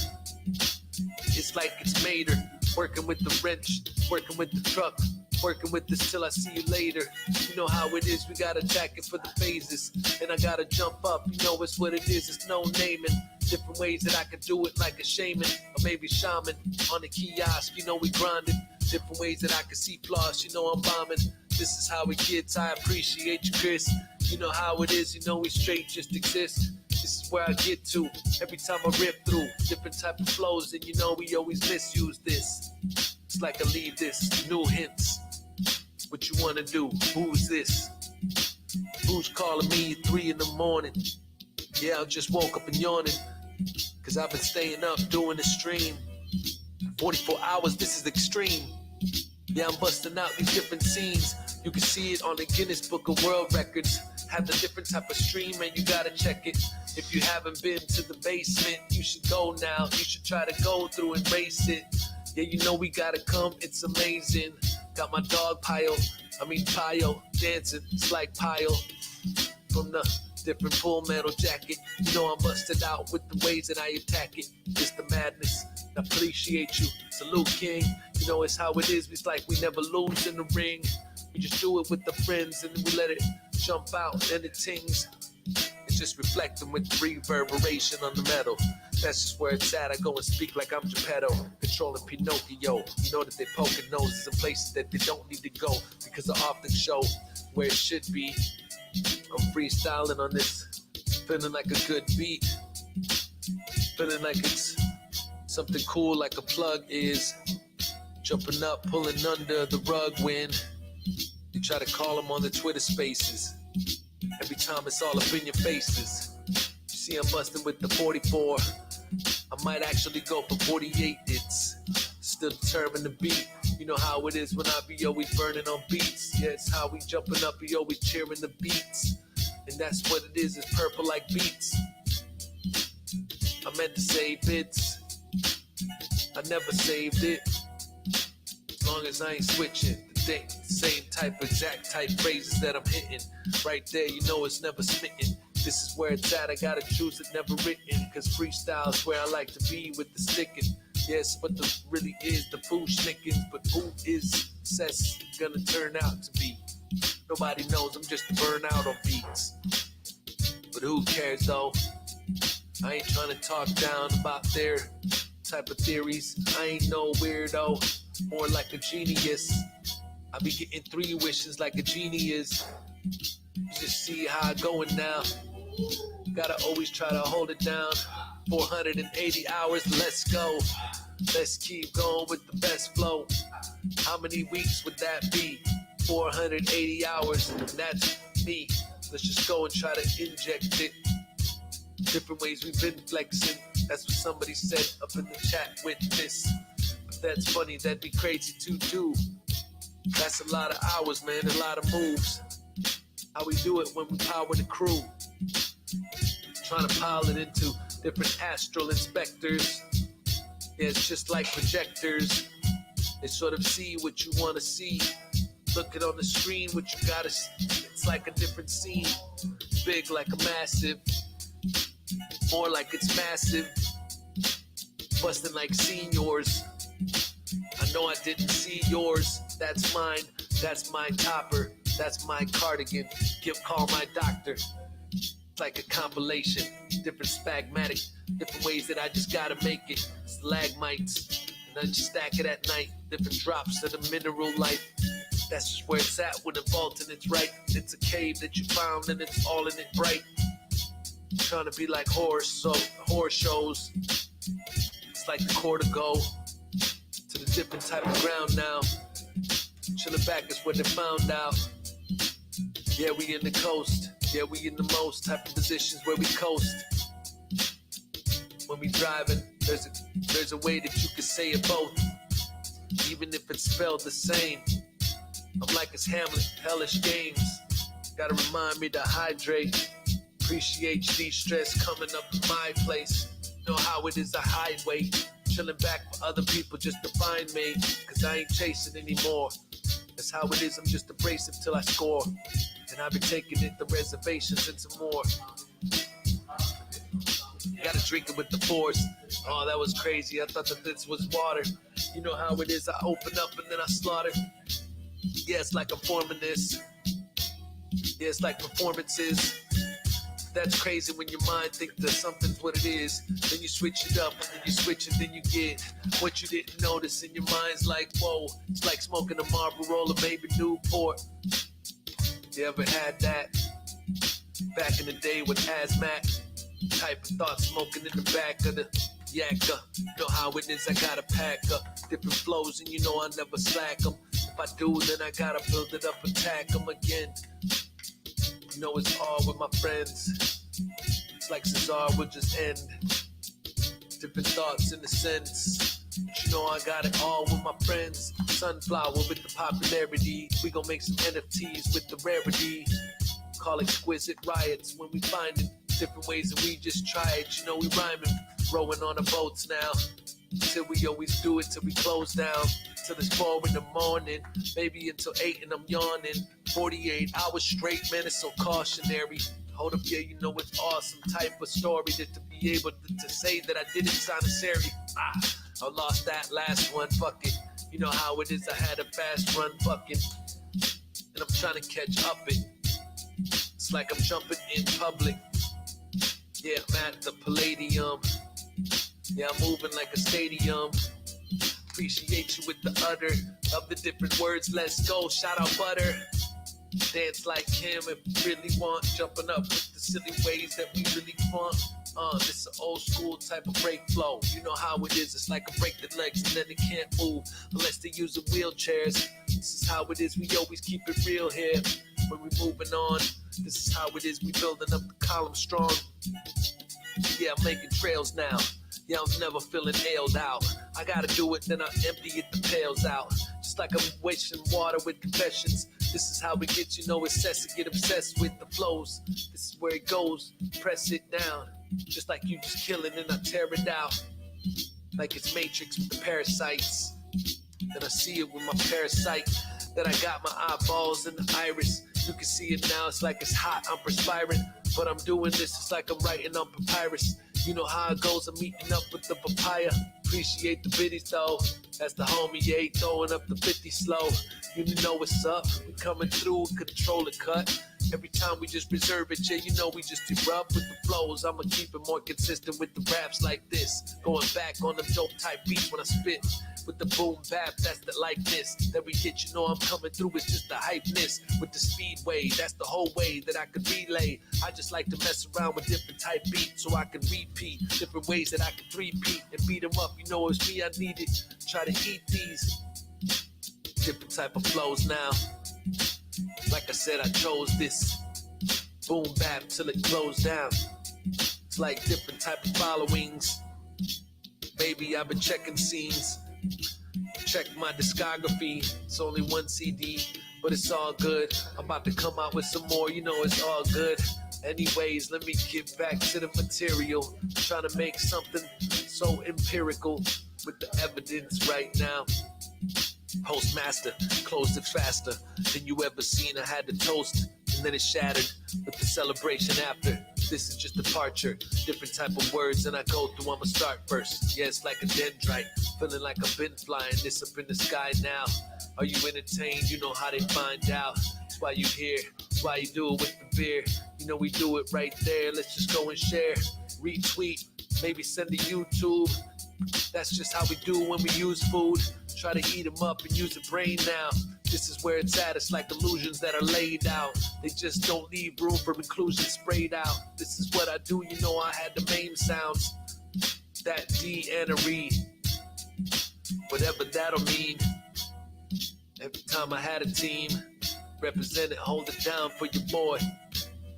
It's like it's Mater, working with the wrench, working with the truck, working with this till I see you later. You know how it is, we gotta attack it for the phases. And I gotta jump up, you know it's what it is, it's no naming. Different ways that I could do it like a shaman, or maybe shaman on the kiosk, you know we grinding. Different ways that I can see flaws, you know I'm bombing. This is how it gets, I appreciate you, Chris. You know how it is, you know we straight just exist. This is where I get to, every time I rip through different type of flows, and you know we always misuse this. It's like I leave this, new hints. What you wanna do? Who's this? Who's calling me at 3 in the morning? Yeah, I just woke up and yawning, cause I've been staying up doing the stream. 44 hours, this is extreme. Yeah, I'm busting out these different scenes. You can see it on the Guinness Book of World Records. Have the different type of stream and you gotta check it. If you haven't been to the basement, you should go now. You should try to go through and race it. Yeah, you know we gotta come, it's amazing. Got my dog Pio dancing. It's like Pio from the different full metal jacket. You know I'm busted out with the ways that I attack it. It's the madness. I appreciate you. Salute, King. You know it's how it is. It's like we never lose in the ring. We just do it with the friends and then we let it jump out and it tings. It's just reflecting with the reverberation on the metal. That's just where it's at. I go and speak like I'm Geppetto, controlling Pinocchio. You know that they poking noses in places that they don't need to go, because I often show where it should be. I'm freestyling on this, feeling like a good beat, feeling like it's something cool, like a plug is. Jumping up, pulling under the rug when you try to call them on the Twitter spaces. Every time it's all up in your faces. You see I'm busting with the 44. I might actually go for 48. It's still determined to beat. You know how it is when I be always burning on beats. Yeah, it's how we jumping up, we always cheering the beats. And that's what it is, it's purple like beats. I meant to say bits, I never saved it. As long as I ain't switching the same type, exact type phrases that I'm hitting. Right there, you know it's never smitten. This is where it's at, I gotta choose it, never written. Cause freestyle's where I like to be with the sticking. Yes, but the really is the food snickings. But who is success gonna turn out to be? Nobody knows, I'm just a burnout on beats. But who cares though? I ain't trying to talk down about their type of theories. I ain't no weirdo, more like a genius. I be getting 3 wishes like a genie is. You just see how I going now. Gotta always try to hold it down. 480 hours, let's go. Let's keep going with the best flow. How many weeks would that be? 480 hours, and that's me. Let's just go and try to inject it. Different ways we've been flexing. That's what somebody said up in the chat with this. But that's funny, that'd be crazy to do. That's a lot of hours, man, a lot of moves. How we do it when we power the crew. Trying to pile it into different astral inspectors. Yeah, it's just like projectors. They sort of see what you want to see. Look it on the screen, what you gotta see. It's like a different scene. Big like a massive. More like it's massive. Busting like seniors. I know I didn't see yours. That's mine. That's my topper. That's my cardigan. Call my doctor. It's like a compilation. Different spagmatic. Different ways that I just gotta make it. Stalagmites. And I just stack it at night. Different drops of the mineral life. That's just where it's at when the vault and it's right. It's a cave that you found and it's all in it bright. Trying to be like horror shows. It's like the core to go to the different type of ground now. Chilling back is where they found out. Yeah, we in the coast. Yeah, we in the most type of positions where we coast. When we driving, there's a way that you could say it both, even if it's spelled the same. I'm like it's Hamlet, hellish games. Gotta remind me to hydrate. Appreciate de-stress coming up in my place. Know how it is a highway. Chilling back for other people just to find me. Cause I ain't chasing anymore. That's how it is, I'm just abrasive till I score. And I've been taking it, the reservations and some more. Gotta drink it with the force. Oh, that was crazy, I thought that this was water. You know how it is, I open up and then I slaughter. Yeah, it's like I'm forming this. Yeah, it's like performances. That's crazy when your mind thinks that something's what it is. Then you switch it up, and then you switch it, then you get what you didn't notice. And your mind's like, whoa, it's like smoking a Marlboro or maybe Newport. You ever had that? Back in the day with hazmat. Type of thought smoking in the back of the yakka. Know how it is, I gotta pack up different flows and you know I never slack them. If I do, then I gotta build it up, attack them again. You know it's all with my friends. It's like Cesar will just end. Different thoughts in a sense. But you know I got it all with my friends. Sunflower with the popularity. We gon' make some NFTs with the rarity. Call exquisite riots when we find it. Different ways that we just try it. You know we rhyming. Rowing on the boats now. Till we always do it till we close down. Till it's 4 in the morning. Maybe until 8 and I'm yawning. 48 hours straight, man, it's so cautionary. Hold up, yeah, you know it's awesome type of story that to be able to say that I didn't sign a series. I lost that last one, fuck it. You know how it is, I had a fast run, fucking. And I'm trying to catch up it. It's like I'm jumping in public. Yeah, I'm at the Palladium. Yeah, I'm moving like a stadium. Appreciate you with the utter of the different words. Let's go, shout out Butter. Dance like him if you really want. Jumping up with the silly ways that we really want. This is an old school type of break flow. You know how it is, it's like a break the legs and then they can't move unless they use the wheelchairs. This is how it is, we always keep it real here. When we moving on, this is how it is, we building up the column strong. Yeah, I'm making trails now. Yeah, I'm never feeling ailed out. I gotta do it, then I empty it, the pails out. Just like I'm wasting water with confessions. This is how it gets, you know, it's to get obsessed with the flows. This is where it goes, press it down. Just like you just kill it and I tear it out. Like it's Matrix with the parasites. Then I see it with my parasite. That I got my eyeballs in the iris. You can see it now, it's like it's hot, I'm perspiring. But I'm doing this, it's like I'm writing on papyrus. You know how it goes, I'm eating up with the papaya. Appreciate the biddies though, that's the homie, yeah, throwing up the 50 slow. You know what's up, we coming through, control the cut. Every time we just reserve it, yeah, you know we just erupt with the flows. I'ma keep it more consistent with the raps like this. Going back on the dope type beats when I spit. With the boom bap, that's the likeness that we get, you know I'm coming through, it's just the hypeness. With the speedway, that's the whole way that I could relay. I just like to mess around with different type beats so I can repeat different ways that I can three-peat and beat them up, you know it's me, I need it. Try to eat these different type of flows now. Like I said, I chose this boom bap till it closed down. It's like different type of followings. Baby, I've been checking scenes. Check my discography. It's only one CD, but it's all good. I'm about to come out with some more, you know it's all good. Anyways, let me get back to the material. I'm trying to make something so empirical with the evidence right now. Postmaster, closed it faster than you ever seen. I had to toast, and then it shattered with the celebration after. This is just departure, different type of words, and I go through, I'ma start first. Yeah, it's like a dendrite, feeling like I've been flying this up in the sky now. Are you entertained? You know how they find out. That's why you here, that's why you do it with the beer. You know we do it right there, let's just go and share. Retweet, maybe send to YouTube. That's just how we do when we use food. Try to eat them up and use the brain now. This is where it's at, it's like illusions that are laid out. They just don't leave room for inclusion sprayed out. This is what I do, you know I had the main sounds. That D and a re. Whatever that'll mean. Every time I had a team, represent it, hold it down for your boy.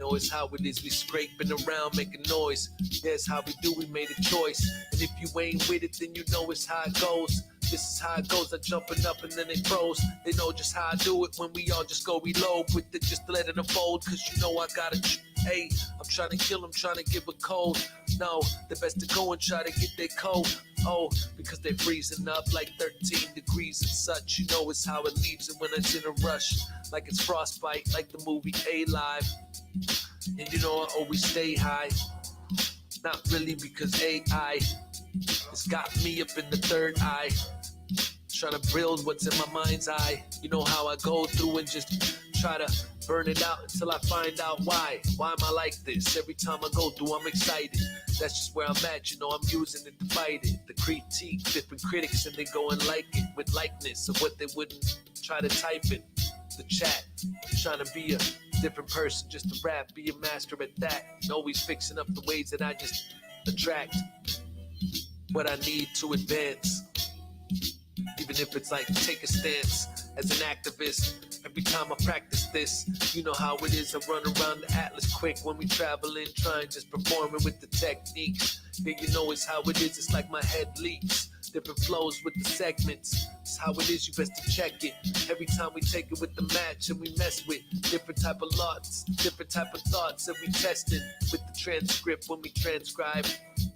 Know it's how it is, we scraping around, making noise. Yeah, it's how we do, we made a choice. And if you ain't with it, then you know it's how it goes. This is how it goes, I'm jumping up and then they froze. They know just how I do it when we all just go reload with it, just to let it unfold. Cause you know I gotta, hey, I'm trying to kill them, trying to give a code. No, the best to go and try to get their code. Oh, because they're freezing up like 13 degrees and such. You know it's how it leaves it when it's in a rush. Like it's frostbite, like the movie A-Live. And you know I always stay high. Not really because AI has got me up in the third eye. Trying to build what's in my mind's eye. You know how I go through and just try to burn it out until I find out why. Why am I like this? Every time I go through, I'm excited. That's just where I'm at, you know, I'm using it to fight it. The critique, different critics, and they go and like it with likeness of what they wouldn't try to type in the chat. Trying to be a different person, just to rap, be a master at that. And always fixing up the ways that I just attract what I need to advance. Even if it's like take a stance as an activist. Every time I practice this, you know how it is. I run around the atlas quick when we traveling, trying just performing with the techniques. Yeah, you know it's how it is. It's like my head leaks. Different flows with the segments. It's how it is, you best to check it. Every time we take it with the match and we mess with different type of lots, different type of thoughts, and we test it with the transcript when we transcribe.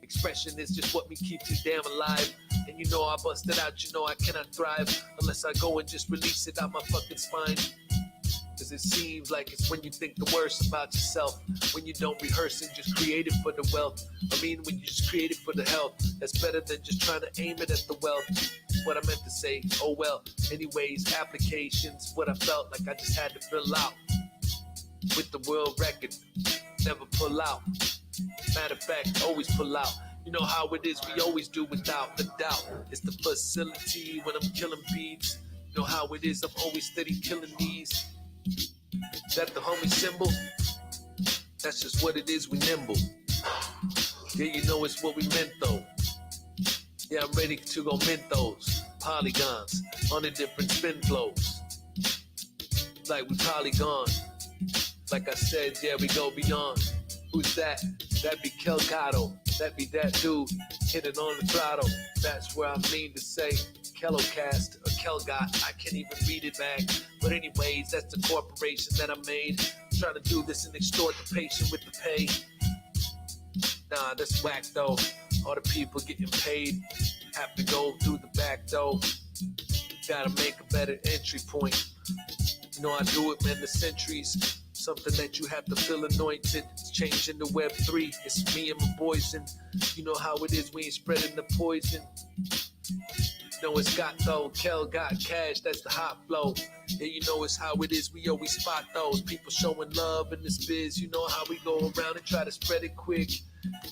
Expression is just what me keeps you damn alive. And you know I bust it out, you know I cannot thrive unless I go and just release it out my fucking spine. Cause it seems like it's when you think the worst about yourself, when you don't rehearse and just create it for the wealth. I mean when you just create it for the health. That's better than just trying to aim it at the wealth. What I meant to say, oh well. Anyways, applications, what I felt like I just had to fill out. With the world record, never pull out. Matter of fact, always pull out. You know how it is, we always do without a doubt. It's the facility when I'm killing beats. You know how it is, I'm always steady killing these. That the homie symbol? That's just what it is, we nimble. Yeah, you know it's what we meant though. Yeah, I'm ready to go mint those polygons on the different spin flows. Like we polygon. Like I said, yeah, we go beyond. Who's that? That be Kelgato. That be that dude hitting on the throttle. That's where I mean to say Kelocast or Kelgot. I can't even read it back. But anyways, that's the corporation that I made. I'm trying to do this and extort the patient with the pay. Nah, that's whack though. All the people getting paid have to go through the back door. Gotta make a better entry point. You know I do it, man, the centuries. Something that you have to feel anointed. It's changing the web 3. It's me and my boys, and you know how it is. We ain't spreading the poison. You know it's got though. Kel got cash. That's the hot flow. Yeah, you know it's how it is. We always spot those people showing love in this biz. You know how we go around and try to spread it quick.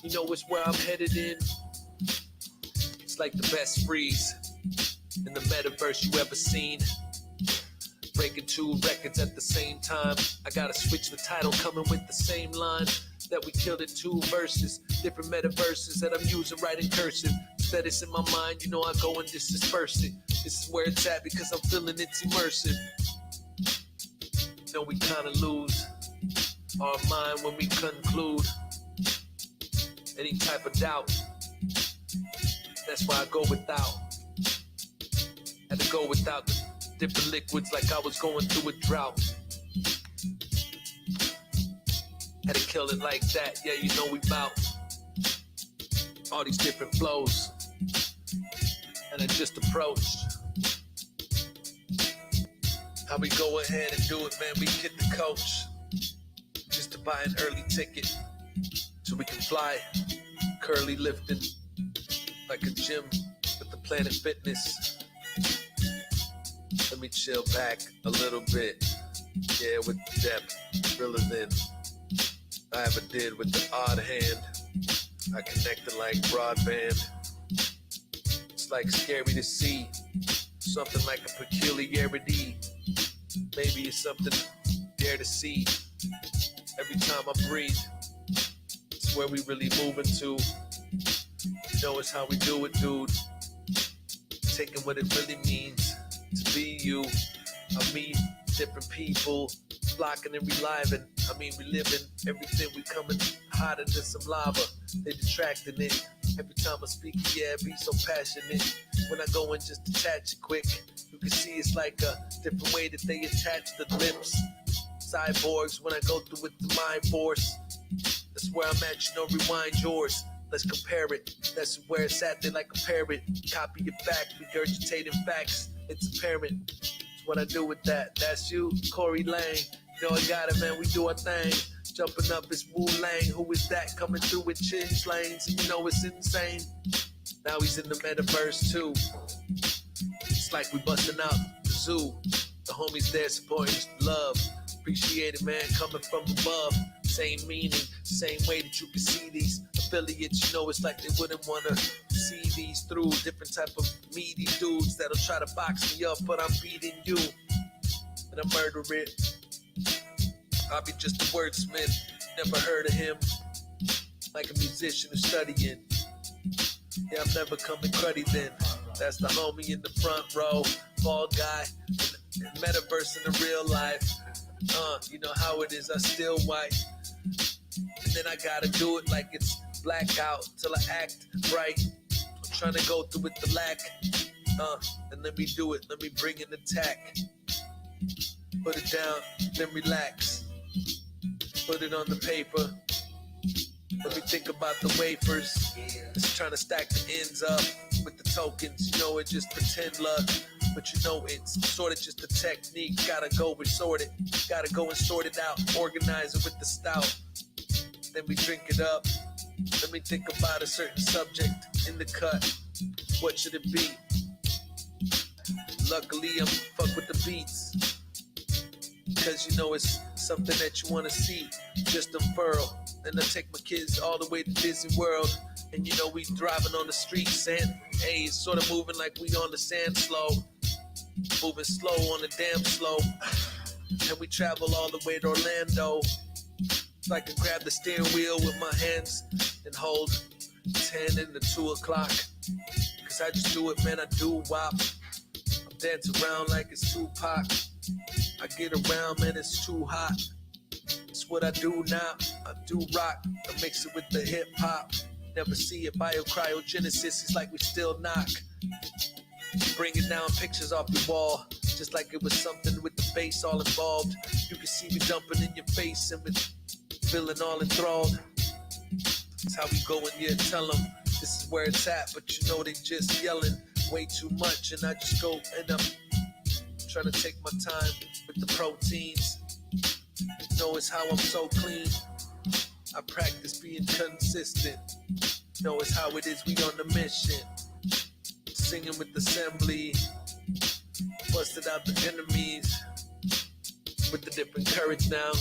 You know it's where I'm headed in. It's like the best freeze in the metaverse you ever seen. Breaking 2 records at the same time. I gotta switch the title, coming with the same line that we killed in 2 verses. Different metaverses that I'm using right in cursive. Instead it's in my mind, you know I go and just disperse it. This is where it's at because I'm feeling it's immersive. You know we kinda lose our mind when we conclude any type of doubt. That's why I go without. Had to go without the different liquids like I was going through a drought. Had to kill it like that, yeah, you know we bout all these different flows. And I just approached how we go ahead and do it, man. We get the coach just to buy an early ticket so we can fly, curly lifting like a gym with the Planet Fitness. Let me chill back a little bit. Yeah, with the depth, realer than I ever did with the odd hand. I connected like broadband. It's like scary to see something like a peculiarity. Maybe it's something dare to see. Every time I breathe, it's where we really moving to. You know it's how we do it, dude. Taking what it really means to be you. I meet different people, flocking and reliving. I mean, reliving everything. We coming hotter than some lava. They detracting it. Every time I speak, yeah, be so passionate. When I go and just detach it quick, you can see it's like a different way that they attach the lips. Cyborgs, when I go through with the mind force. That's where I'm at, you know, rewind yours. Let's compare it. That's where it's at, they like compare it. Copy it back, regurgitating facts. It's apparent. It's what I do with that. That's you, Corey Lang. You know I got it, man. We do our thing. Jumping up, it's Wu Lang. Who is that coming through with change lanes? And you know it's insane. Now he's in the metaverse too. It's like we busting out the zoo. The homies there supporting love. Appreciate it, man. Coming from above. Same meaning, same way that you can see these affiliates. You know it's like they wouldn't want to see these through. Different type of meaty dudes that'll try to box me up, but I'm beating you. And I murder it. I'll be just a wordsmith. Never heard of him. Like a musician who's studying. Yeah, I'm never coming cruddy then. That's the homie in the front row. Bald guy. Metaverse in the real life. You know how it is. I still white. And then I gotta do it like it's blackout till I act right. I'm trying to go through with the lack. And let me do it. Let me bring an attack. Put it down, then relax. Put it on the paper. Let me think about the wafers. Just trying to stack the ends up with the tokens. You know it just pretend luck. But you know it's sort of just a technique. Gotta go and sort it. Gotta go and sort it out. Organize it with the stout. Then we drink it up. Let me think about a certain subject in the cut. What should it be? Luckily I'm fuck with the beats. Cause you know it's something that you wanna see. Just unfurl. Then I take my kids all the way to Disney World. And you know, we driving on the streets and hey, it's sort of moving like we on the sand slow. Moving slow on the damn slow. And we travel all the way to Orlando. So I can grab the steering wheel with my hands and hold 10 into 2 o'clock. Cause I just do it, man, I do wop. I'm dancing around like it's Tupac. I get around, man, it's too hot. It's what I do now, I do rock. I mix it with the hip hop. Never see it, biocryogenesis, it's like we still knock. Bringing down pictures off your wall, just like it was something with the bass all involved. You can see me dumping in your face and with feeling all enthralled. That's how we go and yeah, tell them this is where it's at, but you know they just yelling way too much, and I just go and I'm trying to take my time with the proteins. Know it's how I'm so clean. I practice being consistent. Know it's how it is, we on the mission. Singing with assembly, busted out the enemies with the different courage now.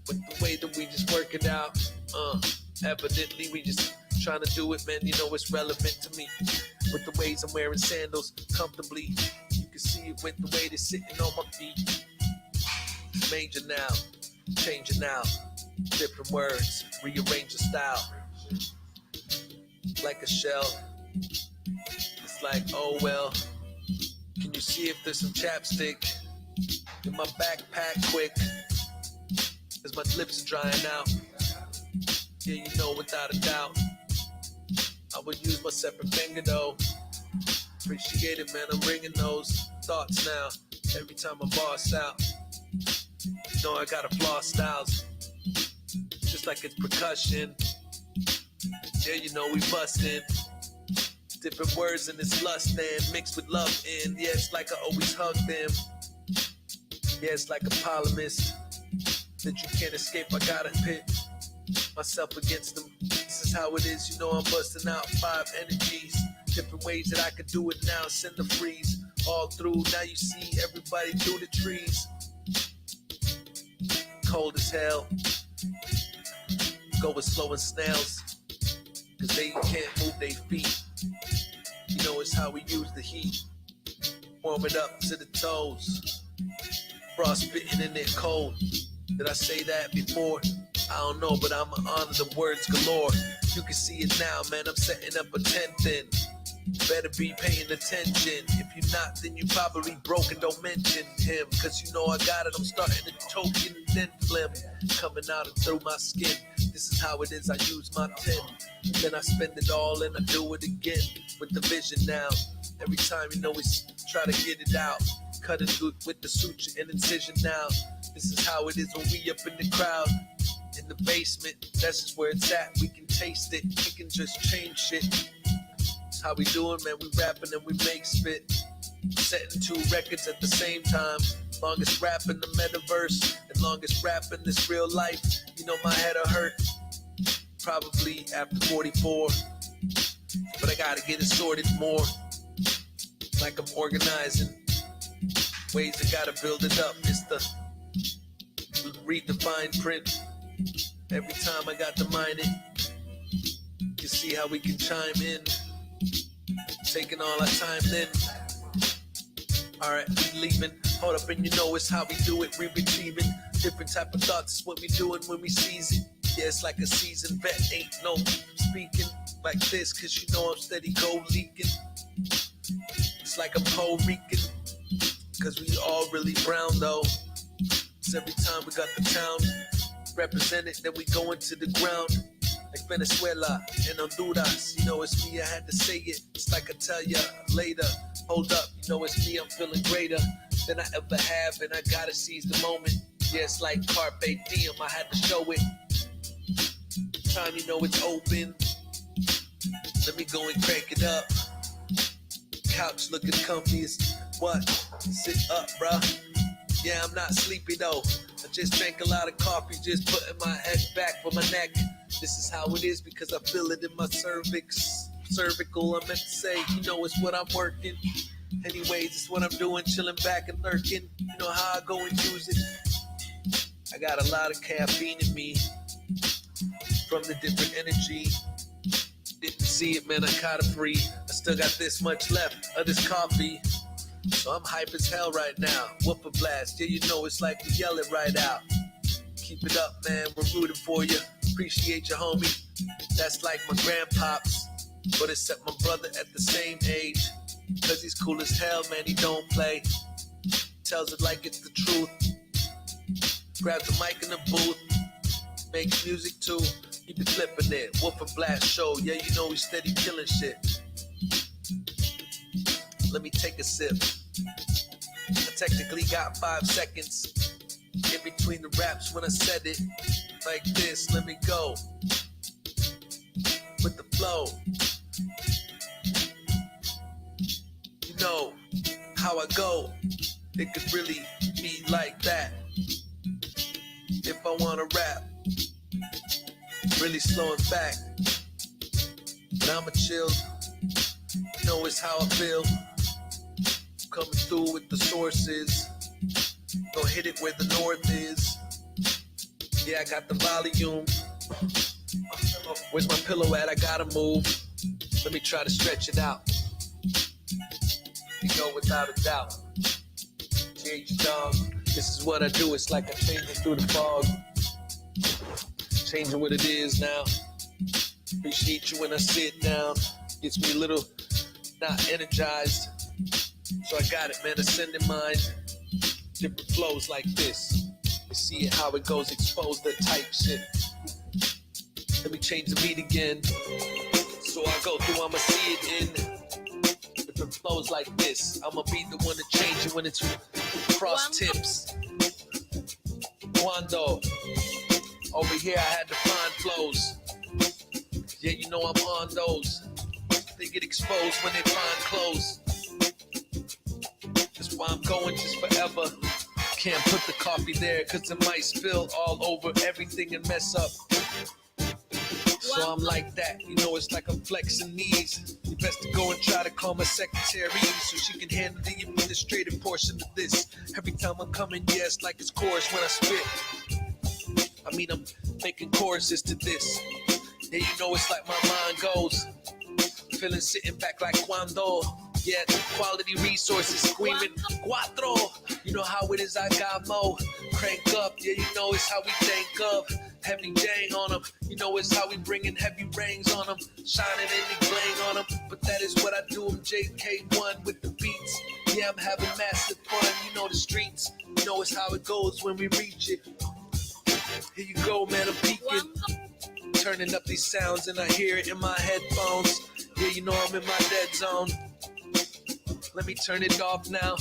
With the way that we just work it out, evidently we just trying to do it, man. You know it's relevant to me. With the ways I'm wearing sandals comfortably, you can see it with the way they're sitting on my feet. Major now, changing now, different words, rearrange the style. Like a shell, it's like, oh well. Can you see if there's some chapstick in my backpack quick? Cause my lips are drying out. Yeah, you know, without a doubt. I would use my separate finger though. Appreciate it, man, I'm bringing those thoughts now. Every time I boss out. You know I gotta floss styles. Just like it's percussion. Yeah, you know we bustin'. Different words in this lust and mixed with love in. Yeah, it's like I always hug them. Yeah, it's like a polymus that you can't escape. I gotta pit myself against them. This is how it is, you know I'm busting out 5 energies. Different ways that I could do it now. Send the freeze all through. Now you see everybody through the trees. Cold as hell. Go as slow as snails. Cause they can't move their feet. You know it's how we use the heat. Warm it up to the toes. Frostbitten in it cold. Did I say that before? I don't know, but I'ma honor the words galore. You can see it now, man, I'm setting up a tent in. Better be paying attention. If you're not, then you probably broke and don't mention him. Cause you know I got it, I'm starting to choke and then phlegm coming out and through my skin. This is how it is, I use my 10. Then I spend it all and I do it again. With the vision now. Every time you know we try to get it out. Cut it with the suture and incision now. This is how it is when we up in the crowd. In the basement, that's just where it's at. We can taste it, we can just change shit. That's how we doing, man, we rapping and we make spit. Setting 2 records at the same time. Longest rap in the metaverse and longest rap in this real life. You know my head'll hurt probably after 44, but I gotta get it sorted more. Like I'm organizing ways I gotta build it up. It's the read the fine print. Every time I got to mine it, you can see how we can chime in. Taking all our time then. Alright, we leaving. Hold up, and you know it's how we do it. We retrieving different type of thoughts. It's what we doing when we seize it. Yeah, it's like a seasoned vet. Ain't no speaking like this, cause you know I'm steady gold leaking. It's like I'm Puerto Rican, cause we all really brown though. So every time we got the town represented, then we go into the ground. Like Venezuela and Honduras, you know it's me, I had to say it. It's like I tell ya later, hold up, you know it's me, I'm feeling greater than I ever have, and I gotta seize the moment. Yeah, it's like Carpe Diem, I had to show it. Time you know it's open, let me go and crank it up. Couch looking comfy as what? Sit up, bruh. Yeah, I'm not sleepy though. I just drank a lot of coffee, just putting my head back for my neck. This is how it is because I feel it in my cervix. Cervical, I meant to say, you know it's what I'm working. Anyways, it's what I'm doing, chilling back and lurking. You know how I go and use it. I got a lot of caffeine in me. from the different energy. Didn't see it, man, I caught a free. I still got this much left of this coffee. So I'm hype as hell right now. Whoop a blast, yeah, you know it's like we yell it right out. Keep it up, man, we're rooting for you. Appreciate you, homie. That's like my grandpops, but except my brother at the same age. Cause he's cool as hell, man, he don't play. Tells it like it's the truth. Grabs the mic in the booth. Makes music too. He be flipping it. Whoop a blast show, yeah, you know he's steady killing shit. Let me take a sip. I technically got 5 seconds in between the raps when I said it. Like this, let me go with the flow. You know how I go. It could really be like that. If I wanna rap, really slow and back. But I'ma chill. You know it's how I feel. Coming through with the sources. Gonna hit it where the north is. Yeah, I got the volume. Where's my pillow at? I gotta move. Let me try to stretch it out. You know, without a doubt. GH dog. This is what I do. It's like I'm changing through the fog. Changing what it is now. Appreciate you when I sit down. Gets me a little not energized. So I got it, man, ascending mind. Different flows like this. You see it, how it goes, exposed the type shit. Let me change the beat again. So I go through, I'ma see it in different flows like this. I'ma be the one to change it when it's cross tips. Cuando. Over here I had to find flows. Yeah, you know I'm on those. They get exposed when they find clothes. That's why I'm going just forever. Can't put the coffee there cause it might spill all over everything and mess up. So I'm like that, you know it's like I'm flexing knees. You best to go and try to call my secretary so she can handle the administrative portion of this. Every time I'm coming, yeah, it's like it's chorus when I spit. I mean, I'm making choruses to this. Yeah, you know it's like my mind goes. Feeling sitting back like cuando. Yeah, quality resources screaming cuatro. You know how it is, I got mo. Crank up, yeah, you know it's how we think of. Heavy dang on them, you know it's how we bringing heavy rings on them. Shining any bling on them, but that is what I do. I'm JK1 with the beats. Yeah, I'm having massive fun, you know the streets. You know it's how it goes when we reach it. Here you go, man, I'm peeking. Turning up these sounds and I hear it in my headphones. Yeah, you know I'm in my dead zone. Let me turn it off now.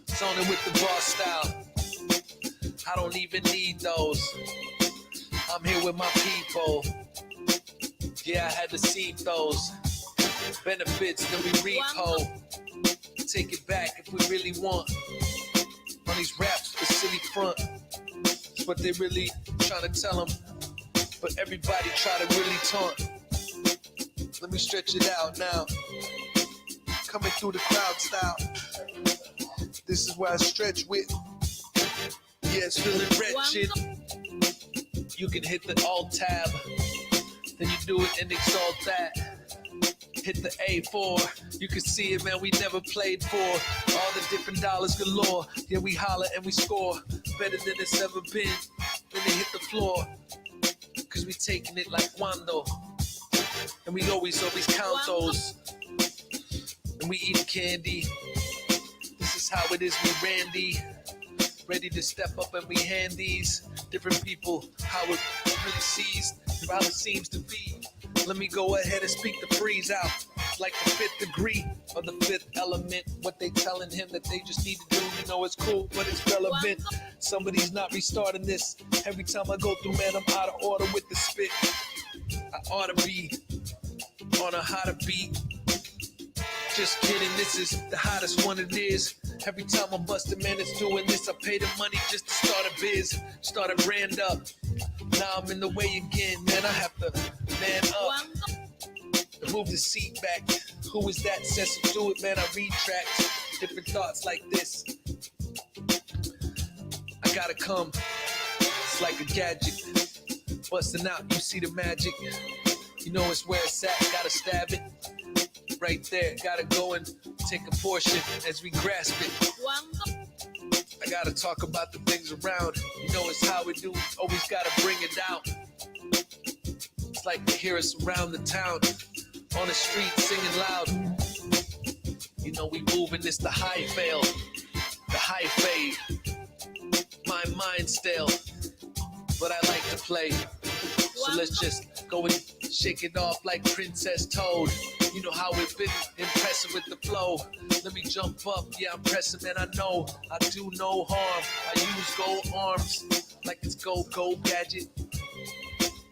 Zoning with the boss style. I don't even need those. I'm here with my people. Yeah, I had to see those benefits, then we repo. Take it back if we really want. On these raps, the silly front. It's what they really trying to tell them. But everybody try to really taunt. Let me stretch it out now. Coming through the crowd style. This is where I stretch with. Yeah, it's feeling wretched. You can hit the Alt tab. Then you do it and exalt that. Hit the A4. You can see it, man, we never played for. All the different dollars galore. Yeah, we holler and we score. Better than it's ever been. Then they hit the floor. Cause we taking it like Wando. And we always count those. And we eat candy. This is how it is, we Randy. Ready to step up and we hand these different people how it really sees, how it seems to be. Let me go ahead and speak the freeze out. Like the 5th degree or the 5th element. What they telling him that they just need to do, you know it's cool, but it's relevant. Somebody's not restarting this. Every time I go through, man, I'm out of order with the spit. I ought to be on a hotter beat. Just kidding, this is the hottest one it is. Every time I'm busting, man, it's doing this. I pay the money just to start a biz, start a brand up. Now I'm in the way again, man, I have to man up. Move the seat back. Who is that? Says to do it, man, I retract. Different thoughts like this. I gotta come. It's like a gadget. busting out, you see the magic. You know it's where it's at, gotta stab it. Right there, gotta go and take a portion as we grasp it. I gotta talk about the things around. You know it's how we do, always gotta bring it out. It's like to hear us around the town, on the street singing loud. You know we moving, it's the high fail, the high fade. My mind stale, but I like to play. So let's just go and shake it off like Princess Toad. You know how we've been impressive with the flow. Let me jump up, yeah, I'm pressing, man, I know. I do no harm, I use gold arms like it's go gadget.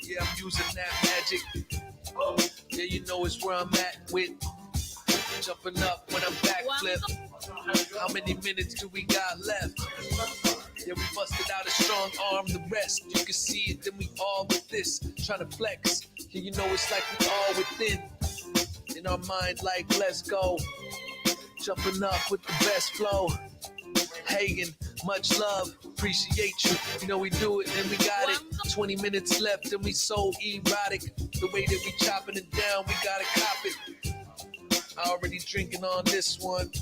Yeah, I'm using that magic. Yeah, you know it's where I'm at with jumping up when I'm backflip. How many minutes do we got left? Yeah, we busted out a strong arm, the rest. You can see it, then we all with this. Trying to flex, yeah, you know it's like we all within. In our mind, like, let's go. Jumping up with the best flow. Hagen, much love, appreciate you. You know we do it, and we got it. 20 minutes left, and we so erotic. The way that we chopping it down, we gotta cop it. I already drinking on this one.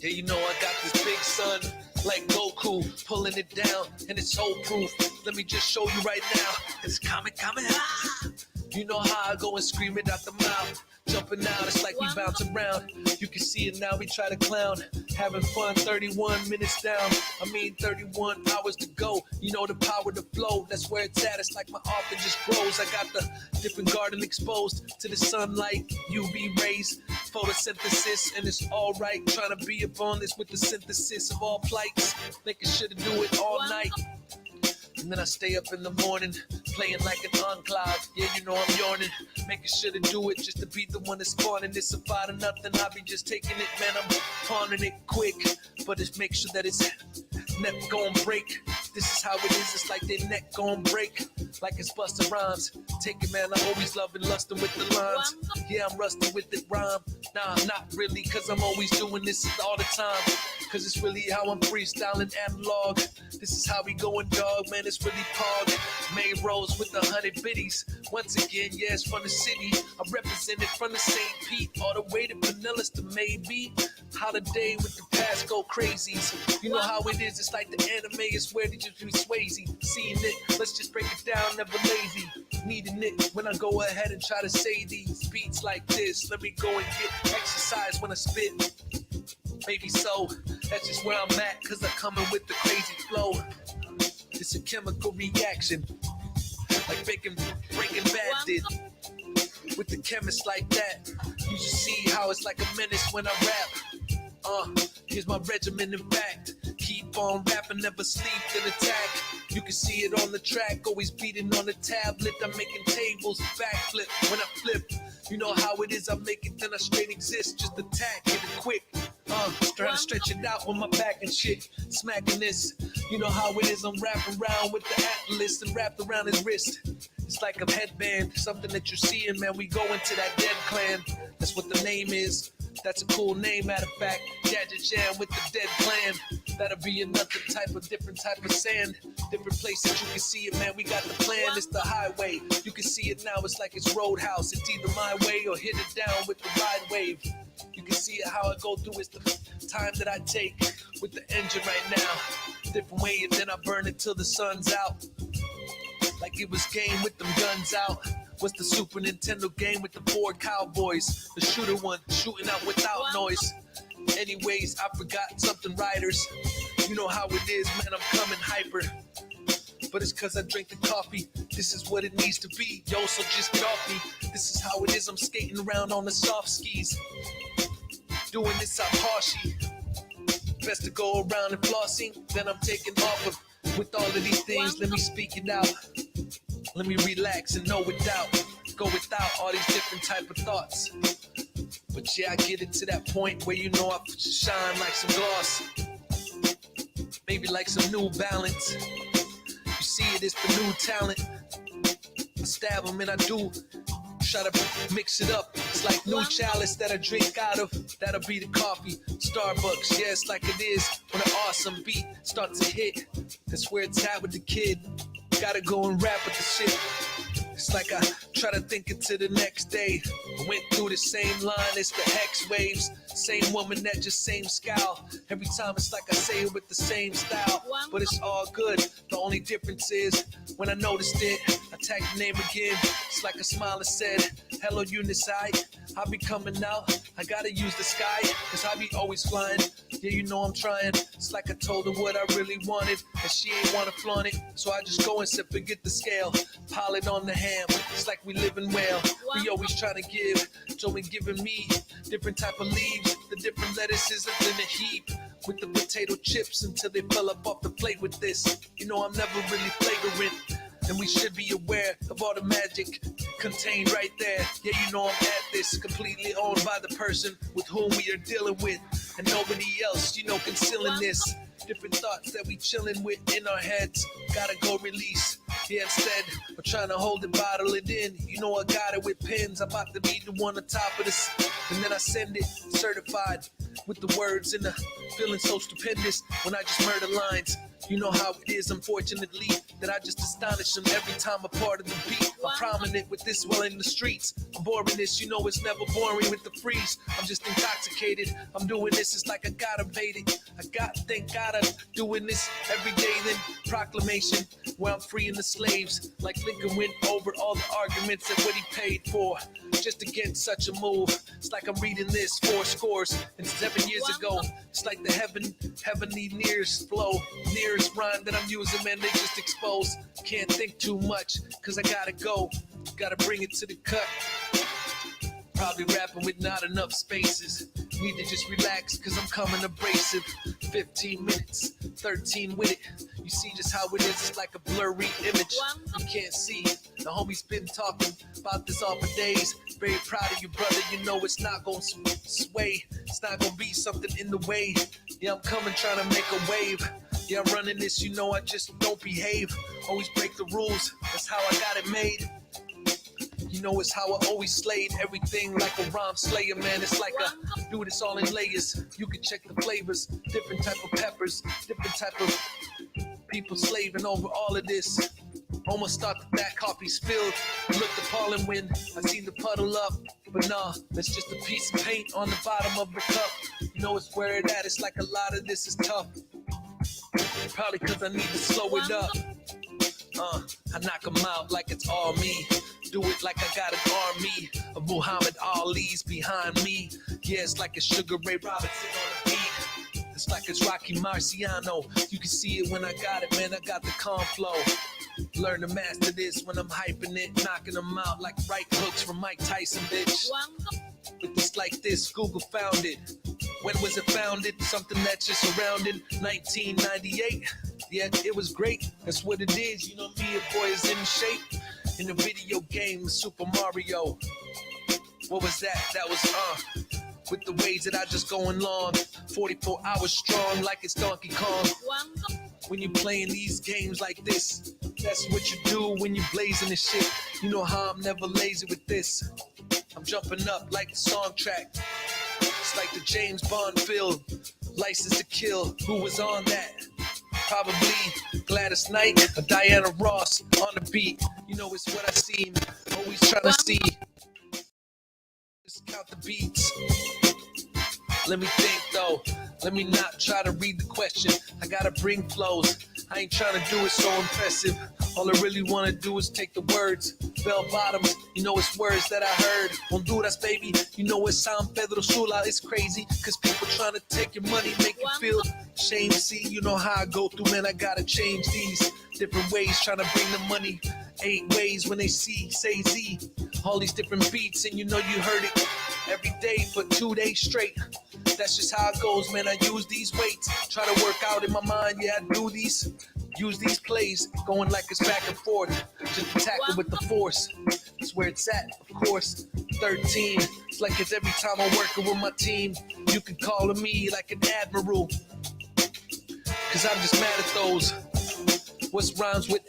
Yeah, you know I got this big sun, like Goku, pulling it down, and it's so proof. Let me just show you right now. It's coming, ah! You know how I go and scream it out the mouth. Jumping out, it's like we bounce around. You can see it now, we try to clown. Having fun, 31 minutes down. 31 hours to go. You know the power to flow, that's where it's at. It's like my offer just grows. I got the different garden exposed to the sunlight, UV rays, photosynthesis, and it's alright. Trying to be up on this with the synthesis of all plights. Making sure to do it all night. And then I stay up in the morning, playing like an enclave. Yeah, you know I'm yawning, making sure to do it just to be the one that's spawning. It's about or nothing, I be just taking it, man, I'm pawning it quick. But just make sure that it's neck gon' break. This is how it is, it's like their neck gon' break. Like it's busting rhymes. Take it, man, I always loving lusting with the lines. Yeah, I'm rusty with the rhyme. Nah, not really, cause I'm always doing this all the time. Cause it's really how I'm freestyling analog. This is how we going, dog, man, it's really pog. May Rose with 100 biddies. Once again, yeah, it's from the city. I'm represented from the St. Pete, all the way to Pinellas to maybe. Holiday with the past go crazies. You know how it is, it's like the anime is where they just be Swayze. Seeing it, let's just break it down, never lazy. Needing it when I go ahead and try to say these beats like this. Let me go and get exercise when I spit. Maybe so, that's just where I'm at, cause I'm coming with the crazy flow. It's a chemical reaction, like Breaking Bad did. With the chemist like that, you should see how it's like a menace when I rap. Here's my regimen, in fact. Keep on rapping, never sleep, then attack. You can see it on the track, always beating on the tablet. I'm making tables, backflip when I flip. You know how it is, I make it, then I straight exist. Just attack, get it quick. Trying to stretch it out with my back and shit. Smacking this, you know how it is, I'm wrapping around with the atlas and wrapped around his wrist. It's like a headband, something that you're seeing, man. We go into that dead clan. That's what the name is. That's a cool name, matter of fact. Gadget Jam with the dead clan. That'll be another different type of sand. Different places you can see it, man. We got the plan, it's the highway. You can see it now, it's like it's Roadhouse. It's either my way or hit it down with the ride wave. You can see it how I go through, it's the time that I take with the engine right now. Different way, and then I burn it till the sun's out. Like it was game with them guns out. What's the Super Nintendo game with the 4 cowboys? The shooter one, shooting out without noise. Anyways, I forgot something, riders. You know how it is, man, I'm coming hyper. But it's cause I drink the coffee. This is what it needs to be, yo, so just get off me. This is how it is, I'm skating around on the soft skis. Doing this, I'm harshy. Best to go around and flossing, then I'm taking off of. With all of these things, let me speak it out. Let me relax and know without. Go without all these different type of thoughts. But yeah, I get it to that point where you know I shine like some gloss. Maybe like some New Balance. You see it, it's the new talent. I stab them and I do try to mix it up. It's like new chalice that I drink out of. That'll be the coffee. Starbucks, yeah, it's like it is when an awesome beat starts to hit. That's where it's at with the kid. Gotta go and rap with the shit. It's like I try to think into the next day. I went through the same line, it's the hex waves. Same woman, that just same scowl. Every time it's like I say it with the same style. But it's all good, the only difference is when I noticed it, I tagged the name again. It's like a smile that said, hello Eunice, I be coming out. I gotta use the sky, cause I be always flying. Yeah, you know I'm trying. It's like I told her what I really wanted, and she ain't wanna flaunt it. So I just go and sip and get the scale. Pile it on the ham, it's like we living well. We always trying to give, so we giving me different type of leaves, the different lettuces up in a heap, with the potato chips until they fell up off the plate with this. You know I'm never really flagrant, and we should be aware of all the magic contained right there. Yeah, you know I'm at this, completely owned by the person with whom we are dealing with, and nobody else, you know, concealing this. Different thoughts that we chilling with in our heads, gotta go release. Yeah, instead of trying to hold it, bottle it in. You know I got it with pens, I'm about to be the one on top of this. And then I send it certified with the words and the feeling so stupendous when I just murder lines. You know how it is, unfortunately, that I just astonish them every time a part of the beat. I'm prominent with this while in the streets. I'm boring this, you know it's never boring with the freeze. I'm just intoxicated. I'm doing this, it's like I gotta bait it. Thank God I'm doing this every day. Then proclamation where I'm freeing the slaves. Like Lincoln went over all the arguments and what he paid for just against such a move. It's like I'm reading this 4 scores and 7 years ago. It's like the heavenly nearest flow, nearest rhyme that I'm using, man, they just exposed. Can't think too much, cause I gotta go. Gotta bring it to the cut. Probably rapping with not enough spaces. Need to just relax, cause I'm coming abrasive. 15 minutes, 13 with it. You see just how it is, it's like a blurry image. You can't see, the homie's been talking about this all for days. Very proud of you, brother, you know it's not gonna sway. It's not gonna be something in the way. Yeah, I'm coming trying to make a wave. Yeah, I'm running this, you know I just don't behave. Always break the rules, that's how I got it made. You know it's how I always slayed everything like a rhyme slayer, man. It's like I do this all in layers. You can check the flavors, different type of peppers, different type of people slaving over all of this. Almost thought that coffee spilled. Looked appalling when I seen the puddle up. But nah, that's just a piece of paint on the bottom of the cup. You know it's where it at, it's like a lot of this is tough. Probably cause I need to slow it up. I knock 'em out like it's all me. Do it like I got an army of Muhammad Ali's behind me. Yeah, it's like it's Sugar Ray Robinson on the beat. It's like it's Rocky Marciano. You can see it when I got it, man. I got the calm flow. Learn to master this when I'm hyping it, knocking them out like right hooks from Mike Tyson, bitch. With this like this, Google found it. When was it founded? Something that's just surrounded. 1998. Yeah, it was great. That's what it is. You know me, a boy is in shape. In the video game, Super Mario. What was that? That was with the ways that I just going long. 44 hours strong like it's Donkey Kong. When you're playing these games like this, that's what you do when you're blazing this shit. You know how I'm never lazy with this. I'm jumping up like the song track. It's like the James Bond film, License to Kill. Who was on that? Probably Gladys Knight or Diana Ross on the beat. You know it's what I seen. Always trying to see. Just count the beats. Let me think though. Let me not try to read the question. I gotta bring flows. I ain't trying to do it so impressive. All I really want to do is take the words. Bell bottoms, you know it's words that I heard. Honduras, baby, you know it's San Pedro Sula. It's crazy, cause people trying to take your money, make you feel shame. See, you know how I go through, man, I gotta change these different ways, trying to bring the money. 8 ways when they say Z. All these different beats, and you know you heard it every day for 2 days straight. That's just how it goes, man. I use these weights, try to work out in my mind. Yeah, I do these, use these plays, going like it's back and forth. Just attack it with the force. That's where it's at, of course. 13. It's like it's every time I'm working with my team. You can call me like an admiral, cause I'm just mad at those. What's rhymes with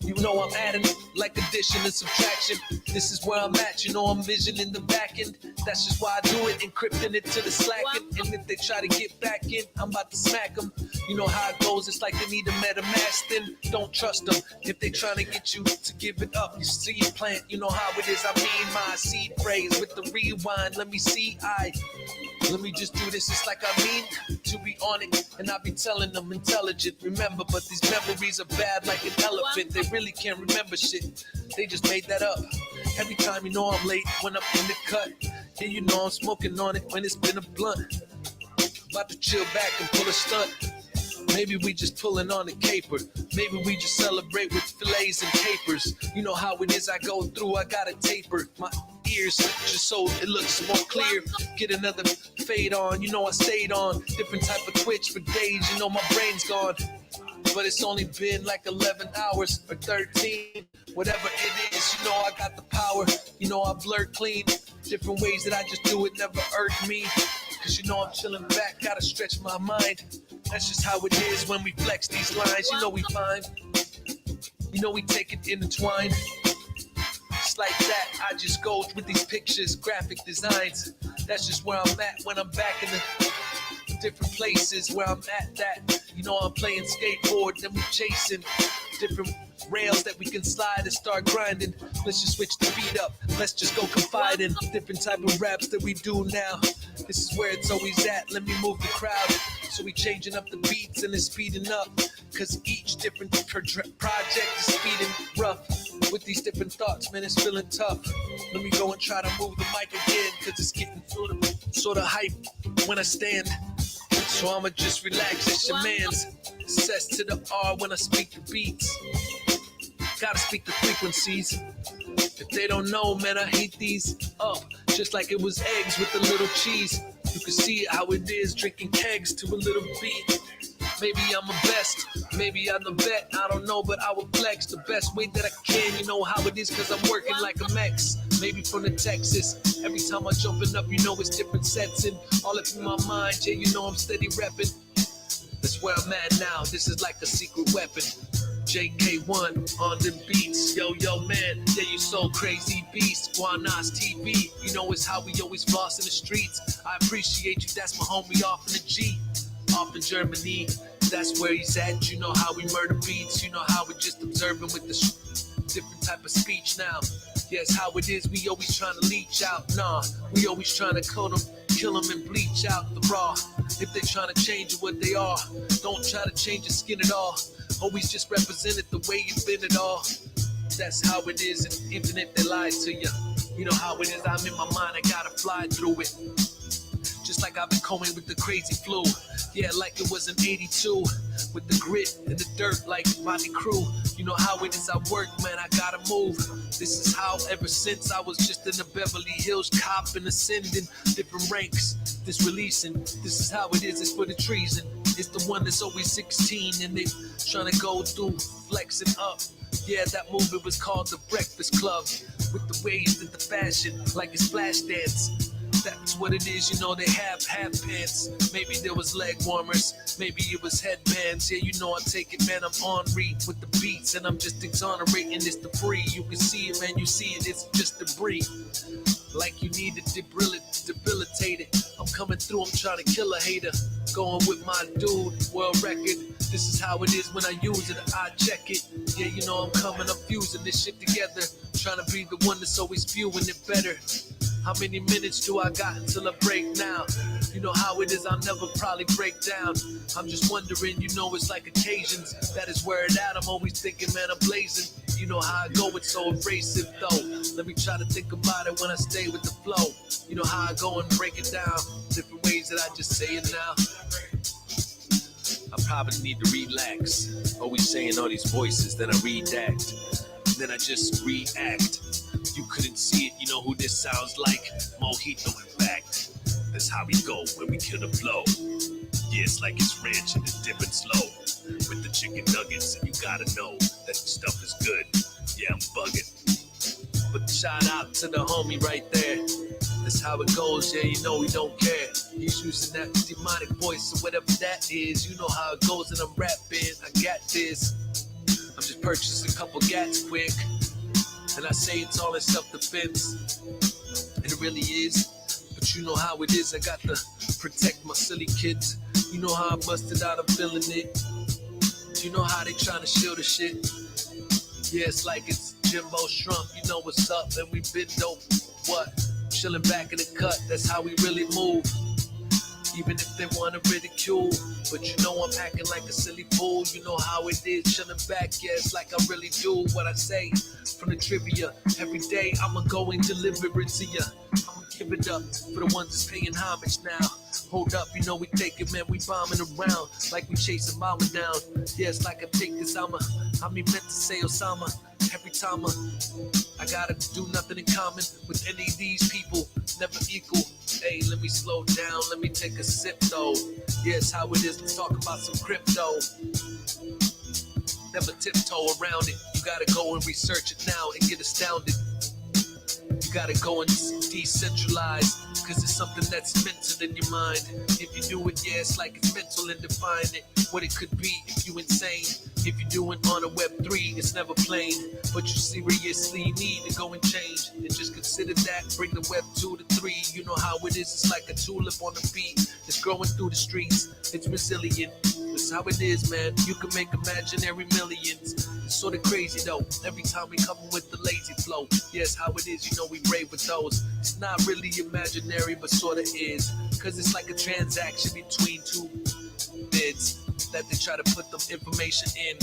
You know I'm adding like addition and subtraction. This is where I'm at, you know I'm visioning the back end. That's just why I do it, encrypting it to the slacking. And if they try to get back in, I'm about to smack them. You know how it goes, it's like they need a MetaMask, then don't trust them. If they trying to get you to give it up, you seed plant, you know how it is. I mean my seed phrase with the rewind. Let me see, let me just do this, it's like I mean to be on it. And I be telling them intelligent, remember, but these memories are bad like an elephant. They really can't remember shit, they just made that up. Every time you know I'm late when I'm in the cut, yeah, you know I'm smoking on it when it's been a blunt. About to chill back and pull a stunt. Maybe we just pulling on a caper. Maybe we just celebrate with fillets and capers. You know how it is, I go through, I gotta taper my ears just so it looks more clear. Get another fade on, you know I stayed on. Different type of twitch for days, you know my brain's gone. But it's only been like 11 hours or 13. Whatever it is, you know I got the power. You know I blur clean. Different ways that I just do it never irk me. Cause you know I'm chilling back, gotta stretch my mind. That's just how it is when we flex these lines. You know we fine. You know we take it intertwined. Just like that, I just go with these pictures, graphic designs. That's just where I'm at when I'm back in the different places where I'm at that. You know I'm playing skateboard, then we chasing different rails that we can slide and start grinding. Let's just switch the beat up. Let's just go confide in different type of raps that we do now. This is where it's always at. Let me move the crowd. So we changing up the beats and it's speeding up. Cause each different project is speeding rough. With these different thoughts, man, it's feeling tough. Let me go and try to move the mic again. Cause it's getting sort of hype when I stand. So I'ma just relax, it's your man's. Sets to the R when I speak the beats. Gotta speak the frequencies. If they don't know, man, I heat these up just like it was eggs with a little cheese. You can see how it is drinking kegs to a little beat. Maybe I'm the best, maybe I'm the vet, I don't know, but I will flex the best way that I can. You know how it is, cause I'm working like a Mex. Maybe from the Texas, every time I jumping up, you know it's different sets. And all up in my mind, yeah, you know I'm steady repping. That's where I'm at now, this is like a secret weapon. JK1 on them beats, yo man, yeah you so crazy beast. Guanas TV, you know it's how we always floss in the streets. I appreciate you, that's my homie off in the G. Off in Germany, that's where he's at. You know how we murder beats, you know how we just observing with the different type of speech now. Yes, how it is, we always trying to leech out. Nah, we always trying to coat them, kill them and bleach out the raw. If they trying to change what they are, don't try to change your skin at all. Always just represent it the way you've been at all. That's how it is, and even if they lie to you, you know how it is, I'm in my mind, I gotta fly through it. Just like I've been combing with the crazy flu. Yeah, like it was in 82. With the grit and the dirt like Monty Crew. You know how it is, I work, man, I gotta move. This is how ever since I was just in the Beverly Hills cop and ascending different ranks. This releasing, this is how it is, it's for the treason. It's the one that's always 16 and they trying to go through flexing up. Yeah, that movie was called The Breakfast Club. With the waist and the fashion like it's flash dance. That's what it is, you know they have half pants. Maybe there was leg warmers, maybe it was headbands. Yeah, you know I take it, man, I'm on read with the beats. And I'm just exonerating this debris. You can see it, man, you see it, it's just debris. Like you need to debilitate it. I'm coming through, I'm trying to kill a hater. Going with my dude, world record. This is how it is when I use it, I check it. Yeah, you know I'm coming, I'm fusing this shit together. Trying to be the one that's always viewing it better. How many minutes do I got until I break now? You know how it is, I'll never probably break down. I'm just wondering, you know it's like occasions. That is where it at, I'm always thinking, man, I'm blazing. You know how I go, it's so abrasive though. Let me try to think about it when I stay with the flow. You know how I go and break it down. Different ways that I just say it now. I probably need to relax. Always saying all these voices, then I redact. Then I just react. You couldn't see it, you know who this sounds like? Mojito, in fact. That's how we go when we kill the flow. Yeah, it's like it's ranch and it's dipping slow. With the chicken nuggets, and you gotta know that the stuff is good. Yeah, I'm bugging. But shout out to the homie right there. That's how it goes, yeah, you know we don't care. He's using that demonic voice or whatever that is. You know how it goes and I'm rapping, I got this. I'm just purchased a couple gats quick, and I say it's all in self-defense, and it really is. But you know how it is, I got to protect my silly kids. You know how I busted out, I'm feeling it. You know how they trying to shield the shit. Yeah, it's like it's Jimbo Shrump, you know what's up, and we been dope. What? Chilling back in the cut, that's how we really move. Even if they wanna ridicule, but you know I'm acting like a silly fool. You know how it is, chilling back, yeah, it's like I really do what I say. From the trivia, every day I'ma go and deliver it to ya. I'ma give it up for the ones that's paying homage now. Hold up, you know we take it, man, we bombing around like we chasing mama down. Yeah, it's like I take this, I meant to say Osama. Every time I gotta do nothing in common with any of these people, never equal. Hey, let me slow down, let me take a sip though. Yeah, it's how it is, let's talk about some crypto. Never tiptoe around it, you gotta go and research it now and get astounded. You gotta go and decentralize, cause it's something that's mental in your mind. If you do it, yeah, it's like it's mental and define it. What it could be if you insane. If you do it on a Web3, it's never plain. But you seriously need to go and change. And just consider that, bring the Web 2 to 3. You know how it is, it's like a tulip on the beat. It's growing through the streets, it's resilient. That's how it is, man, you can make imaginary millions. It's sort of crazy though, every time we come with the lazy flow. Yeah, it's how it is, you know we brave with those. It's not really imaginary, but sort of is. Cause it's like a transaction between two bids that they try to put the information in.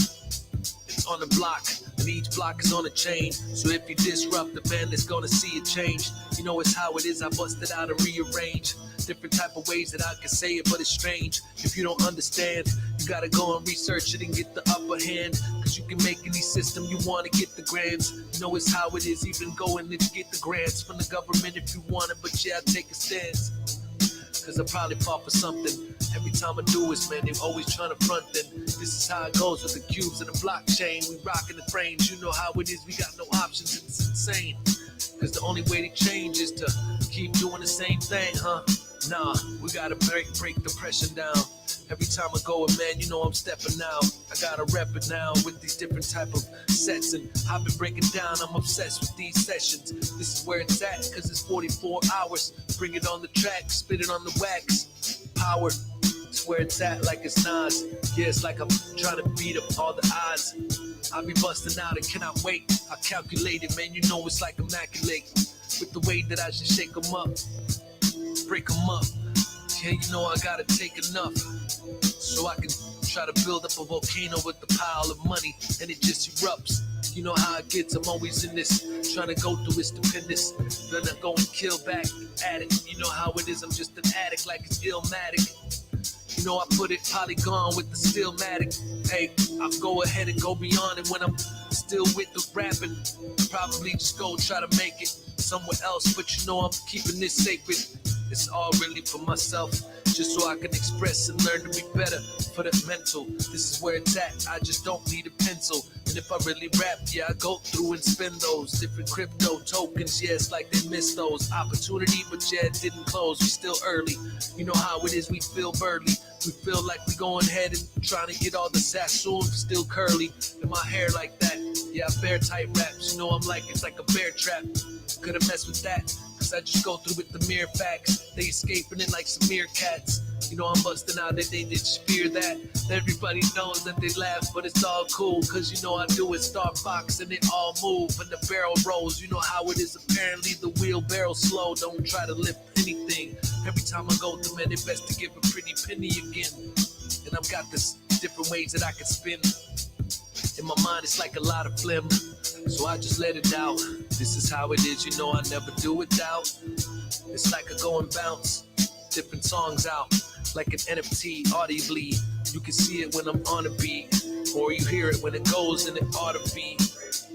It's on a block, and each block is on a chain. So if you disrupt the band, it's gonna see it change. You know it's how it is, I busted out and rearrange. Different type of ways that I can say it, but it's strange. If you don't understand, you gotta go and research it and get the upper hand. Cause you can make any system you wanna get the grants. You know it's how it is, even going to get the grants from the government if you want it. But yeah, I take a stance, cause I probably fought for something. Every time I do it, man, they always trying to front. Then this is how it goes with the cubes and the blockchain. We rocking the frames, you know how it is. We got no options, it's insane. Cause the only way to change is to keep doing the same thing, huh? Nah, we gotta break depression down. Every time I go, man, you know I'm stepping out. I gotta rep it now with these different type of sets. And I've been breaking down, I'm obsessed with these sessions. This is where it's at, cause it's 44 hours. Bring it on the track, spit it on the wax. Power, it's where it's at, like it's Nas. Yeah, it's like I'm trying to beat up all the odds. I'll be busting out and cannot wait. I calculate it, man, you know it's like immaculate. With the way that I should shake them up, break them up. Yeah, you know I gotta take enough so I can try to build up a volcano with a pile of money, and it just erupts. You know how it gets, I'm always in this, trying to go through it stupendous. Then I go and kill back at it. You know how it is, I'm just an addict like it's Illmatic. You know I put it polygon with the Stillmatic. Hey, I'll go ahead and go beyond it when I'm still with the rapping. Probably just go try to make it somewhere else, but you know I'm keeping this sacred. It's all really for myself, just so I can express and learn to be better for the mental. This is where it's at, I just don't need a pencil. And if I really rap, yeah, I go through and spend those different crypto tokens. Yeah, it's like they missed those opportunity, but yeah, it didn't close. We still early. You know how it is, we feel burly. We feel like we going ahead and trying to get all the Sassoon, still curly. And my hair like that, yeah, I bear tight raps. You know I'm like, it's like a bear trap. Couldn't mess with that, cause I just go through with the mere facts. They escaping it like some meerkats. You know I'm busting out that they just fear that. Everybody knows that they laugh, but it's all cool. Cause you know I do it, start box and it all move. And the barrel rolls, you know how it is. Apparently the wheelbarrow slow, don't try to lift anything. Every time I go through, man, it's best to give a pretty penny again. And I've got this different ways that I can spin. In my mind it's like a lot of phlegm, so I just let it out. This is how it is, you know I never do it doubt. It's like I go and bounce different songs out, like an NFT audibly. You can see it when I'm on a beat, or you hear it when it goes and it ought to be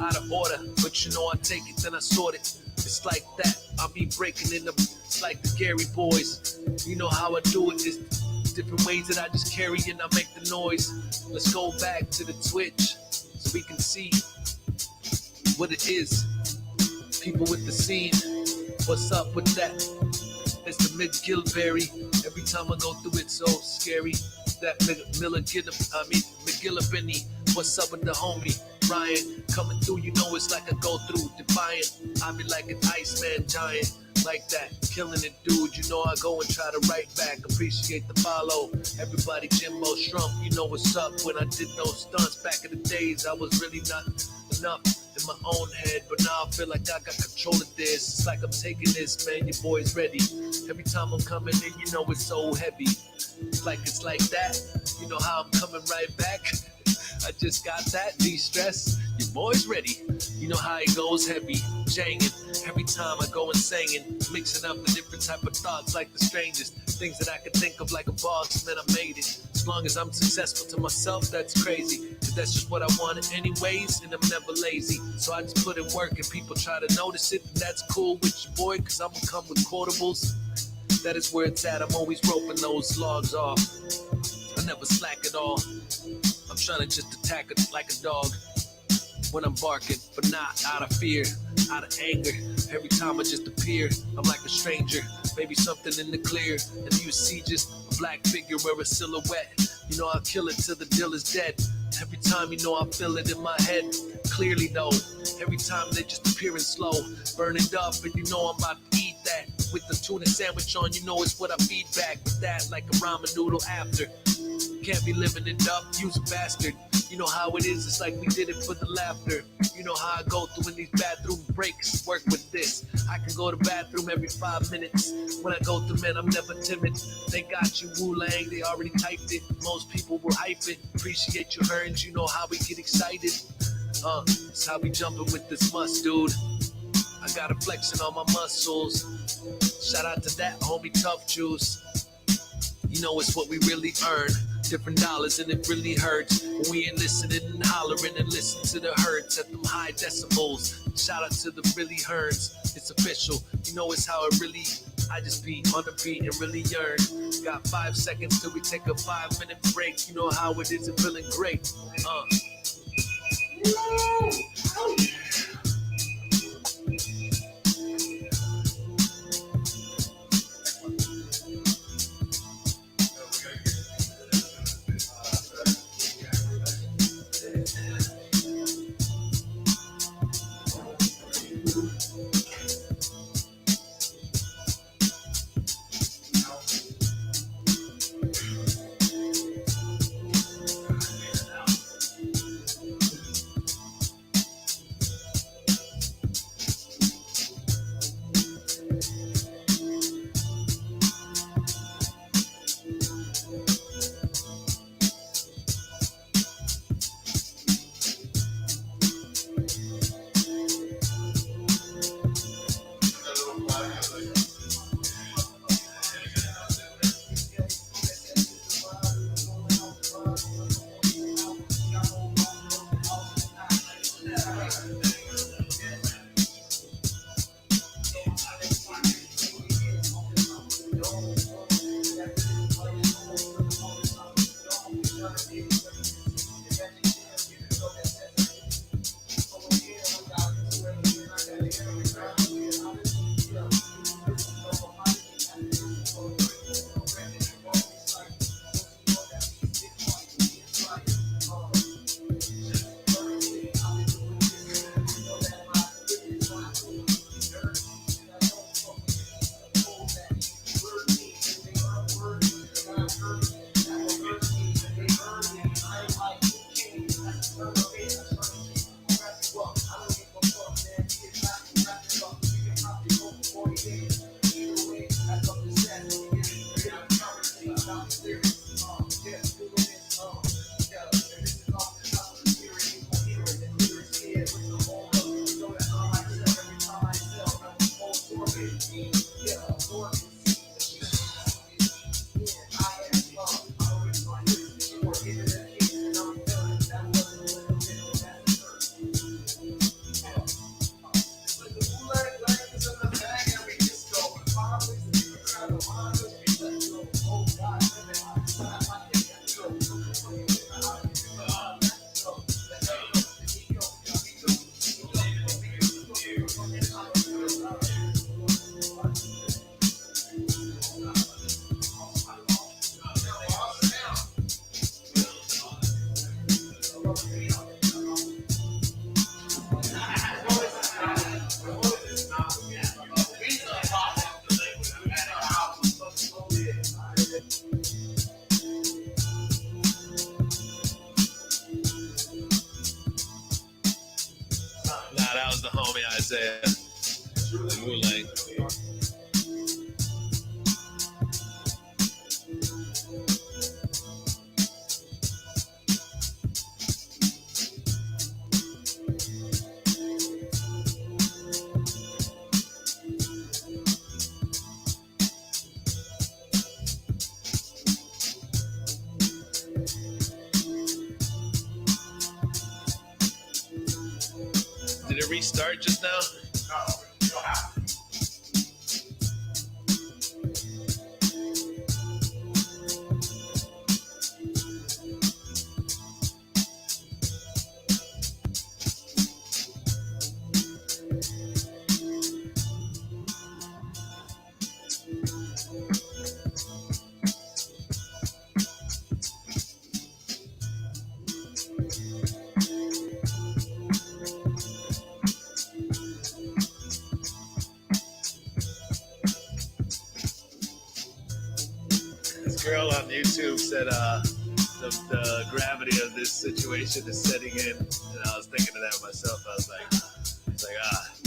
out of order. But you know I take it, then I sort it. It's like that, I'll be breaking in them. It's like the Gary Boys. You know how I do it, it's different ways that I just carry and I make the noise. Let's go back to the Twitch so we can see what it is. People with the scene, what's up with that? It's the McGillberry. Every time I go through it, so scary. That McGillibeny. What's up with the homie? Ryan. Coming through, you know it's like I go through defiant. I be like an Iceman giant, like that, killing it, dude. You know I go and try to write back, appreciate the follow. Everybody Jimbo Shrump, you know what's up. When I did those stunts back in the days, I was really not enough in my own head, but now I feel like I got control of this. It's like I'm taking this, man, your boy's ready. Every time I'm coming in, you know it's so heavy. It's like that, you know how I'm coming right back. I just got that de-stress. Your boy's ready. You know how it goes heavy, jangin'. Every time I go and singing, mixing up the different type of thoughts like the strangest things that I could think of like a boss, and then I made it. As long as I'm successful to myself, that's crazy. Cause that's just what I wanted anyways, and I'm never lazy. So I just put in work and people try to notice it, and that's cool with your boy, cause I'm gonna come with quotables. That is where it's at, I'm always roping those logs off. I never slack at all. I'm trying to just attack it like a dog when I'm barking, but not out of fear, out of anger. Every time I just appear, I'm like a stranger. Maybe something in the clear, and you see just a black figure or a silhouette. You know I'll kill it till the deal is dead. Every time, you know I feel it in my head. Clearly though, every time they just appearing slow, burning up, and you know I'm about to eat that. With the tuna sandwich on, you know it's what I feed back. With that, like a ramen noodle after. Can't be living it up, use a bastard. You know how it is, it's like we did it for the laughter. You know how I go through in these bathroom breaks. Work with this, I can go to the bathroom every 5 minutes. When I go through, man, I'm never timid. They got you, Wu-Lang, they already typed it. Most people will hype it. Appreciate your earns, you know how we get excited. It's how we jumping with this must, dude. I got it flexing on my muscles. Shout out to that homie Tough Juice. You know it's what we really earn. Different dollars and it really hurts when we ain't listening and hollering and listen to the hurts at them high decibels. Shout out to the really Hearns. It's official. You know it's how it really. I just be on the beat and really yearn. Got 5 seconds till we take a 5-minute break. You know how it is and feeling great. Nah, that was the homie Isaiah. Wu-Lang. Did it restart just now? No, you don't have to. This girl on YouTube said the gravity of this situation is setting in, and I was thinking of that myself. I was like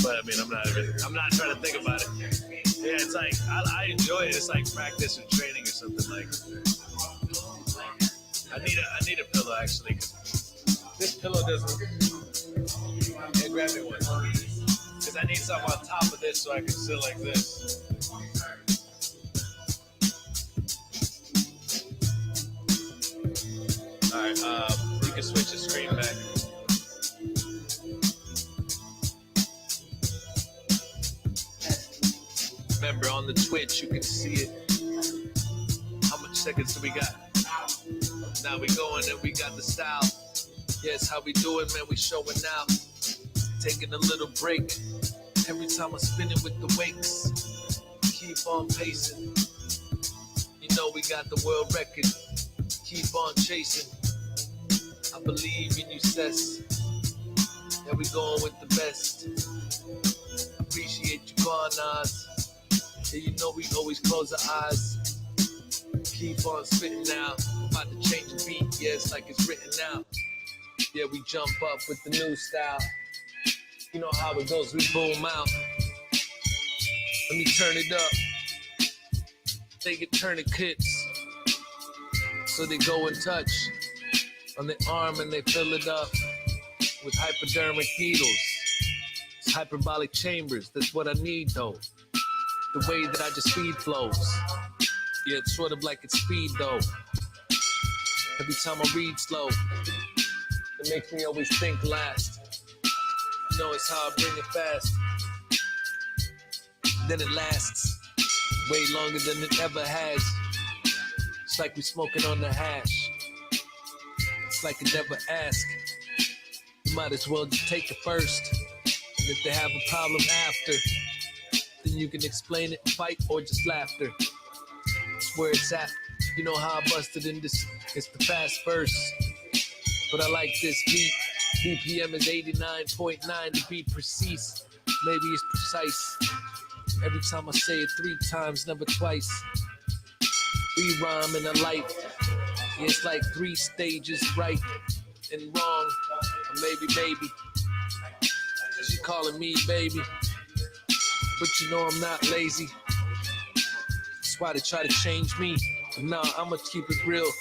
but I mean, I'm not trying to think about it. Yeah, it's like I enjoy it. It's like practice or training or something. Like I need a pillow actually. 'Cause this pillow doesn't. Yeah, grab me one. Because I need something on top of this so I can sit like this. Alright, you can switch the screen back. Remember, on the Twitch, you can see it. How much seconds do we got? Now we going and we got the style. Yes, how we doing, man? We showing out. Taking a little break. Every time I spin it with the wakes. Keep on pacing. You know we got the world record. Keep on chasing. I believe in you, sis. Yeah, we going with the best. Appreciate you, Garnaz. Yeah, you know we always close our eyes. Keep on spitting now. About to change the beat, yeah, it's like it's written out. Yeah, we jump up with the new style. You know how it goes, we boom out. Let me turn it up. They get tourniquets. So they go and touch on their arm and they fill it up with hypodermic needles. It's hyperbolic chambers, that's what I need though. The way that I just feed flows. Yeah, it's sort of like it's speed though. Every time I read slow, it makes me always think last. You know it's how I bring it fast. Then it lasts way longer than it ever has. It's like we smoking on the hash. It's like it never ask. You might as well just take it first. And if they have a problem after, then you can explain it, fight, or just laughter. It's where it's at. You know how I busted in this. It's the fast verse. But I like this beat. BPM is 89.9 to be precise. Maybe it's precise. Every time I say it 3 times, never twice. We rhyme in a life. Yeah, it's like 3 stages, right and wrong. Or maybe. Cause you calling me baby. But you know I'm not lazy. That's why they try to change me. But nah, I'ma keep it real.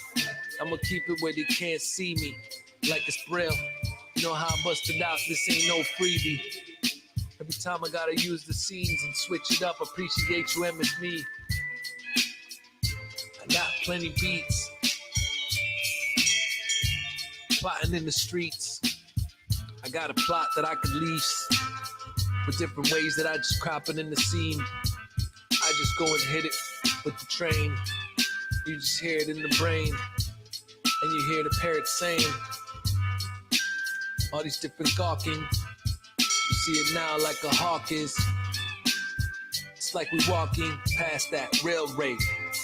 I'ma keep it where they can't see me. Like it's braille. You know how I busted out, this ain't no freebie. Every time I gotta use the scenes and switch it up, appreciate you, and it's me. I got plenty beats. Plotting in the streets. I got a plot that I could lease. With different ways that I just crop it in the scene. I just go and hit it with the train. You just hear it in the brain. And you hear the parrot saying all these different gawking. You see it now like a hawk is. It's like we walking past that railway.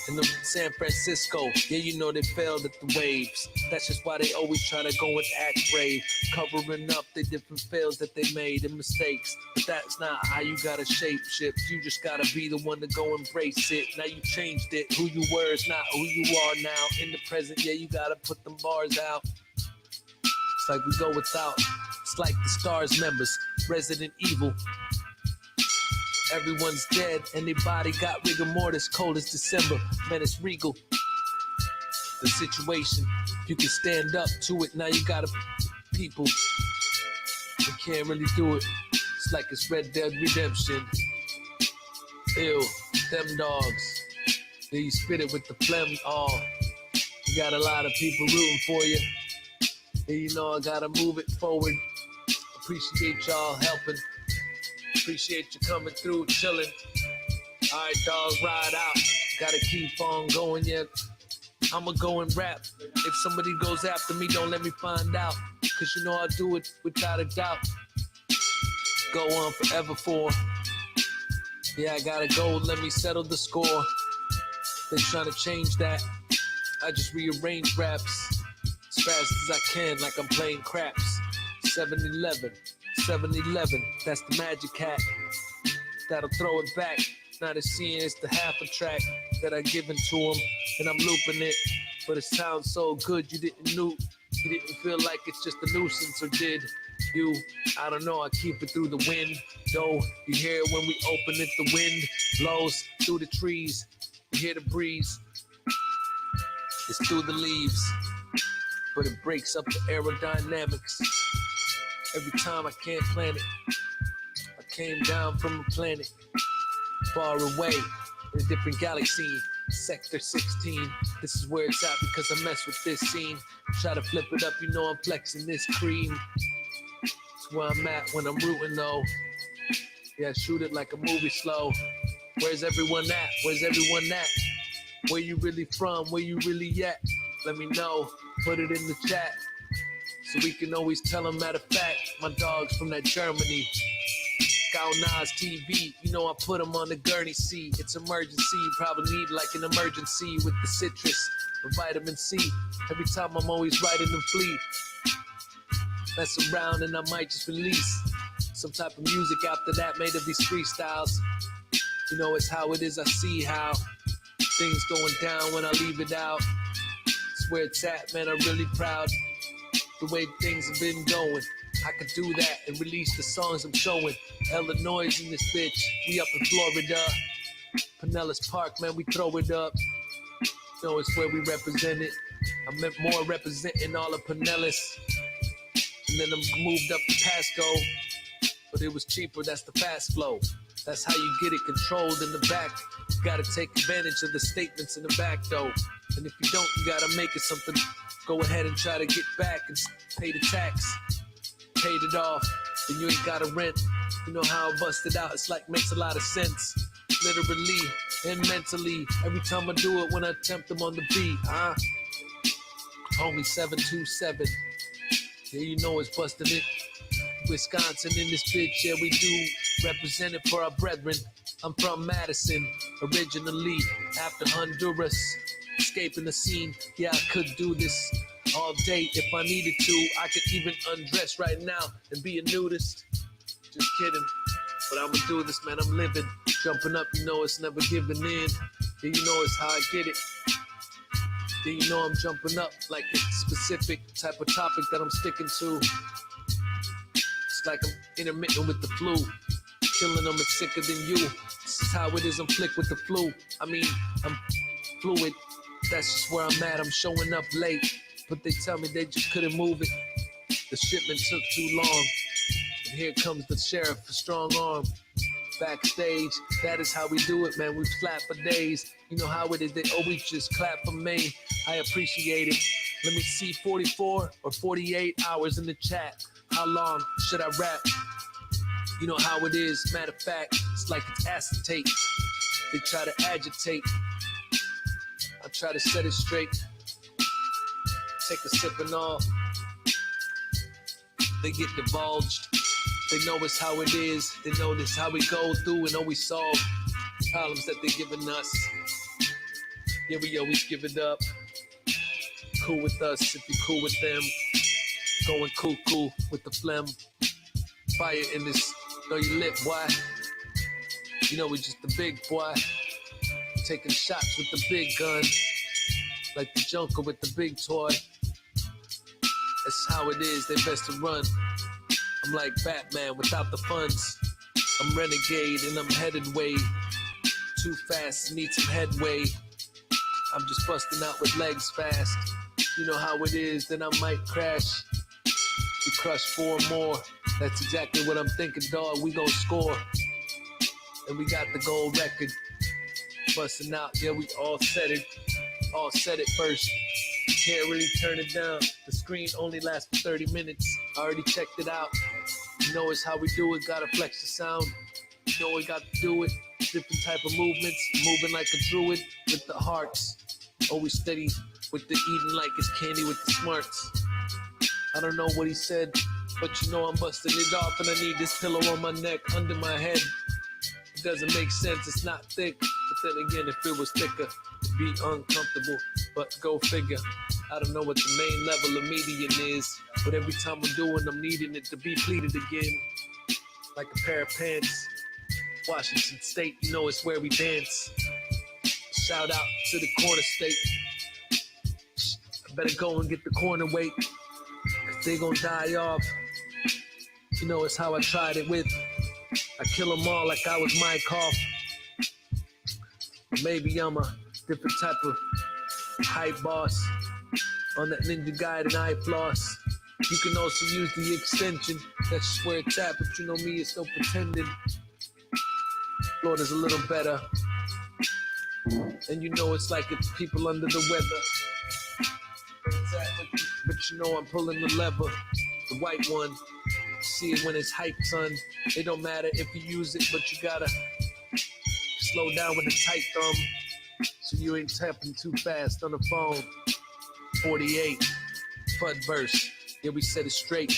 in the San Francisco, yeah, you know they failed at the waves. That's just why they always try to go and act brave, covering up the different fails that they made and mistakes. But that's not how you gotta shape shift. You just gotta be the one to go embrace it. Now you changed it. Who you were is not who you are now. In the present, yeah, you gotta put them bars out. It's like we go without. It's like the Stars members, Resident Evil. Everyone's dead and their body got rigor mortis, cold as December. Man, it's regal. The situation, if you can stand up to it, now you gotta people. You can't really do it. It's like it's Red Dead Redemption. Ew, them dogs. Then you spit it with the phlegm. Oh, you got a lot of people rooting for you. And you know I gotta move it forward. Appreciate y'all helping. Appreciate you coming through, chilling. All right, dog, ride out. Gotta keep on going, yeah. I'ma go and rap. If somebody goes after me, don't let me find out. Cause you know I'll do it without a doubt. Go on forever for. Yeah, I gotta go, let me settle the score. They trying to change that. I just rearrange raps as fast as I can, like I'm playing craps. 7-Eleven. 7-Eleven, that's the magic hat that'll throw it back. Now they're seeing it's the half a track that I given to them, and I'm looping it. But it sounds so good, you didn't feel like it's just a nuisance, or did you? I don't know, I keep it through the wind. Though you hear it when we open it, the wind blows through the trees. You hear the breeze, it's through the leaves, but it breaks up the aerodynamics. Every time I can't plan it, I came down from a planet far away in a different galaxy, Sector 16. This is where it's at because I mess with this scene. Try to flip it up, you know I'm flexing this cream. It's where I'm at when I'm rooting though. Yeah, shoot it like a movie slow. Where's everyone at? Where's everyone at? Where you really from? Where you really at? Let me know, put it in the chat. So we can always tell them, matter of fact, my dog's from that Germany. Gaunas TV, you know I put them on the gurney sea. It's emergency, you probably need like an emergency with the citrus or vitamin C. Every time I'm always riding them fleet. Mess around and I might just release some type of music after that made of these freestyles. You know it's how it is, I see how things going down when I leave it out. It's where it's at, man, I'm really proud. The way things have been going, I could do that and release the songs I'm showing. Illinois in this bitch, we up in Florida. Pinellas Park, man, we throw it up. You know, it's where we represent it. I meant more representing all of Pinellas. And then I moved up to Pasco, but it was cheaper, that's the fast flow. That's how you get it controlled in the back. You gotta take advantage of the statements in the back though. And if you don't, you gotta make it something. Go ahead and try to get back and pay the tax. Paid it off, then you ain't gotta rent. You know how I busted out, it's like makes a lot of sense. Literally and mentally, every time I do it when I attempt them on the beat, Homie 727, yeah, you know it's busting it. Wisconsin in this bitch, yeah, we do represent it for our brethren. I'm from Madison, originally after Honduras. Escaping the scene, yeah, I could do this all day if I needed to. I could even undress right now and be a nudist. Just kidding, but I'ma do this, man, I'm living. Jumping up, you know it's never giving in. Yeah, you know it's how I get it. Yeah, you know I'm jumping up like a specific type of topic that I'm sticking to. It's like I'm intermittent with the flu. Killing them, it's sicker than you. This is how it is, I'm flick with the flu. I mean, I'm fluid. That's just where I'm at, I'm showing up late. But they tell me they just couldn't move it. The shipment took too long. And here comes the sheriff, a strong arm. Backstage, that is how we do it, man. We flat for days. You know how it is, they always just clap for me. I appreciate it. Let me see, 44 or 48 hours in the chat. How long should I rap? You know how it is, matter of fact, it's like it's acetate. They try to agitate. I try to set it straight. Take a sip and all. They get divulged. They know it's how it is. They know this how we go through and always solve problems that they're giving us. Yeah, we always give it up. Cool with us if you cool with them. Going cuckoo with the phlegm. Fire in this, know you lit, boy. You know we just the big boy. Taking shots with the big gun. Like the Junker with the big toy. That's how it is, they best to run. I'm like Batman without the funds. I'm renegade and I'm headed way too fast, need some headway. I'm just busting out with legs fast. You know how it is, then I might crash. We crush 4 more. That's exactly what I'm thinking, dog. We gon' score. And we got the gold record. Busting out, yeah, we all said it. All said it first. Can't really turn it down. The screen only lasts for 30 minutes. I already checked it out. You know it's how we do it. Gotta flex the sound. You know we got to do it. Different type of movements. Moving like a druid with the hearts. Always steady with the eating like it's candy with the smarts. I don't know what he said, but you know I'm busting it off and I need this pillow on my neck, under my head. It doesn't make sense, it's not thick. But then again, if it was thicker, it'd be uncomfortable. But go figure. I don't know what the main level of median is, but every time I'm doing, I'm needing it to be pleated again. Like a pair of pants. Washington State, you know it's where we dance. Shout out to the corner state. I better go and get the corner weight, cause they gon' die off. You know it's how I tried it with. I kill them all like I was Mike Hoff. Or maybe I'm a different type of hype boss. On that Ninja Gaiden eye floss. You can also use the extension. That's just where it's at, but you know me, it's no pretending. Lord is a little better. And you know it's like it's people under the weather. But you know I'm pulling the lever. The white one. See it when it's hype, son. It don't matter if you use it, but you gotta slow down with a tight thumb so you ain't tapping too fast on the phone. 48, FUD verse. Yeah, we set it straight.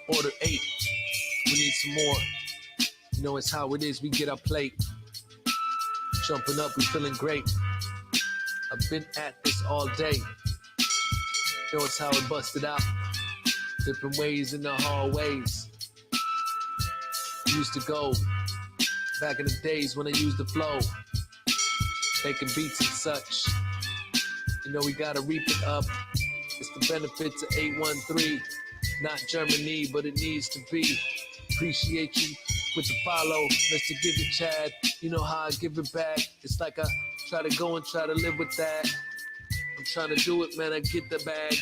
Order 8. We need some more. You know it's how it is, we get our plate. Jumping up, we feeling great. I've been at this all day. You know it's how it busted out. Different ways in the hallways. Used to go back in the days when I used the flow, making beats and such. You know we gotta reap it up. It's the benefits of 813. Not Germany, but it needs to be. Appreciate you with the follow. Mr. Give It Chad. You know how I give it back. It's like I try to go and try to live with that. I'm trying to do it, man. I get the bag.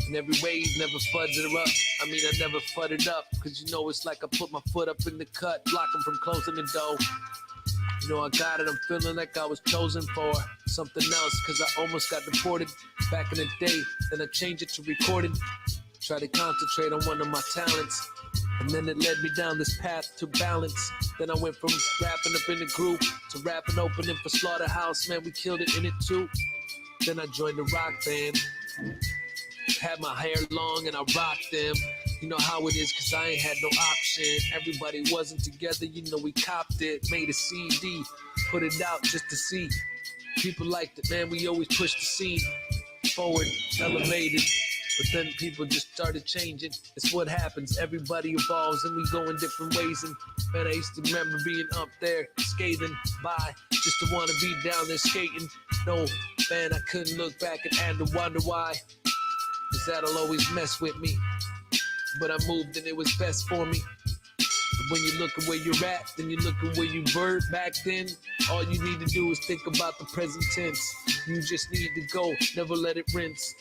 In every way, never fudge it up. I mean, I never fud it up. Cause you know it's like I put my foot up in the cut, block them from closing the door. You know I got it, I'm feeling like I was chosen for something else. Cause I almost got deported back in the day. Then I changed it to recording. Try to concentrate on one of my talents. And then it led me down this path to balance. Then I went from rapping up in the group to rapping opening for Slaughterhouse. Man, we killed it in it too. Then I joined the rock band. Had my hair long and I rocked them. You know how it is, cause I ain't had no option. Everybody wasn't together, you know we copped it. Made a CD, put it out just to see. People liked it, man, we always pushed the scene forward, elevated. But then people just started changing. It's what happens, everybody evolves and we go in different ways. And man, I used to remember being up there, skating by, just to wanna be down there skating. No, man, I couldn't look back and wonder why. Cause that'll always mess with me. But I moved and it was best for me. But when you look at where you're at, then you look at where you were back then. All you need to do is think about the present tense. You just need to go, never let it rinse.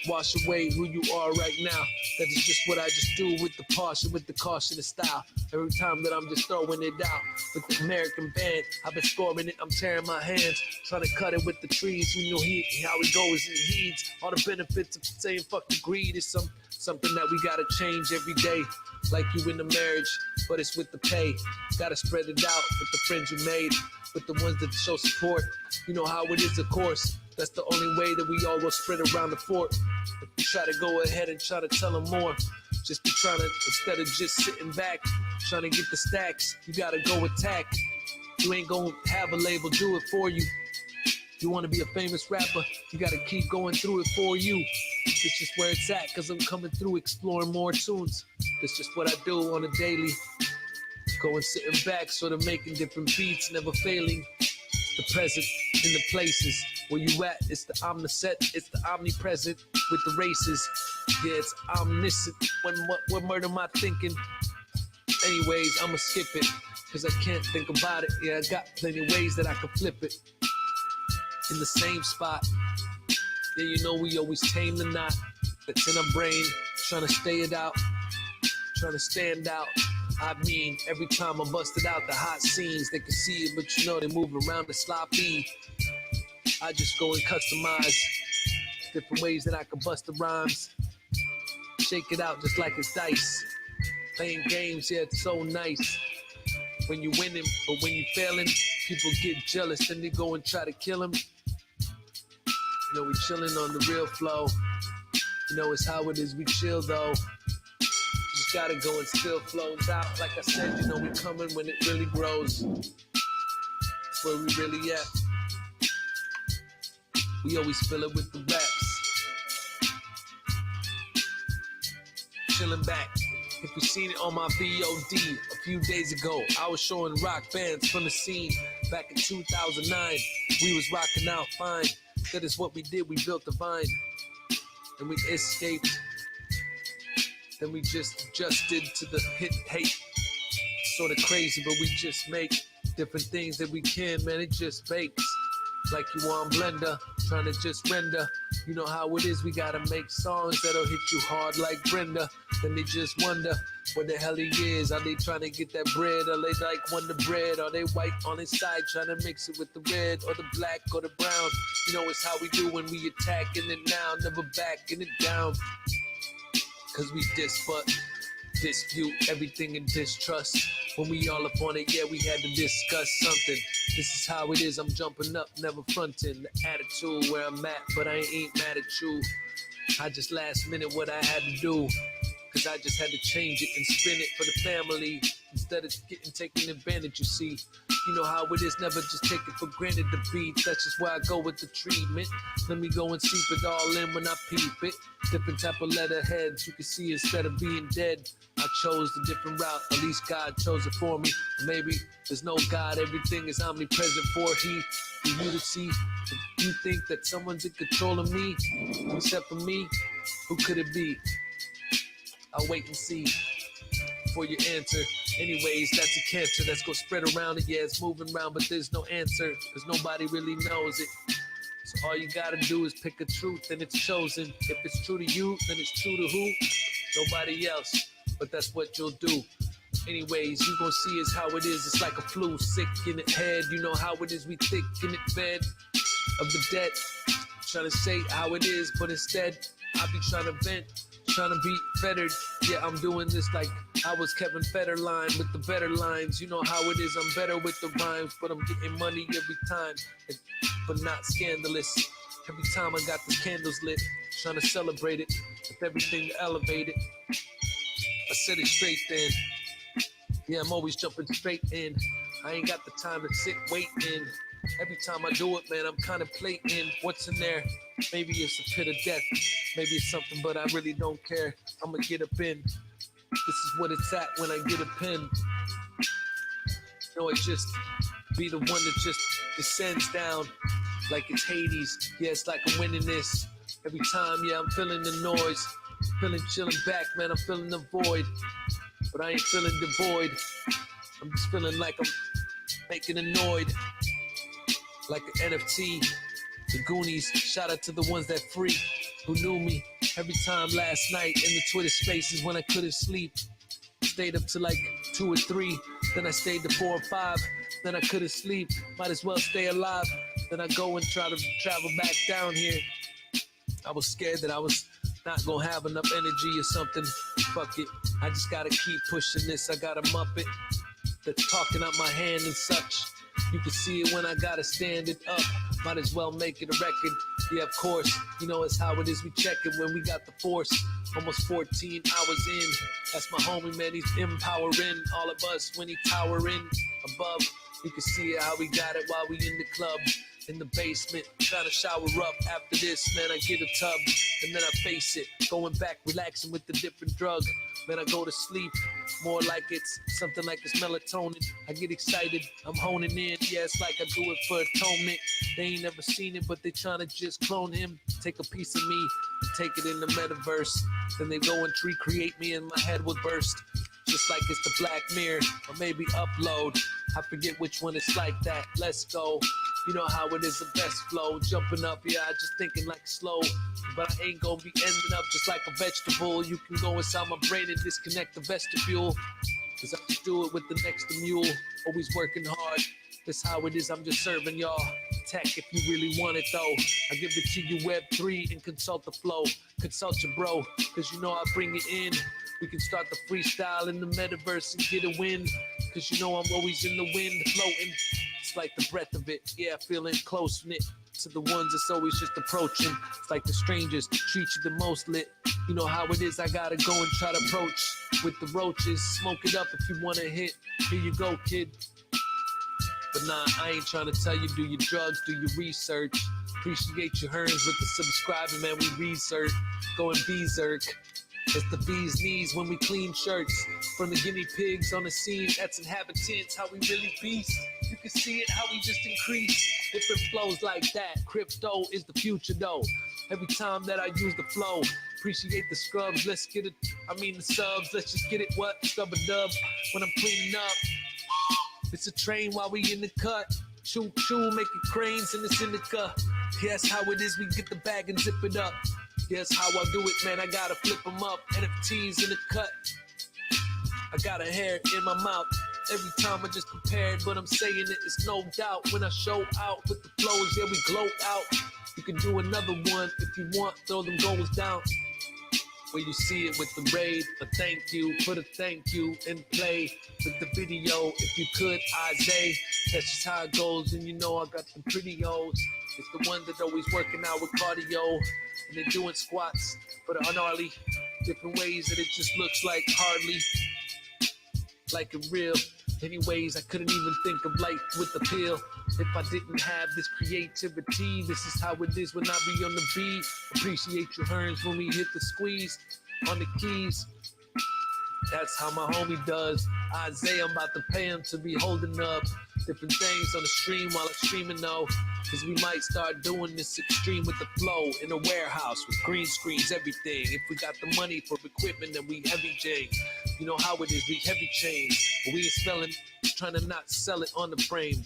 Wash away who you are right now. That is just what I just do with the caution, with the caution of style. Every time that I'm just throwing it out with the American band, I've been scoring it, I'm tearing my hands, trying to cut it with the trees. You know how it goes and heeds. All the benefits of saying fucking greed is something that we gotta change every day. Like you in the marriage, but it's with the pay. Gotta spread it out with the friends you made, with the ones that show support. You know how it is, of course. That's the only way that we all will spread around the fort. If you try to go ahead and try to tell them more, just be trying to, instead of just sitting back, trying to get the stacks, you gotta go attack. You ain't gonna have a label do it for you. You want to be a famous rapper, you got to keep going through it for you. It's just where it's at, cause I'm coming through exploring more tunes. That's just what I do on a daily. Going sitting back, sort of making different beats, never failing. The present in the places where you at. It's the omniscient, it's the omnipresent with the races. Yeah, it's omniscient. What murder am I thinking? Anyways, I'ma skip it, cause I can't think about it. Yeah, I got plenty of ways that I could flip it. In the same spot. Yeah, you know we always tame the knot that's in our brain, trying to stay it out, trying to stand out. I mean, every time I busted out the hot scenes, they can see it, but you know they move around the sloppy. I just go and customize different ways that I can bust the rhymes. Shake it out just like it's dice. Playing games, yeah, it's so nice. When you winning, but when you failing, people get jealous, then they go and try to kill him. You know, we chilling on the real flow. You know, it's how it is, we chill though. Just gotta go and still flows out. Like I said, you know, we coming when it really grows. That's where we really at. We always fill it with the raps. Chilling back. If you seen it on my VOD a few days ago, I was showing rock bands from the scene back in 2009. We was rocking out fine. That is what we did, we built the vine. And we escaped. Then we just adjusted to the hate. Sort of crazy, but we just make different things that we can, man, it just bakes. Like you on Blender, trying to just render. You know how it is, we gotta make songs that'll hit you hard like Brenda. Then they just wonder what the hell he is. Are they trying to get that bread? Are they like Wonder Bread? Are they white on his side trying to mix it with the red or the black or the brown? You know it's how we do when we attacking it now, never backing it down. Cause we dispute everything in distrust. When we all up on it, yeah, we had to discuss something. This is how it is, I'm jumping up, never fronting. The attitude where I'm at, but I ain't mad at you. I just last minute what I had to do. Cause I just had to change it and spin it for the family. Instead of taking advantage, you see. You know how it is, never just take it for granted the beats. That's just where I go with the treatment. Let me go and seep it all in when I peep it. Different type of letterheads you can see instead of being dead. I chose the different route, at least God chose it for me. Or maybe there's no God, everything is omnipresent for you to see. If you think that someone's in control of me, except for me, who could it be? I'll wait and see for your answer. Anyways, that's a cancer that's gonna spread around it. Yeah, it's moving around, but there's no answer, cause nobody really knows it. So all you gotta do is pick a truth and it's chosen. If it's true to you, then it's true to who? Nobody else, but that's what you'll do. Anyways, you gon' see is how it is. It's like a flu, sick in the head. You know how it is, we thick in the bed of the dead. Trying to say how it is, but instead, I be trying to vent. Trying to be fettered, yeah, I'm doing this like I was Kevin Federline with the better lines. You know how it is, I'm better with the rhymes, but I'm getting money every time, but not scandalous. Every time I got the candles lit, trying to celebrate it with everything to elevate it. I said it straight then, yeah, I'm always jumping straight in. I ain't got the time to sit waiting. Every time I do it, man, I'm contemplating what's in there. Maybe it's a pit of death. Maybe it's something, but I really don't care. I'ma get up in. This is what it's at when I get a pen. You know, it just be the one that just descends down like it's Hades. Yeah, it's like I'm winning this. Every time, yeah, I'm feeling the noise. Feeling chilling back, man, I'm feeling the void. But I ain't feeling devoid. I'm just feeling like I'm making a noid. Like an NFT, the Goonies, shout out to the ones that free, who knew me every time last night in the Twitter spaces when I couldn't sleep. Stayed up to like 2 or 3, then I stayed to 4 or 5, then I couldn't sleep, might as well stay alive. Then I go and try to travel back down here. I was scared that I was not gonna have enough energy or something. Fuck it, I just gotta keep pushing this. I got a Muppet that's talking out my hand and such. You can see it when I gotta stand it up. Might as well make it a record. Yeah, of course. You know it's how it is. We check it when we got the force. Almost 14 hours in. That's my homie, man. He's empowering all of us when he towering above. You can see it how we got it while we in the club. in the basement, trying to shower up. After this, man, I get a tub, and then I face it, going back, relaxing with the different drug. Man, I go to sleep, more like it's something like it's melatonin. I get excited, I'm honing in, yeah, it's like I do it for atonement. They ain't never seen it, but they trying to just clone him, take a piece of me, take it in the metaverse. Then they go and recreate me, and my head would burst. Just like it's the Black Mirror, or maybe Upload. I forget which one it's like that. Let's go. You know how it is, the best flow. Jumping up, yeah, I just thinking like slow. But I ain't gonna be ending up just like a vegetable. You can go inside my brain and disconnect the vestibule. Cause I just do it with the next mule. Always working hard. That's how it is, I'm just serving y'all. Tech if you really want it though. I give it to you Web3 and consult the flow. Consult your bro, cause you know I bring it in. We can start the freestyle in the metaverse and get a win. Cause you know I'm always in the wind, floating. It's like the breath of it, yeah, feeling close-knit to the ones that's always just approaching. It's like the strangers treat you the most lit. You know how it is, I gotta go and try to approach with the roaches. Smoke it up if you wanna hit. Here you go, kid. But nah, I ain't trying to tell you, do your drugs, do your research. Appreciate your hearns with the subscribing, man, we research. Going berserk. It's the bee's knees when we clean shirts. From the guinea pigs on the scene, that's inhabitants, how we really beast. You can see it, how we just increase. Different flows like that. Crypto is the future though. Every time that I use the flow, appreciate the scrubs, let's get it. The subs, let's just get it. What? Scrub a dub when I'm cleaning up. It's a train while we in the cut. Choo choo, making cranes in the indica. Yes, how it is, we get the bag and zip it up. Yes, how I do it, man, I gotta flip them up. NFTs in the cut. I got a hair in my mouth. Every time I just prepared, but I'm saying it, it's no doubt. When I show out with the flows, yeah, we glow out. You can do another one if you want, throw them goals down. Where you see it with the raid, a thank you, put a thank you in play with the video. If you could, Isaiah, that's just how it goes. And you know I got the pretty hoes. It's the ones that always working out with cardio. And they're doing squats for the unarly. Different ways that it just looks like hardly like a real. Anyways, I couldn't even think of life with a pill if I didn't have this creativity. This is how it is when I be on the beat. Appreciate your hearns when we hit the squeeze on the keys. That's how my homie does. Isaiah, I'm about to pay him to be holding up different things on the stream while I'm streaming though. Cause we might start doing this extreme with the flow in a warehouse with green screens, everything. If we got the money for equipment, then we heavy chains. You know how it is, we heavy chains. But we ain't spelling, trying to not sell it on the frame.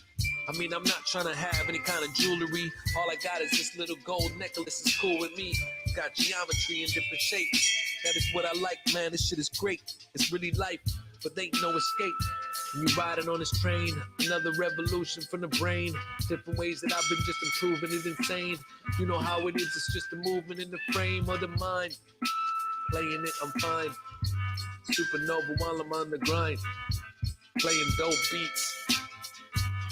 I'm not trying to have any kind of jewelry. All I got is this little gold necklace. It's cool with me. Got geometry in different shapes. That is what I like, man. This shit is great. It's really life, but there ain't no escape. When you riding on this train, another revolution from the brain. Different ways that I've been just improving it insane. You know how it is, it's just a movement in the frame of the mind. Playing it, I'm fine. Supernova while I'm on the grind. Playing dope beats.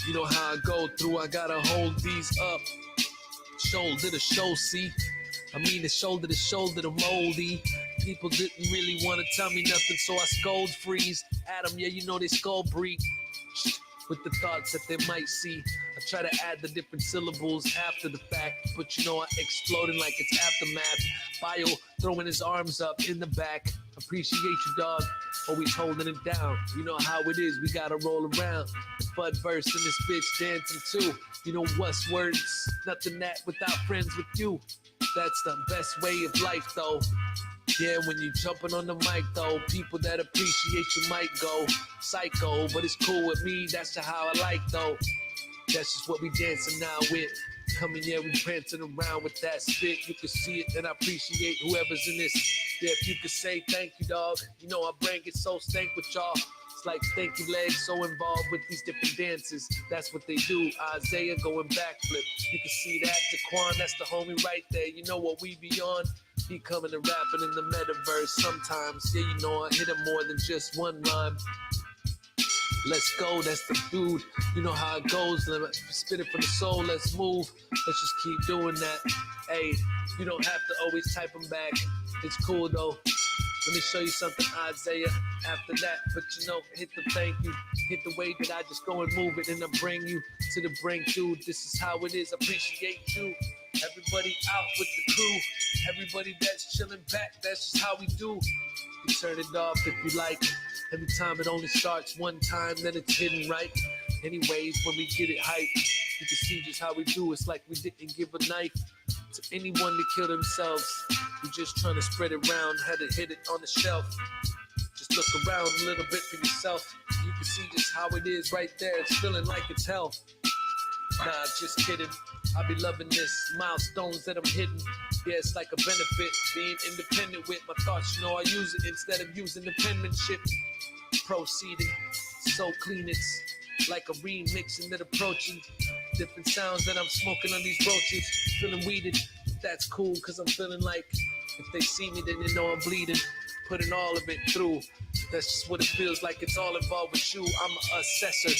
You know how I go through, I gotta hold these up. Shoulder to show, see? It's shoulder to shoulder to moldy. People didn't really want to tell me nothing, so I scold freeze. Adam, yeah, you know they skull breed. With the thoughts that they might see. I try to add the different syllables after the fact, but you know I exploding like it's aftermath. Bio throwing his arms up in the back. Appreciate you, dog. Always holding it down. You know how it is, we gotta roll around. The Bud verse and this bitch dancing too. You know what's words? Nothing that without friends with you. That's the best way of life though. Yeah, when you jumping on the mic though, people that appreciate you might go psycho, but it's cool with me, that's how I like though. That's just what we dancing now with. Coming, yeah, we prancing around with that spit. You can see it, and I appreciate whoever's in this. Yeah, if you could say thank you, dog. You know I brain gets so stank with y'all. It's like stanky legs so involved with these different dances. That's what they do. Isaiah going backflip. You can see that. Jaquan, that's the homie right there. You know what we be on? He coming and rapping in the metaverse sometimes. Yeah, you know I hit him more than just one rhyme. Let's go, that's the dude. You know how it goes. Spit it from the soul, let's move. Let's just keep doing that. Hey, you don't have to always type them back. It's cool though. Let me show you something, Isaiah. After that, but you know, hit the thank you. Hit the way that I just go and move it, and I bring you to the brink, dude. This is how it is. Appreciate you. Everybody out with the crew. Everybody that's chilling back, that's just how we do. You turn it off if you like. Every time it only starts one time, then it's hidden right. Anyways, when we get it hype, you can see just how we do. It's like we didn't give a knife to anyone to kill themselves. We just trying to spread it around, had to hit it on the shelf. Just look around a little bit for yourself. You can see just how it is right there. It's feeling like it's hell. Nah, just kidding. I be loving this. Milestones that I'm hitting. Yeah, it's like a benefit. Being independent with my thoughts, you know, I use it instead of using the penmanship. Proceeding, so clean it's like a remix and then approaching different sounds that I'm smoking on these roaches. Feeling weeded, that's cool, cause I'm feeling like if they see me, then they know I'm bleeding. Putting all of it through. That's just what it feels like. It's all involved with you. I'm an assessor.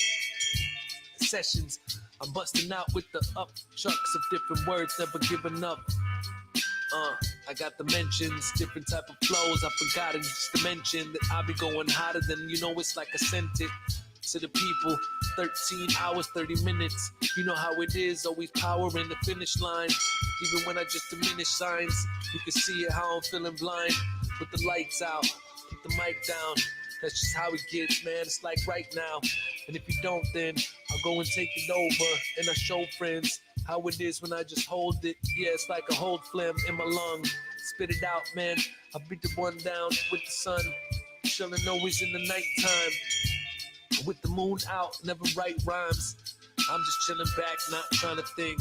Sessions. I'm busting out with the upchucks of different words, never giving up. I got the mentions, different type of flows. I forgot it just to mention that I be going hotter than, you know, it's like I sent it to the people. 13 hours, 30 minutes. You know how it is, always power in the finish line. Even when I just diminish signs, you can see it how I'm feeling blind. With the lights out, put the mic down. That's just how it gets, man. It's like right now. And if you don't, then I'll go and take it over. And I show friends how it is when I just hold it. Yeah, it's like a hold phlegm in my lung. Spit it out, man. I beat the one down with the sun. Chilling always in the nighttime. With the moon out, never write rhymes. I'm just chilling back, not trying to think.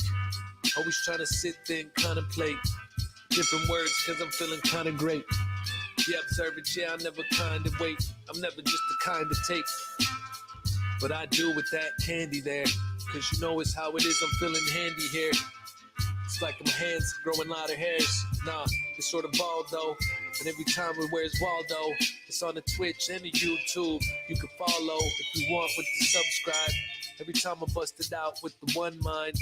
Always trying to sit there and contemplate different words, cause I'm feeling kinda great. Yeah, observant, yeah, I never kind of wait. I'm never just the kind to take. But I do with that candy there. Cause you know it's how it is, I'm feeling handy here. It's like my hands growing a lot of hairs. Nah, it's sort of bald though. And every time we wears Waldo, it's on the Twitch and the YouTube. You can follow if you want with the subscribe. Every time I bust it out with the one mind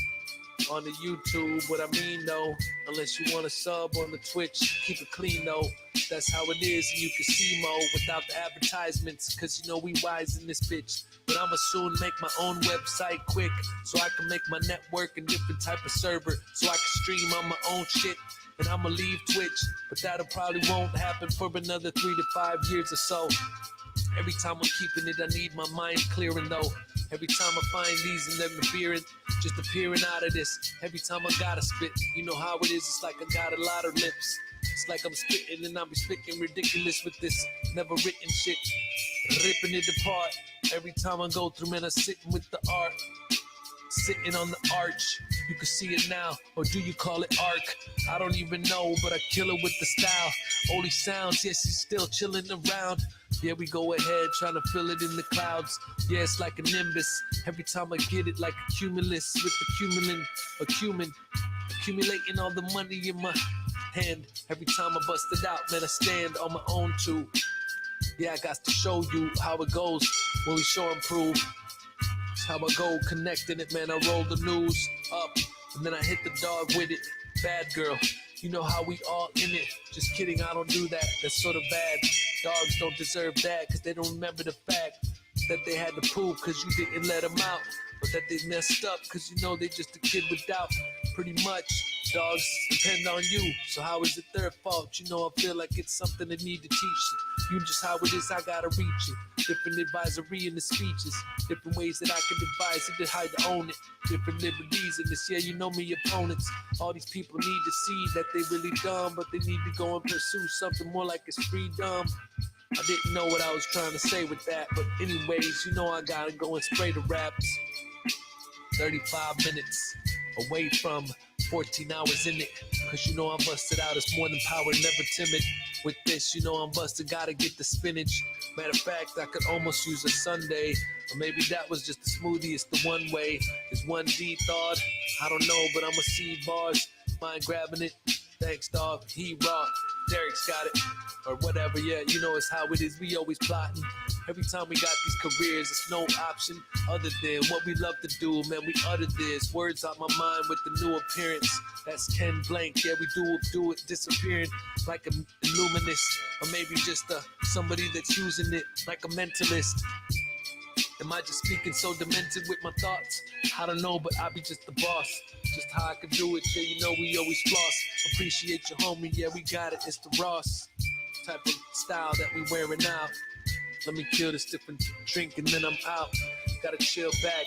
on the YouTube. What I mean though, unless you want to sub on the Twitch, keep it clean though. That's how it is, and you can see Mo without the advertisements, cause you know we wise in this bitch. But I'ma soon make my own website quick, so I can make my network a different type of server, so I can stream on my own shit. And I'ma leave Twitch, but that'll probably won't happen for another 3 to 5 years or so. Every time I'm keeping it, I need my mind clearing though. Every time I find these and them appearing, just appearing out of this. Every time I gotta spit, you know how it is, it's like I got a lot of lips. It's like I'm spitting and I'm spitting ridiculous with this never written shit. Ripping it apart. Every time I go through, man, I'm sitting with the art. Sitting on the arch, you can see it now, or do you call it arc? I don't even know, but I kill it with the style. Only sounds, yes, he's still chilling around. Yeah, we go ahead, trying to fill it in the clouds. Yeah, it's like a nimbus. Every time I get it, like a cumulus with the accumulating all the money in my hand. Every time I bust it out, man, I stand on my own too. Yeah, I got to show you how it goes when we show and prove. It's how I go connecting it, man. I roll the news up, and then I hit the dog with it. Bad girl, you know how we all in it. Just kidding, I don't do that. That's sort of bad. Dogs don't deserve that, cause they don't remember the fact that they had to poop cause you didn't let them out. But that they messed up cause you know they just a kid with doubt. Pretty much, dogs depend on you. So how is it their fault? You know I feel like it's something that need to teach you. You just how it is, I gotta reach it. Different advisory in the speeches. Different ways that I can devise it to hide to own it. Different liberties in this, yeah, you know me opponents. All these people need to see that they really dumb, but they need to go and pursue something more like it's freedom. I didn't know what I was trying to say with that, but anyways, you know I gotta go and spray the raps. 35 minutes away from 14 hours in it, cause you know I'm busted out, it's more than power, never timid. With this, you know I'm busted, gotta get the spinach. Matter of fact, I could almost use a Sunday, or maybe that was just the smoothiest, the one way. Is one D thought, I don't know, but I'ma see bars, mind grabbing it. Thanks dog, he rock. Derek's got it, or whatever, yeah, you know it's how it is, we always plotting. Every time we got these careers, it's no option other than what we love to do, man, we utter this. Words out my mind with the new appearance, that's Ken Blank, yeah, we do it, disappearing like a illuminist, or maybe just somebody that's using it like a mentalist. Am I just speaking so demented with my thoughts? I don't know, but I be just the boss. Just how I can do it, yeah, you know we always floss. Appreciate your homie, yeah, we got it, it's the Ross type of style that we wearing out. Let me kill this different drink and then I'm out. Gotta chill back,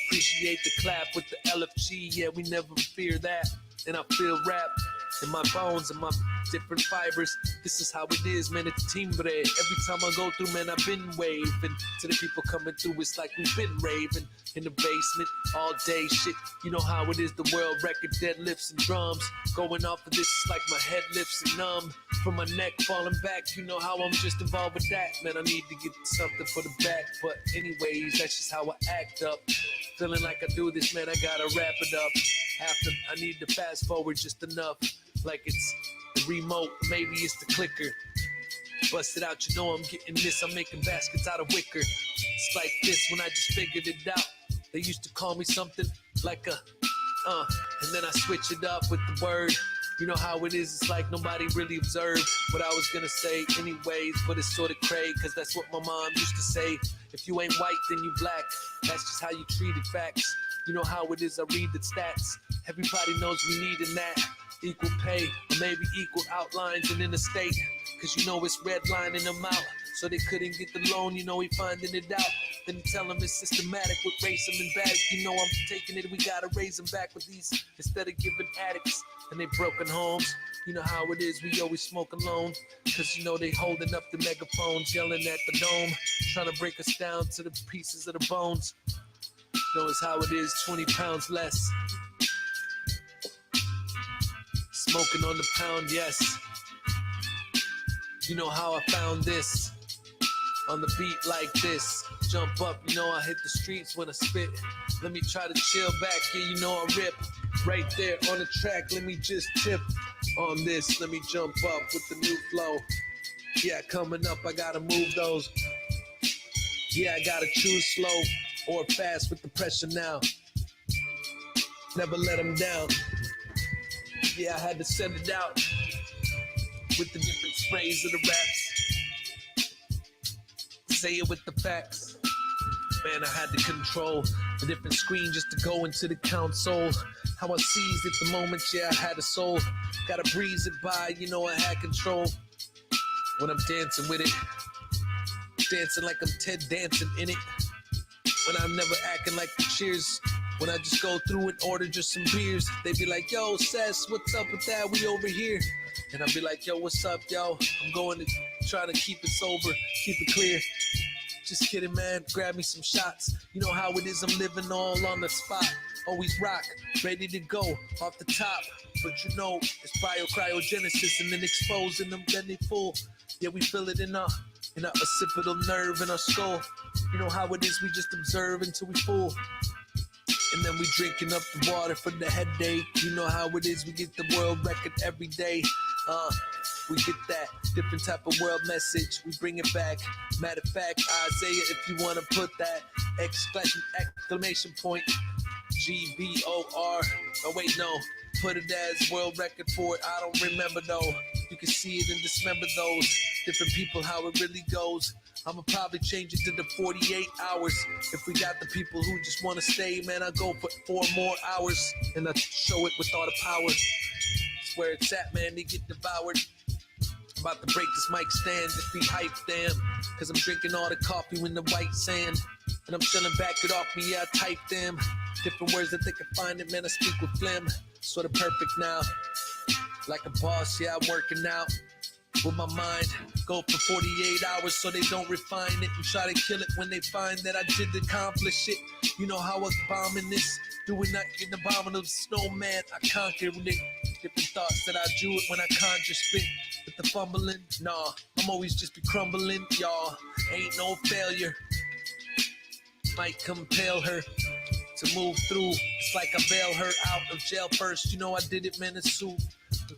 appreciate the clap with the LFG, yeah, we never fear that. And I feel rap in my bones and my different fibers. This is how it is, man, it's timbre. Every time I go through, man, I've been waving. To the people coming through, it's like we've been raving. In the basement, all day, shit, you know how it is, the world record, deadlifts and drums. Going off of this, it's like my head lifts and numb. From my neck falling back, you know how I'm just involved with that. Man, I need to get something for the back. But anyways, that's just how I act up. Feeling like I do this, man, I gotta wrap it up. After I need to fast forward just enough. Like it's the remote, maybe it's the clicker. Bust it out, you know I'm getting this. I'm making baskets out of wicker. It's like this when I just figured it out. They used to call me something like a, and then I switch it up with the word. You know how it is, it's like nobody really observed what I was gonna say anyways, but it's sort of cray, cause that's what my mom used to say. If you ain't white, then you black. That's just how you treated facts. You know how it is, I read the stats. Everybody knows we needin' that. Equal pay, or maybe equal outlines and in the state. Cause you know it's redlining them out. So they couldn't get the loan, you know he finding it out. Then tell them it's systematic with racism and bad. You know I'm taking it, we gotta raise them back with these. Instead of giving addicts and they broken homes. You know how it is, we always smoke alone. Cause you know they holding up the megaphones, yelling at the dome. Trying to break us down to the pieces of the bones. You know it's how it is, 20 pounds less. Smoking on the pound, yes. You know how I found this. On the beat like this. Jump up, you know I hit the streets when I spit. Let me try to chill back, yeah, you know I rip. Right there on the track, let me just tip on this. Let me jump up with the new flow. Yeah, coming up, I gotta move those. Yeah, I gotta choose slow or fast with the pressure now. Never let them down. Yeah, I had to send it out with the different sprays of the raps. Say it with the facts. Man, I had to control a different screen just to go into the console. How I seized at the moment, yeah, I had a soul. Gotta breeze it by, you know I had control. When I'm dancing with it, dancing like I'm Ted dancing in it. When I'm never acting like the cheers. When I just go through and order just some beers. They be like, yo, Sess, what's up with that? We over here. And I'll be like, yo, what's up, yo? I'm going to try to keep it sober, keep it clear. Just kidding, man. Grab me some shots. You know how it is, I'm living all on the spot. Always rock, ready to go off the top. But you know, it's cryogenesis and then exposing them, then they full. Yeah, we feel it in our occipital nerve in our skull. You know how it is, we just observe until we full. And then we drinking up the water for the headache. You know how it is, we get the world record every day. We get that different type of world message. We bring it back. Matter of fact, Isaiah, if you want to put that exclamation point, GBOR. Oh wait, no. Put it as world record for it. I don't remember though. You can see it and dismember those different people, how it really goes. I'ma probably change it to the 48 hours. If we got the people who just wanna stay, man, I go for 4 more hours. And I show it with all the power. It's where it's at, man, they get devoured. I'm about to break this mic stand, just be hyped, damn. Cause I'm drinking all the coffee in the white sand. And I'm chilling back it off me, yeah, I type them. Different words that they can find it, man, I speak with phlegm. Sorta perfect now. Like a boss, yeah, I'm working out. With my mind, go for 48 hours so they don't refine it and try to kill it when they find that I did accomplish it. You know how I was bombing this, doing that in the abominable snowman, I conquered it. Different thoughts that I drew it when I conjure spit. With the fumbling, nah, I'm always just be crumbling, y'all. Ain't no failure. Might compel her to move through. It's like I bail her out of jail first. You know I did it, man, it's suit.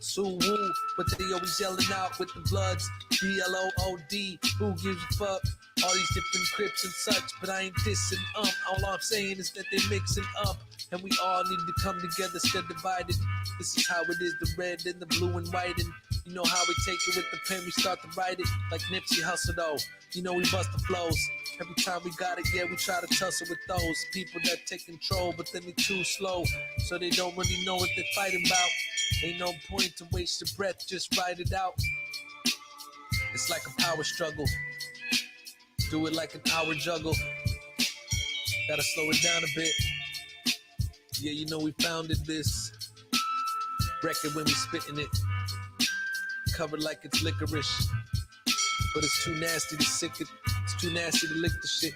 Sue-woo, but they always yelling out with the bloods. B-L-O-O-D, who gives a fuck? All these different crips and such, but I ain't dissing, all I'm saying is that they mixing up, and we all need to come together instead divided. This is how it is, the red and the blue and white, and you know how we take it with the pen, we start to write it, like Nipsey Hussle though, you know we bust the flows. Every time we got it, yeah, we try to tussle with those people that take control, but then they too slow, so they don't really know what they're fighting about. Ain't no point to waste your breath, just write it out. It's like a power struggle. Do it like an hour juggle. Gotta slow it down a bit. Yeah, you know we founded this record when we spitting it. Covered like it's licorice, but it's too nasty to sick it. It's too nasty to lick the shit.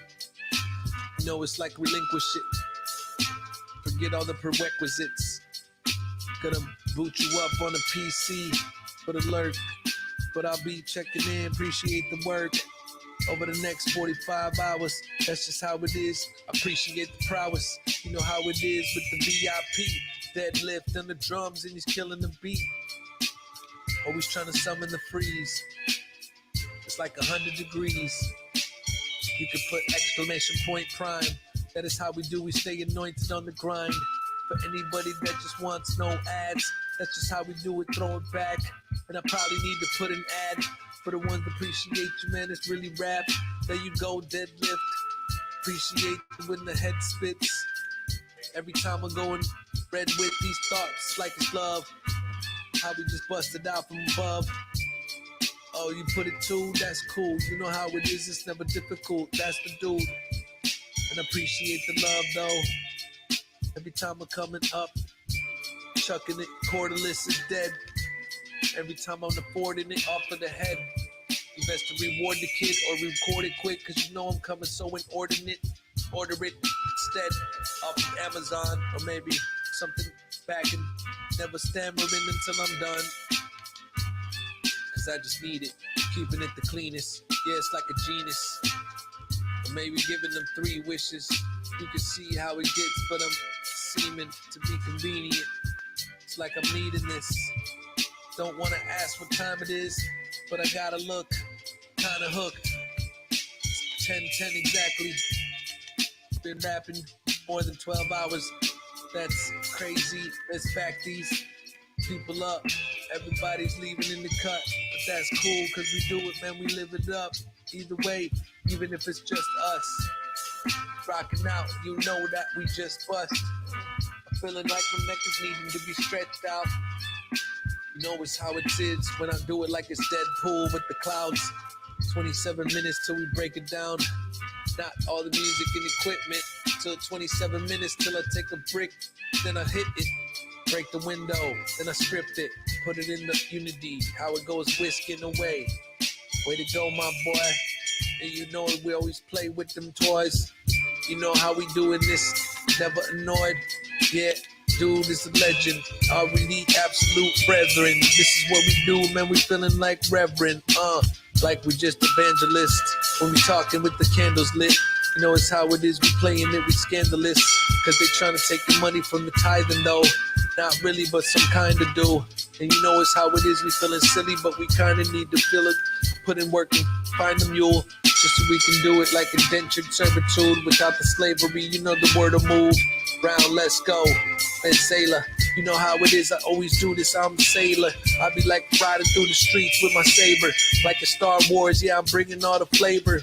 You know it's like relinquish it. Forget all the prerequisites. Gonna boot you up on a PC for the lurk, but I'll be checking in. Appreciate the work over the next 45 hours. That's just how it is. Appreciate the prowess. You know how it is with the VIP. Deadlift on the drums and he's killing the beat. Always trying to summon the freeze. It's like 100 degrees. You could put exclamation point prime. That is how we do. We stay anointed on the grind. For anybody that just wants no ads, that's just how we do it. Throw it back. And I probably need to put an ad for the ones that appreciate you, man. It's really rap. There you go, deadlift. Appreciate when the head spits. Every time I'm going red with these thoughts, like it's love. How we just busted out from above. Oh, you put it too? That's cool. You know how it is. It's never difficult. That's the dude. And I appreciate the love, though. Every time I'm coming up, chucking it, quarterless is dead. Every time I'm affording it off of the head. You best to reward the kid or record it quick, cause you know I'm coming so inordinate. Order it instead off of Amazon or maybe something back and never stammering until I'm done. Cause I just need it, keeping it the cleanest. Yeah, it's like a genius. Or maybe giving them 3 wishes. You can see how it gets, but I'm seeming to be convenient. It's like I'm needing this. Don't want to ask what time it is, but I gotta look kinda hooked. 10:10 exactly. Been rapping more than 12 hours. That's crazy. Let's back these people up. Everybody's leaving in the cut, but that's cool because we do it, man. We live it up. Either way, even if it's just us rocking out, you know that we just bust. I'm feeling like my neck is needing to be stretched out. You know it's how it is when I do it like it's Deadpool with the clouds. 27 minutes till we break it down. Not all the music and equipment. Till 27 minutes till I take a brick. Then I hit it. Break the window. Then I script it. Put it in the unity. How it goes whisking away. Way to go, my boy. And you know we always play with them toys. You know how we doing this. Never annoyed. Yeah. Dude is a legend, our really absolute brethren. This is what we do, man. We feeling like reverend, like we just evangelists. When we talking with the candles lit, you know it's how it is. We playing it, we scandalous, cause they trying to take the money from the tithing though. Not really, but some kind of do. And you know it's how it is. We feeling silly, but we kind of need to feel it. Put in work and find the mule, just so we can do it like indentured servitude without the slavery. You know the word will move. Round, let's go. And sailor, you know how it is. I always do this. I'm a sailor. I be like riding through the streets with my saber, like a Star Wars. Yeah, I'm bringing all the flavor.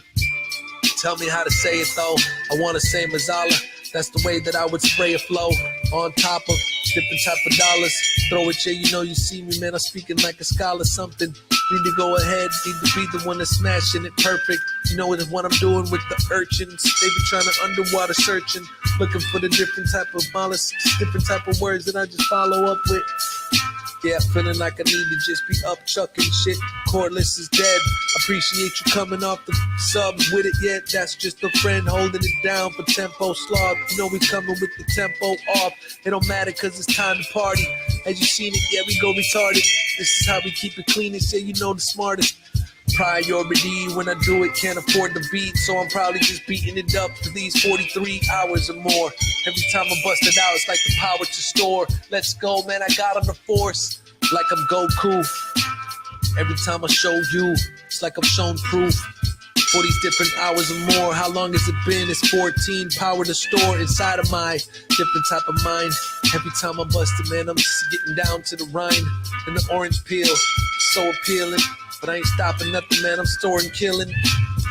Tell me how to say it though. I want to say Mazala. That's the way that I would spray a flow on top of different type of dollars. Throw it, yeah, you know you see me, man. I'm speaking like a scholar. Something need to go ahead, need to be the one that's smashing it perfect. You know what I'm doing with the urchins. They be trying to underwater searching, looking for the different type of mollusks, different type of words that I just follow up with. Yeah, feeling like I need to just be up chucking shit. Cordless is dead. Appreciate you coming off the subs with it. Yeah, that's just a friend holding it down for tempo slog. You know we coming with the tempo off. It don't matter cause it's time to party. As you seen it, yeah, we go retarded. This is how we keep it cleanest. Yeah, you know the smartest. Priority when I do it, can't afford the beat, so I'm probably just beating it up for these 43 hours or more. Every time I bust it out, it's like the power to store. Let's go, man, I got on the force. like I'm Goku. Every time I show you, it's like I've shown proof. For these different hours or more, how long has it been? It's 14, power to store inside of my different type of mind. Every time I bust it, man, I'm just getting down to the rind and the orange peel. So appealing, but I ain't stopping nothing, man. I'm storing killing.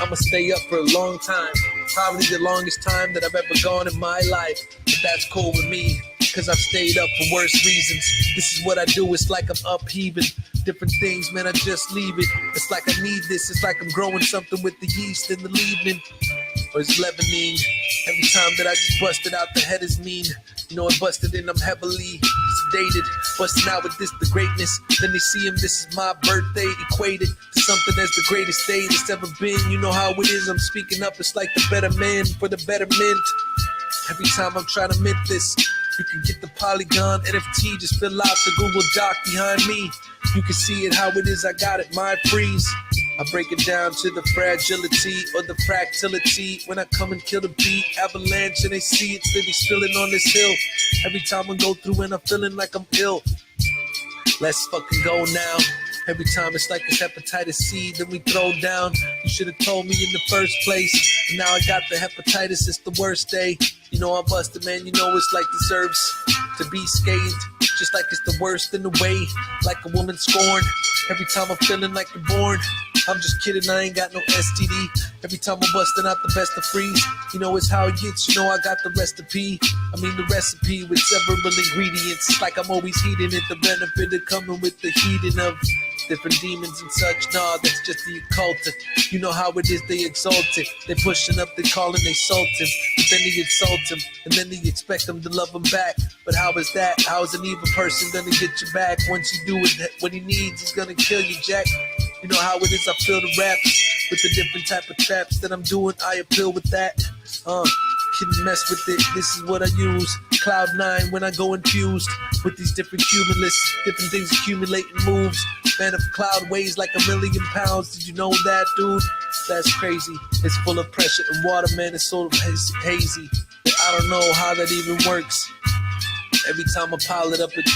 I'ma stay up for a long time. Probably the longest time that I've ever gone in my life. But that's cool with me, cause I've stayed up for worse reasons. This is what I do, it's like I'm upheaving different things, man, I just leave it. It's like I need this, it's like I'm growing something with the yeast in the leavening. Or it's leavening. Every time that I just busted out, the head is mean. You know, I busted in, I'm heavily sedated. Busting out with this, the greatness. Then they see him, this is my birthday, equated to something that's the greatest day that's ever been. You know how it is, I'm speaking up, it's like the better man for the betterment. Every time I'm trying to mint this, you can get the Polygon NFT, just fill out the Google Doc behind me. You can see it how it is, I got it, my freeze. I break it down to the fragility or the fractality. When I come and kill the beat, avalanche, and they see it steady spilling on this hill. Every time I go through and I'm feeling like I'm ill. Let's fucking go now. Every time it's like it's hepatitis C, then we throw down. You should have told me in the first place. And now I got the hepatitis, it's the worst day. You know I busted, man, you know it's like deserves to be scathed. Just like it's the worst in the way, like a woman scorned. Every time I'm feeling like you're born. I'm just kidding, I ain't got no STD. Every time I'm busting out the best of freeze. You know it's how it gets, you know I got the recipe. I mean the recipe with several ingredients. It's like I'm always heating it, the benefit of coming with the heating of different demons and such. Nah, that's just the occult. You know how it is, they exalt it. They pushing up, they calling, they sultan. But then they insult him, and then they expect them to love him back. But how is that? How is an evil person gonna get you back? Once you do it, what he needs, he's gonna kill you, Jack. You know how it is, I feel the raps with the different type of traps that I'm doing. I appeal with that. Couldn't mess with it. This is what I use. Cloud 9 when I go infused with these different cumulus, different things accumulating moves. Man, if cloud weighs like 1,000,000 pounds, did you know that, dude? That's crazy. It's full of pressure and water, man. It's sort of hazy. I don't know how that even works. Every time I pile it up, it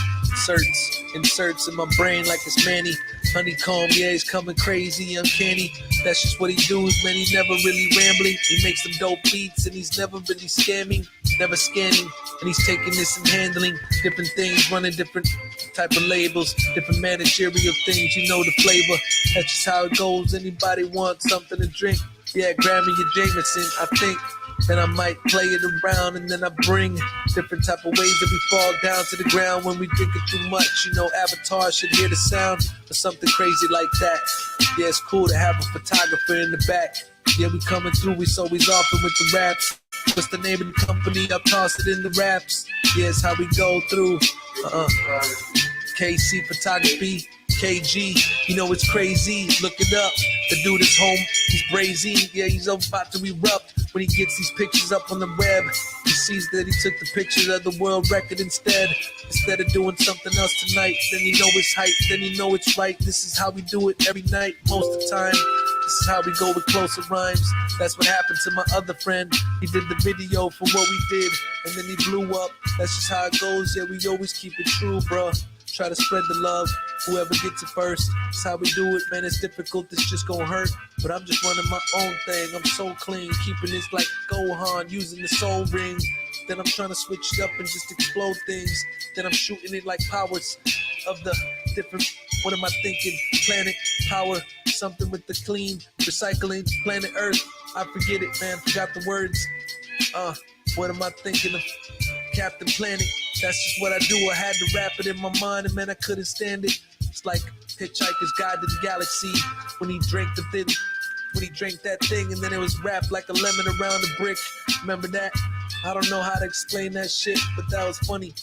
inserts in my brain like it's Manny. Honeycomb, yeah, he's coming crazy, uncanny. That's just what he does, man. He never really rambling. He makes them dope beats and he's never really scamming, never scanning. And he's taking this and handling different things, running different type of labels, different managerial things. You know the flavor. That's just how it goes. Anybody want something to drink? Yeah, grab me your Jameson, I think. Then I might play it around and then I bring different type of ways that we fall down to the ground when we drink it too much. You know, Avatar should hear the sound or something crazy like that. Yeah, it's cool to have a photographer in the back. Yeah, we coming through, we so he's offering with the raps. What's the name of the company? I'll toss it in the raps. Yeah, it's how we go through. KC Photography, KG, you know it's crazy. Look it up. The dude is home. He's brazy. Yeah, he's about to erupt when he gets these pictures up on the web. He sees that he took the picture of the world record instead of doing something else tonight. Then you know it's hype. Then you know it's right. This is how we do it every night, most of the time. This is how we go with closer rhymes. That's what happened to my other friend. He did the video for what we did, and then he blew up. That's just how it goes. Yeah, we always keep it true, bruh. Try to spread the love, whoever gets it first. That's how we do it, man. It's difficult, it's just gonna hurt. But I'm just running my own thing. I'm so clean, keeping this like Gohan, using the soul ring. Then I'm trying to switch it up and just explode things. Then I'm shooting it like powers of the different, what am I thinking? Planet, power, something with the clean, recycling, planet Earth. I forget it, man, forgot the words. What am I thinking of? Captain Planet, that's just what I do. I had to rap it in my mind and man, I couldn't stand it. It's like Hitchhiker's Guide to the Galaxy when he drank that thing and then it was wrapped like a lemon around a brick. Remember that? I don't know how to explain that shit, but that was funny.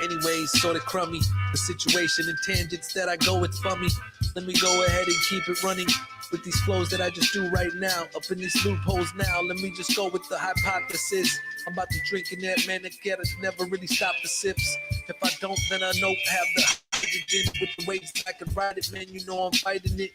Anyways, sort of crummy, the situation and tangents that I go with funny. Let me go ahead and keep it running with these flows that I just do right now. Up in these loopholes now, let me just go with the hypothesis. I'm about to drink in that, man, that never really stop the sips. If I don't, then I know have the hydrogen with the ways I can ride it, man, you know I'm fighting it.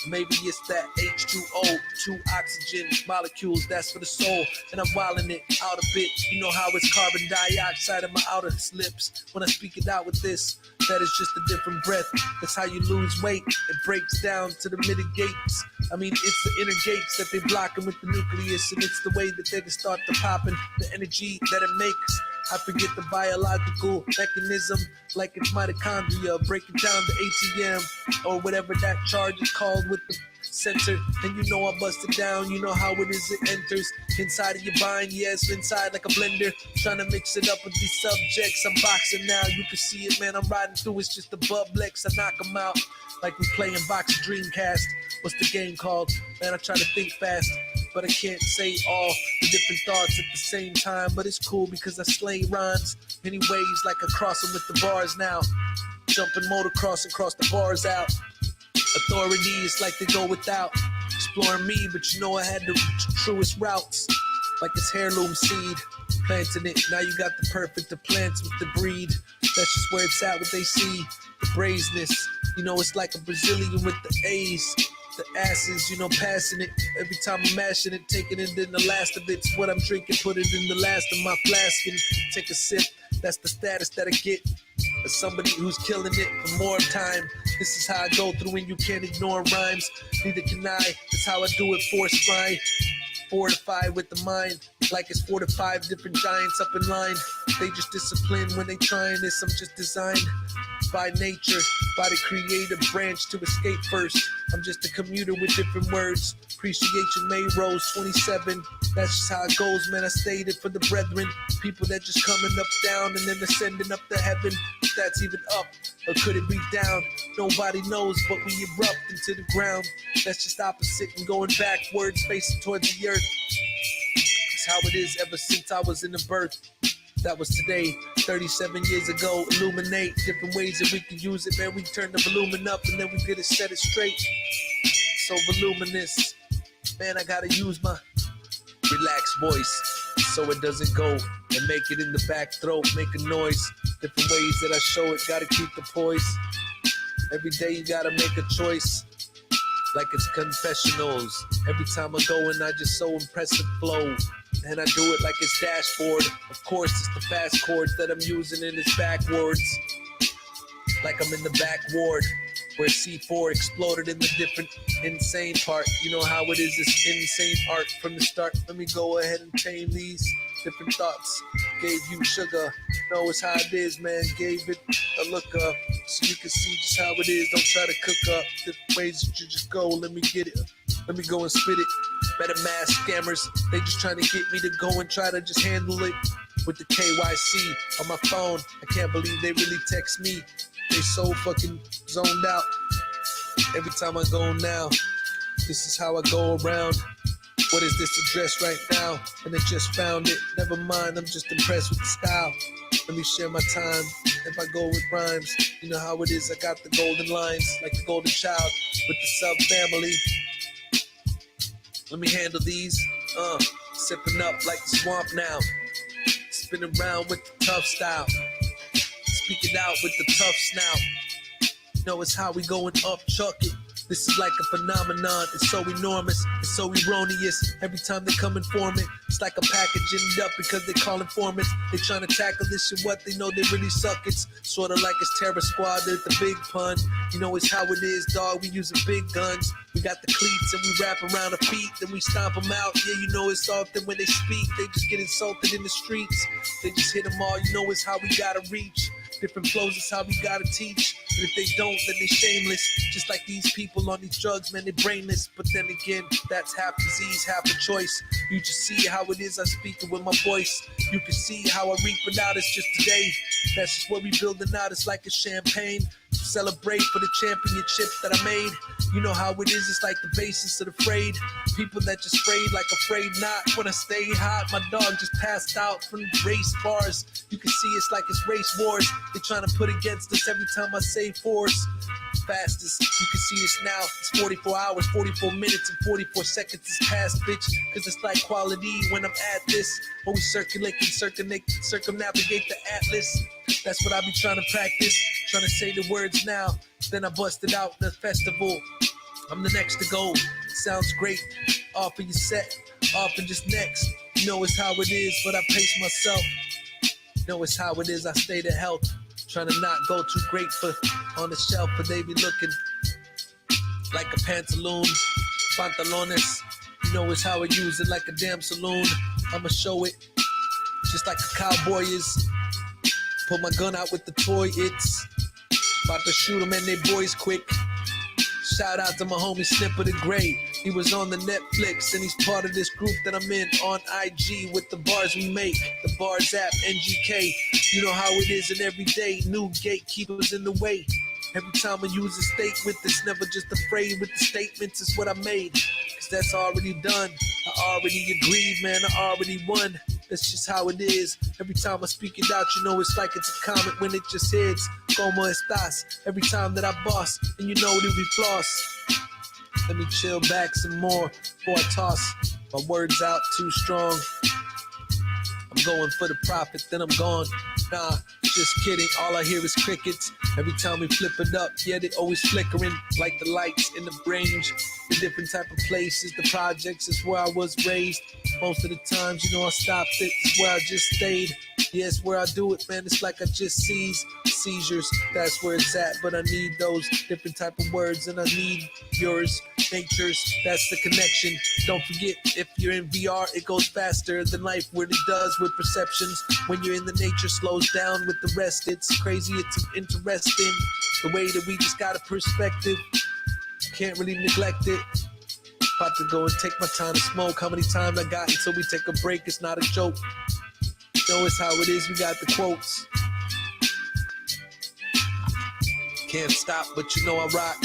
Maybe it's that H2O, 2 oxygen molecules, that's for the soul. And I'm wilding it out a bit. You know how it's carbon dioxide in my outer lips. When I speak it out with this, that is just a different breath. That's how you lose weight. It breaks down to the middle gates. I mean, it's the inner gates that they blocking with the nucleus, and it's the way that they can start to popping the energy that it makes. I forget the biological mechanism, like it's mitochondria, breaking down the ATM or whatever that charge is called with the sensor. And you know I bust it down, you know how it is, it enters inside of your mind, yes, inside like a blender, trying to mix it up with these subjects. I'm boxing now, you can see it, man, I'm riding through, it's just a Bublex, I knock them out like we playing box Dreamcast. What's the game called? Man, I try to think fast, but I can't say all the different thoughts at the same time. But it's cool because I slay rhymes many ways, like I cross them with the bars now. Jumping motocross and cross the bars out. Authority is like they go without exploring me, but you know I had the truest routes. Like it's heirloom seed, planting it. Now you got the perfect of plants with the breed. That's just where it's at, what they see. The brazeness, you know, it's like a Brazilian with the A's. The asses, you know, passing it. Every time I'm mashing it, taking it in the last of it's what I'm drinking, put it in the last of my flask and take a sip. That's the status that I get. As somebody who's killing it for more time. This is how I go through and you can't ignore rhymes. Neither can I. That's how I do it, force fine. Fortified with the mind, like it's 4 to 5 different giants up in line. They just discipline when they trying this. I'm just designed by nature, by the creative branch to escape first. I'm just a commuter with different words. Appreciation May Rose 27. That's just how it goes, man. I stated for the brethren, people that just coming up down and then ascending up to heaven. If that's even up, or could it be down? Nobody knows, but we erupt into the ground. That's just opposite and going backwards, facing towards the earth. It's how it is ever since I was in the birth. That was today, 37 years ago. Illuminate different ways that we can use it, man. We turn the volume up and then we get it set it straight. So voluminous, man. I gotta use my relaxed voice so it doesn't go and make it in the back throat, make a noise. Different ways that I show it, gotta keep the poise. Every day you gotta make a choice, like it's confessionals. Every time I go and I just so impressive flow. And I do it like it's dashboard. Of course, it's the fast chords that I'm using and it's backwards. Like I'm in the back ward where C4 exploded in the different insane part. You know how it is, this insane art from the start. Let me go ahead and tame these different thoughts. Gave you sugar. Know it's how it is, man. Gave it a look up so you can see just how it is. Don't try to cook up different ways that you just go. Let me get it. Let me go and spit it. Better mass scammers. They just trying to get me to go and try to just handle it with the KYC on my phone. I can't believe they really text me. They so fucking zoned out. Every time I go now, this is how I go around. What is this address right now? And I just found it. Never mind, I'm just impressed with the style. Let me share my time. If I go with rhymes, you know how it is. I got the golden lines, like the golden child with the sub family. Let me handle these. Sipping up like the swamp now. Spinning around with the tough style. Speaking out with the tough snout. You know it's how we going up, chuck it. This is like a phenomenon. It's so enormous. It's so erroneous. Every time they come informant, it's like a package ended up because they call informants. They trying to tackle this shit, what they know they really suck. It's sort of like it's Terror Squad with the big pun. You know it's how it is, dog. We using big guns. We got the cleats and we wrap around the feet, then we stomp them out. Yeah, you know it's often when they speak, they just get insulted in the streets. They just hit them all. You know it's how we gotta reach. Different flows is how we gotta teach. And if they don't, then they shameless. Just like these people on these drugs, man, they brainless. But then again, that's half disease, half a choice. You just see how it is, I speak it with my voice. You can see how I reap it out, it's just today. That's just what we building out, it's like a champagne. Celebrate for the championship that I made. You know how it is, it's like the basis of the frayed. People that just frayed like afraid not. When I stay hot, my dog just passed out from the race bars. You can see it's like it's race wars. They trying to put against us every time I say force. Fastest, you can see this now. It's 44 hours, 44 minutes, and 44 seconds is past, bitch. Cause it's like quality when I'm at this. When we circumnavigate the atlas. That's what I be trying to practice. Trying to say the words now. Then I bust it out in the festival. I'm the next to go. Sounds great. Off of your set, off and just next. You know it's how it is, but I pace myself. You know it's how it is, I stay to health. Trying to not go too great for on the shelf, but they be looking like a pantaloon, pantalones. You know it's how I use it, like a damn saloon. I'ma show it, just like a cowboy is. Pull my gun out with the toy, it's about to shoot them and they boys quick. Shout out to my homie Snipper the Gray. He was on the Netflix and he's part of this group that I'm in on IG with the bars we make. The bars app, NGK. You know how it is in every day. New gatekeepers in the way. Every time I use a state with this, never just afraid with the statements is what I made. Cause that's already done. I already agreed, man. I already won. That's just how it is. Every time I speak it out, you know it's like it's a comment when it just hits. Como estas? Every time that I boss, and you know that we floss. Let me chill back some more before I toss my words out too strong. I'm going for the profit, then I'm gone. Nah, just kidding. All I hear is crickets. Every time we flip it up, yeah, they always flickering like the lights in the range. The different type of places, the projects is where I was raised. Most of the times, you know, I stopped it. It's where I just stayed. Yeah, it's where I do it, man. It's like I just seizures. That's where it's at. But I need those different type of words, and I need yours. Natures, that's the connection. Don't forget, if you're in VR, it goes faster than life really does with perceptions. When you're in the nature, slows down with the rest. It's crazy, it's interesting. The way that we just got a perspective. Can't really neglect it. About to go and take my time to smoke. How many times I got until we take a break? It's not a joke. You know it's how it is. We got the quotes. Can't stop, but you know I rock.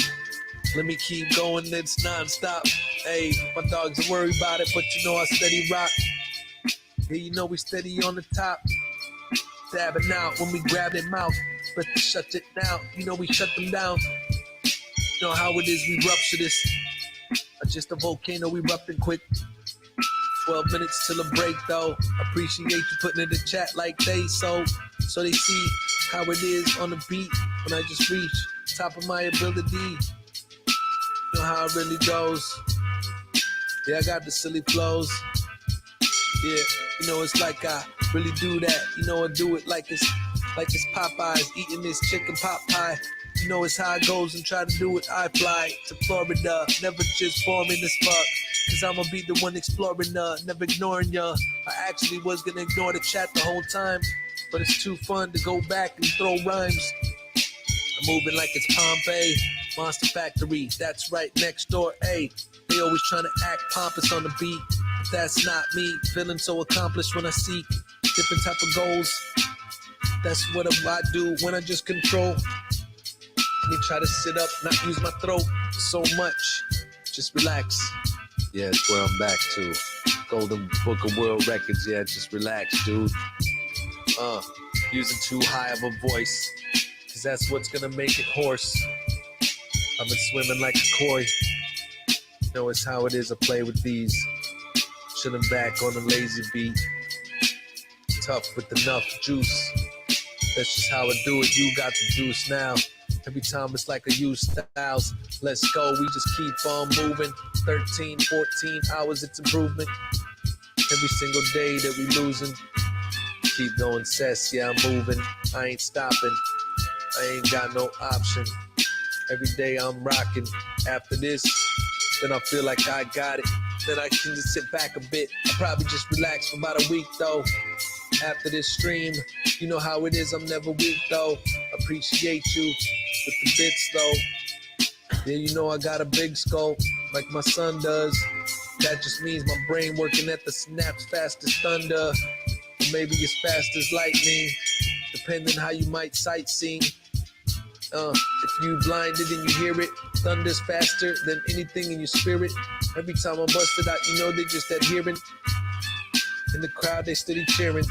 Let me keep going, it's non-stop. Hey, my dogs are worried about it, but you know I steady rock. Yeah, you know we steady on the top. Dabbing out when we grab their mouth. But to shut it down, you know we shut them down. You know how it is, we rupture this. Just a volcano erupting quick. 12 minutes till a break though. Appreciate you putting in the chat like they so they see how it is on the beat when I just reach top of my ability. You know how it really goes. Yeah, I got the silly flows. Yeah, you know it's like I really do that. You know I do it like it's Popeyes eating this chicken pot pie. You know it's how it goes and try to do it. I fly to Florida, never just boring as fuck. Cause I'ma be the one exploring, never ignoring ya. I actually was gonna ignore the chat the whole time, but it's too fun to go back and throw rhymes. I'm moving like it's Pompeii, Monster Factory, that's right next door, ayy. They always trying to act pompous on the beat, but that's not me. Feeling so accomplished when I seek different type of goals. That's what I do when I just control. Let me try to sit up, not use my throat so much. Just relax. Yeah, it's where I'm back to. Golden Book of World Records, yeah, just relax, dude. Using too high of a voice, cause that's what's gonna make it hoarse. I've been swimming like a koi. You know it's how it is, I play with these. Chilling back on a lazy beat. Tough with enough juice. That's just how I do it, you got the juice now. Every time it's like a use styles. Let's go, we just keep on moving. 13, 14 hours, it's improvement. Every single day that we losing. Keep going, cess, yeah, I'm moving. I ain't stopping. I ain't got no option. Every day I'm rocking. After this, then I feel like I got it. Then I can just sit back a bit. I'll probably just relax for about a week though. After this stream, you know how it is, I'm never weak though. Appreciate you with the bits though. Yeah, you know I got a big skull, like my son does. That just means my brain working at the snaps fast as thunder. Or maybe as fast as lightning, depending how you might sightseeing. If you blinded and you hear it, thunder's faster than anything in your spirit. Every time I bust it out, you know they just adhering. In the crowd, they steady cheering.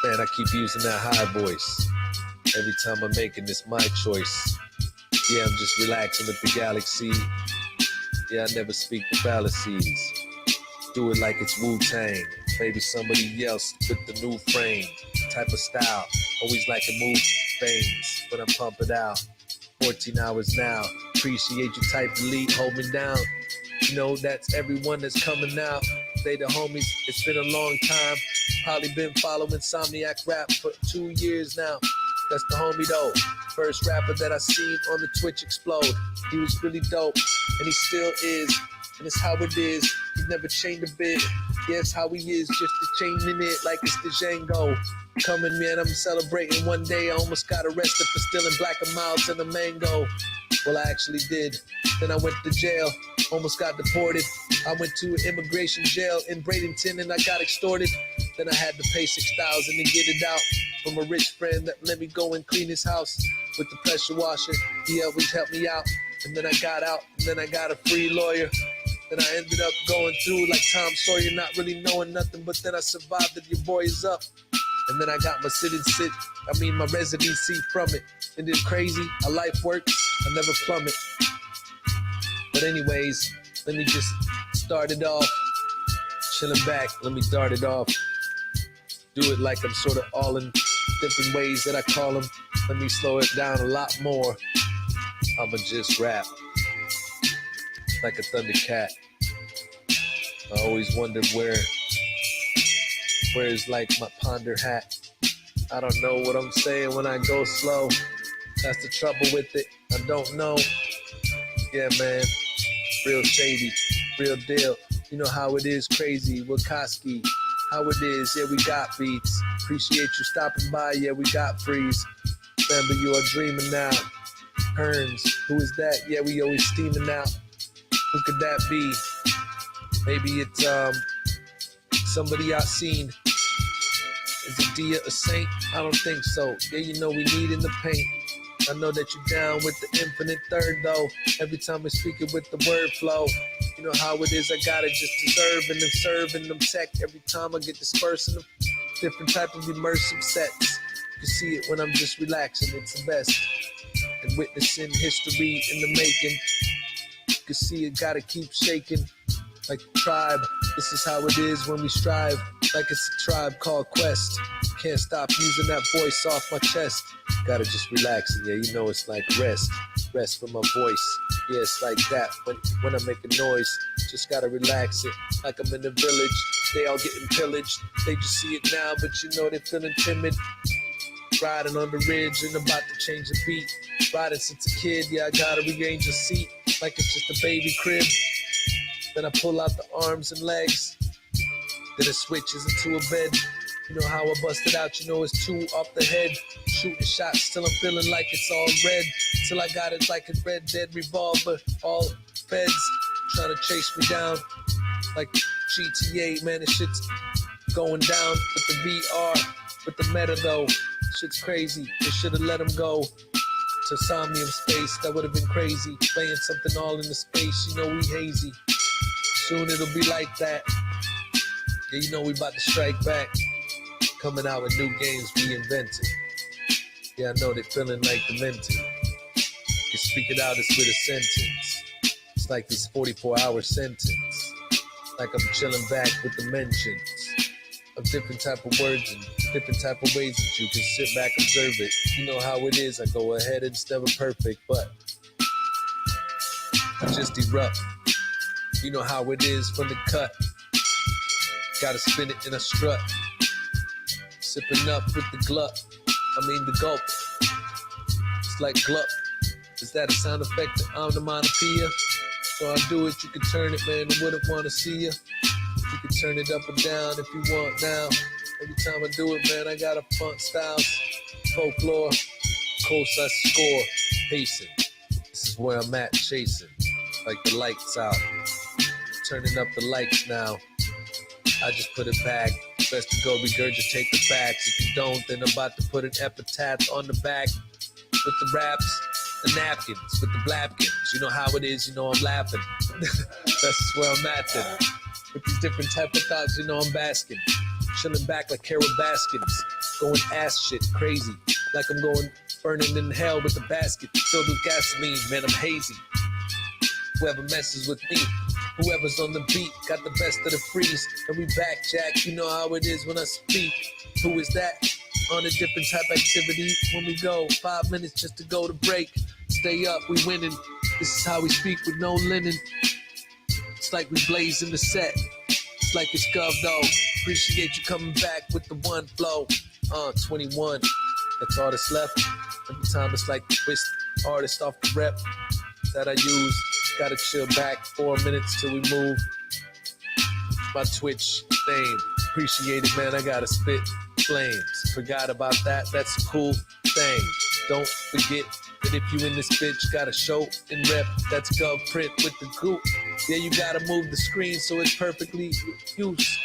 Man, I keep using that high voice. Every time I'm making this my choice. Yeah, I'm just relaxing with the galaxy. Yeah, I never speak the fallacies. Do it like it's Wu-Tang. Maybe somebody else with the new frame. Type of style. Always like to move veins when I pump it out. 14 hours now. Appreciate you type elite, hold me down. You know, that's everyone that's coming out. They the homies, it's been a long time. Probably been following Somniac rap for 2 years now. That's the homie though. First rapper that I seen on the Twitch explode. He was really dope, and he still is. And it's how it is. He's never changed a bit. Yeah, it's how he is, just a changing it like it's the Django. Coming, man, I'm celebrating one day. I almost got arrested for stealing black and miles and a mango. Well, I actually did. Then I went to jail, almost got deported. I went to immigration jail in Bradenton and I got extorted. Then I had to pay $6,000 to get it out from a rich friend that let me go and clean his house with the pressure washer. He always helped me out. And then I got out, and then I got a free lawyer. Then I ended up going through like Tom Sawyer, not really knowing nothing, but then I survived it. Your boy is up. And then I got my residency from it. And it's crazy how life works. I never plummet. But anyways, let me just start it off. Chilling back, let me start it off. Do it like I'm sort of all in different ways that I call them. Let me slow it down a lot more. I'ma just rap like a Thundercat. I always wondered where's like my ponder hat. I don't know what I'm saying when I go slow. That's the trouble with it. I don't know. Yeah, man. Real shady, real deal. You know how it is, crazy. Wakaski, how it is. Yeah, we got beats. Appreciate you stopping by. Yeah, we got freeze. Remember, you are dreaming now. Hearns, who is that? Yeah, we always steaming out. Who could that be? Maybe it's somebody I seen. Is it Dia a saint? I don't think so. Yeah, you know we need in the paint. I know that you're down with the infinite third though. Every time I speak it with the word flow. You know how it is, I gotta just deserve and then serve in them tech. Every time I get dispersed in them different type of immersive sets. You see it when I'm just relaxing, it's the best. And witnessing history in the making. You can see it, gotta keep shaking. Like the tribe, this is how it is when we strive. Like it's a tribe called Quest. Can't stop using that voice off my chest. Gotta just relax, and yeah, you know it's like rest for my voice. Yeah, it's like that when I make a noise. Just gotta relax it, like I'm in a village. They all getting pillaged. They just see it now, but you know they're feeling timid. Riding on the ridge and about to change the beat. Riding since a kid, yeah, I gotta rearrange a seat like it's just a baby crib. Then I pull out the arms and legs. Then it switches into a bed. You know how I busted out, you know it's 2 off the head. Shooting shots till I'm feeling like it's all red. Till I got it like a red dead revolver. All feds trying to chase me down. Like GTA, man, this shit's going down with the VR. With the meta though, shit's crazy. They should've let him go to Somnium space, that would've been crazy. Playing something all in the space, you know we hazy. Soon it'll be like that. Yeah, you know we about to strike back. Coming out with new games we invented. Yeah, I know they feeling like demented. You speak it out, it's with a sentence. It's like this 44-hour sentence. Like I'm chilling back with the mentions of different type of words and different type of ways that you can sit back, observe it. You know how it is, I go ahead, it's never perfect, but I just erupt. You know how it is from the cut. Gotta spin it in a strut. Sipping up with the the gulp. It's like glup. Is that a sound effect to onomatopoeia? So I do it, you can turn it, man, I wouldn't want to see you. You can turn it up or down if you want now. Every time I do it, man, I got a funk styles. Folklore, course I score. Pacing, this is where I'm at, chasing. Like the lights out. Turning up the lights now. I just put it back. Best to go regurgitate the facts. If you don't, then I'm about to put an epitaph on the back. With the raps, the napkins, with the blapkins. You know how it is, you know I'm laughing. That's where I'm at then. With these different type of thoughts, you know I'm basking. Chilling back like Carol Baskins. Going ass shit, crazy. Like I'm going burning in hell with a basket filled with gasoline. Man, I'm hazy. Whoever messes with me, whoever's on the beat, got the best of the freeze. And we back, Jack, you know how it is when I speak. Who is that? On a different type activity when we go 5 minutes just to go to break. Stay up, we winning. This is how we speak with no linen. It's like we blazing the set. It's like it's Gov though. Appreciate you coming back with the one flow. 21. That's all that's left. Every time it's like the twist artist off the rep that I use. Gotta chill back 4 minutes till we move. My Twitch name. Appreciate it, man. I gotta spit flames. Forgot about that. That's a cool thing. Don't forget that if you in this bitch, gotta show and rep. That's Gov print with the goop. Yeah, you gotta move the screen so it's perfectly used.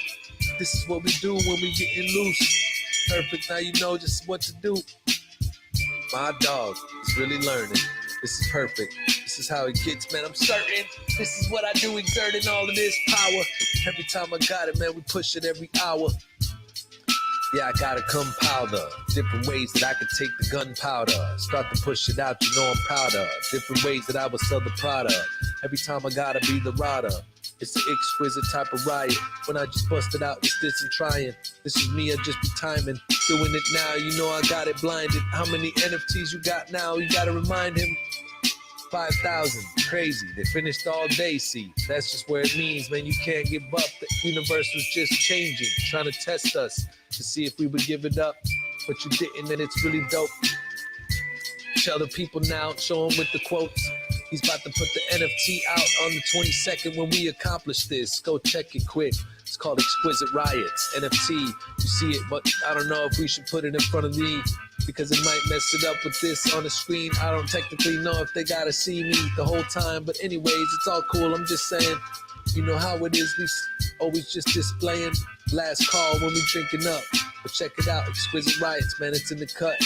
This is what we do when we getting loose. Perfect, now you know just what to do. My dog is really learning. This is perfect. This is how it gets, man. I'm certain this is what I do, exerting all of this power. Every time I got it, man, we push it every hour. Yeah, I got a gunpowder. Different ways that I could take the gunpowder. Start to push it out, you know I'm proud of. Different ways that I would sell the product. Every time I gotta be the rider. It's an exquisite type of riot. When I just busted out, it's this and trying. This is me, I just be timing. Doing it now, you know I got it blinded. How many NFTs you got now? You gotta remind him. 5,000, crazy. They finished all day, see. That's just where it means, man, you can't give up. The universe was just changing, trying to test us to see if we would give it up. But you didn't, and it's really dope. Tell the people now, show them with the quotes. He's about to put the NFT out on the 22nd when we accomplish this. Go check it quick. It's called Exquisite Riots, NFT. You see it, but I don't know if we should put it in front of me because it might mess it up with this on the screen. I don't technically know if they gotta see me the whole time, but anyways, it's all cool. I'm just saying, you know how it is. We always just displaying last call when we drinking up. But check it out, Exquisite Riots, man, it's in the cut.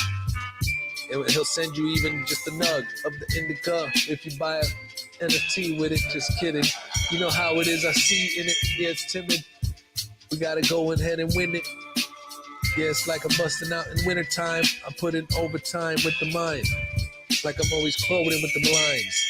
He'll send you even just a nug of the indica if you buy a NFT with it. Just kidding. You know how it is. I see in it. Yeah, it's timid. We gotta go ahead and win it. Yeah, it's like I'm busting out in wintertime. I put in overtime with the mind. Like I'm always quoting with the lines.